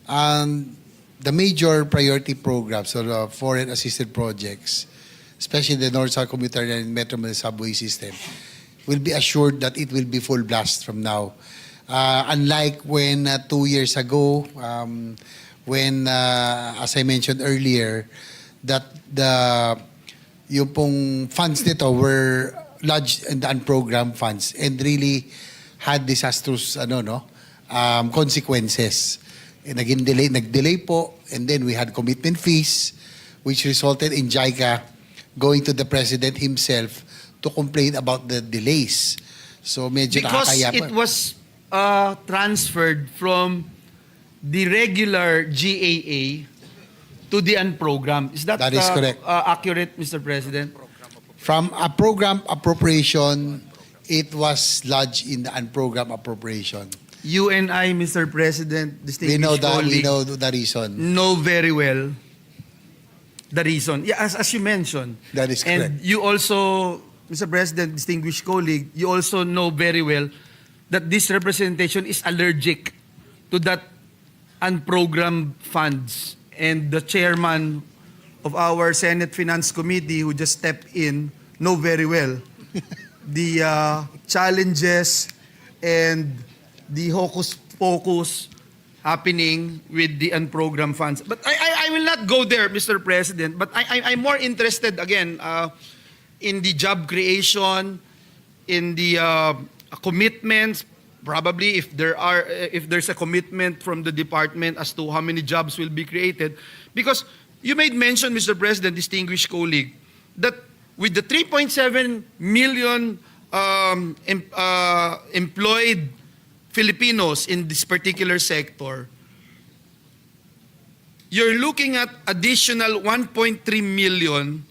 the major priority programs or foreign assisted projects, especially the North-South Commuter and Metro Manila Subway system, will be assured that it will be full blast from now. Unlike when 2 years ago, when, as I mentioned earlier, that yung pong funds nito were lodged in the unprogrammed funds and really had disastrous consequences. Nag-delay po, and then we had commitment fees, which resulted in JICA going to the President himself to complain about the delays. So medyo Because nakakaya po. it was transferred from the regular GAA to the unprogrammed. Is that That is correct. Accurate, Mr. President? From a program appropriation, it was lodged in the unprogrammed appropriation. You and I, Mr. President, We distinguished know that. We colleague, know the reason. know very well the reason. Yeah, as you mentioned. That is And correct. you also, Mr. President, distinguished colleague, you also know very well that this representation is allergic to that unprogrammed funds. And the chairman of our Senate Finance Committee, who just stepped in, know very well the challenges and the hocus-pocus happening with the unprogrammed funds. But I will not go there, Mr. President, but I'm more interested, again, in the job creation, in the commitments, probably if there's a commitment from the department as to how many jobs will be created. Because you made mention, Mr. President, distinguished colleague, that with the 3.7 million employed Filipinos in this particular sector, you're looking at additional 1.3 million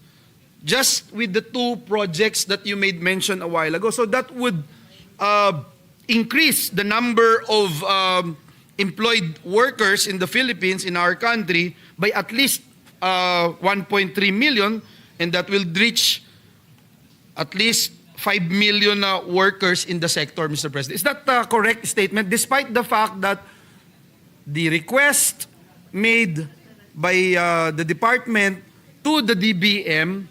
just with the two projects that you made mention a while ago. So that would increase the number of employed workers in the Philippines, in our country, by at least 1.3 million, and that will reach at least 5 million workers in the sector, Mr. President. Is that a correct statement? Despite the fact that the request made by the department to the DBM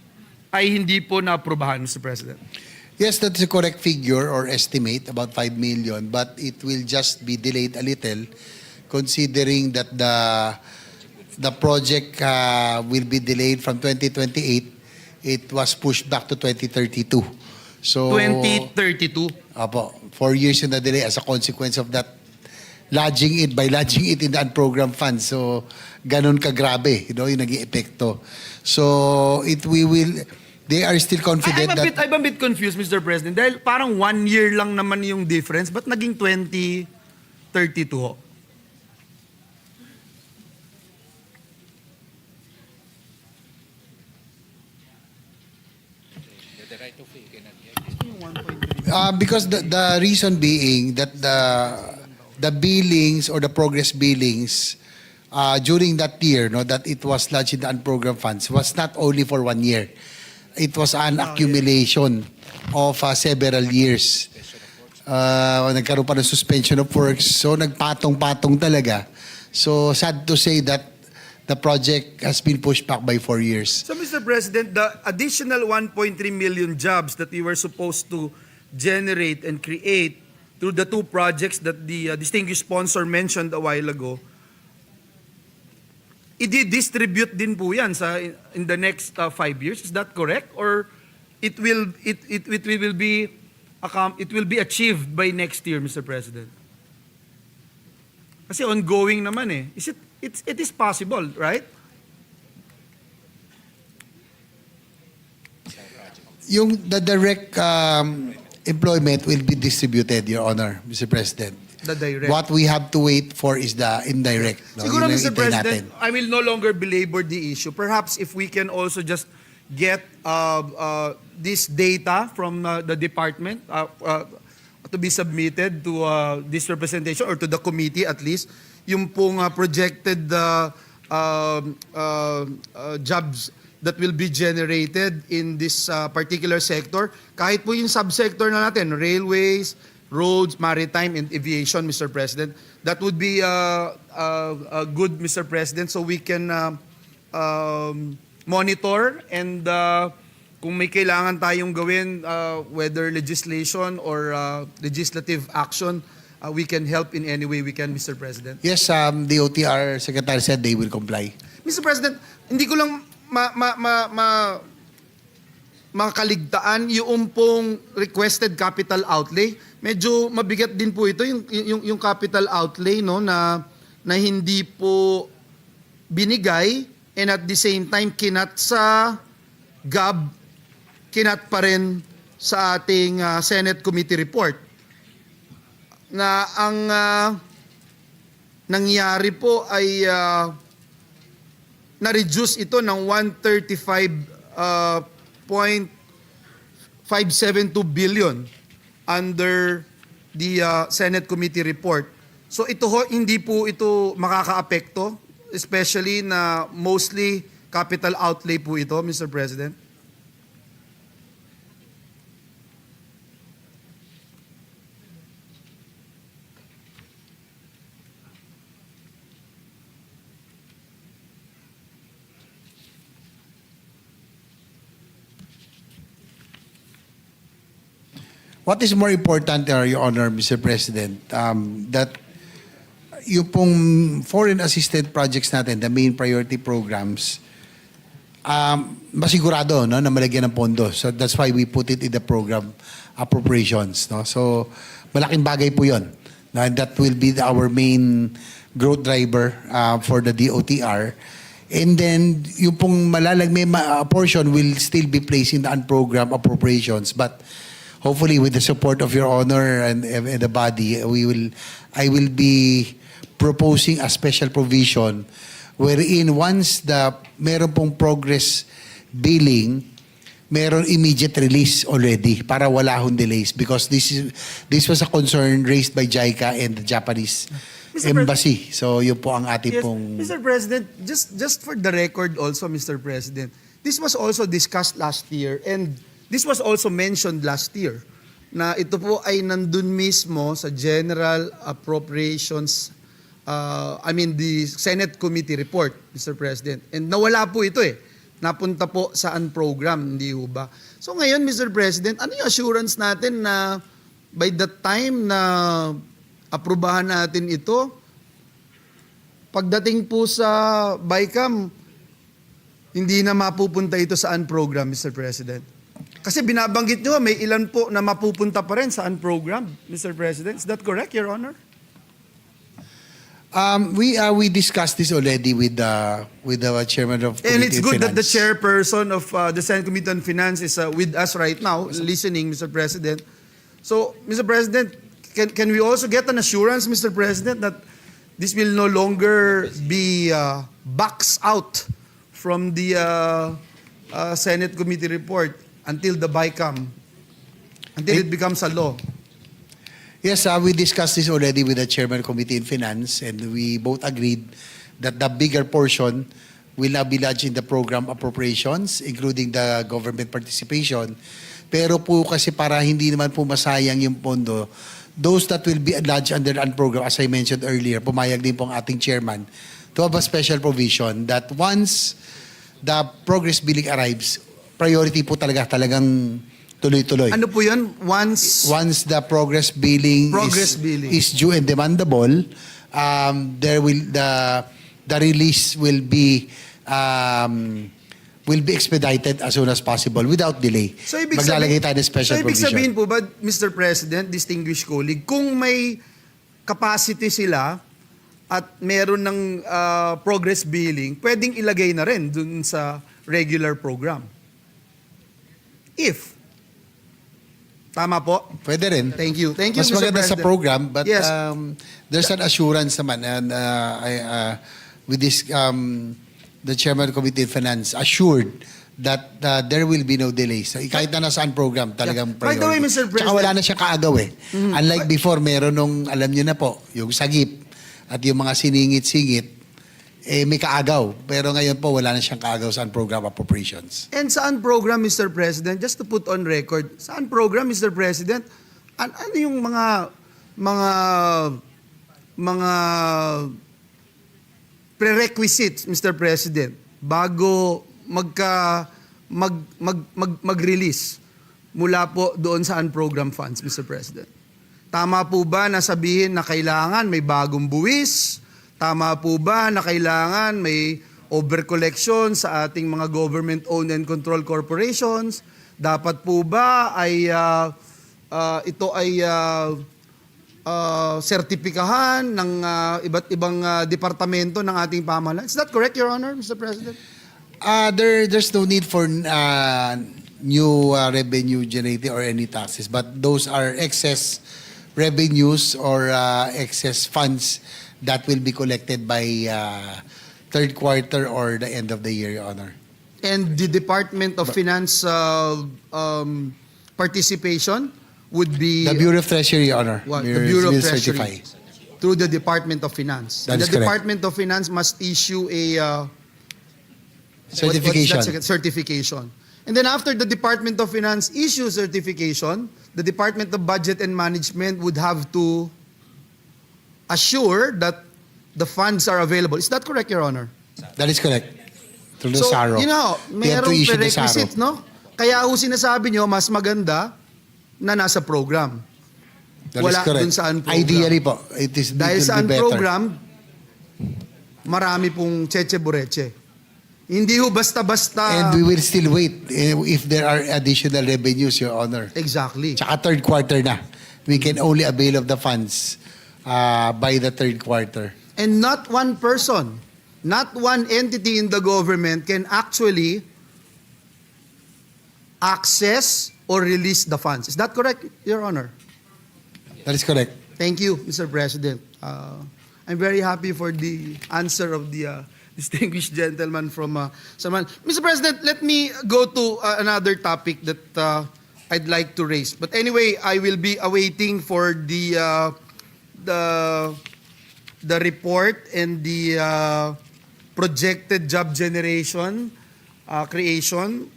ay hindi po naaprubahan, Mr. President. Yes, that's a correct figure or estimate, about 5 million, but it will just be delayed a little considering that the project will be delayed from 2028. It was pushed back to 2032. So 2032. Apo, 4 years in the delay as a consequence of that lodging it in the unprogrammed funds. So ganun kagrabe, yung naging epekto. So they are still confident I'm a bit confused, Mr. President, dahil parang 1 year lang naman yung difference, but naging 2032 ho? The right of way cannot get because the reason being that the billings or the progress billings during that year, that it was lodged in the unprogrammed funds was not only for 1 year. It was an accumulation of several years. Nagkaroon pa ng suspension of works. So nagpatong-patong talaga. So sad to say that the project has been pushed back by 4 years. So, Mr. President, the additional 1.3 million jobs that we were supposed to generate and create through the two projects that the distinguished sponsor mentioned a while ago, i-distribute din po yan in the next 5 years. Is that correct? Or it will be achieved by next year, Mr. President? Kasi ongoing naman eh. It is possible, right? Yung the direct employment will be distributed, Your Honor, Mr. President. The direct. What we have to wait for is the indirect. No? Siguro, Yun ang Mr. hintay President, natin. I will no longer belabor the issue. Perhaps if we can also just get this data from the department to be submitted to this representation or to the committee at least, yung pong projected jobs that will be generated in this particular sector. Kahit po yung subsector na natin, railways, roads, maritime, and aviation, Mr. President, that would be good, Mr. President, so we can monitor and kung may kailangan tayong gawin, whether legislation or legislative action, we can help in any way we can, Mr. President. Yes, the OTR Secretary said they will comply. Mr. President, hindi ko lang makaligtaan yung pong requested capital outlay. Medyo mabigat din po ito yung capital outlay, no, na hindi po binigay, and at the same time kinat sa GAB, kinat pa rin sa ating Senate Committee report. Na ang nangyari po ay na-reduce ito ng 135.572 billion under the Senate Committee report. So ito hindi po ito makakaapekto, especially na mostly capital outlay po ito, Mr. President. What is more important, Your Honor, Mr. President, that yung pong foreign assisted projects natin, the main priority programs, masigurado, no, na malagyan ng pondo. So that's why we put it in the program appropriations. No? So malaking bagay po yun. No? And that will be our main growth driver for the DOTR. And then yung pong may portion will still be placed in the unprogrammed appropriations. But hopefully, with the support of Your Honor and the body, I will be proposing a special provision wherein once meron pong progress billing, meron immediate release already para wala hong delays, because this was a concern raised by JICA and the Japanese embassy. So yun po ang ating pong... Mr. President, just for the record also, Mr. President, this was also discussed last year and this was also mentioned last year na ito po ay nandun mismo sa General Appropriations, the Senate Committee report, Mr. President. And nawala po ito eh. Napunta po sa unprogram, hindi ho ba? So ngayon, Mr. President, ano yung assurance natin na by the time na aprubahan natin ito, pagdating po sa BICAM, hindi na mapupunta ito sa unprogram, Mr. President? Kasi binabanggit nyo, may ilan po na mapupunta pa rin sa unprogrammed, Mr. President. Is that correct, Your Honor? We discussed this already with the chairman of Committee And it's good that the Finance. chairperson of the Senate Committee on Finance is with us right now, listening, Mr. President. So, Mr. President, can we also get an assurance, Mr. President, that this will no longer be boxed out from the Senate Committee report until the BICAM, until it becomes a law? Yes, we discussed this already with the chairman of Committee in Finance, and we both agreed that the bigger portion will now be lodged in the program appropriations, including the government participation. Pero po kasi para hindi naman po masayang yung pondo, those that will be lodged under the program, as I mentioned earlier, pumayag din po ang ating chairman to have a special provision that once the progress billing arrives, priority po talagang tuloy-tuloy. Ano po yun? Once the progress billing is due and demandable, the release will be expedited as soon as possible without delay. So ibig Maglalagay tayo ng special ibig provision. sabihin po ba, Mr. President, distinguished colleague, kung may capacity sila at meron ng progress billing, pwedeng ilagay na rin dun sa regular program. If. Tama po? Pwede rin. Thank you. Thank you, Mas Mr. maganda sa President. program, but Yes. there's an assurance naman, and with this, the chairman of Committee on Finance assured that there will be no delays. So, kahit na nasaan program, talagang By the way, priority. Mr. Tsaka President- wala na siyang kaagaw eh. Unlike before, meron nung, alam niyo na po, yung sagip at yung mga siningit-singit, may kaagaw. Pero ngayon po, wala na siyang kaagaw sa program appropriations. And saan program, Mr. President, just to put on record, saan program, Mr. President, ano yung mga prerequisites, Mr. President, bago mag-release mula po doon sa unprogram funds, Mr. President? Tama po ba na sabihin na kailangan may bagong buwis? Tama po ba na kailangan may overcollection sa ating mga government-owned and controlled corporations? Dapat po ba ay ito ay sertipikahan ng iba't ibang departamento ng ating pamahalaan? Is that correct, Your Honor, Mr. President? There's no need for new revenue generating or any taxes, but those are excess revenues or excess funds that will be collected by third quarter or the end of the year, Your Honor. And the Department of Finance participation would be... The Bureau of Treasury, Your Honor, What? The Bureau of will Treasury. certify. Through the Department of Finance. That And is the correct. Department of Finance must issue a... Certification. What's that? Certification. And then after the Department of Finance issues certification, the Department of Budget and Management would have to assure that the funds are available. Is that correct, Your Honor? That is correct. Through the So, SARO. you know, They have to mayroong issue the prerequisite, SARO. no? Kaya ho sinasabi nyo, mas maganda na nasa program. That is Wala correct. dun sa unprogram. Ideally po, it is Dahil it sa will be better. program, marami pong cheche-bureche. Hindi ho basta-basta... And we will still wait if there are additional revenues, Your Honor. Exactly. Tsaka third quarter na. We can only avail of the funds by the third quarter. And not one person, not one entity in the government can actually access or release the funds. Is that correct, Your Honor? That is correct. Thank you, Mr. President. I'm very happy for the answer of the distinguished gentleman from Saman. Mr. President, let me go to another topic that I'd like to raise. But anyway, I will be awaiting for the report and the projected job generation creation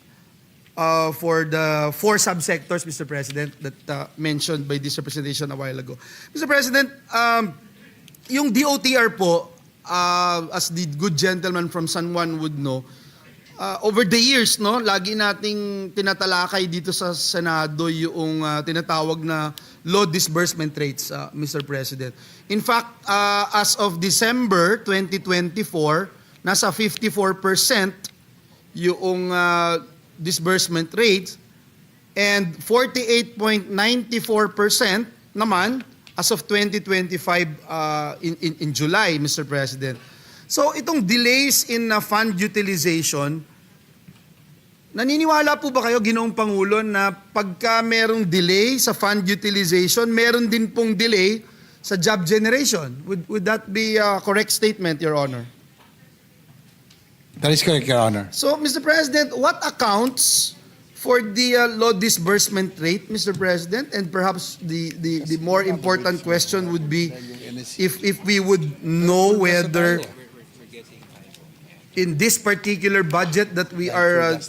for the 4 subsectors, Mr. President, that mentioned by this representation a while ago. Mr. President, yung DOTR po, as the good gentleman from San Juan would know, over the years, no, lagi nating tinatalakay dito sa Senado yung tinatawag na low disbursement rates, Mr. President. In fact, as of December 2024, nasa 54% yung disbursement rate and 48.94% naman as of 2025 in July, Mr. President. So itong delays in fund utilization, naniniwala po ba kayo, Ginoong Pangulo, na pagka merong delay sa fund utilization, meron din pong delay sa job generation? Would that be a correct statement, Your Honor? That is correct, Your Honor. So, Mr. President, what accounts for the low disbursement rate, Mr. President? And perhaps the more important question would be if we would know whether in this particular budget that we are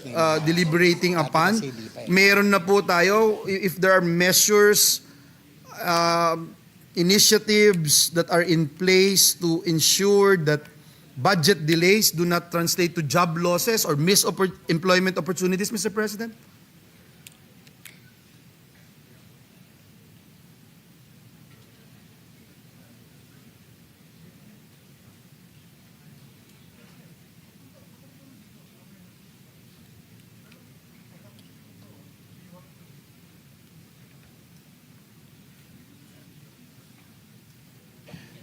deliberating upon, meron na po tayo, if there are measures, initiatives that are in place to ensure that budget delays do not translate to job losses or missed employment opportunities, Mr. President?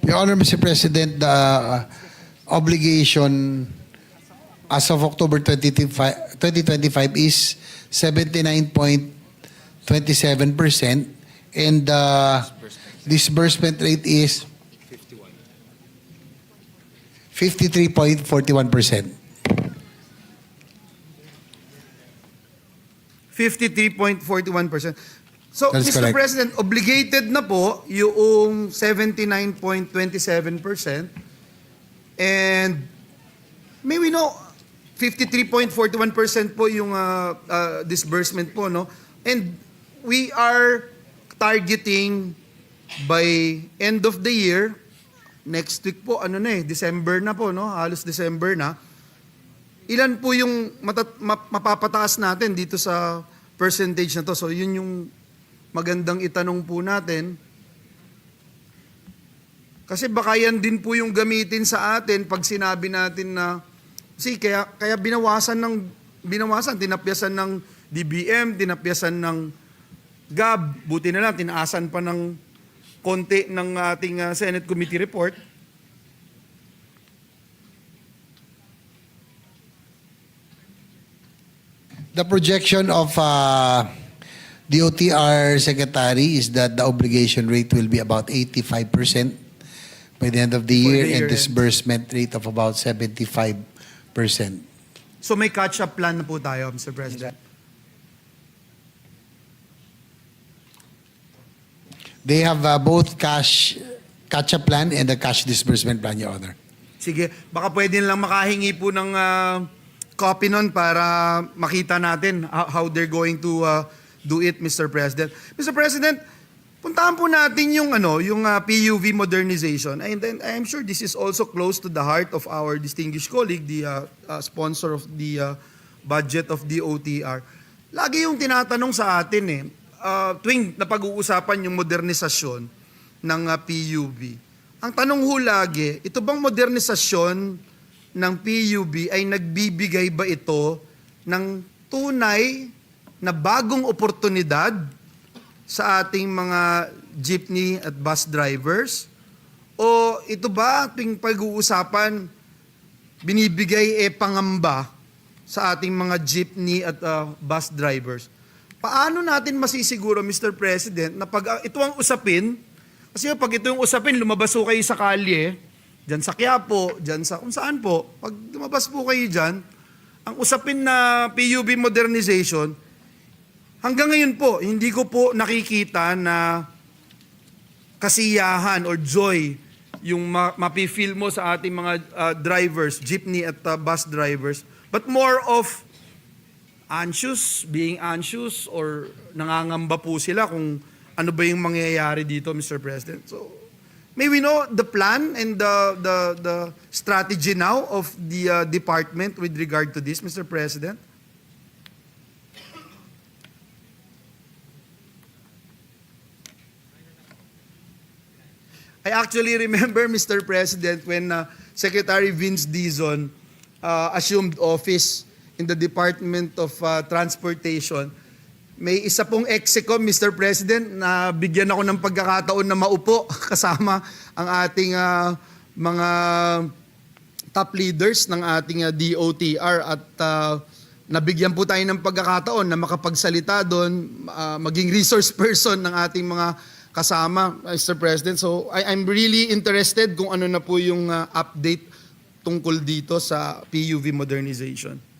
Your Your Honor, Mr. President, the obligation as of October 2025 is 79.27%, and the disbursement rate is 53.41%. 53.41%. So, That's Mr. correct. President, obligated na po yung 79.27%. And may we know, 53.41% po yung disbursement po, no? And we are targeting by end of the year, next week po, December na po, no? Halos December na. Ilan po yung mapapataas natin dito sa percentage na to? So yun yung magandang itanong po natin. Kasi baka yan din po yung gamitin sa atin pag sinabi natin na kaya binawasan, tinapyasan ng DBM, tinapyasan ng GAB, buti na lang, tinaasan pa ng konti ng ating Senate Committee report. The projection of the OTR Secretary is that the obligation rate will be about 85% by the end of the For year, the year and end. disbursement rate of about 75%. So may catch-up plan na po tayo, Mr. President. They have both catch-up plan and a cash disbursement plan, Your Honor. Sige, baka pwede lang makahingi po ng copy nun para makita natin how they're going to do it, Mr. President. Mr. President, puntahan po natin yung PUV modernization. And then I'm sure this is also close to the heart of our distinguished colleague, the sponsor of the budget of the OTR. Lagi yung tinatanong sa atin tuwing napag-uusapan yung modernisasyon ng PUV. Ang tanong ho lagi, ito bang modernisasyon ng PUV ay nagbibigay ba ito ng tunay na bagong oportunidad sa ating mga jeepney at bus drivers? O ito ba tuwing pag-uusapan binibigay pangamba sa ating mga jeepney at bus drivers? Paano natin masisiguro, Mr. President, na pag ito ang usapin, kasi pag ito yung usapin, lumabas po kayo sa kalye, dyan sa Quiapo, dyan sa kung saan po, pag lumabas po kayo dyan, ang usapin na PUV modernization, hanggang ngayon po, hindi ko po nakikita na kasiyahan or joy yung mapifeel mo sa ating mga drivers, jeepney at bus drivers, but more of being anxious or nangangamba po sila kung ano ba yung mangyayari dito, Mr. President. So, may we know the plan and the strategy now of the department with regard to this, Mr. President? I actually remember, Mr. President, when Secretary Vince Dizon assumed office in the Department of Transportation, may isa pong execom, Mr. President, na bigyan ako ng pagkakataon na maupo kasama ang ating mga top leaders ng ating DOTR at nabigyan po tayo ng pagkakataon na makapagsalita doon, maging resource person ng ating mga kasama, Mr. President. So I'm really interested kung ano na po yung update tungkol dito sa PUV modernization.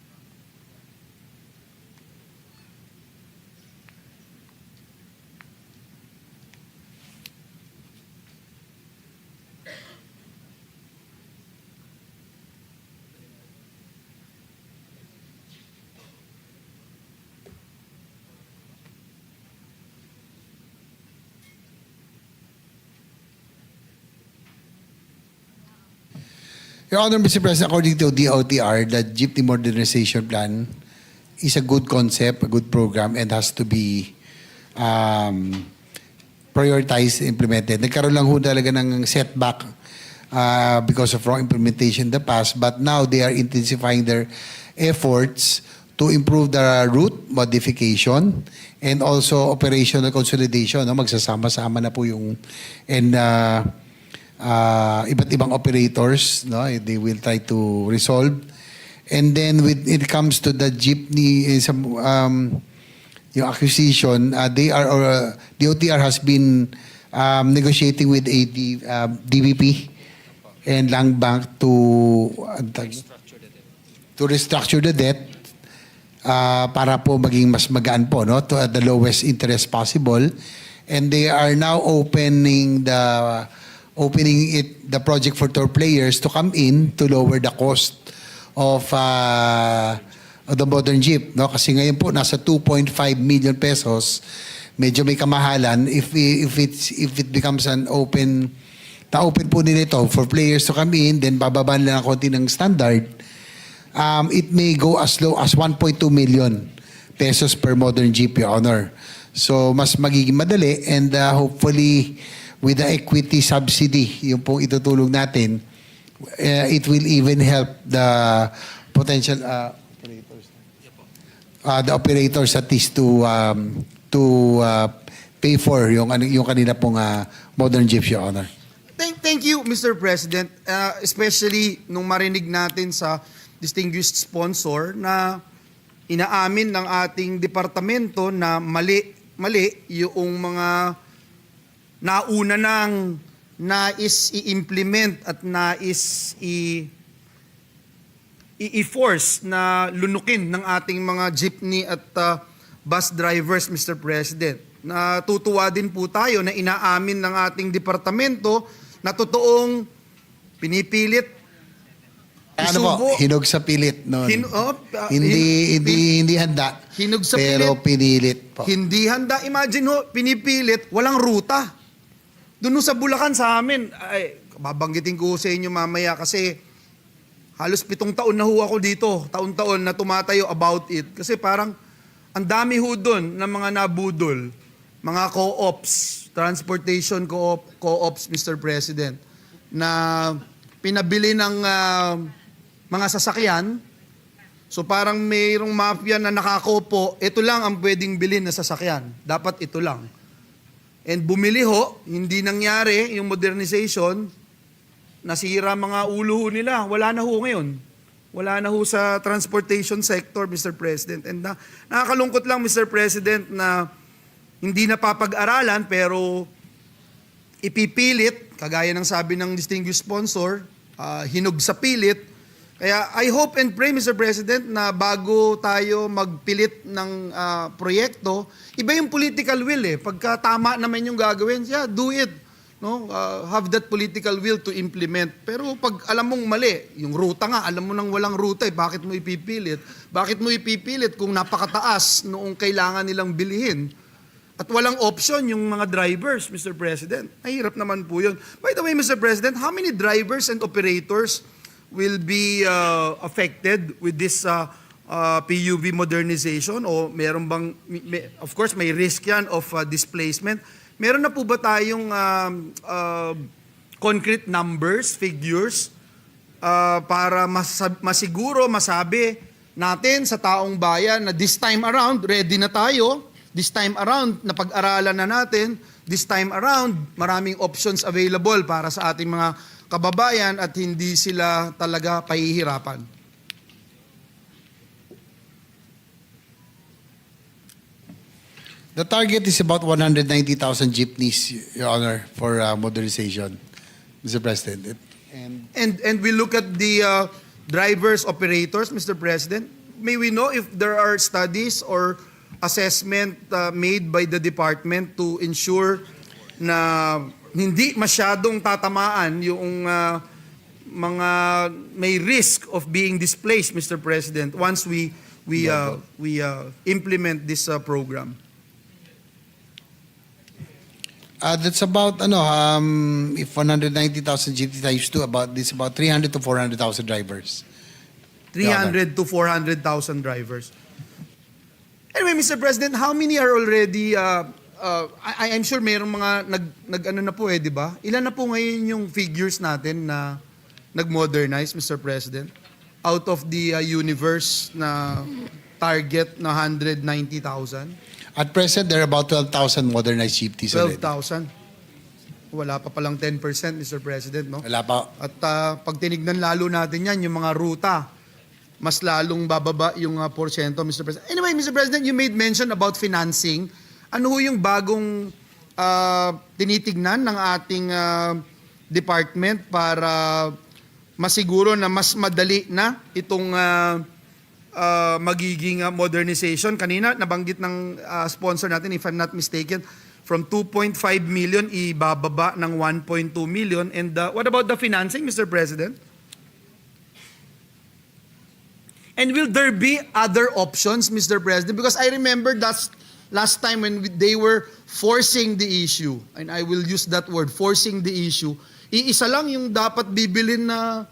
Your Honor, Mr. President, according to DOTR, the Jeepney Modernization Plan is a good concept, a good program, and has to be prioritized and implemented. Nagkaroon lang ho talaga ng setback because of wrong implementation in the past, but now they are intensifying their efforts to improve the route modification and also operational consolidation. No? Magsasama-sama na po yung iba't ibang operators, no? They will try to resolve. And then when it comes to the jeepney, yung acquisition, the OTR has been negotiating with DBP and Land Bank to restructure the debt para po maging mas magaan po, no, to at the lowest interest possible. And they are now opening the project for tour players to come in to lower the cost of the modern jeep, no? Kasi ngayon po nasa 2.5 million pesos. Medyo may kamahalan if it becomes an open po nila ito for players to come in, then bababa nila ng konti ng standard. It may go as low as 1.2 million pesos per modern jeep, Your Honor. So mas magiging madali, and hopefully with the equity subsidy, yung pong itutulong natin, it will even help the potential the operators at least to pay for yung kanila pong modern jeeps, Your Honor. Thank you, Mr. President. Especially nung marinig natin sa distinguished sponsor na inaamin ng ating departamento na mali yung mga nauna nang nais i-implement at nais i-force na lunukin ng ating mga jeepney at bus drivers, Mr. President. Natutuwa din po tayo na inaamin ng ating departamento na totoong pinipilit Hinog sa pilit noon. Hindi handa. Hinog sa pero pinilit po. Hindi handa. Imagine ho, pinipilit, walang ruta. Doon sa Bulacan sa amin, ay, babanggitin ko sa inyo mamaya kasi halos 7 taon na ho ako dito. Taon-taon na tumatayo about it. Kasi parang ang dami ho doon ng mga nabudol. Mga co-ops, transportation co-ops, Mr. President, na pinabili ng mga sasakyan. So parang mayroong mafia na nakakopo, ito lang ang pwedeng bilhin na sasakyan. Dapat ito lang. And bumili ho, hindi nangyari yung modernization, nasira mga ulo ho nila. Wala na ho ngayon. Wala na ho sa transportation sector, Mr. President. And nakakalungkot lang, Mr. President, na hindi napapag-aralan pero ipipilit, kagaya ng sabi ng distinguished sponsor, hinog sa pilit. Kaya I hope and pray, Mr. President, na bago tayo magpilit ng proyekto, iba yung political will eh. Pagka tama naman yung gagawin, yeah, do it. No? Have that political will to implement. Pero pag alam mong mali, yung ruta nga, alam mo nang walang ruta eh, bakit mo ipipilit? Bakit mo ipipilit kung napakataas noong kailangan nilang bilhin? At walang option yung mga drivers, Mr. President. Mahirap naman po yun. By the way, Mr. President, how many drivers and operators will be affected with this PUV modernization? O meron bang, of course, may risk yan of displacement. Meron na po ba tayong concrete numbers, figures, para masiguro, masabi natin sa taong bayan na this time around, ready na tayo. This time around, napag-aralan na natin. This time around, maraming options available para sa ating mga kababayan at hindi sila talaga pahihirapan. The target is about 190,000 jeepneys, Your Honor, for modernization, Mr. President. And we look at the drivers, operators, Mr. President. May we know if there are studies or assessment made by the department to ensure na hindi masyadong tatamaan yung mga may risk of being displaced, Mr. President, once we implement this program. That's about if 190,000 jeepneys times 2, about 300 to 400,000 drivers. 300 to 400,000 drivers. Anyway, Mr. President, how many are already, I'm sure mayroong mga nag-ano na po di ba? Ilan na po ngayon yung figures natin na nag-modernize, Mr. President? Out of the universe na target na 190,000? At present, there are about 12,000 modernized jeepneys already. 12,000. Wala pa palang 10%, Mr. President, no? Wala pa. At pag tinignan lalo natin yan, yung mga ruta, mas lalong bababa yung porsyento, Mr. President. Anyway, Mr. President, you made mention about financing. Ano ho yung bagong tinitignan ng ating department para masiguro na mas madali na itong magiging modernization? Kanina, nabanggit ng sponsor natin, if I'm not mistaken, from 2.5 million, ibababa ng 1.2 million. And what about the financing, Mr. President? And will there be other options, Mr. President? Because I remember last time when they were forcing the issue, and I will use that word, forcing the issue, iisa lang yung dapat bibilin na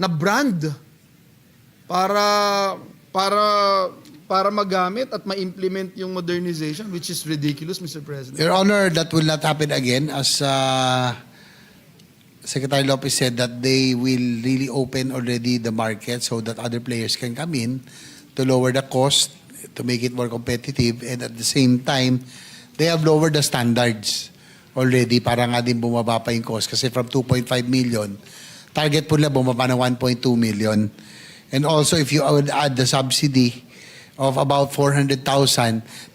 brand para magamit at ma-implement yung modernization, which is ridiculous, Mr. President. Your Honor, that will not happen again, as Secretary Lopez said that they will really open already the market so that other players can come in to lower the cost, to make it more competitive, and at the same time, they have lowered the standards already para nga din bumaba pa yung cost. Kasi from 2.5 million, target po nila bumaba ng 1.2 million. And also, if you would add the subsidy of about 400,000,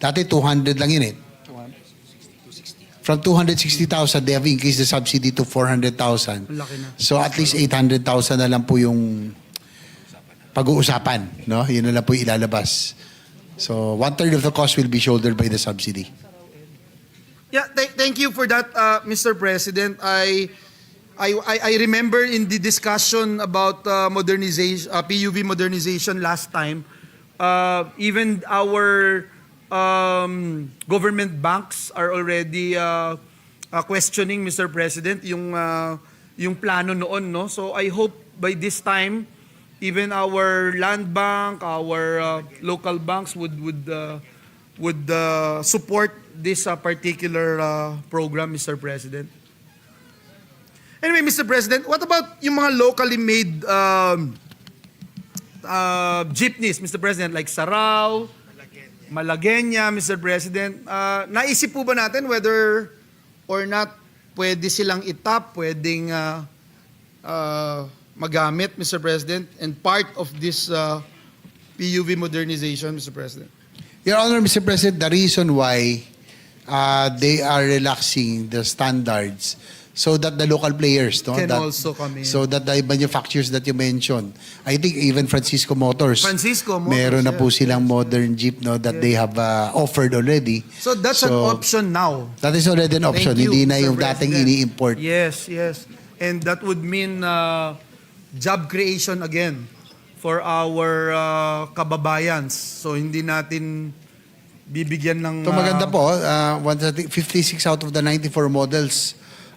dati 200 lang yun eh. From 260,000, they have increased the subsidy to 400,000. Laki na. So at least 800,000 na lang po yung pag-uusapan, no? Yun na lang po yung ilalabas. So 1/3 of the cost will be shouldered by the subsidy. Yeah, thank you for that, Mr. President. I remember in the discussion about modernization, PUV modernization last time, even our government banks are already questioning, Mr. President, yung plano noon, no? So I hope by this time, even our land bank, our local banks would support this particular program, Mr. President. Anyway, Mr. President, what about yung mga locally made jeepneys, Mr. President, like Sarao, Malagueña, Mr. President? Naisip po ba natin whether or not pwede silang itap, pwedeng magamit, Mr. President, and part of this PUV modernization, Mr. President? Your Honor, Mr. President, the reason why they are relaxing the standards so that the local players, no, Can that, also come in. so that the manufacturers that you mentioned, I think even Francisco Motors, meron na po silang modern jeep, no, that they have offered already. So that's an option now. That is already an option. Thank you, Hindi na Mr. yung dating President. ini-import. Yes, yes. And that would mean job creation again for our kababayans. So hindi natin bibigyan ng... Ito maganda po, 56 out of the 94 models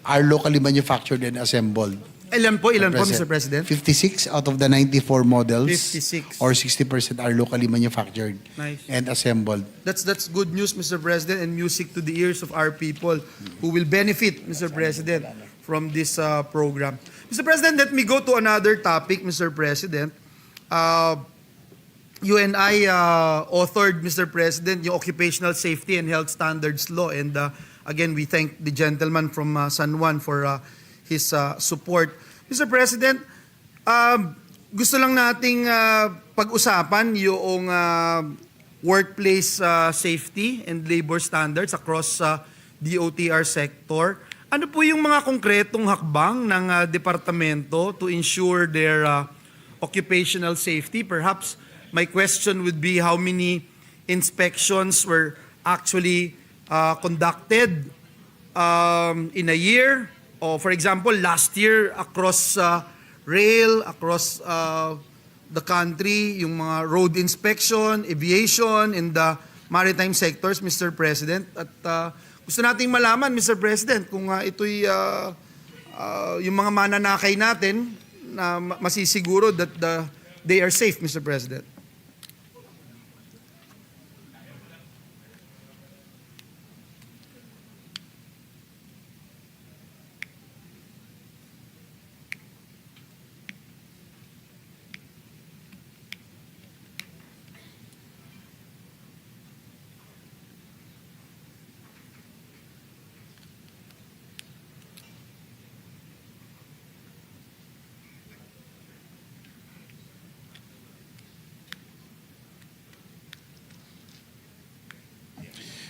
are locally manufactured and assembled. Ilan po, Mr. President? 56 out of the 94 models 56. or 60% are locally manufactured Nice. and assembled. That's good news, Mr. President, and music to the ears of our people who will benefit, Mr. President, from this program. Mr. President, let me go to another topic, Mr. President. You and I authored, Mr. President, yung Occupational Safety and Health Standards Law. And again, we thank the gentleman from San Juan for his support. Mr. President, gusto lang nating pag-usapan yung workplace safety and labor standards across DOTR sector. Ano po yung mga konkretong hakbang ng departamento to ensure their occupational safety? Perhaps my question would be how many inspections were actually conducted in a year? Or for example, last year across rail, across the country, yung mga road inspection, aviation, and the maritime sectors, Mr. President. At gusto nating malaman, Mr. President, kung ito'y yung mga mananakay natin na masisiguro that they are safe, Mr. President.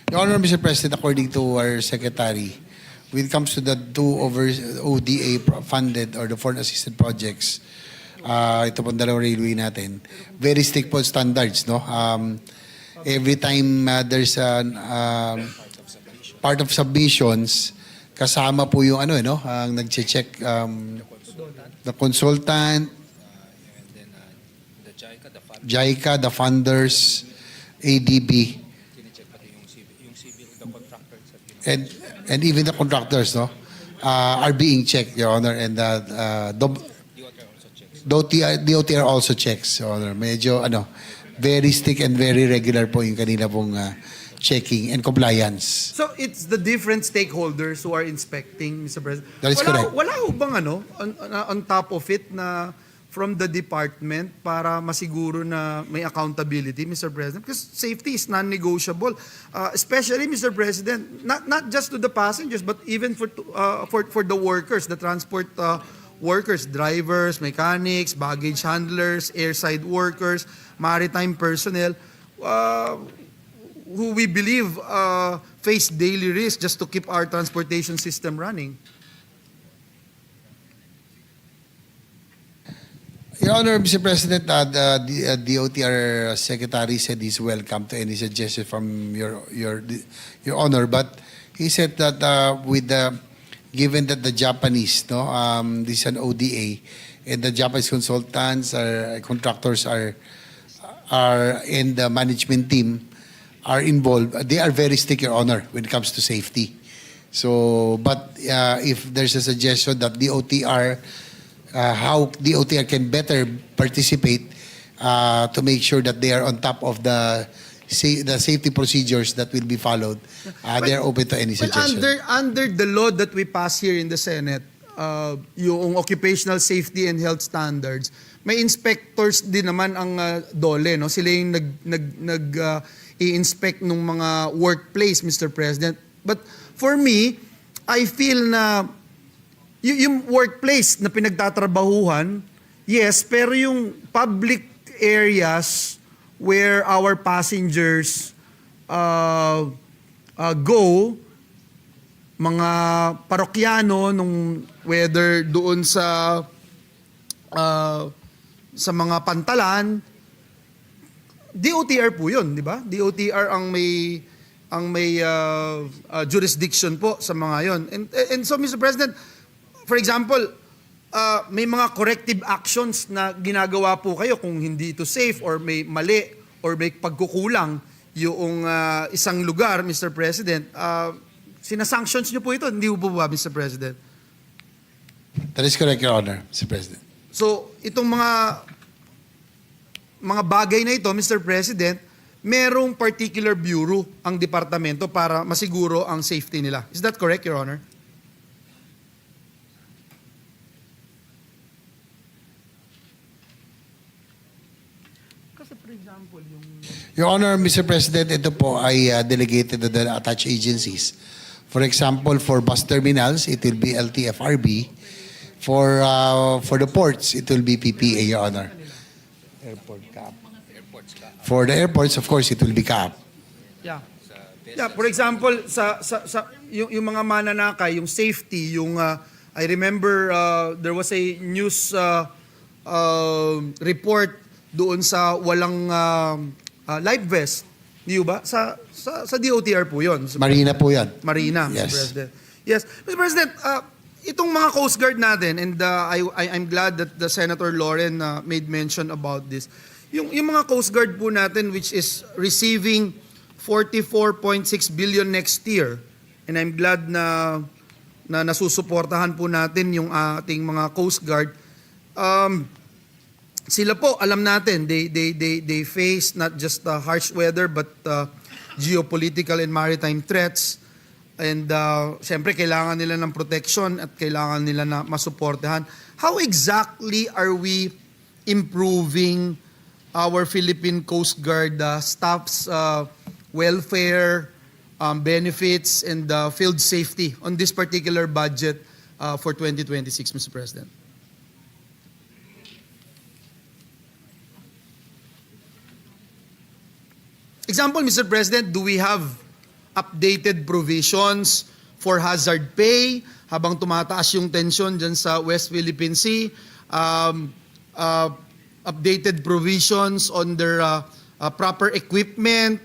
Your Honor, Mr. President, according to our secretary, when it comes to the two ODA funded or the foreign assisted projects, ito pong dalawang railway natin, very strict po standards, no? Every time there's an part of submissions, kasama po yung ano, no? Ang nagche-check the consultant, And then the JICA, the fund, JICA, the funders, ADB, kinicheck pati yung civil, the contractors at and even the contractors, no, are being checked, Your Honor, and DOTR also checks, Your Honor. Medyo very strict and very regular po yung kanila pong checking and compliance. So it's the different stakeholders who are inspecting, Mr. President. That is correct. Wala ho bang on top of it na from the department para masiguro na may accountability, Mr. President? Because safety is non-negotiable. Especially, Mr. President, not just to the passengers, but even for the workers, the transport workers, drivers, mechanics, baggage handlers, airside workers, maritime personnel, who we believe face daily risk just to keep our transportation system running. Your Honor, Mr. President, the DOTR Secretary said he's welcome to any suggestion from Your Honor, but he said that given that the Japanese, this is an ODA, and the Japanese consultants or contractors are in the management team are involved, they are very strict, Your Honor, when it comes to safety. So, but if there's a suggestion that DOTR, how DOTR can better participate to make sure that they are on top of the safety procedures that will be followed, they are open to any suggestion. Under the law that we pass here in the Senate, yung occupational safety and health standards, may inspectors din naman ang DOLE, no? Sila yung i-inspect ng mga workplace, Mr. President. But for me, I feel na yung workplace na pinagtatrabahuhan, yes, pero yung public areas where our passengers go, mga parokyano, whether doon sa mga pantalan, DOTR po yun, di ba? DOTR ang may jurisdiction po sa mga yon. And so, Mr. President, for example, may mga corrective actions na ginagawa po kayo kung hindi ito safe or may mali or may pagkukulang yung isang lugar, Mr. President. Sinasanctions nyo po ito, hindi po ba, Mr. President? That is correct, Your Honor, Mr. President. So, itong mga bagay na ito, Mr. President, merong particular bureau ang departamento para masiguro ang safety nila. Is that correct, Your Honor? Your Honor, Mr. President, ito po ay delegated to the attached agencies. For example, for bus terminals, it will be LTFRB. For the ports, it will be PPA, Your Honor. Airport CAP. For the airports, of course, it will be CAP. Yeah. Yeah, for example, yung mga mananakay, yung safety, I remember there was a news report doon sa walang life vest. Di ba? Sa DOTR po yun. Marina po yan. Marina, Yes. Mr. President. Yes. Mr. President, itong mga Coast Guard natin, and I'm glad that the Senator Lauren made mention about this. Yung mga Coast Guard po natin which is receiving 44.6 billion next year, and I'm glad na nasusuportahan po natin yung ating mga Coast Guard. Sila po, alam natin, they face not just harsh weather but geopolitical and maritime threats. And siyempre, kailangan nila ng protection at kailangan nila na masuportahan. How exactly are we improving our Philippine Coast Guard staff's welfare, benefits, and field safety on this particular budget for 2026, Mr. President? Example, Mr. President, do we have updated provisions for hazard pay habang tumataas yung tension dyan sa West Philippine Sea, updated provisions on their proper equipment,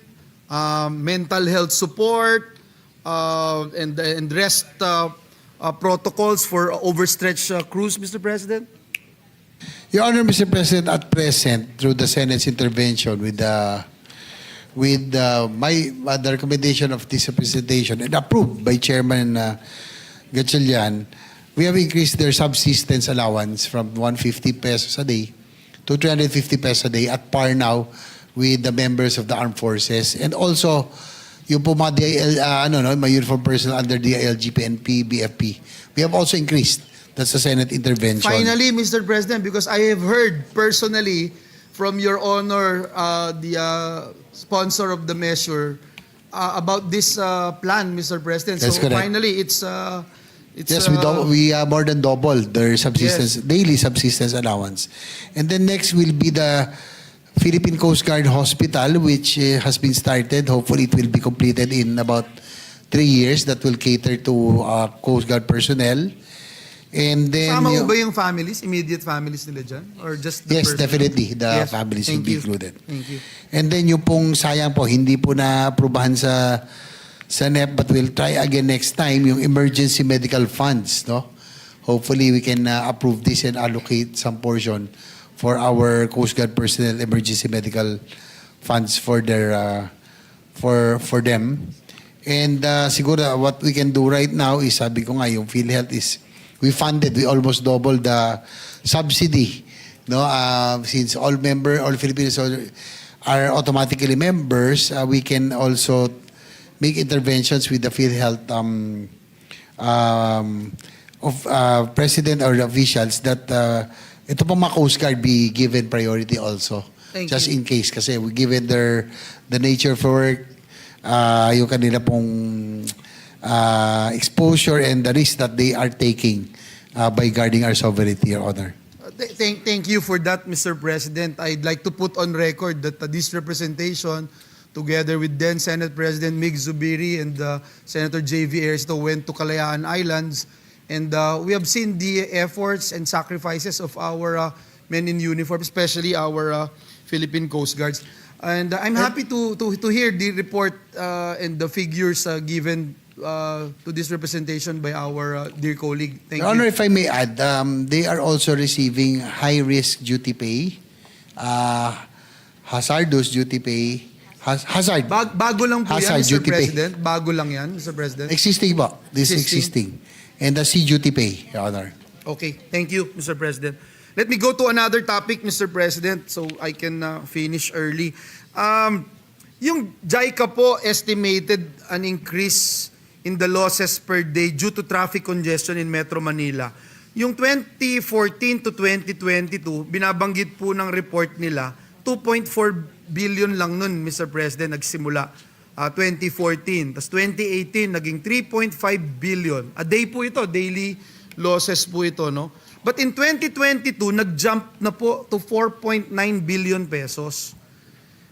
mental health support, and rest protocols for overstretched crews, Mr. President? Your Honor, Mr. President, at present, through the Senate's intervention with the recommendation of this representation and approved by Chairman Gatchalian, we have increased their subsistence allowance from 150 pesos a day to 350 pesos a day at par now with the members of the armed forces. And also, yung po mga may uniform personnel under the LGPNP, BFP, we have also increased. That's a Senate intervention. Finally, Mr. President, because I have heard personally from Your Honor, the sponsor of the measure, about this plan, Mr. President. That's so correct. finally, it's Yes, we more than doubled their subsistence, daily subsistence allowance. And then next will be the Philippine Coast Guard Hospital, which has been started. Hopefully, it will be completed in about 3 years. That will cater to Coast Guard personnel. And then Sama mo ba yung families, immediate families nila dyan? Or just the yes, person? definitely the Yes. families will Thank be you. included. Thank you. And then yung pong sayang po, hindi po na-aprobahan sa NEP, but we'll try again next time, yung emergency medical funds, no? Hopefully, we can approve this and allocate some portion for our Coast Guard personnel emergency medical funds for their for them. And siguro what we can do right now is, sabi ko nga, yung PhilHealth is, we almost doubled the subsidy, no? Since all Filipinos are automatically members, we can also make interventions with the PhilHealth president or officials that ito pong mga Coast Guard be given priority also. Thank Just you. in case, kasi we given the nature of work, yung kanila pong exposure and the risk that they are taking by guarding our sovereignty, Your Honor. Thank you for that, Mr. President. I'd like to put on record that this representation, together with then Senate President Mig Zubiri and Senator J.V. Ernesto, went to Kalayaan Islands. And we have seen the efforts and sacrifices of our men in uniform, especially our Philippine Coast Guards. And I'm happy to hear the report and the figures given to this representation by our dear colleague. Thank Your Honor, you. if I may add, they are also receiving high-risk duty pay, hazardous duty pay, hazard. Bago lang po yan, Hazard Mr. duty pay. President. Bago lang yan, Mr. President. Existing po. This is Existing. existing. And the sea duty pay, Your Honor. Okay, thank you, Mr. President. Let me go to another topic, Mr. President, so I can finish early. Yung JICA po estimated an increase in the losses per day due to traffic congestion in Metro Manila. Yung 2014 to 2022, binabanggit po ng report nila, 2.4 billion lang nun, Mr. President, nagsimula. 2014. Tapos 2018, naging 3.5 billion. A day po ito, daily losses po ito, no? But in 2022, nag-jump na po to 4.9 billion pesos.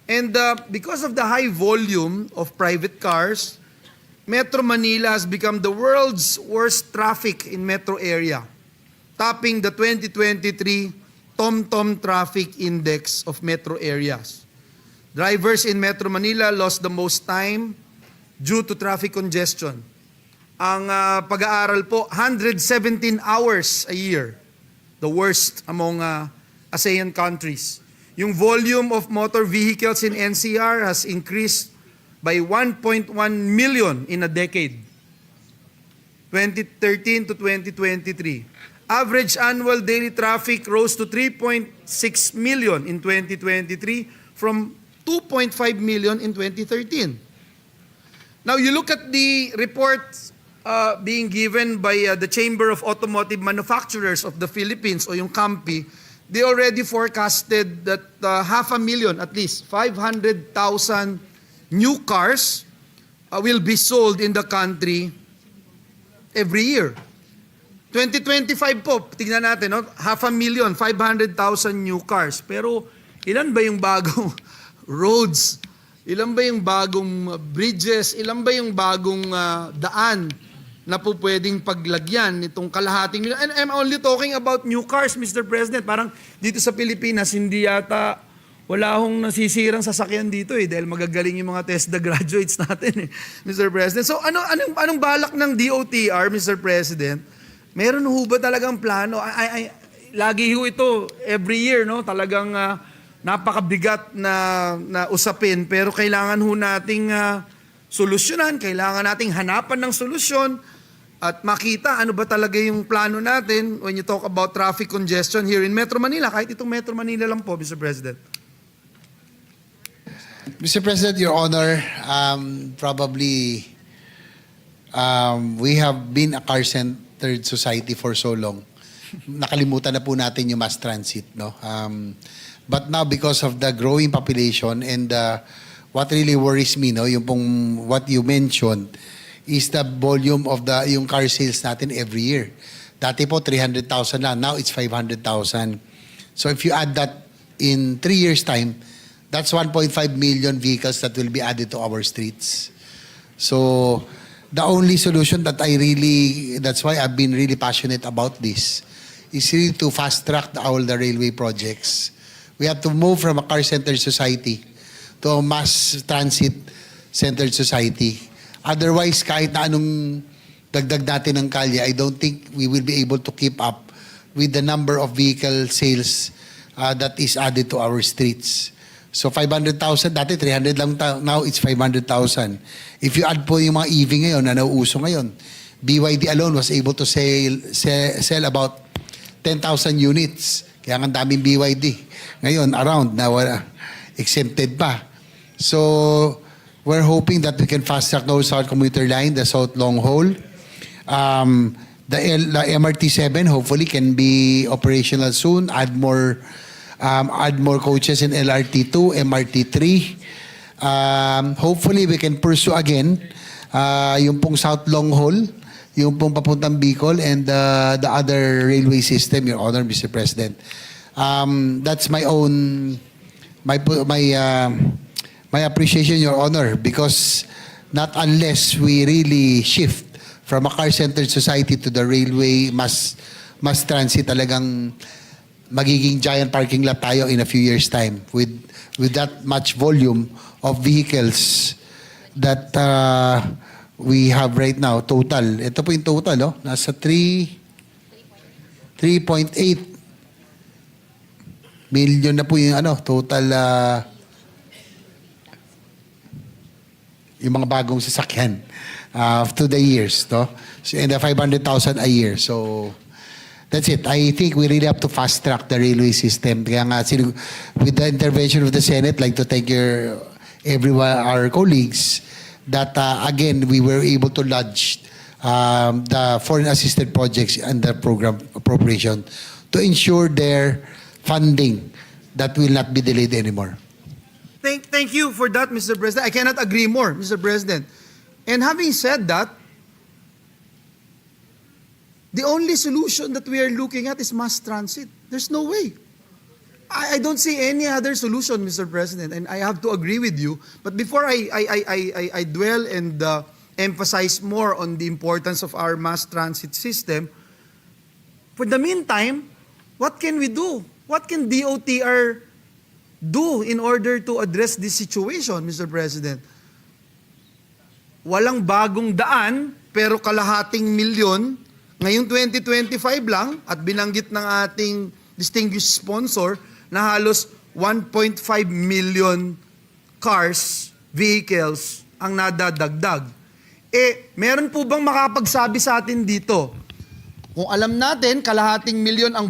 And because of the high volume of private cars, Metro Manila has become the world's worst traffic in metro area, topping the 2023 TomTom Traffic Index of metro areas. Drivers in Metro Manila lost the most time due to traffic congestion. Ang pag-aaral po, 117 hours a year, the worst among ASEAN countries. Yung volume of motor vehicles in NCR has increased by 1.1 million in a decade, 2013 to 2023. Average annual daily traffic rose to 3.6 million in 2023 from 2.5 million in 2013. Now, you look at the reports being given by the Chamber of Automotive Manufacturers of the Philippines, o yung CAMPI, they already forecasted that 500,000, at least 500,000 new cars will be sold in the country every year. 2025 po, tignan natin, no? 500,000 new cars. Pero ilan ba yung bagong roads Ilan ba yung bagong bridges? Ilan ba yung bagong daan na po pwedeng paglagyan nitong kalahating milyon? And I'm only talking about new cars, Mr. President. Parang dito sa Pilipinas, hindi yata wala hong nasisirang sasakyan dito dahil magagaling yung mga TESDA graduates natin Mr. President. So anong balak ng DOTR, Mr. President? Meron ho ba talagang plano? Lagi ho ito every year, no? Talagang napakabigat na usapin, pero kailangan ho nating solusyonan, kailangan nating hanapan ng solusyon at makita ano ba talaga yung plano natin when you talk about traffic congestion here in Metro Manila, kahit itong Metro Manila lang po, Mr. President. Mr. President, Your Honor, probably we have been a car-centered society for so long. Nakalimutan na po natin yung mass transit, no? But now, because of the growing population and what really worries me, no, yung pong what you mentioned, is the volume of yung car sales natin every year. Dati po 300,000 lang, now it's 500,000. So if you add that in 3 years' time, that's 1.5 million vehicles that will be added to our streets. So the only solution that that's why I've been really passionate about this, is really to fast track all the railway projects. We have to move from a car-centered society to a mass transit-centered society. Otherwise, kahit na anong dagdag natin ng kalye, I don't think we will be able to keep up with the number of vehicle sales that is added to our streets. So 500,000, dati 300 lang, now it's 500,000. If you add po yung mga EV ngayon na nauuso ngayon, BYD alone was able to sell about 10,000 units. Kaya ang daming BYD. Ngayon, around, na exempted pa. So, we're hoping that we can fast-track the South Commuter Line, the South Long Haul. The MRT-7 hopefully can be operational soon. Add more coaches in LRT-2, MRT-3. Hopefully, we can pursue again yung pong South Long Haul, yung pong papuntang Bicol, and the other railway system, Your Honor, Mr. President. That's my appreciation, Your Honor, because not unless we really shift from a car-centered society to the railway mass transit, talagang magiging giant parking lot tayo in a few years' time with that much volume of vehicles that we have right now, total. Ito po yung total, oh. Nasa 3.8 million na po yung total yung mga bagong sasakyan to the years, no? So, and 500,000 a year. So that's it. I think we really have to fast track the railway system. Kaya nga, with the intervention of the Senate, I'd like to thank our colleagues that again we were able to lodge the foreign assisted projects and the program appropriation to ensure their funding that will not be delayed anymore. Thank you for that, Mr. President. I cannot agree more, Mr. President. And having said that, the only solution that we are looking at is mass transit. There's no way. I don't see any other solution, Mr. President, and I have to agree with you. But before I dwell and emphasize more on the importance of our mass transit system, for the meantime, what can we do? What can DOTR do in order to address this situation, Mr. President? Walang bagong daan, pero kalahating milyon. Ngayong 2025 lang, at binanggit ng ating distinguished sponsor, na halos 1.5 million cars, vehicles, ang nadadagdag. Meron po bang makapagsabi sa atin dito? Kung alam natin, kalahating milyon ang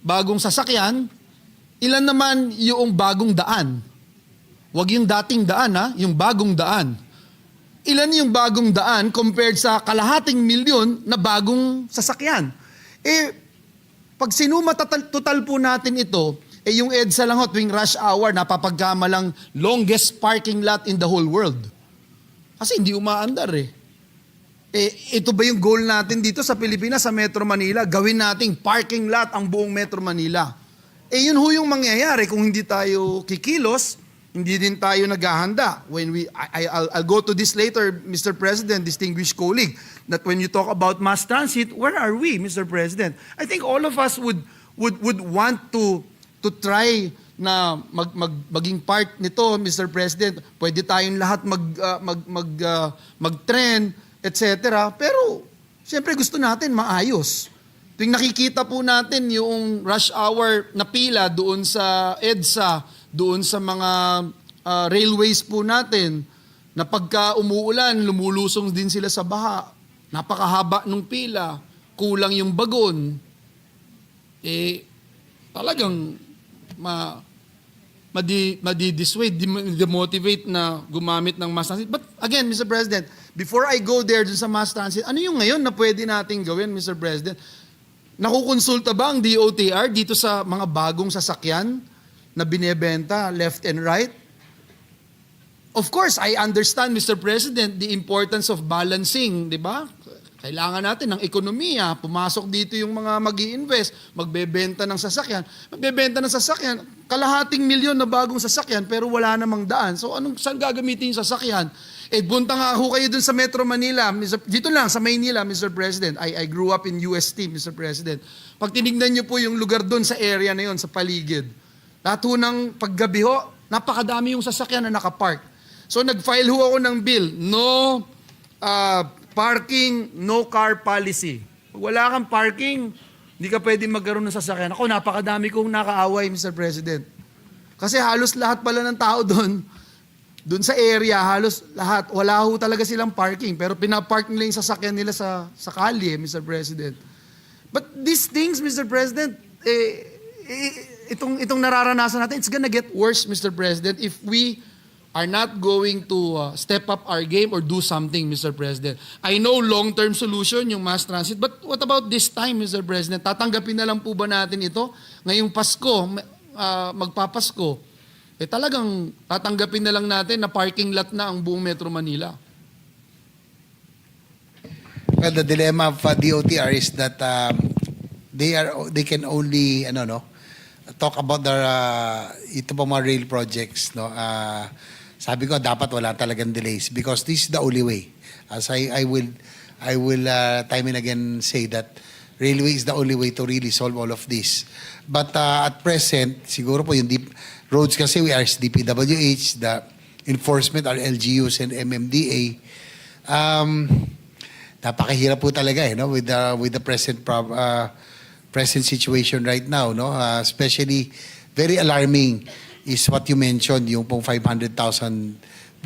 bagong sasakyan, ilan naman yung bagong daan? Huwag yung dating daan, yung bagong daan. Ilan yung bagong daan compared sa kalahating milyon na bagong sasakyan? Pag sinuma total po natin ito, yung EDSA lang tuwing rush hour, napapagkamalang longest parking lot in the whole world. Kasi hindi umaandar ito ba yung goal natin dito sa Pilipinas, sa Metro Manila? Gawin nating parking lot ang buong Metro Manila. Eh yun ho yung mangyayari kung hindi tayo kikilos, hindi din tayo naghahanda. I'll go to this later, Mr. President, distinguished colleague, that when you talk about mass transit, where are we, Mr. President? I think all of us would want to try na maging part nito, Mr. President. Pwede tayong lahat mag-trend, etc. Pero, siyempre gusto natin maayos. Tuwing nakikita po natin yung rush hour na pila doon sa EDSA, doon sa mga railways po natin, na pagka umuulan, lumulusong din sila sa baha. Napakahaba ng pila, kulang yung bagon. Eh, talagang madi-dissuade, demotivate na gumamit ng mass transit. But again, Mr. President, before I go there dun sa mass transit, ano yung ngayon na pwede nating gawin, Mr. President? Nakukonsulta ba ang DOTR dito sa mga bagong sasakyan na binebenta left and right? Of course, I understand, Mr. President, the importance of balancing, di ba? Kailangan natin ng ekonomiya, pumasok dito yung mga mag-i-invest, magbebenta ng sasakyan. Magbebenta ng sasakyan, kalahating milyon na bagong sasakyan, pero wala namang daan. So saan gagamitin yung sasakyan? Punta nga ho kayo dun sa Metro Manila, dito lang sa Maynila, Mr. President. I grew up in UST, Mr. President. Pag tinignan niyo po yung lugar dun sa area na yon, sa paligid, lahat ho ng paggabi ho, napakadami yung sasakyan na nakapark. So nag-file ho ako ng bill, no parking, no car policy. Pag wala kang parking, hindi ka pwede magkaroon ng sasakyan. Ako, napakadami kong nakaaway, Mr. President. Kasi halos lahat pala ng tao doon sa area, halos lahat, wala ho talaga silang parking. Pero pinapark nila yung sasakyan nila sa kalye, Mr. President. But these things, Mr. President, itong nararanasan natin, it's gonna get worse, Mr. President, if we are not going to step up our game or do something, Mr. President. I know long-term solution yung mass transit, but what about this time, Mr. President? Tatanggapin na lang po ba natin ito? Ngayong Pasko, magpapasko, talagang tatanggapin na lang natin na parking lot na ang buong Metro Manila. Well, the dilemma of DOTR is that they can only talk about ito po mga rail projects, no. Sabi ko dapat wala talagang delays because this is the only way. As I will time and again say that railway is the only way to really solve all of this. But at present, siguro po yung deep roads kasi we are DPWH, the enforcement are LGUs and MMDA. Napakahirap po talaga with the present situation right now, no? Especially very alarming is what you mentioned, yung pong 500,000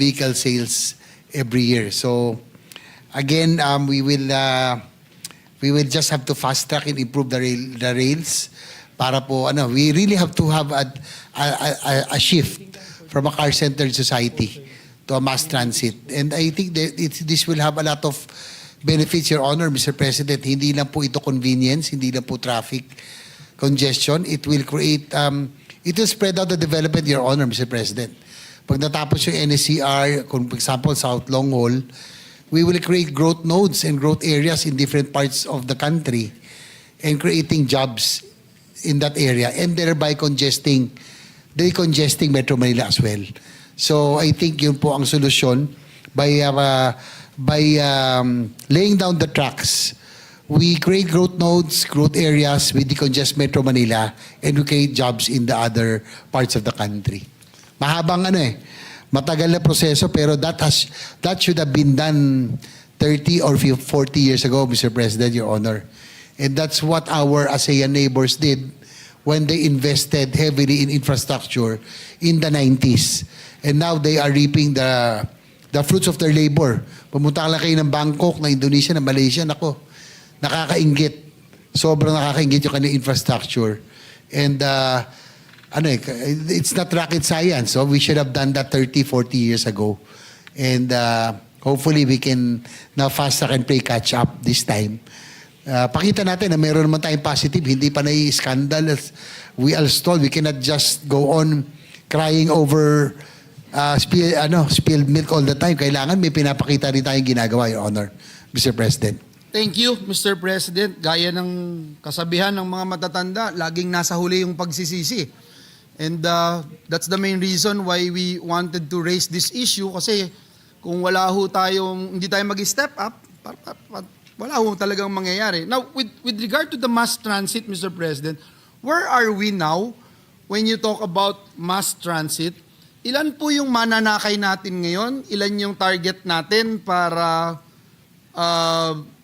vehicle sales every year. So again, we will just have to fast track and improve the rails para po we really have to have a shift from a car-centered society to a mass transit. And I think that this will have a lot of benefits, Your Honor, Mr. President. Hindi lang po ito convenience, hindi lang po traffic congestion. It will create, it will spread out the development, Your Honor, Mr. President. Pag natapos yung NSCR, kung for example, South Long Haul, we will create growth nodes and growth areas in different parts of the country and creating jobs in that area and thereby decongesting Metro Manila as well. So I think yun po ang solusyon by laying down the tracks. We create growth nodes, growth areas, we decongest Metro Manila, and we create jobs in the other parts of the country. Mahabang matagal na proseso, pero that should have been done 30 or 40 years ago, Mr. President, Your Honor. And that's what our ASEAN neighbors did when they invested heavily in infrastructure in the 90s. And now they are reaping the fruits of their labor. Pumunta lang kayo ng Bangkok, na Indonesia, na Malaysia, nako, nakakainggit. Sobrang nakakainggit yung kanilang infrastructure. And it's not rocket science. So we should have done that 30, 40 years ago. And hopefully we can now fast track and play catch up this time. Pakita natin na meron naman tayong positive, hindi pa nai-scandal. We all stall. We cannot just go on crying over spilled milk all the time. Kailangan may pinapakita rin tayong ginagawa, Your Honor, Mr. President. Thank you, Mr. President. Gaya ng kasabihan ng mga matatanda, laging nasa huli yung pagsisisi. And that's the main reason why we wanted to raise this issue kasi kung wala ho tayong, hindi tayo mag-step up, wala ho talagang mangyayari. Now, with regard to the mass transit, Mr. President, where are we now when you talk about mass transit? Ilan po yung mananakay natin ngayon? Ilan yung target natin para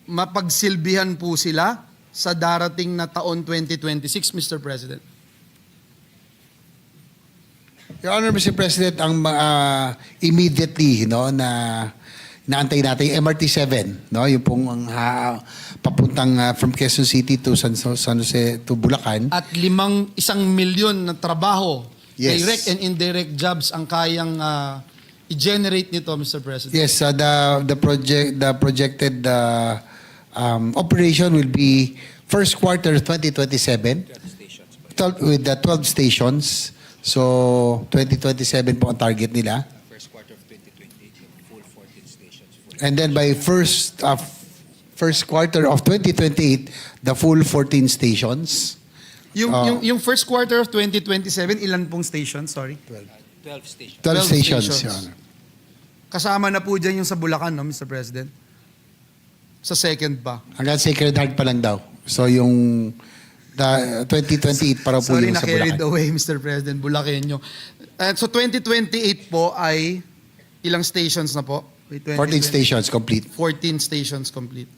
mapagsilbihan po sila sa darating na taon 2026, Mr. President? Your Honor, Mr. President, ang immediately na naantay natin yung MRT 7, no? Yung pong papuntang from Quezon City to San Jose to Bulacan. At 1 milyon na trabaho, Yes. direct and indirect jobs ang kayang i-generate nito, Mr. President. Yes, the projected operation will be first quarter 2027 with the 12 stations. So 2027 po ang target nila. First quarter of 2028, yung full 14 stations. And then by first quarter of 2028, the full 14 stations. Yung first quarter of 2027, ilan pong stations? Sorry. 12 stations. 12 stations, stations. Your Honor. Kasama na po dyan yung sa Bulacan, no, Mr. President? Sa second pa. Hanggang Sacred Heart pa lang daw. So yung 2028 para po Sorry, yung sa na-carried Bulacan. away, Mr. President. Bulacanyo. So 2028 po ay ilang stations na po? Wait, 14 stations complete. 14 stations complete.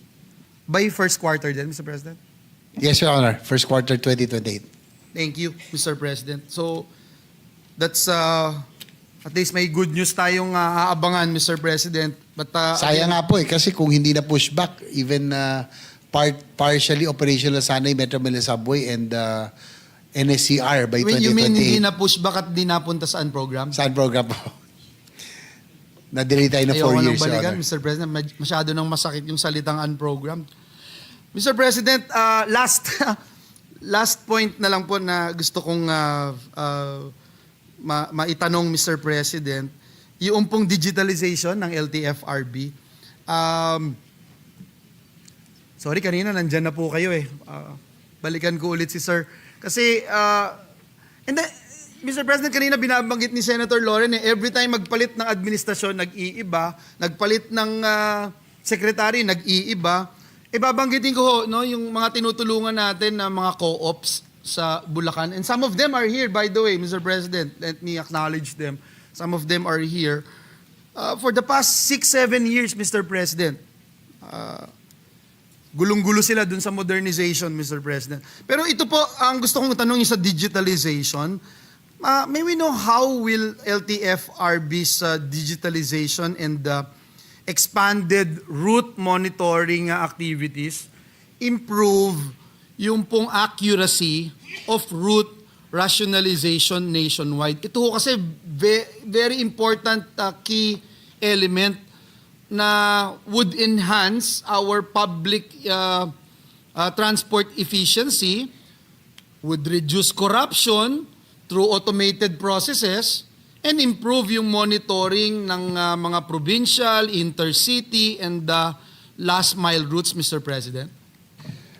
By first quarter din, Mr. President? Yes, Your Honor. First quarter 2028. Thank you, Mr. President. So, that's at least may good news tayong aabangan, Mr. President. But Sayang nga po kasi kung hindi na pushback, even partially operational sana yung Metro Manila Subway and NSCR by when you mean 2028. hindi na pushback at di napunta saan program? Saan program po? Na-delay tayo na 4 Ayoko years, nang Your balikan, Honor. Mr. President. Masyado nang masakit yung salitang unprogrammed. Mr. President, last point na lang po na gusto kong maitanong, Mr. President, yung pong digitalization ng LTFRB. Sorry, kanina nandyan na po kayo eh. Balikan ko ulit si Sir. Kasi, and then, Mr. President, kanina binabanggit ni Senator Loren every time magpalit ng administrasyon, nag-iiba, nagpalit ng secretary, nag-iiba. Babanggitin ko ho, no, yung mga tinutulungan natin na mga co-ops sa Bulacan. And some of them are here, by the way, Mr. President. Let me acknowledge them. Some of them are here. For the past 6-7 years, Mr. President, gulong-gulo sila dun sa modernization, Mr. President. Pero ito po, ang gusto kong tanong sa digitalization. May we know how will LTFRB's digitalization and expanded route monitoring activities improve yung pong accuracy of route rationalization nationwide? Ito ho kasi very important key element na would enhance our public transport efficiency, would reduce corruption through automated processes, and improve yung monitoring ng mga provincial, intercity, and last mile routes, Mr. President?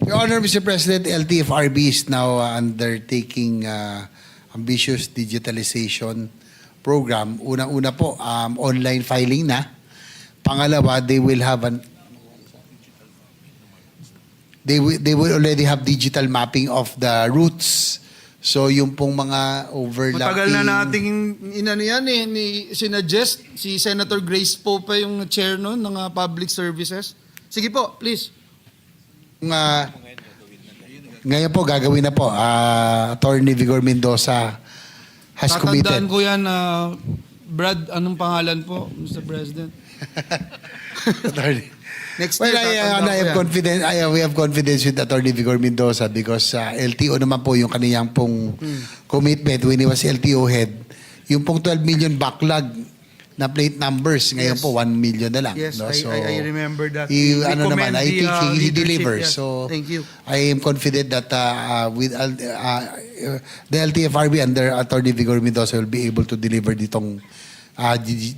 Your Honor, Mr. President, LTFRB is now undertaking ambitious digitalization program. Una-una po, online filing na. Pangalawa, they will already have digital mapping of the routes. So yung pong mga overlapping... Matagal na nating inano yan sinuggest. Si Senator Grace Poe pa yung chair nun ng public services. Sige po, please. Ngayon po, gagawin na po. Attorney Vigor Mendoza has committed. Tatandaan ko yan, Brad, anong pangalan po, Mr. President? Next year, we have confidence with Attorney Vigor Mendoza because LTO naman po yung kaniyang pong commitment when he was LTO head. Yung pong 12 million backlog na plate numbers, ngayon po 1 million na lang. Yes, no? So, I remember that. I think he delivers. Yes. So Thank you. I am confident that with the LTFRB under Attorney Vigor Mendoza will be able to deliver ditong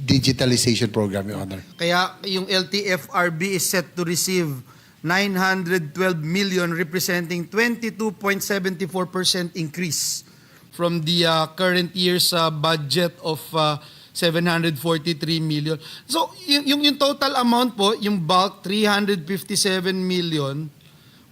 digitalization program, Your Honor. Kaya yung LTFRB is set to receive 912 million, representing 22.74% increase from the current year's budget of 743 million. So yung total amount po, yung bulk 357 million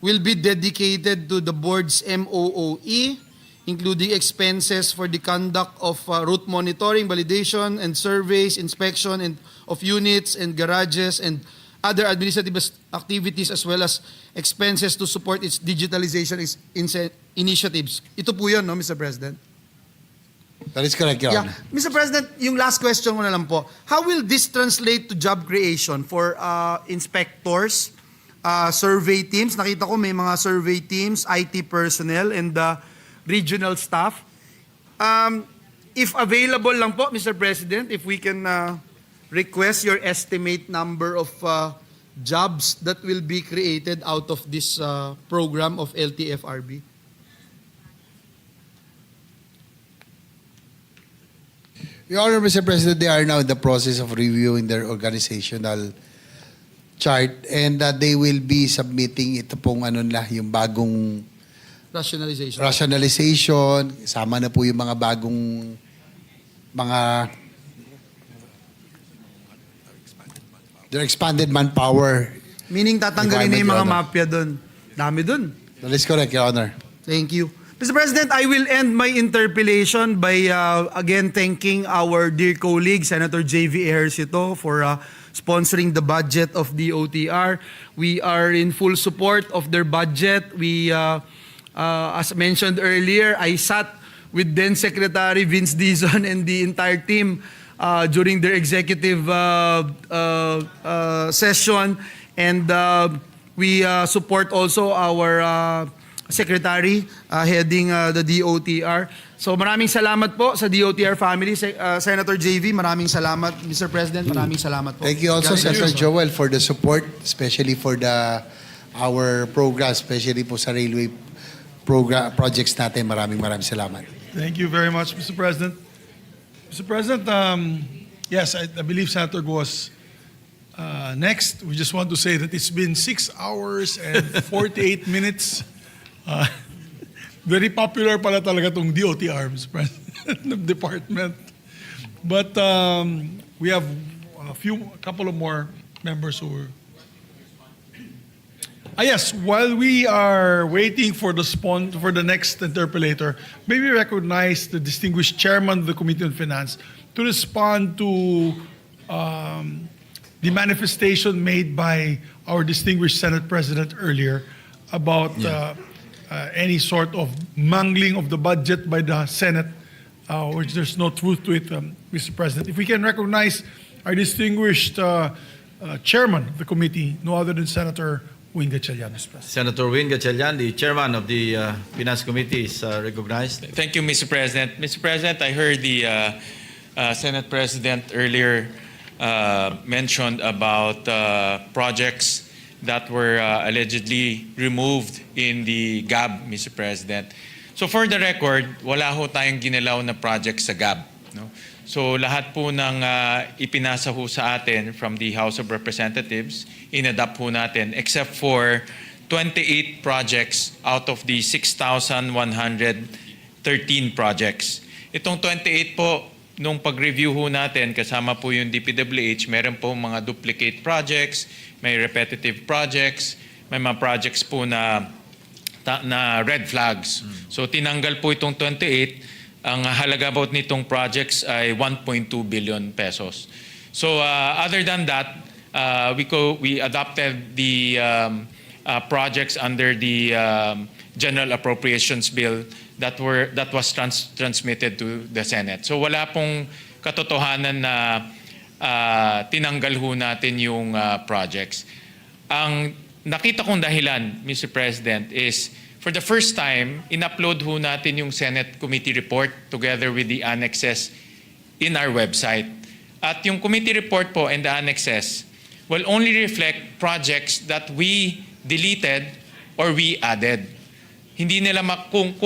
will be dedicated to the board's MOOE, including expenses for the conduct of route monitoring, validation, and surveys, inspection and of units and garages and other administrative activities, as well as expenses to support its digitalization initiatives. Ito po yun, no, Mr. President? That is correct, Your Honor. Mr. President, yung last question ko na lang po. How will this translate to job creation for inspectors, survey teams? Nakita ko may mga survey teams, IT personnel, and regional staff. If available lang po, Mr. President, if we can request your estimate number of jobs that will be created out of this program of LTFRB. Your Honor, Mr. President, they are now in the process of reviewing their organizational chart, and they will be submitting ito pong yung bagong rationalization, sama na po yung mga bagong their expanded manpower. Meaning tatanggalin na yung mga mafia doon. Dami doon. That is correct, Your Honor. Thank you. Mr. President, I will end my interpellation by again thanking our dear colleague, Senator J.V. Ejercito, for sponsoring the budget of the OTR. We are in full support of their budget. We, as mentioned earlier, I sat with then Secretary Vince Dizon and the entire team during their executive session, and we support also our Secretary heading the DOTR. So maraming salamat po sa DOTR family. Senator JV, maraming salamat. Mr. President, maraming salamat po. Thank you also, Senator Joel, for the support, especially for our program, especially po sa railway projects natin. Maraming salamat. Thank you very much, Mr. President. Mr. President, yes, I believe Senator was next. We just want to say that it's been 6 hours and 48 minutes. Very popular pala talaga tong DOTR, Mr. President, department. But we have a couple of more members who are... yes, while we are waiting for the next interpellator, may we recognize the distinguished chairman of the Committee on Finance to respond to the manifestation made by our distinguished Senate President earlier about any sort of mangling of the budget by the Senate, which there's no truth to it, Mr. President. If we can recognize our distinguished chairman of the committee, no other than Senator Win Gatchalian, Mr. President. Senator Win Gatchalian, the chairman of the Finance Committee, is recognized. Thank you, Mr. President. Mr. President, I heard the Senate President earlier mentioned about projects that were allegedly removed in the GAB, Mr. President. So for the record, wala ho tayong ginalaw na project sa GAB. No? So lahat po ng ipinasa ho sa atin from the House of Representatives, inadapt po natin, except for 28 projects out of the 6,113 projects. Itong 28 po, nung pag-review ho natin, kasama po yung DPWH, meron po mga duplicate projects, may repetitive projects, may mga projects po na red flags. So tinanggal po itong 28. Ang halaga po nitong projects ay 1.2 billion pesos. So other than that, we adopted the projects under the General Appropriations Bill that was transmitted to the Senate. So wala pong katotohanan na tinanggal ho natin yung projects. Ang nakita kong dahilan, Mr. President, is for the first time, in-upload ho natin yung Senate Committee Report together with the annexes in our website. At yung committee report po and the annexes will only reflect projects that we deleted or we added. Hindi nila kung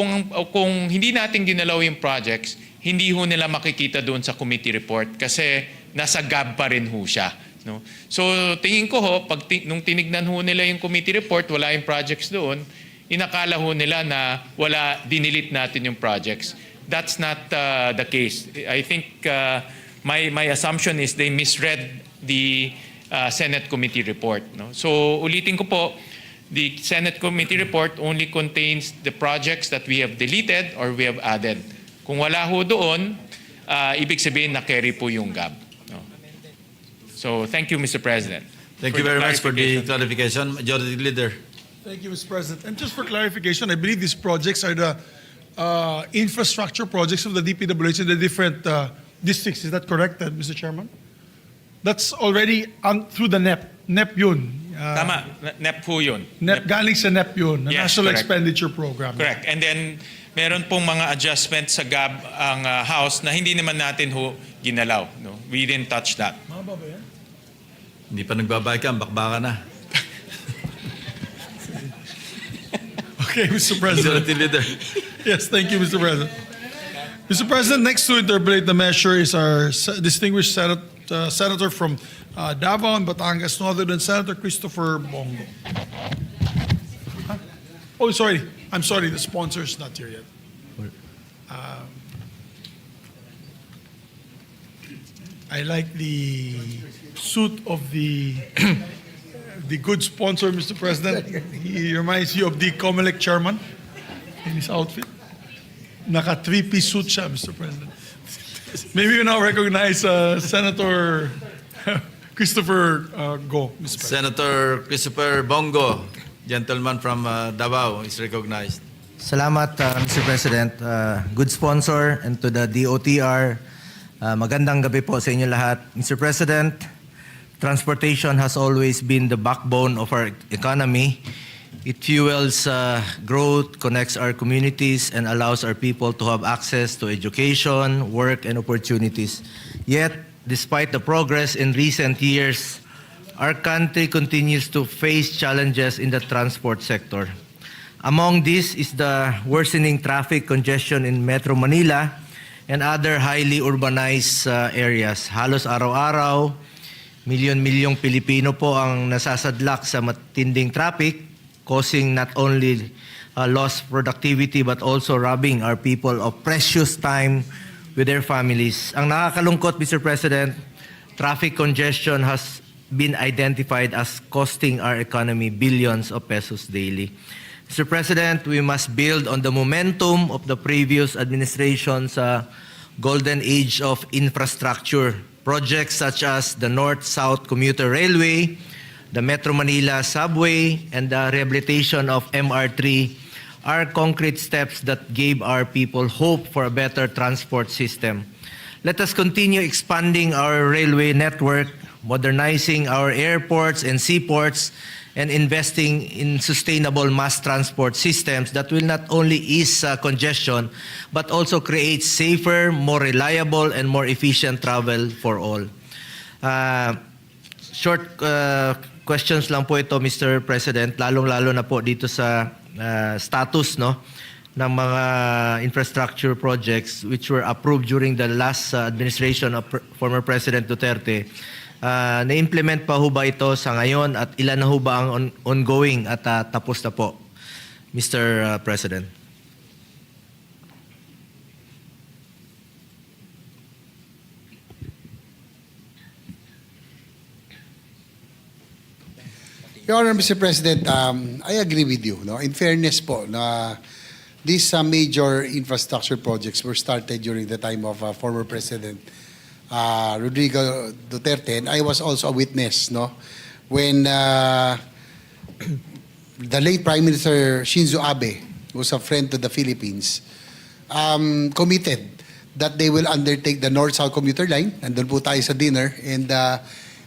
hindi natin ginalaw yung projects, hindi ho nila makikita doon sa committee report kasi nasa GAB pa rin ho siya. No? So tingin ko ho, nung tinignan ho nila yung committee report, wala yung projects doon, inakala ho nila na dinilit natin yung projects. That's not the case. I think my assumption is they misread the Senate committee report. No? So ulitin ko po, the Senate committee report only contains the projects that we have deleted or we have added. Kung wala ho doon, ibig sabihin na carry po yung gap. No? So thank you, Mr. President. Thank you very much for the clarification. Majority Leader. Thank you, Mr. President. And just for clarification, I believe these projects are the infrastructure projects of the DPWH in the different districts. Is that correct, Mr. Chairman? That's already through the NEP. NEP yun. Tama, NEP po yun. NEP, galing sa NEP yun, the Yes, National correct. Expenditure Program. Correct. And then, meron pong mga adjustments sa GAB ang House na hindi naman natin ho ginalaw. No? We didn't touch that. Mababa ba yan? Hindi pa nagbabay ka, bakbaka na. Okay, Mr. President. Majority Leader. Yes, thank you, Mr. President. Mr. President, next to interpolate the measure is our distinguished senator from Davao and Batangas, no other than Senator Christopher Bongo. Huh? Oh, sorry. I'm sorry, the sponsor is not here yet. I like the suit of the good sponsor, Mr. President. He reminds you of the COMELEC chairman in his outfit. Naka three-piece suit siya, Mr. President. Maybe you now recognize Senator Christopher Go, Mr. President. Senator Christopher Bongo, gentleman from Davao, is recognized. Salamat, Mr. President. Good sponsor and to the DOTR. Magandang gabi po sa inyo lahat. Mr. President, transportation has always been the backbone of our economy. It fuels growth, connects our communities, and allows our people to have access to education, work, and opportunities. Yet, despite the progress in recent years, our country continues to face challenges in the transport sector. Among these is the worsening traffic congestion in Metro Manila and other highly urbanized areas. Halos araw-araw, milyon-milyong Pilipino po ang nasasadlak sa matinding traffic, causing not only lost productivity but also robbing our people of precious time with their families. Ang nakakalungkot, Mr. President, traffic congestion has been identified as costing our economy billions of pesos daily. Mr. President, we must build on the momentum of the previous administration's golden age of infrastructure. Projects such as the North-South Commuter Railway, the Metro Manila Subway, and the rehabilitation of MR3 are concrete steps that gave our people hope for a better transport system. Let us continue expanding our railway network, modernizing our airports and seaports, and investing in sustainable mass transport systems that will not only ease congestion, but also create safer, more reliable, and more efficient travel for all. Short questions lang po ito, Mr. President, lalong-lalo na po dito sa status ng mga infrastructure projects which were approved during the last administration of former President Duterte. Na-implement pa ho ba ito sa ngayon at ilan na ho ba ang ongoing at tapos na po, Mr. President? Your Honor, Mr. President, I agree with you. No? In fairness po, na these major infrastructure projects were started during the time of former President Rodrigo Duterte, and I was also a witness, when the late Prime Minister Shinzo Abe, who was a friend to the Philippines, committed that they will undertake the North-South Commuter Line, nandun po tayo sa dinner, and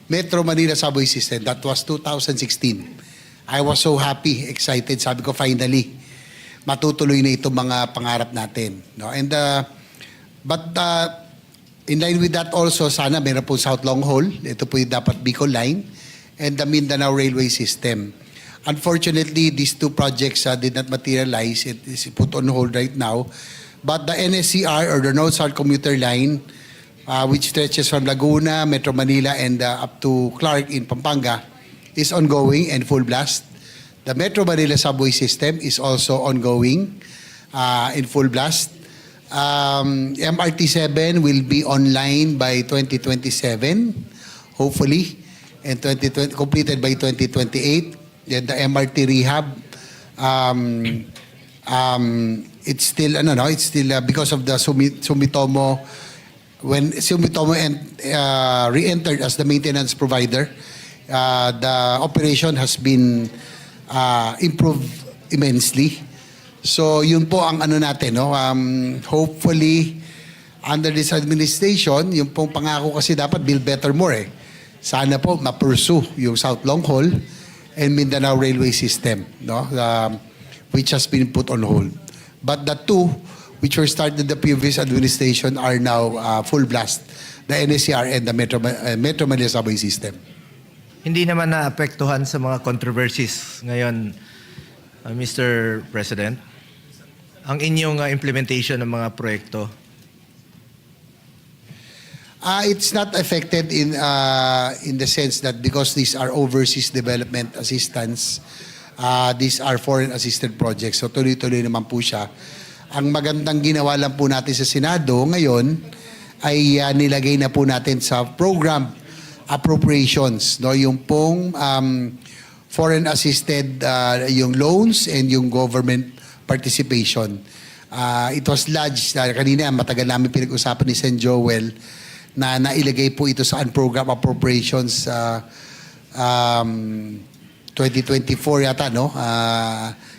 Metro Manila Subway System. That was 2016. I was so happy, excited. Sabi ko, finally, matutuloy na itong mga pangarap natin. And in line with that also, sana meron po South Long Haul. Ito po yung dapat Bicol Line and the Mindanao Railway System. Unfortunately, these two projects did not materialize. It is put on hold right now. But the NSCR or the North-South Commuter Line which stretches from Laguna, Metro Manila, and up to Clark in Pampanga, is ongoing and full blast. The Metro Manila subway system is also ongoing in full blast. MRT7 will be online by 2027, hopefully, and completed by 2028. Then the MRT rehab, it's still, it's still because of the Sumitomo, when Sumitomo re-entered as the maintenance provider, the operation has been improved immensely. So yun po ang natin, no? Hopefully, under this administration, yung pong pangako kasi dapat build better more eh. Sana po ma-pursue yung South Long Haul and Mindanao Railway System, no? Which has been put on hold. But the two which were started the previous administration are now full blast, the NSCR and the Metro Manila Subway System. Hindi naman naapektuhan sa mga controversies ngayon, Mr. President, ang inyong implementation ng mga proyekto? It's not affected in the sense that because these are overseas development assistance, these are foreign assisted projects. So tuloy-tuloy naman po siya. Ang magandang ginawa lang po natin sa Senado ngayon ay nilagay na po natin sa program appropriations, no? Yung pong foreign assisted yung loans and yung government participation. It was lodged, kanina matagal namin pinag-usapan ni Sen. Joel na nailagay po ito sa program appropriations 2024 yata, no?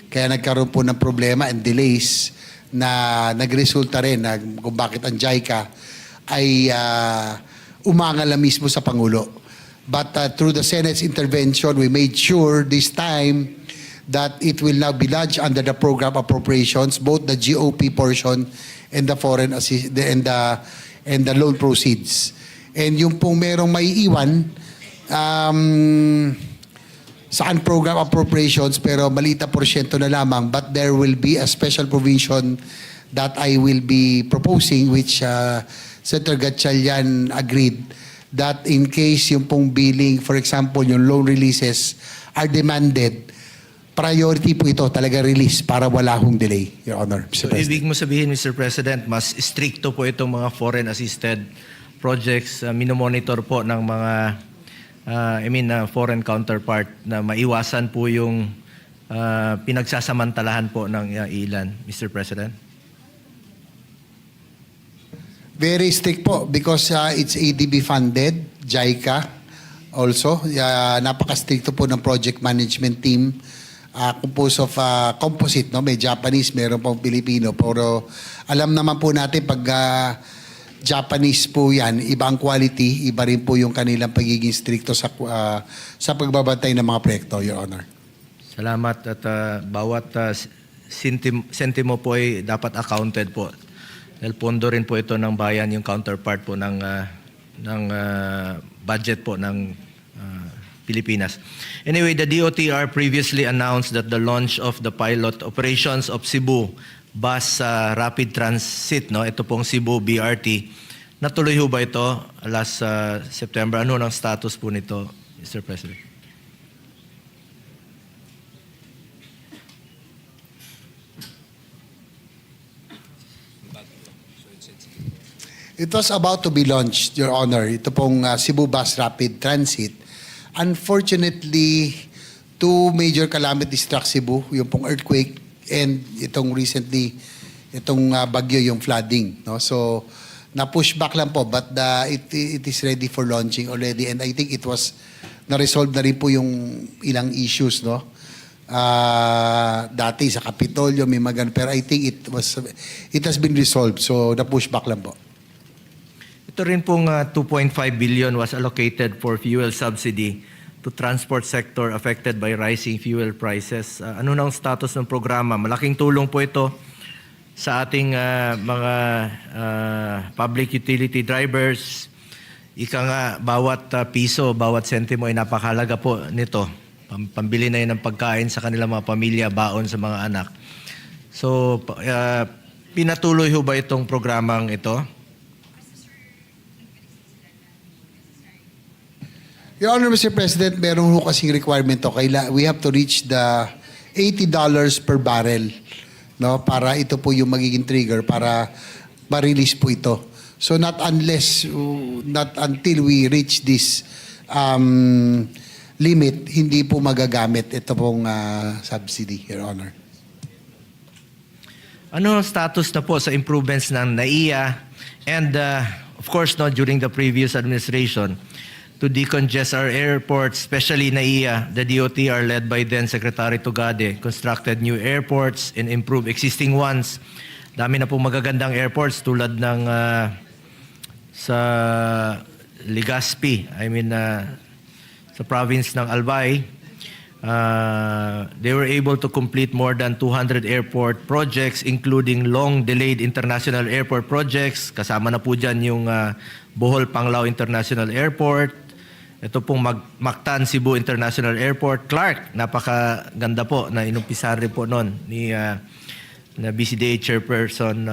Kaya nagkaroon po ng problema and delays na nagresulta rin na kung bakit ang JICA ay umangal na mismo sa Pangulo. But through the Senate's intervention, we made sure this time that it will now be lodged under the program appropriations, both the GOP portion and the foreign and the loan proceeds. And yung pong merong may iwan saan program appropriations pero malita porsyento na lamang, but there will be a special provision that I will be proposing, which Senator Gatchalian agreed, that in case yung pong billing, for example, yung loan releases are demanded, priority po ito talaga release para wala hong delay, Your Honor. So ibig mo sabihin, Mr. President, mas stricto po itong mga foreign assisted projects, minomonitor po ng mga foreign counterpart na maiwasan po yung pinagsasamantalahan po ng ilan, Mr. President? Very strict po because it's ADB funded, JICA also. Napaka-stricto po ng project management team composed of composite, no? May Japanese, meron pong Pilipino. Pero alam naman po natin pag Japanese po yan, iba ang quality, iba rin po yung kanilang pagiging stricto sa pagbabantay ng mga proyekto, Your Honor. Salamat at bawat sentimo po ay dapat accounted po. Dahil pondo rin po ito ng bayan, yung counterpart po ng budget po ng Pilipinas. Anyway, the DOTR previously announced that the launch of the pilot operations of Cebu bus rapid transit, no? Ito pong Cebu BRT. Natuloy ho ba ito last September? Ano ang status po nito, Mr. President? It was about to be launched, Your Honor. Ito pong Cebu bus rapid transit. Unfortunately, two major calamities struck Cebu, yung pong earthquake and itong recently, itong bagyo, yung flooding. No? So, na-push back lang po, but it is ready for launching already. And I think it was, na-resolve na rin po yung ilang issues, no? Dati sa Kapitolyo, may magan, pero I think it has been resolved. So, na-push back lang po. Ito rin pong 2.5 billion was allocated for fuel subsidy to transport sector affected by rising fuel prices. Ano na ang status ng programa? Malaking tulong po ito sa ating mga public utility drivers. Ika nga, bawat piso, bawat sentimo ay napakahalaga po nito. Pambili na yun ng pagkain sa kanilang mga pamilya, baon sa mga anak. So, pinatuloy ho ba itong programang ito? Your Honor, Mr. President, meron ho kasing requirement to. We have to reach the $80 per barrel, no, para ito po yung magiging trigger para ma-release po ito. So not until we reach this limit, hindi po magagamit ito pong subsidy, Your Honor. Ano status na po sa improvements ng NAIA and of course during the previous administration to decongest our airports, especially NAIA, the DOTR led by then Secretary Tugade, constructed new airports and improved existing ones. Dami na po magagandang airports tulad ng sa Legazpi, sa province ng Albay. They were able to complete more than 200 airport projects including long-delayed international airport projects. Kasama na po dyan yung Bohol Panglao International Airport. Ito pong Mactan Cebu International Airport. Clark, napakaganda po na inumpisahan rin po noon ni na BCDA Chairperson,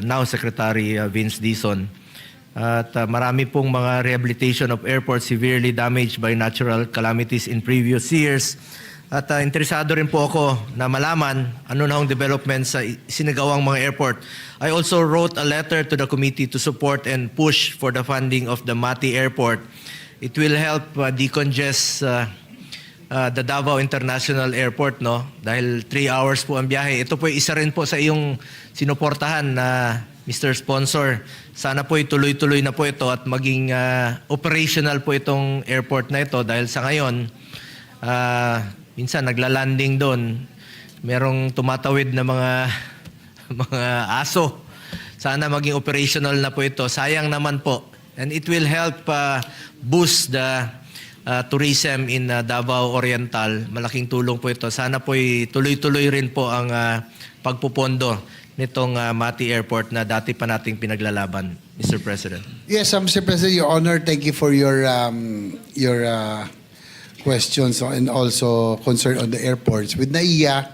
now Secretary Vince Dizon. At marami pong mga rehabilitation of airports severely damaged by natural calamities in previous years. At interesado rin po ako na malaman ano na ang development sa sinagawang mga airport. I also wrote a letter to the committee to support and push for the funding of the Mati Airport. It will help decongest the Davao International Airport, no? Dahil 3 hours po ang biyahe. Ito po isa rin po sa iyong sinuportahan na Mr. Sponsor. Sana po ituloy-tuloy na po ito at maging operational po itong airport na ito dahil sa ngayon, minsan naglalanding doon, merong tumatawid na mga aso. Sana maging operational na po ito. Sayang naman po. And it will help boost the tourism in Davao Oriental. Malaking tulong po ito. Sana po tuloy-tuloy rin po ang pagpupondo nitong Mati Airport na dati pa nating pinaglalaban, Mr. President. Yes, Mr. President, Your Honor, thank you for your questions and also concern on the airports. With NAIA,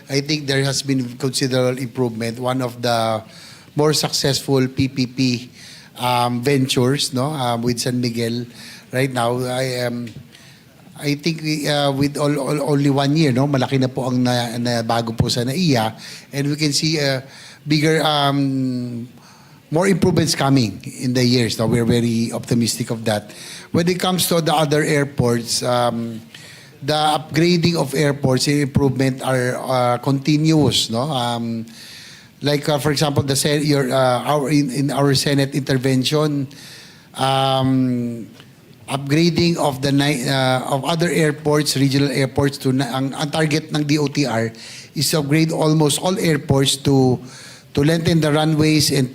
I think there has been considerable improvement. One of the more successful PPP ventures, no, with San Miguel. Right now, I think with only 1 year, no, malaki na po ang bago po sa NAIA, and we can see bigger, more improvements coming in the years. No, we're very optimistic of that. When it comes to the other airports, the upgrading of airports and improvement are continuous. No, like for example, in our Senate intervention, upgrading of of other airports, regional airports to ang target ng DOTR is to upgrade almost all airports to lengthen the runways and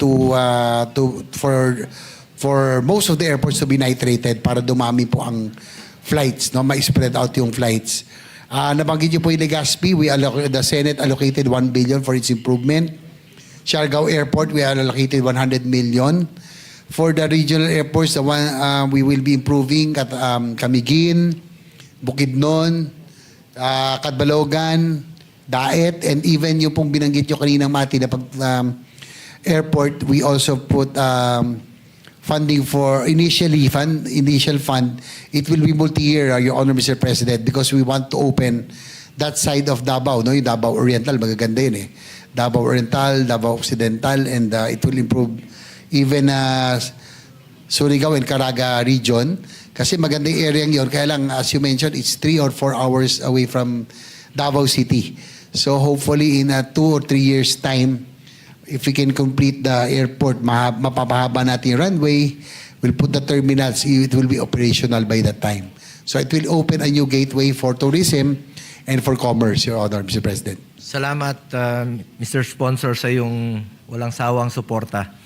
for most of the airports to be nitrated para dumami po ang flights, no, ma-spread out yung flights. Nabanggit niyo po yung Legazpi, the Senate allocated 1 billion for its improvement. Siargao Airport, we allocated 100 million. For the regional airports, the one we will be improving at Camiguin, Bukidnon, Catbalogan, Daet, and even yung pong binanggit nyo kaninang Mati na airport, we also put funding for initial fund. It will be multi-year, Your Honor, Mr. President, because we want to open that side of Davao, no? Yung Davao Oriental, magaganda yun eh. Davao Oriental, Davao Occidental, and it will improve even Surigao and Caraga region. Kasi maganda yung area yun. Kaya lang, as you mentioned, it's 3 or 4 hours away from Davao City. So hopefully in 2 or 3 years' time, if we can complete the airport, mapapahaba natin yung runway, we'll put the terminals, it will be operational by that time. So it will open a new gateway for tourism and for commerce, Your Honor, Mr. President. Salamat, Mr. Sponsor, sa yung walang sawang suporta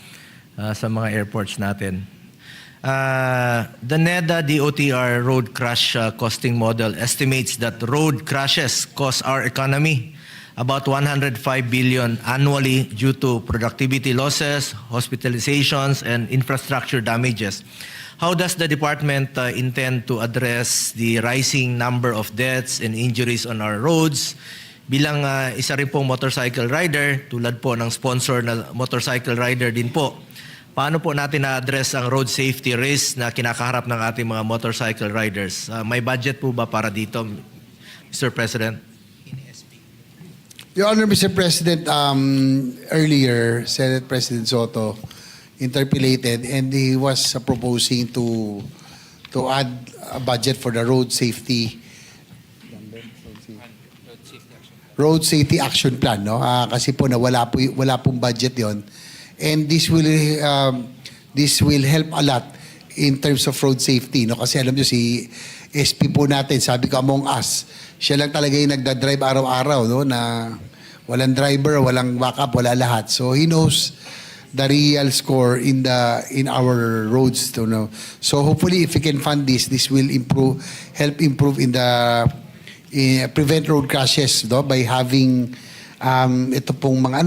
sa mga airports natin. The NEDA DOTR road crash costing model estimates that road crashes cost our economy about 105 billion annually due to productivity losses, hospitalizations, and infrastructure damages. How does the department intend to address the rising number of deaths and injuries on our roads? Bilang isa rin pong motorcycle rider, tulad po ng sponsor na motorcycle rider din po, paano po natin na-address ang road safety risk na kinakaharap ng ating mga motorcycle riders? May budget po ba para dito, Mr. President? Your Honor, Mr. President, earlier, Senate President Soto interpolated and he was proposing to add a budget for the road safety action plan, no? Kasi po wala pong budget 'yon. And this will help a lot in terms of road safety, no? Kasi alam niyo si SP po natin, sabi ko among us, siya lang talaga yung nagda-drive araw-araw, no, na walang driver, walang backup, wala lahat. So he knows the real score in our roads, to know. So hopefully if we can fund this will help improve in the prevent road crashes, no, by having ito pong mga